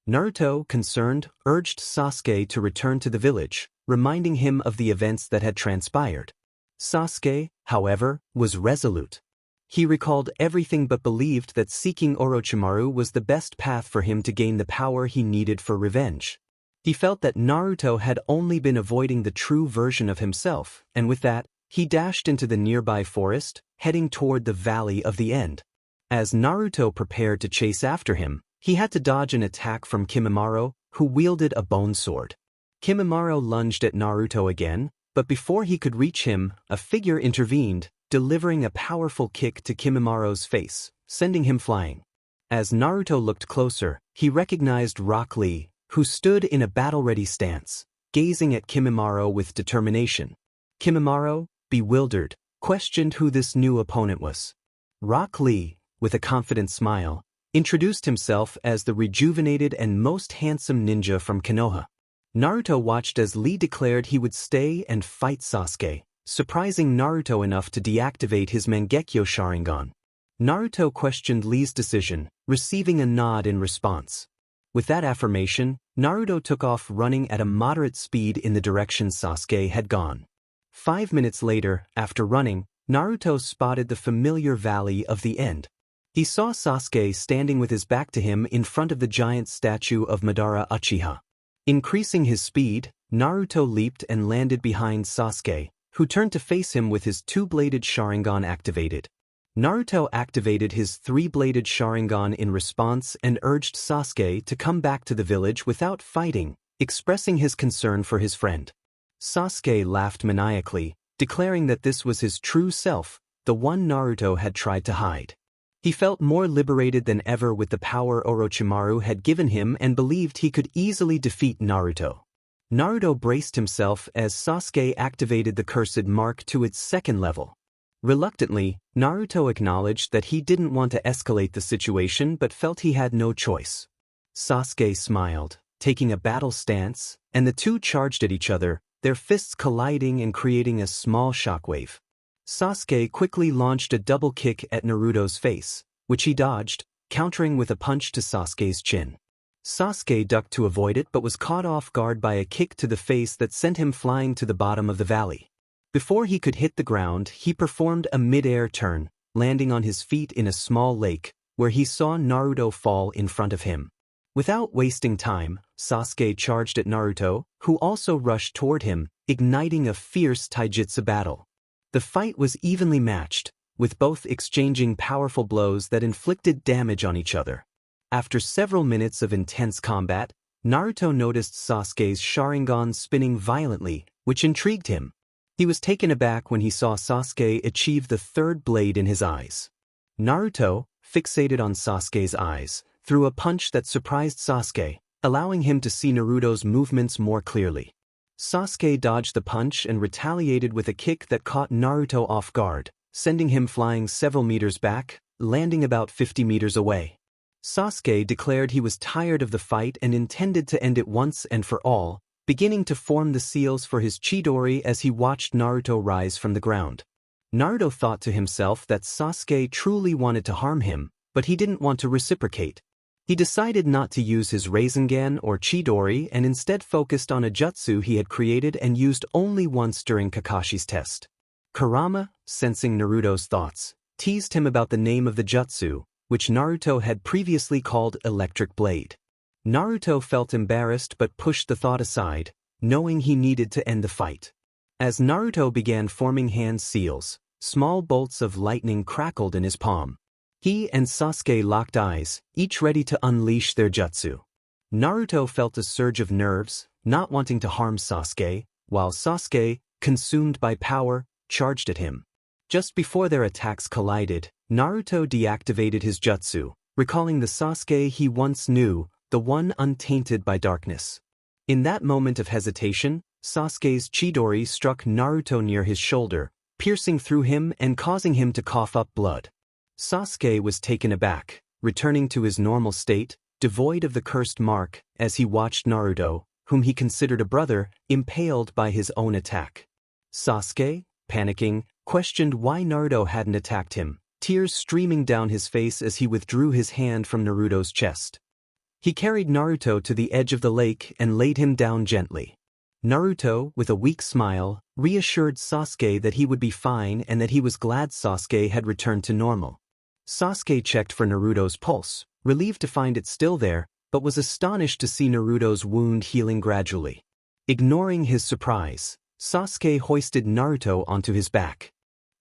Naruto, concerned, urged Sasuke to return to the village, reminding him of the events that had transpired. Sasuke, however, was resolute. He recalled everything but believed that seeking Orochimaru was the best path for him to gain the power he needed for revenge. He felt that Naruto had only been avoiding the true version of himself, and with that, he dashed into the nearby forest, heading toward the Valley of the End. As Naruto prepared to chase after him, he had to dodge an attack from Kimimaro, who wielded a bone sword. Kimimaro lunged at Naruto again, but before he could reach him, a figure intervened, delivering a powerful kick to Kimimaro's face, sending him flying. As Naruto looked closer, he recognized Rock Lee, who stood in a battle-ready stance, gazing at Kimimaro with determination. Kimimaro, bewildered, questioned who this new opponent was. Rock Lee, with a confident smile, introduced himself as the rejuvenated and most handsome ninja from Konoha. Naruto watched as Lee declared he would stay and fight Sasuke, surprising Naruto enough to deactivate his Mangekyo Sharingan. Naruto questioned Lee's decision, receiving a nod in response. With that affirmation, Naruto took off running at a moderate speed in the direction Sasuke had gone. 5 minutes later, after running, Naruto spotted the familiar Valley of the End. He saw Sasuke standing with his back to him in front of the giant statue of Madara Uchiha. Increasing his speed, Naruto leaped and landed behind Sasuke, who turned to face him with his two-bladed Sharingan activated. Naruto activated his three-bladed Sharingan in response and urged Sasuke to come back to the village without fighting, expressing his concern for his friend. Sasuke laughed maniacally, declaring that this was his true self, the one Naruto had tried to hide. He felt more liberated than ever with the power Orochimaru had given him and believed he could easily defeat Naruto. Naruto braced himself as Sasuke activated the cursed mark to its second level. Reluctantly, Naruto acknowledged that he didn't want to escalate the situation but felt he had no choice. Sasuke smiled, taking a battle stance, and the two charged at each other, their fists colliding and creating a small shockwave. Sasuke quickly launched a double kick at Naruto's face, which he dodged, countering with a punch to Sasuke's chin. Sasuke ducked to avoid it but was caught off guard by a kick to the face that sent him flying to the bottom of the valley. Before he could hit the ground, he performed a mid-air turn, landing on his feet in a small lake, where he saw Naruto fall in front of him. Without wasting time, Sasuke charged at Naruto, who also rushed toward him, igniting a fierce taijutsu battle. The fight was evenly matched, with both exchanging powerful blows that inflicted damage on each other. After several minutes of intense combat, Naruto noticed Sasuke's Sharingan spinning violently, which intrigued him. He was taken aback when he saw Sasuke achieve the third blade in his eyes. Naruto, fixated on Sasuke's eyes, threw a punch that surprised Sasuke, allowing him to see Naruto's movements more clearly. Sasuke dodged the punch and retaliated with a kick that caught Naruto off guard, sending him flying several meters back, landing about 50 meters away. Sasuke declared he was tired of the fight and intended to end it once and for all, beginning to form the seals for his Chidori as he watched Naruto rise from the ground. Naruto thought to himself that Sasuke truly wanted to harm him, but he didn't want to reciprocate. He decided not to use his Rasengan or Chidori and instead focused on a jutsu he had created and used only once during Kakashi's test. Kurama, sensing Naruto's thoughts, teased him about the name of the jutsu, which Naruto had previously called Electric Blade. Naruto felt embarrassed but pushed the thought aside, knowing he needed to end the fight. As Naruto began forming hand seals, small bolts of lightning crackled in his palm. He and Sasuke locked eyes, each ready to unleash their jutsu. Naruto felt a surge of nerves, not wanting to harm Sasuke, while Sasuke, consumed by power, charged at him. Just before their attacks collided, Naruto deactivated his jutsu, recalling the Sasuke he once knew, the one untainted by darkness. In that moment of hesitation, Sasuke's Chidori struck Naruto near his shoulder, piercing through him and causing him to cough up blood. Sasuke was taken aback, returning to his normal state, devoid of the cursed mark, as he watched Naruto, whom he considered a brother, impaled by his own attack. Sasuke, panicking, questioned why Naruto hadn't attacked him, tears streaming down his face as he withdrew his hand from Naruto's chest. He carried Naruto to the edge of the lake and laid him down gently. Naruto, with a weak smile, reassured Sasuke that he would be fine and that he was glad Sasuke had returned to normal. Sasuke checked for Naruto's pulse, relieved to find it still there, but was astonished to see Naruto's wound healing gradually. Ignoring his surprise, Sasuke hoisted Naruto onto his back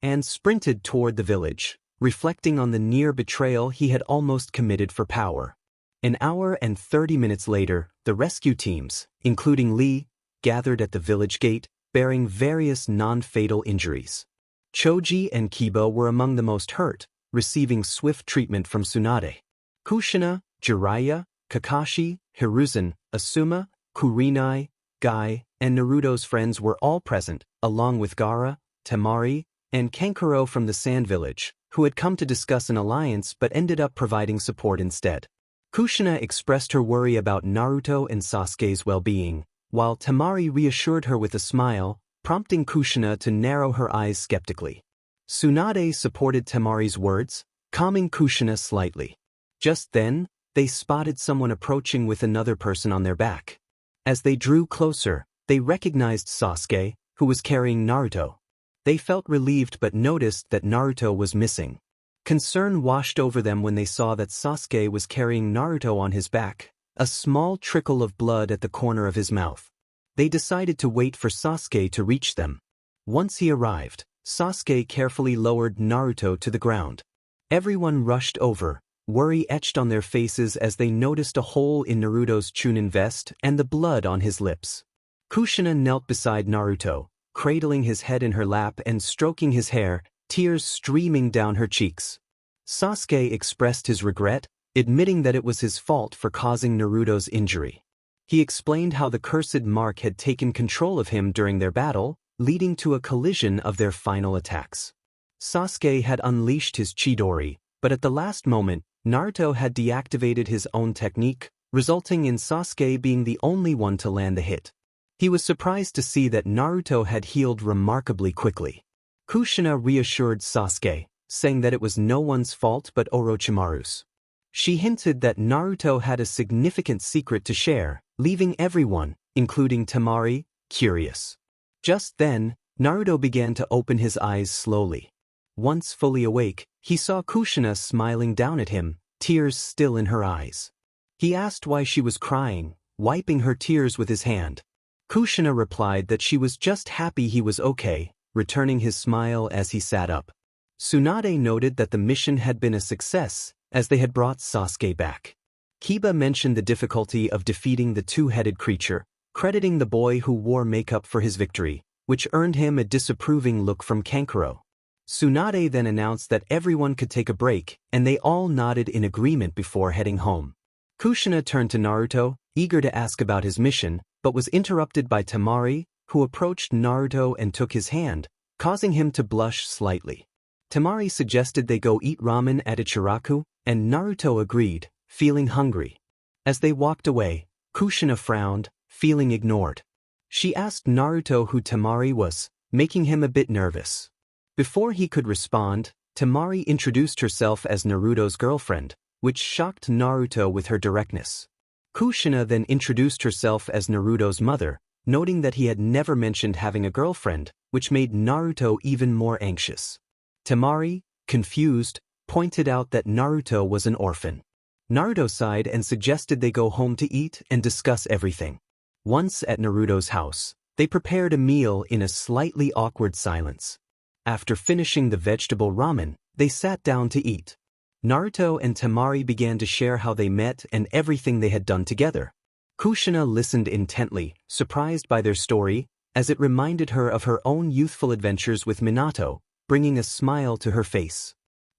and sprinted toward the village, reflecting on the near betrayal he had almost committed for power. An hour and 30 minutes later, the rescue teams, including Lee, gathered at the village gate, bearing various non-fatal injuries. Choji and Kiba were among the most hurt, receiving swift treatment from Tsunade. Kushina, Jiraiya, Kakashi, Hiruzen, Asuma, Kurenai, Guy, and Naruto's friends were all present, along with Gaara, Temari, and Kankuro from the Sand Village, who had come to discuss an alliance but ended up providing support instead. Kushina expressed her worry about Naruto and Sasuke's well-being, while Temari reassured her with a smile, prompting Kushina to narrow her eyes skeptically. Tsunade supported Temari's words, calming Kushina slightly. Just then, they spotted someone approaching with another person on their back. As they drew closer, they recognized Sasuke, who was carrying Naruto. They felt relieved but noticed that Naruto was missing. Concern washed over them when they saw that Sasuke was carrying Naruto on his back, a small trickle of blood at the corner of his mouth. They decided to wait for Sasuke to reach them. Once he arrived, Sasuke carefully lowered Naruto to the ground. Everyone rushed over, worry etched on their faces as they noticed a hole in Naruto's Chunin vest and the blood on his lips. Kushina knelt beside Naruto, cradling his head in her lap and stroking his hair, tears streaming down her cheeks. Sasuke expressed his regret, admitting that it was his fault for causing Naruto's injury. He explained how the cursed mark had taken control of him during their battle, leading to a collision of their final attacks. Sasuke had unleashed his Chidori, but at the last moment, Naruto had deactivated his own technique, resulting in Sasuke being the only one to land the hit. He was surprised to see that Naruto had healed remarkably quickly. Kushina reassured Sasuke, saying that it was no one's fault but Orochimaru's. She hinted that Naruto had a significant secret to share, leaving everyone, including Temari, curious. Just then, Naruto began to open his eyes slowly. Once fully awake, he saw Kushina smiling down at him, tears still in her eyes. He asked why she was crying, wiping her tears with his hand. Kushina replied that she was just happy he was okay, returning his smile as he sat up. Tsunade noted that the mission had been a success, as they had brought Sasuke back. Kiba mentioned the difficulty of defeating the two-headed creature, crediting the boy who wore makeup for his victory, which earned him a disapproving look from Kankuro. Tsunade then announced that everyone could take a break, and they all nodded in agreement before heading home. Kushina turned to Naruto, eager to ask about his mission, but was interrupted by Temari, who approached Naruto and took his hand, causing him to blush slightly. Temari suggested they go eat ramen at Ichiraku, and Naruto agreed, feeling hungry. As they walked away, Kushina frowned, feeling ignored. She asked Naruto who Temari was, making him a bit nervous. Before he could respond, Temari introduced herself as Naruto's girlfriend, which shocked Naruto with her directness. Kushina then introduced herself as Naruto's mother, noting that he had never mentioned having a girlfriend, which made Naruto even more anxious. Temari, confused, pointed out that Naruto was an orphan. Naruto sighed and suggested they go home to eat and discuss everything. Once at Naruto's house, they prepared a meal in a slightly awkward silence. After finishing the vegetable ramen, they sat down to eat. Naruto and Temari began to share how they met and everything they had done together. Kushina listened intently, surprised by their story, as it reminded her of her own youthful adventures with Minato, bringing a smile to her face.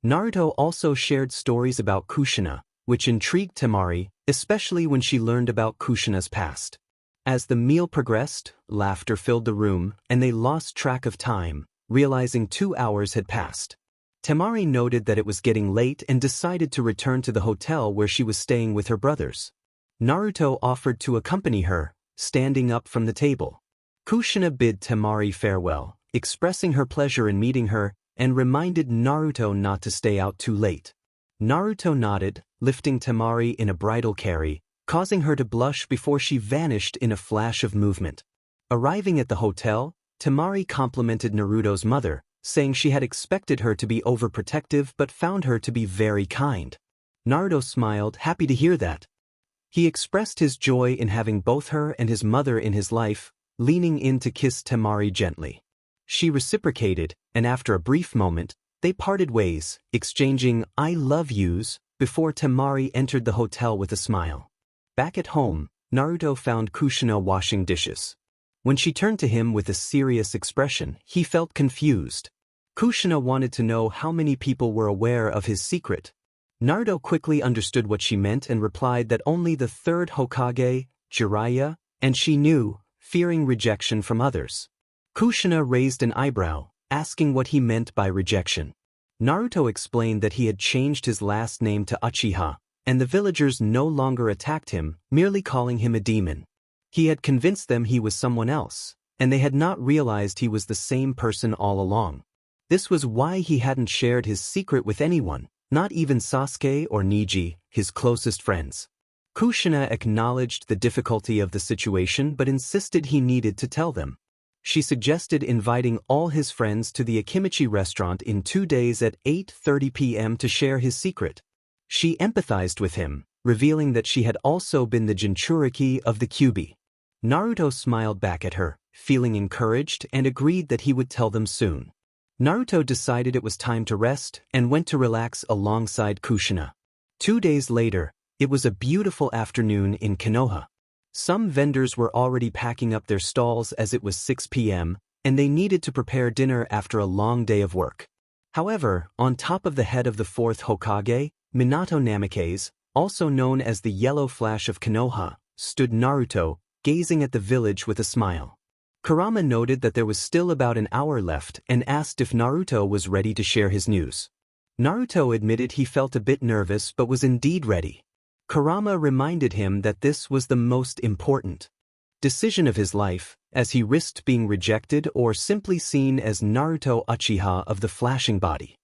Naruto also shared stories about Kushina, which intrigued Temari, especially when she learned about Kushina's past. As the meal progressed, laughter filled the room, and they lost track of time, realizing 2 hours had passed. Temari noted that it was getting late and decided to return to the hotel where she was staying with her brothers. Naruto offered to accompany her, standing up from the table. Kushina bid Temari farewell, expressing her pleasure in meeting her, and reminded Naruto not to stay out too late. Naruto nodded, lifting Temari in a bridal carry, causing her to blush before she vanished in a flash of movement. Arriving at the hotel, Temari complimented Naruto's mother, saying she had expected her to be overprotective but found her to be very kind. Naruto smiled, happy to hear that. He expressed his joy in having both her and his mother in his life, leaning in to kiss Temari gently. She reciprocated, and after a brief moment, they parted ways, exchanging "I love yous" before Temari entered the hotel with a smile. Back at home, Naruto found Kushina washing dishes. When she turned to him with a serious expression, he felt confused. Kushina wanted to know how many people were aware of his secret. Naruto quickly understood what she meant and replied that only the third Hokage, Jiraiya, and she knew, fearing rejection from others. Kushina raised an eyebrow, asking what he meant by rejection. Naruto explained that he had changed his last name to Uchiha, and the villagers no longer attacked him, merely calling him a demon. He had convinced them he was someone else, and they had not realized he was the same person all along. This was why he hadn't shared his secret with anyone, not even Sasuke or Neji, his closest friends. Kushina acknowledged the difficulty of the situation but insisted he needed to tell them. She suggested inviting all his friends to the Akimichi restaurant in 2 days at 8:30 p.m. to share his secret. She empathized with him, revealing that she had also been the Jinchuriki of the Kyuubi. Naruto smiled back at her, feeling encouraged, and agreed that he would tell them soon. Naruto decided it was time to rest and went to relax alongside Kushina. 2 days later, it was a beautiful afternoon in Konoha. Some vendors were already packing up their stalls as it was 6 p.m., and they needed to prepare dinner after a long day of work. However, on top of the head of the fourth Hokage, Minato Namikaze, also known as the Yellow Flash of Konoha, stood Naruto, gazing at the village with a smile. Kurama noted that there was still about an hour left and asked if Naruto was ready to share his news. Naruto admitted he felt a bit nervous but was indeed ready. Kurama reminded him that this was the most important decision of his life, as he risked being rejected or simply seen as Naruto Uchiha of the flashing body.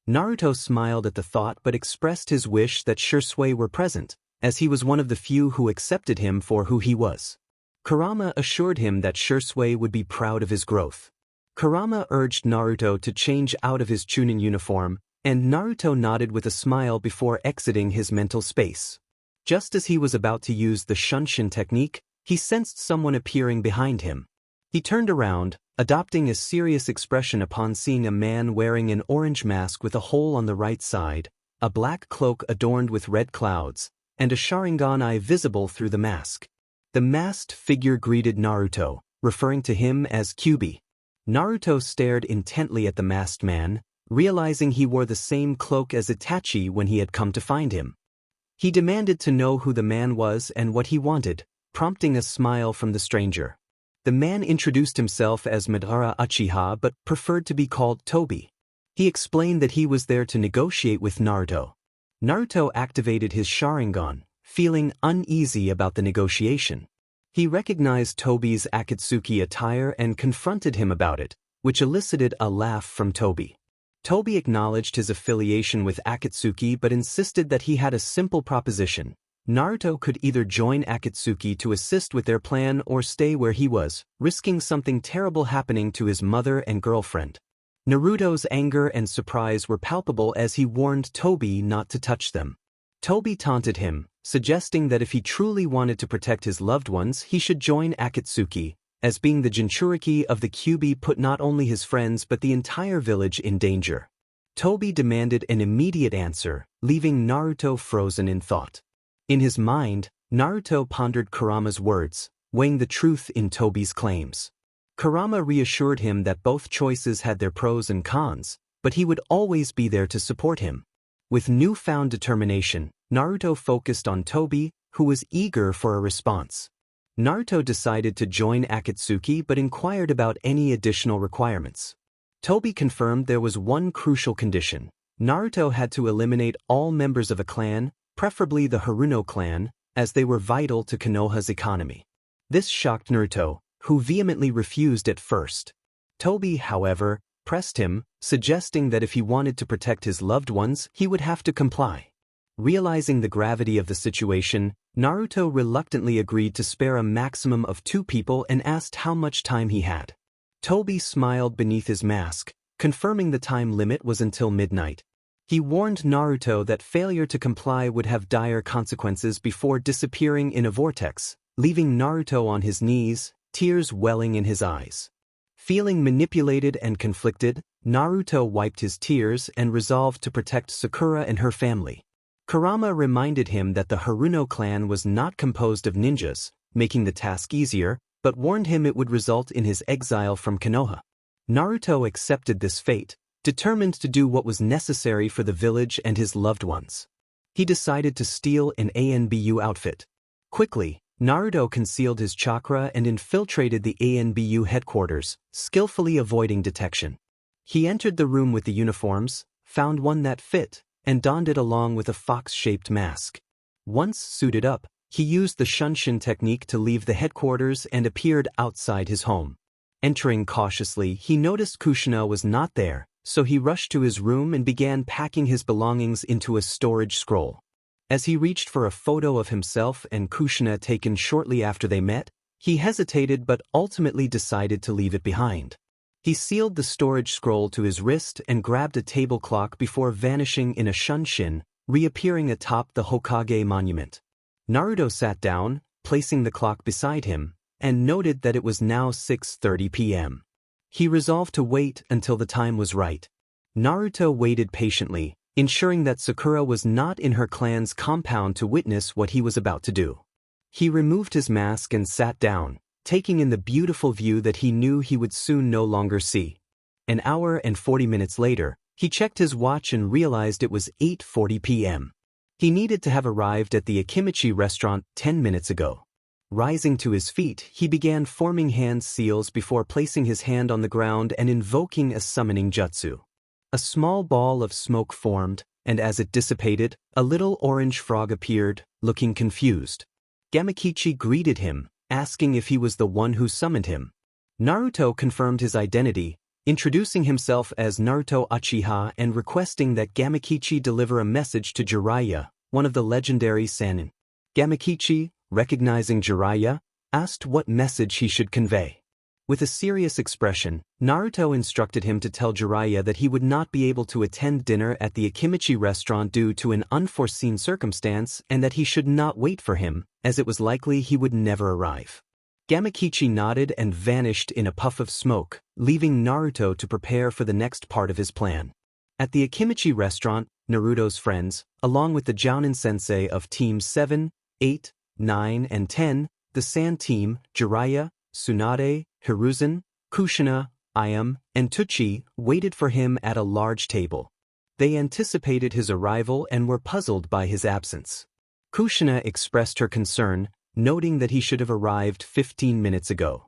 Naruto smiled at the thought but expressed his wish that Shisui were present, as he was one of the few who accepted him for who he was. Kurama assured him that Shisui would be proud of his growth. Kurama urged Naruto to change out of his Chunin uniform, and Naruto nodded with a smile before exiting his mental space. Just as he was about to use the Shunshin technique, he sensed someone appearing behind him. He turned around, adopting a serious expression upon seeing a man wearing an orange mask with a hole on the right side, a black cloak adorned with red clouds, and a Sharingan eye visible through the mask. The masked figure greeted Naruto, referring to him as Kyuubi. Naruto stared intently at the masked man, realizing he wore the same cloak as Itachi when he had come to find him. He demanded to know who the man was and what he wanted, prompting a smile from the stranger. The man introduced himself as Madara Uchiha but preferred to be called Tobi. He explained that he was there to negotiate with Naruto. Naruto activated his Sharingan, feeling uneasy about the negotiation. He recognized Tobi's Akatsuki attire and confronted him about it, which elicited a laugh from Tobi. Tobi acknowledged his affiliation with Akatsuki but insisted that he had a simple proposition. Naruto could either join Akatsuki to assist with their plan or stay where he was, risking something terrible happening to his mother and girlfriend. Naruto's anger and surprise were palpable as he warned Tobi not to touch them. Tobi taunted him, suggesting that if he truly wanted to protect his loved ones he should join Akatsuki, as being the Jinchuriki of the Kyuubi put not only his friends but the entire village in danger. Tobi demanded an immediate answer, leaving Naruto frozen in thought. In his mind, Naruto pondered Kurama's words, weighing the truth in Tobi's claims. Kurama reassured him that both choices had their pros and cons, but he would always be there to support him. With newfound determination, Naruto focused on Tobi, who was eager for a response. Naruto decided to join Akatsuki but inquired about any additional requirements. Tobi confirmed there was one crucial condition. Naruto had to eliminate all members of a clan, preferably the Haruno clan, as they were vital to Konoha's economy. This shocked Naruto, who vehemently refused at first. Tobi, however, pressed him, suggesting that if he wanted to protect his loved ones, he would have to comply. Realizing the gravity of the situation, Naruto reluctantly agreed to spare a maximum of 2 people and asked how much time he had. Tobi smiled beneath his mask, confirming the time limit was until midnight. He warned Naruto that failure to comply would have dire consequences before disappearing in a vortex, leaving Naruto on his knees, tears welling in his eyes. Feeling manipulated and conflicted, Naruto wiped his tears and resolved to protect Sakura and her family. Kurama reminded him that the Haruno clan was not composed of ninjas, making the task easier, but warned him it would result in his exile from Konoha. Naruto accepted this fate, determined to do what was necessary for the village and his loved ones. He decided to steal an ANBU outfit. Quickly, Naruto concealed his chakra and infiltrated the ANBU headquarters, skillfully avoiding detection. He entered the room with the uniforms, found one that fit, and donned it along with a fox-shaped mask. Once suited up, he used the Shunshin technique to leave the headquarters and appeared outside his home. Entering cautiously, he noticed Kushina was not there, so he rushed to his room and began packing his belongings into a storage scroll. As he reached for a photo of himself and Kushina taken shortly after they met, he hesitated but ultimately decided to leave it behind. He sealed the storage scroll to his wrist and grabbed a table clock before vanishing in a Shunshin, reappearing atop the Hokage monument. Naruto sat down, placing the clock beside him, and noted that it was now 6:30 p.m. He resolved to wait until the time was right. Naruto waited patiently, ensuring that Sakura was not in her clan's compound to witness what he was about to do. He removed his mask and sat down, taking in the beautiful view that he knew he would soon no longer see. An hour and 40 minutes later, he checked his watch and realized it was 8:40 p.m. He needed to have arrived at the Akimichi restaurant 10 minutes ago. Rising to his feet, he began forming hand seals before placing his hand on the ground and invoking a summoning jutsu. A small ball of smoke formed, and as it dissipated, a little orange frog appeared, looking confused. Gamakichi greeted him, asking if he was the one who summoned him. Naruto confirmed his identity, introducing himself as Naruto Uchiha and requesting that Gamakichi deliver a message to Jiraiya, one of the legendary Sannin. Gamakichi, recognizing Jiraiya, asked what message he should convey. With a serious expression, Naruto instructed him to tell Jiraiya that he would not be able to attend dinner at the Akimichi restaurant due to an unforeseen circumstance and that he should not wait for him, as it was likely he would never arrive. Gamakichi nodded and vanished in a puff of smoke, leaving Naruto to prepare for the next part of his plan. At the Akimichi restaurant, Naruto's friends, along with the Jounin sensei of Teams 7, 8, 9 and 10, the San team, Jiraiya, Tsunade, Hiruzen, Kushina, Ayame, and Tuchi, waited for him at a large table. They anticipated his arrival and were puzzled by his absence. Kushina expressed her concern, noting that he should have arrived 15 minutes ago.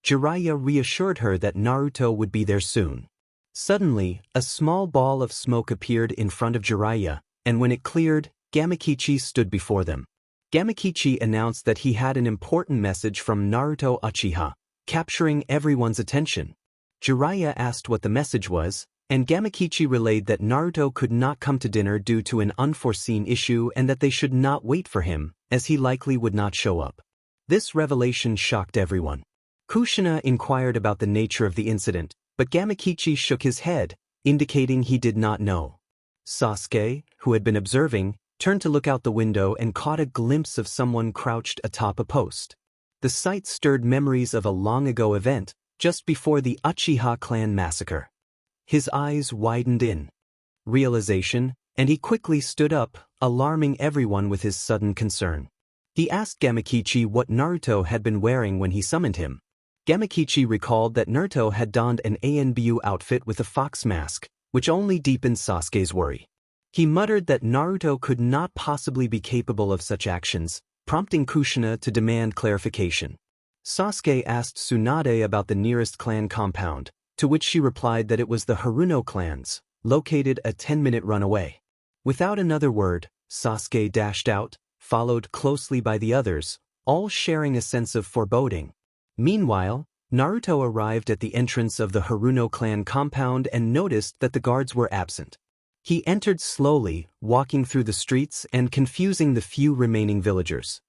Jiraiya reassured her that Naruto would be there soon. Suddenly, a small ball of smoke appeared in front of Jiraiya, and when it cleared, Gamakichi stood before them. Gamakichi announced that he had an important message from Naruto Uchiha, capturing everyone's attention. Jiraiya asked what the message was, and Gamakichi relayed that Naruto could not come to dinner due to an unforeseen issue and that they should not wait for him, as he likely would not show up. This revelation shocked everyone. Kushina inquired about the nature of the incident, but Gamakichi shook his head, indicating he did not know. Sasuke, who had been observing, turned to look out the window and caught a glimpse of someone crouched atop a post. The sight stirred memories of a long-ago event, just before the Uchiha clan massacre. His eyes widened in realization, and he quickly stood up, alarming everyone with his sudden concern. He asked Gamakichi what Naruto had been wearing when he summoned him. Gamakichi recalled that Naruto had donned an ANBU outfit with a fox mask, which only deepened Sasuke's worry. He muttered that Naruto could not possibly be capable of such actions, prompting Kushina to demand clarification. Sasuke asked Tsunade about the nearest clan compound, to which she replied that it was the Haruno clans, located a 10-minute run away. Without another word, Sasuke dashed out, followed closely by the others, all sharing a sense of foreboding. Meanwhile, Naruto arrived at the entrance of the Haruno clan compound and noticed that the guards were absent. He entered slowly, walking through the streets and confusing the few remaining villagers.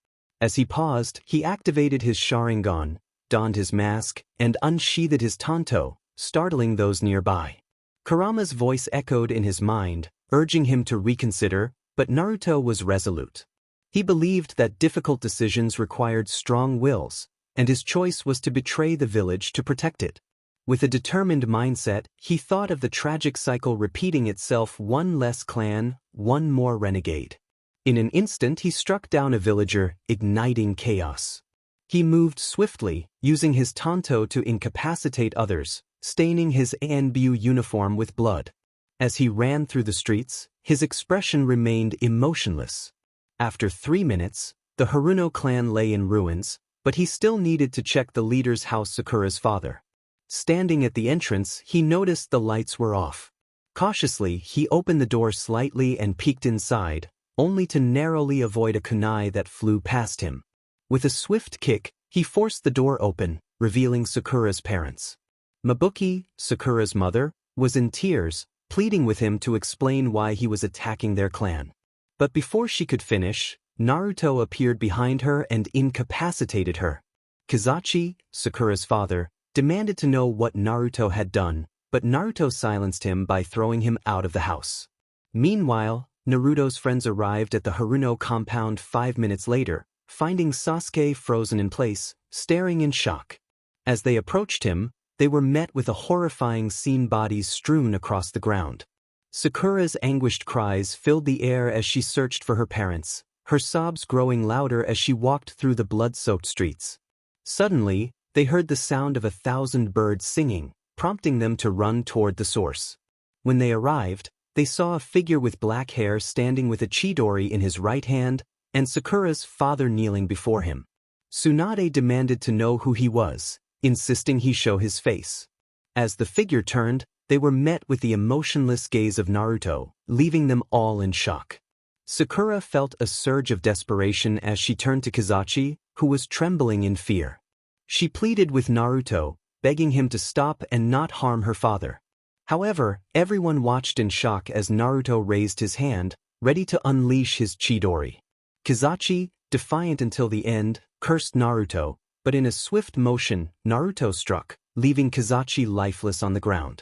As he paused, he activated his Sharingan, donned his mask, and unsheathed his tanto, startling those nearby. Kurama's voice echoed in his mind, urging him to reconsider, but Naruto was resolute. He believed that difficult decisions required strong wills, and his choice was to betray the village to protect it. With a determined mindset, he thought of the tragic cycle repeating itself: one less clan, one more renegade. In an instant he struck down a villager, igniting chaos. He moved swiftly, using his tanto to incapacitate others, staining his ANBU uniform with blood. As he ran through the streets, his expression remained emotionless. After 3 minutes, the Haruno clan lay in ruins, but he still needed to check the leader's house, Sakura's father. Standing at the entrance, he noticed the lights were off. Cautiously, he opened the door slightly and peeked inside, only to narrowly avoid a kunai that flew past him. With a swift kick, he forced the door open, revealing Sakura's parents. Mabuki, Sakura's mother, was in tears, pleading with him to explain why he was attacking their clan. But before she could finish, Naruto appeared behind her and incapacitated her. Kizachi, Sakura's father, demanded to know what Naruto had done, but Naruto silenced him by throwing him out of the house. Meanwhile, Naruto's friends arrived at the Haruno compound 5 minutes later, finding Sasuke frozen in place, staring in shock. As they approached him, they were met with a horrifying scene: bodies strewn across the ground. Sakura's anguished cries filled the air as she searched for her parents, her sobs growing louder as she walked through the blood-soaked streets. Suddenly, they heard the sound of 1,000 birds singing, prompting them to run toward the source. When they arrived, they saw a figure with black hair standing with a chidori in his right hand and Sakura's father kneeling before him. Tsunade demanded to know who he was, insisting he show his face. As the figure turned, they were met with the emotionless gaze of Naruto, leaving them all in shock. Sakura felt a surge of desperation as she turned to Kizachi, who was trembling in fear. She pleaded with Naruto, begging him to stop and not harm her father. However, everyone watched in shock as Naruto raised his hand, ready to unleash his Chidori. Kizachi, defiant until the end, cursed Naruto, but in a swift motion, Naruto struck, leaving Kizachi lifeless on the ground.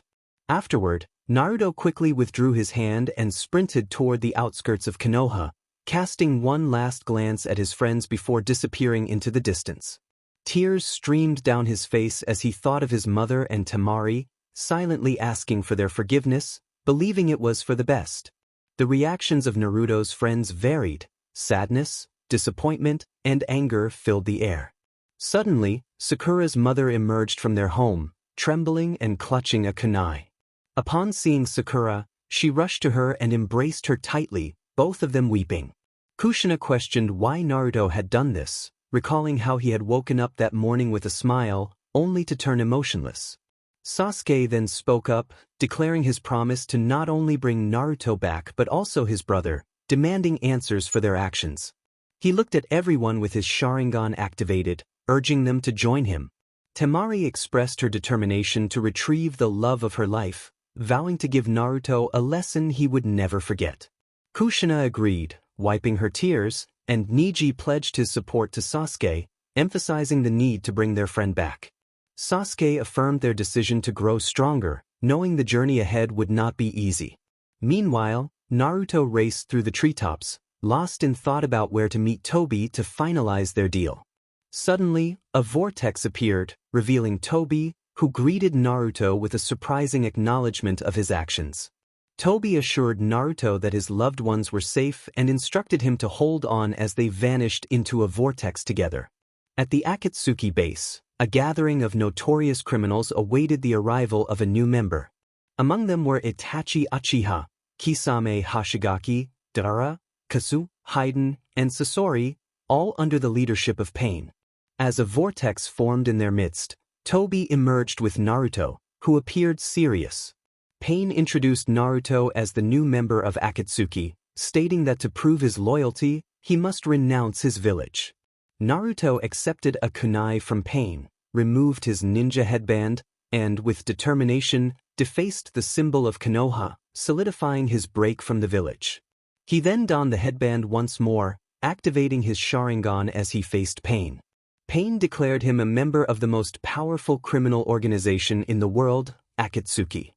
Afterward, Naruto quickly withdrew his hand and sprinted toward the outskirts of Konoha, casting one last glance at his friends before disappearing into the distance. Tears streamed down his face as he thought of his mother and Temari, silently asking for their forgiveness, believing it was for the best. The reactions of Naruto's friends varied. Sadness, disappointment, and anger filled the air. Suddenly, Sakura's mother emerged from their home, trembling and clutching a kunai. Upon seeing Sakura, she rushed to her and embraced her tightly, both of them weeping. Kushina questioned why Naruto had done this, recalling how he had woken up that morning with a smile, only to turn emotionless. Sasuke then spoke up, declaring his promise to not only bring Naruto back but also his brother, demanding answers for their actions. He looked at everyone with his Sharingan activated, urging them to join him. Temari expressed her determination to retrieve the love of her life, vowing to give Naruto a lesson he would never forget. Kushina agreed, wiping her tears, and Neji pledged his support to Sasuke, emphasizing the need to bring their friend back. Sasuke affirmed their decision to grow stronger, knowing the journey ahead would not be easy. Meanwhile, Naruto raced through the treetops, lost in thought about where to meet Tobi to finalize their deal. Suddenly, a vortex appeared, revealing Tobi, who greeted Naruto with a surprising acknowledgement of his actions. Tobi assured Naruto that his loved ones were safe and instructed him to hold on as they vanished into a vortex together. At the Akatsuki base, a gathering of notorious criminals awaited the arrival of a new member. Among them were Itachi Uchiha, Kisame Hashigaki, Dara, Kasu, Haiden, and Sasori, all under the leadership of Pain. As a vortex formed in their midst, Tobi emerged with Naruto, who appeared serious. Pain introduced Naruto as the new member of Akatsuki, stating that to prove his loyalty, he must renounce his village. Naruto accepted a kunai from Pain, removed his ninja headband, and, with determination, defaced the symbol of Konoha, solidifying his break from the village. He then donned the headband once more, activating his Sharingan as he faced Pain. Pain declared him a member of the most powerful criminal organization in the world, Akatsuki.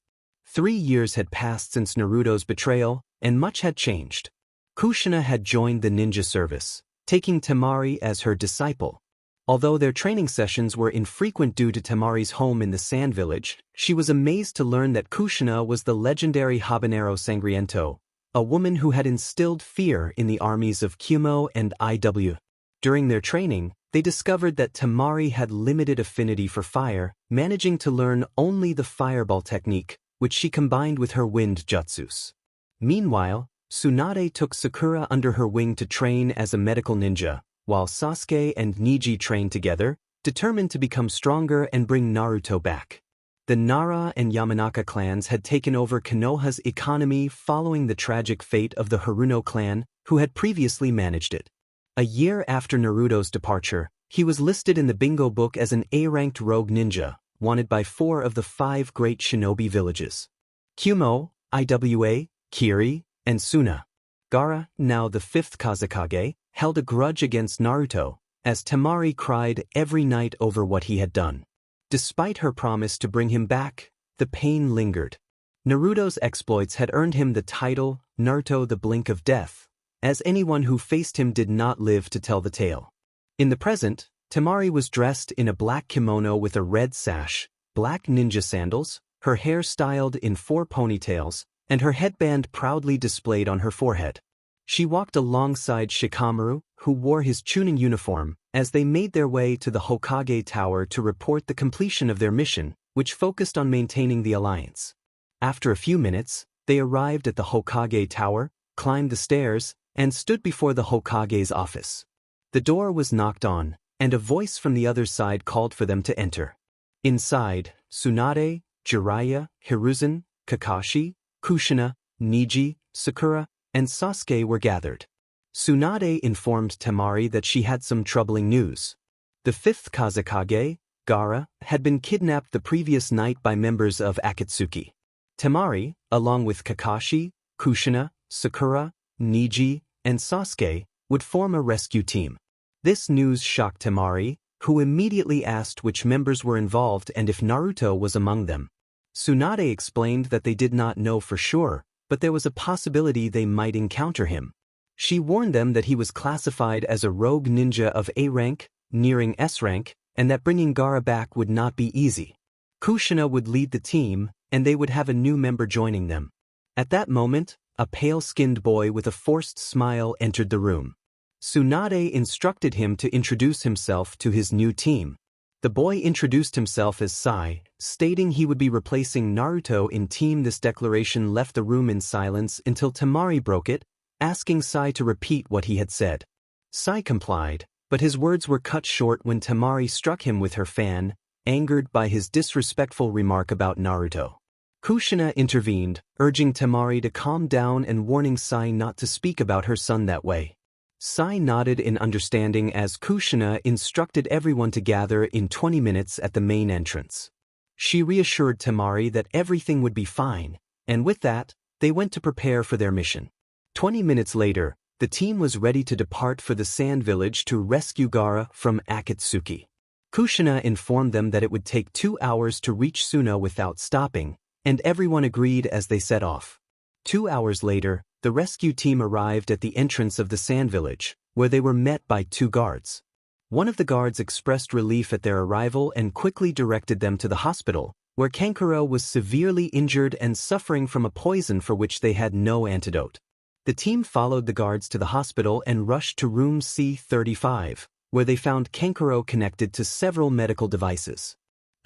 3 years had passed since Naruto's betrayal, and much had changed. Kushina had joined the ninja service, taking Temari as her disciple. Although their training sessions were infrequent due to Temari's home in the Sand Village, she was amazed to learn that Kushina was the legendary Habanero Sangriento, a woman who had instilled fear in the armies of Kumo and IW. During their training, they discovered that Temari had limited affinity for fire, managing to learn only the fireball technique, which she combined with her wind jutsus. Meanwhile, Tsunade took Sakura under her wing to train as a medical ninja, while Sasuke and Neji trained together, determined to become stronger and bring Naruto back. The Nara and Yamanaka clans had taken over Konoha's economy following the tragic fate of the Haruno clan, who had previously managed it. A year after Naruto's departure, he was listed in the bingo book as an A-ranked rogue ninja, wanted by 4 of the 5 great shinobi villages: Kumo, Iwa, Kiri, and Suna. Gaara, now the 5th Kazekage, held a grudge against Naruto, as Temari cried every night over what he had done. Despite her promise to bring him back, the pain lingered. Naruto's exploits had earned him the title, Naruto the Blink of Death, as anyone who faced him did not live to tell the tale. In the present, Temari was dressed in a black kimono with a red sash, black ninja sandals, her hair styled in 4 ponytails, and her headband proudly displayed on her forehead. She walked alongside Shikamaru, who wore his Chunin uniform, as they made their way to the Hokage Tower to report the completion of their mission, which focused on maintaining the alliance. After a few minutes, they arrived at the Hokage Tower, climbed the stairs, and stood before the Hokage's office. The door was knocked on, and a voice from the other side called for them to enter. Inside, Tsunade, Jiraiya, Hiruzen, Kakashi, Kushina, Neji, Sakura, and Sasuke were gathered. Tsunade informed Temari that she had some troubling news. The 5th Kazekage, Gaara, had been kidnapped the previous night by members of Akatsuki. Temari, along with Kakashi, Kushina, Sakura, Niji, and Sasuke, would form a rescue team. This news shocked Temari, who immediately asked which members were involved and if Naruto was among them. Tsunade explained that they did not know for sure, but there was a possibility they might encounter him. She warned them that he was classified as a rogue ninja of A rank, nearing S rank, and that bringing Gaara back would not be easy. Kushina would lead the team, and they would have a new member joining them. At that moment, a pale-skinned boy with a forced smile entered the room. Tsunade instructed him to introduce himself to his new team. The boy introduced himself as Sai, stating he would be replacing Naruto in team. This declaration left the room in silence until Temari broke it, asking Sai to repeat what he had said. Sai complied, but his words were cut short when Temari struck him with her fan, angered by his disrespectful remark about Naruto. Kushina intervened, urging Temari to calm down and warning Sai not to speak about her son that way. Sai nodded in understanding as Kushina instructed everyone to gather in 20 minutes at the main entrance. She reassured Temari that everything would be fine, and with that, they went to prepare for their mission. 20 minutes later, the team was ready to depart for the Sand Village to rescue Gaara from Akatsuki. Kushina informed them that it would take 2 hours to reach Suno without stopping, and everyone agreed as they set off. 2 hours later, the rescue team arrived at the entrance of the Sand Village, where they were met by 2 guards. One of the guards expressed relief at their arrival and quickly directed them to the hospital, where Kankuro was severely injured and suffering from a poison for which they had no antidote. The team followed the guards to the hospital and rushed to room C35, where they found Kankuro connected to several medical devices.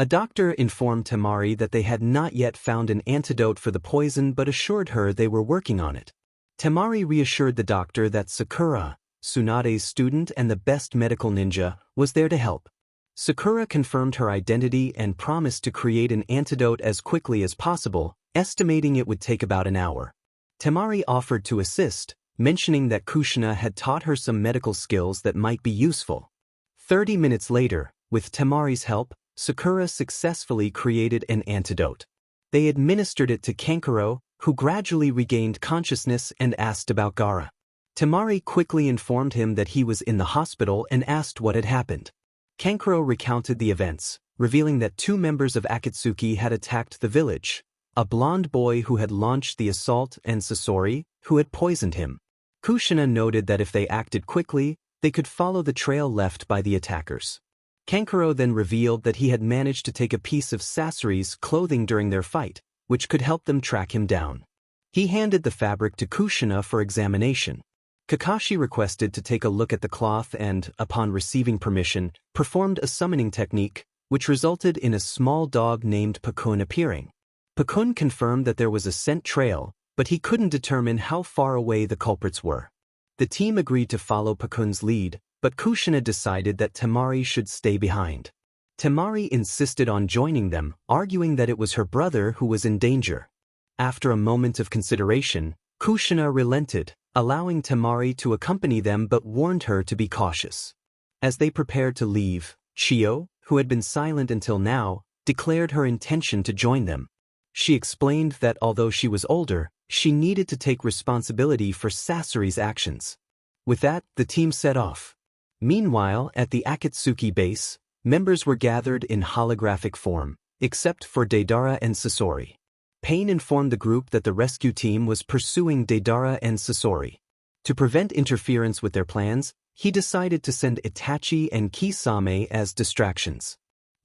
A doctor informed Temari that they had not yet found an antidote for the poison but assured her they were working on it. Temari reassured the doctor that Sakura, Tsunade's student and the best medical ninja, was there to help. Sakura confirmed her identity and promised to create an antidote as quickly as possible, estimating it would take about an hour. Temari offered to assist, mentioning that Kushina had taught her some medical skills that might be useful. 30 minutes later, with Temari's help, Sakura successfully created an antidote. They administered it to Kankuro, who gradually regained consciousness and asked about Gaara. Temari quickly informed him that he was in the hospital and asked what had happened. Kankuro recounted the events, revealing that 2 members of Akatsuki had attacked the village, a blonde boy who had launched the assault and Sasori, who had poisoned him. Kushina noted that if they acted quickly, they could follow the trail left by the attackers. Kankuro then revealed that he had managed to take a piece of Sasori's clothing during their fight, which could help them track him down. He handed the fabric to Kushina for examination. Kakashi requested to take a look at the cloth and, upon receiving permission, performed a summoning technique, which resulted in a small dog named Pakun appearing. Pakun confirmed that there was a scent trail, but he couldn't determine how far away the culprits were. The team agreed to follow Pakun's lead, but Kushina decided that Temari should stay behind. Temari insisted on joining them, arguing that it was her brother who was in danger. After a moment of consideration, Kushina relented, allowing Temari to accompany them but warned her to be cautious. As they prepared to leave, Chio, who had been silent until now, declared her intention to join them. She explained that although she was older, she needed to take responsibility for Sasori's actions. With that, the team set off. Meanwhile, at the Akatsuki base, members were gathered in holographic form, except for Deidara and Sasori. Pain informed the group that the rescue team was pursuing Deidara and Sasori. To prevent interference with their plans, he decided to send Itachi and Kisame as distractions.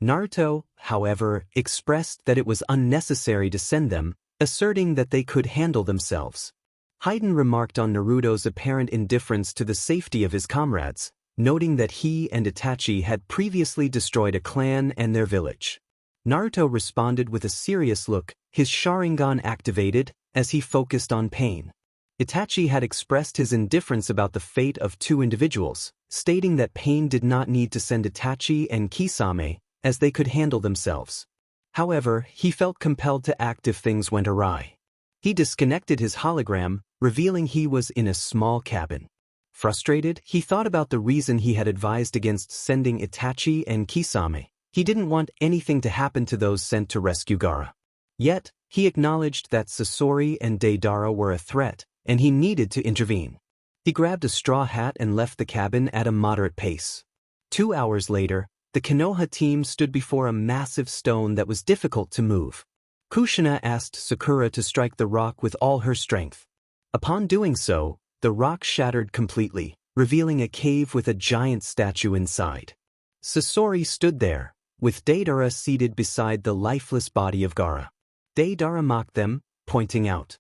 Naruto, however, expressed that it was unnecessary to send them, asserting that they could handle themselves. Hayden remarked on Naruto's apparent indifference to the safety of his comrades, noting that he and Itachi had previously destroyed a clan and their village. Naruto responded with a serious look, his Sharingan activated, as he focused on Pain. Itachi had expressed his indifference about the fate of 2 individuals, stating that Pain did not need to send Itachi and Kisame, as they could handle themselves. However, he felt compelled to act if things went awry. He disconnected his hologram, revealing he was in a small cabin. Frustrated, he thought about the reason he had advised against sending Itachi and Kisame. He didn't want anything to happen to those sent to rescue Gaara. Yet, he acknowledged that Shisui and Deidara were a threat, and he needed to intervene. He grabbed a straw hat and left the cabin at a moderate pace. 2 hours later, the Konoha team stood before a massive stone that was difficult to move. Kushina asked Sakura to strike the rock with all her strength. Upon doing so, the rock shattered completely, revealing a cave with a giant statue inside. Sasori stood there, with Deidara seated beside the lifeless body of Gaara. Deidara mocked them, pointing out,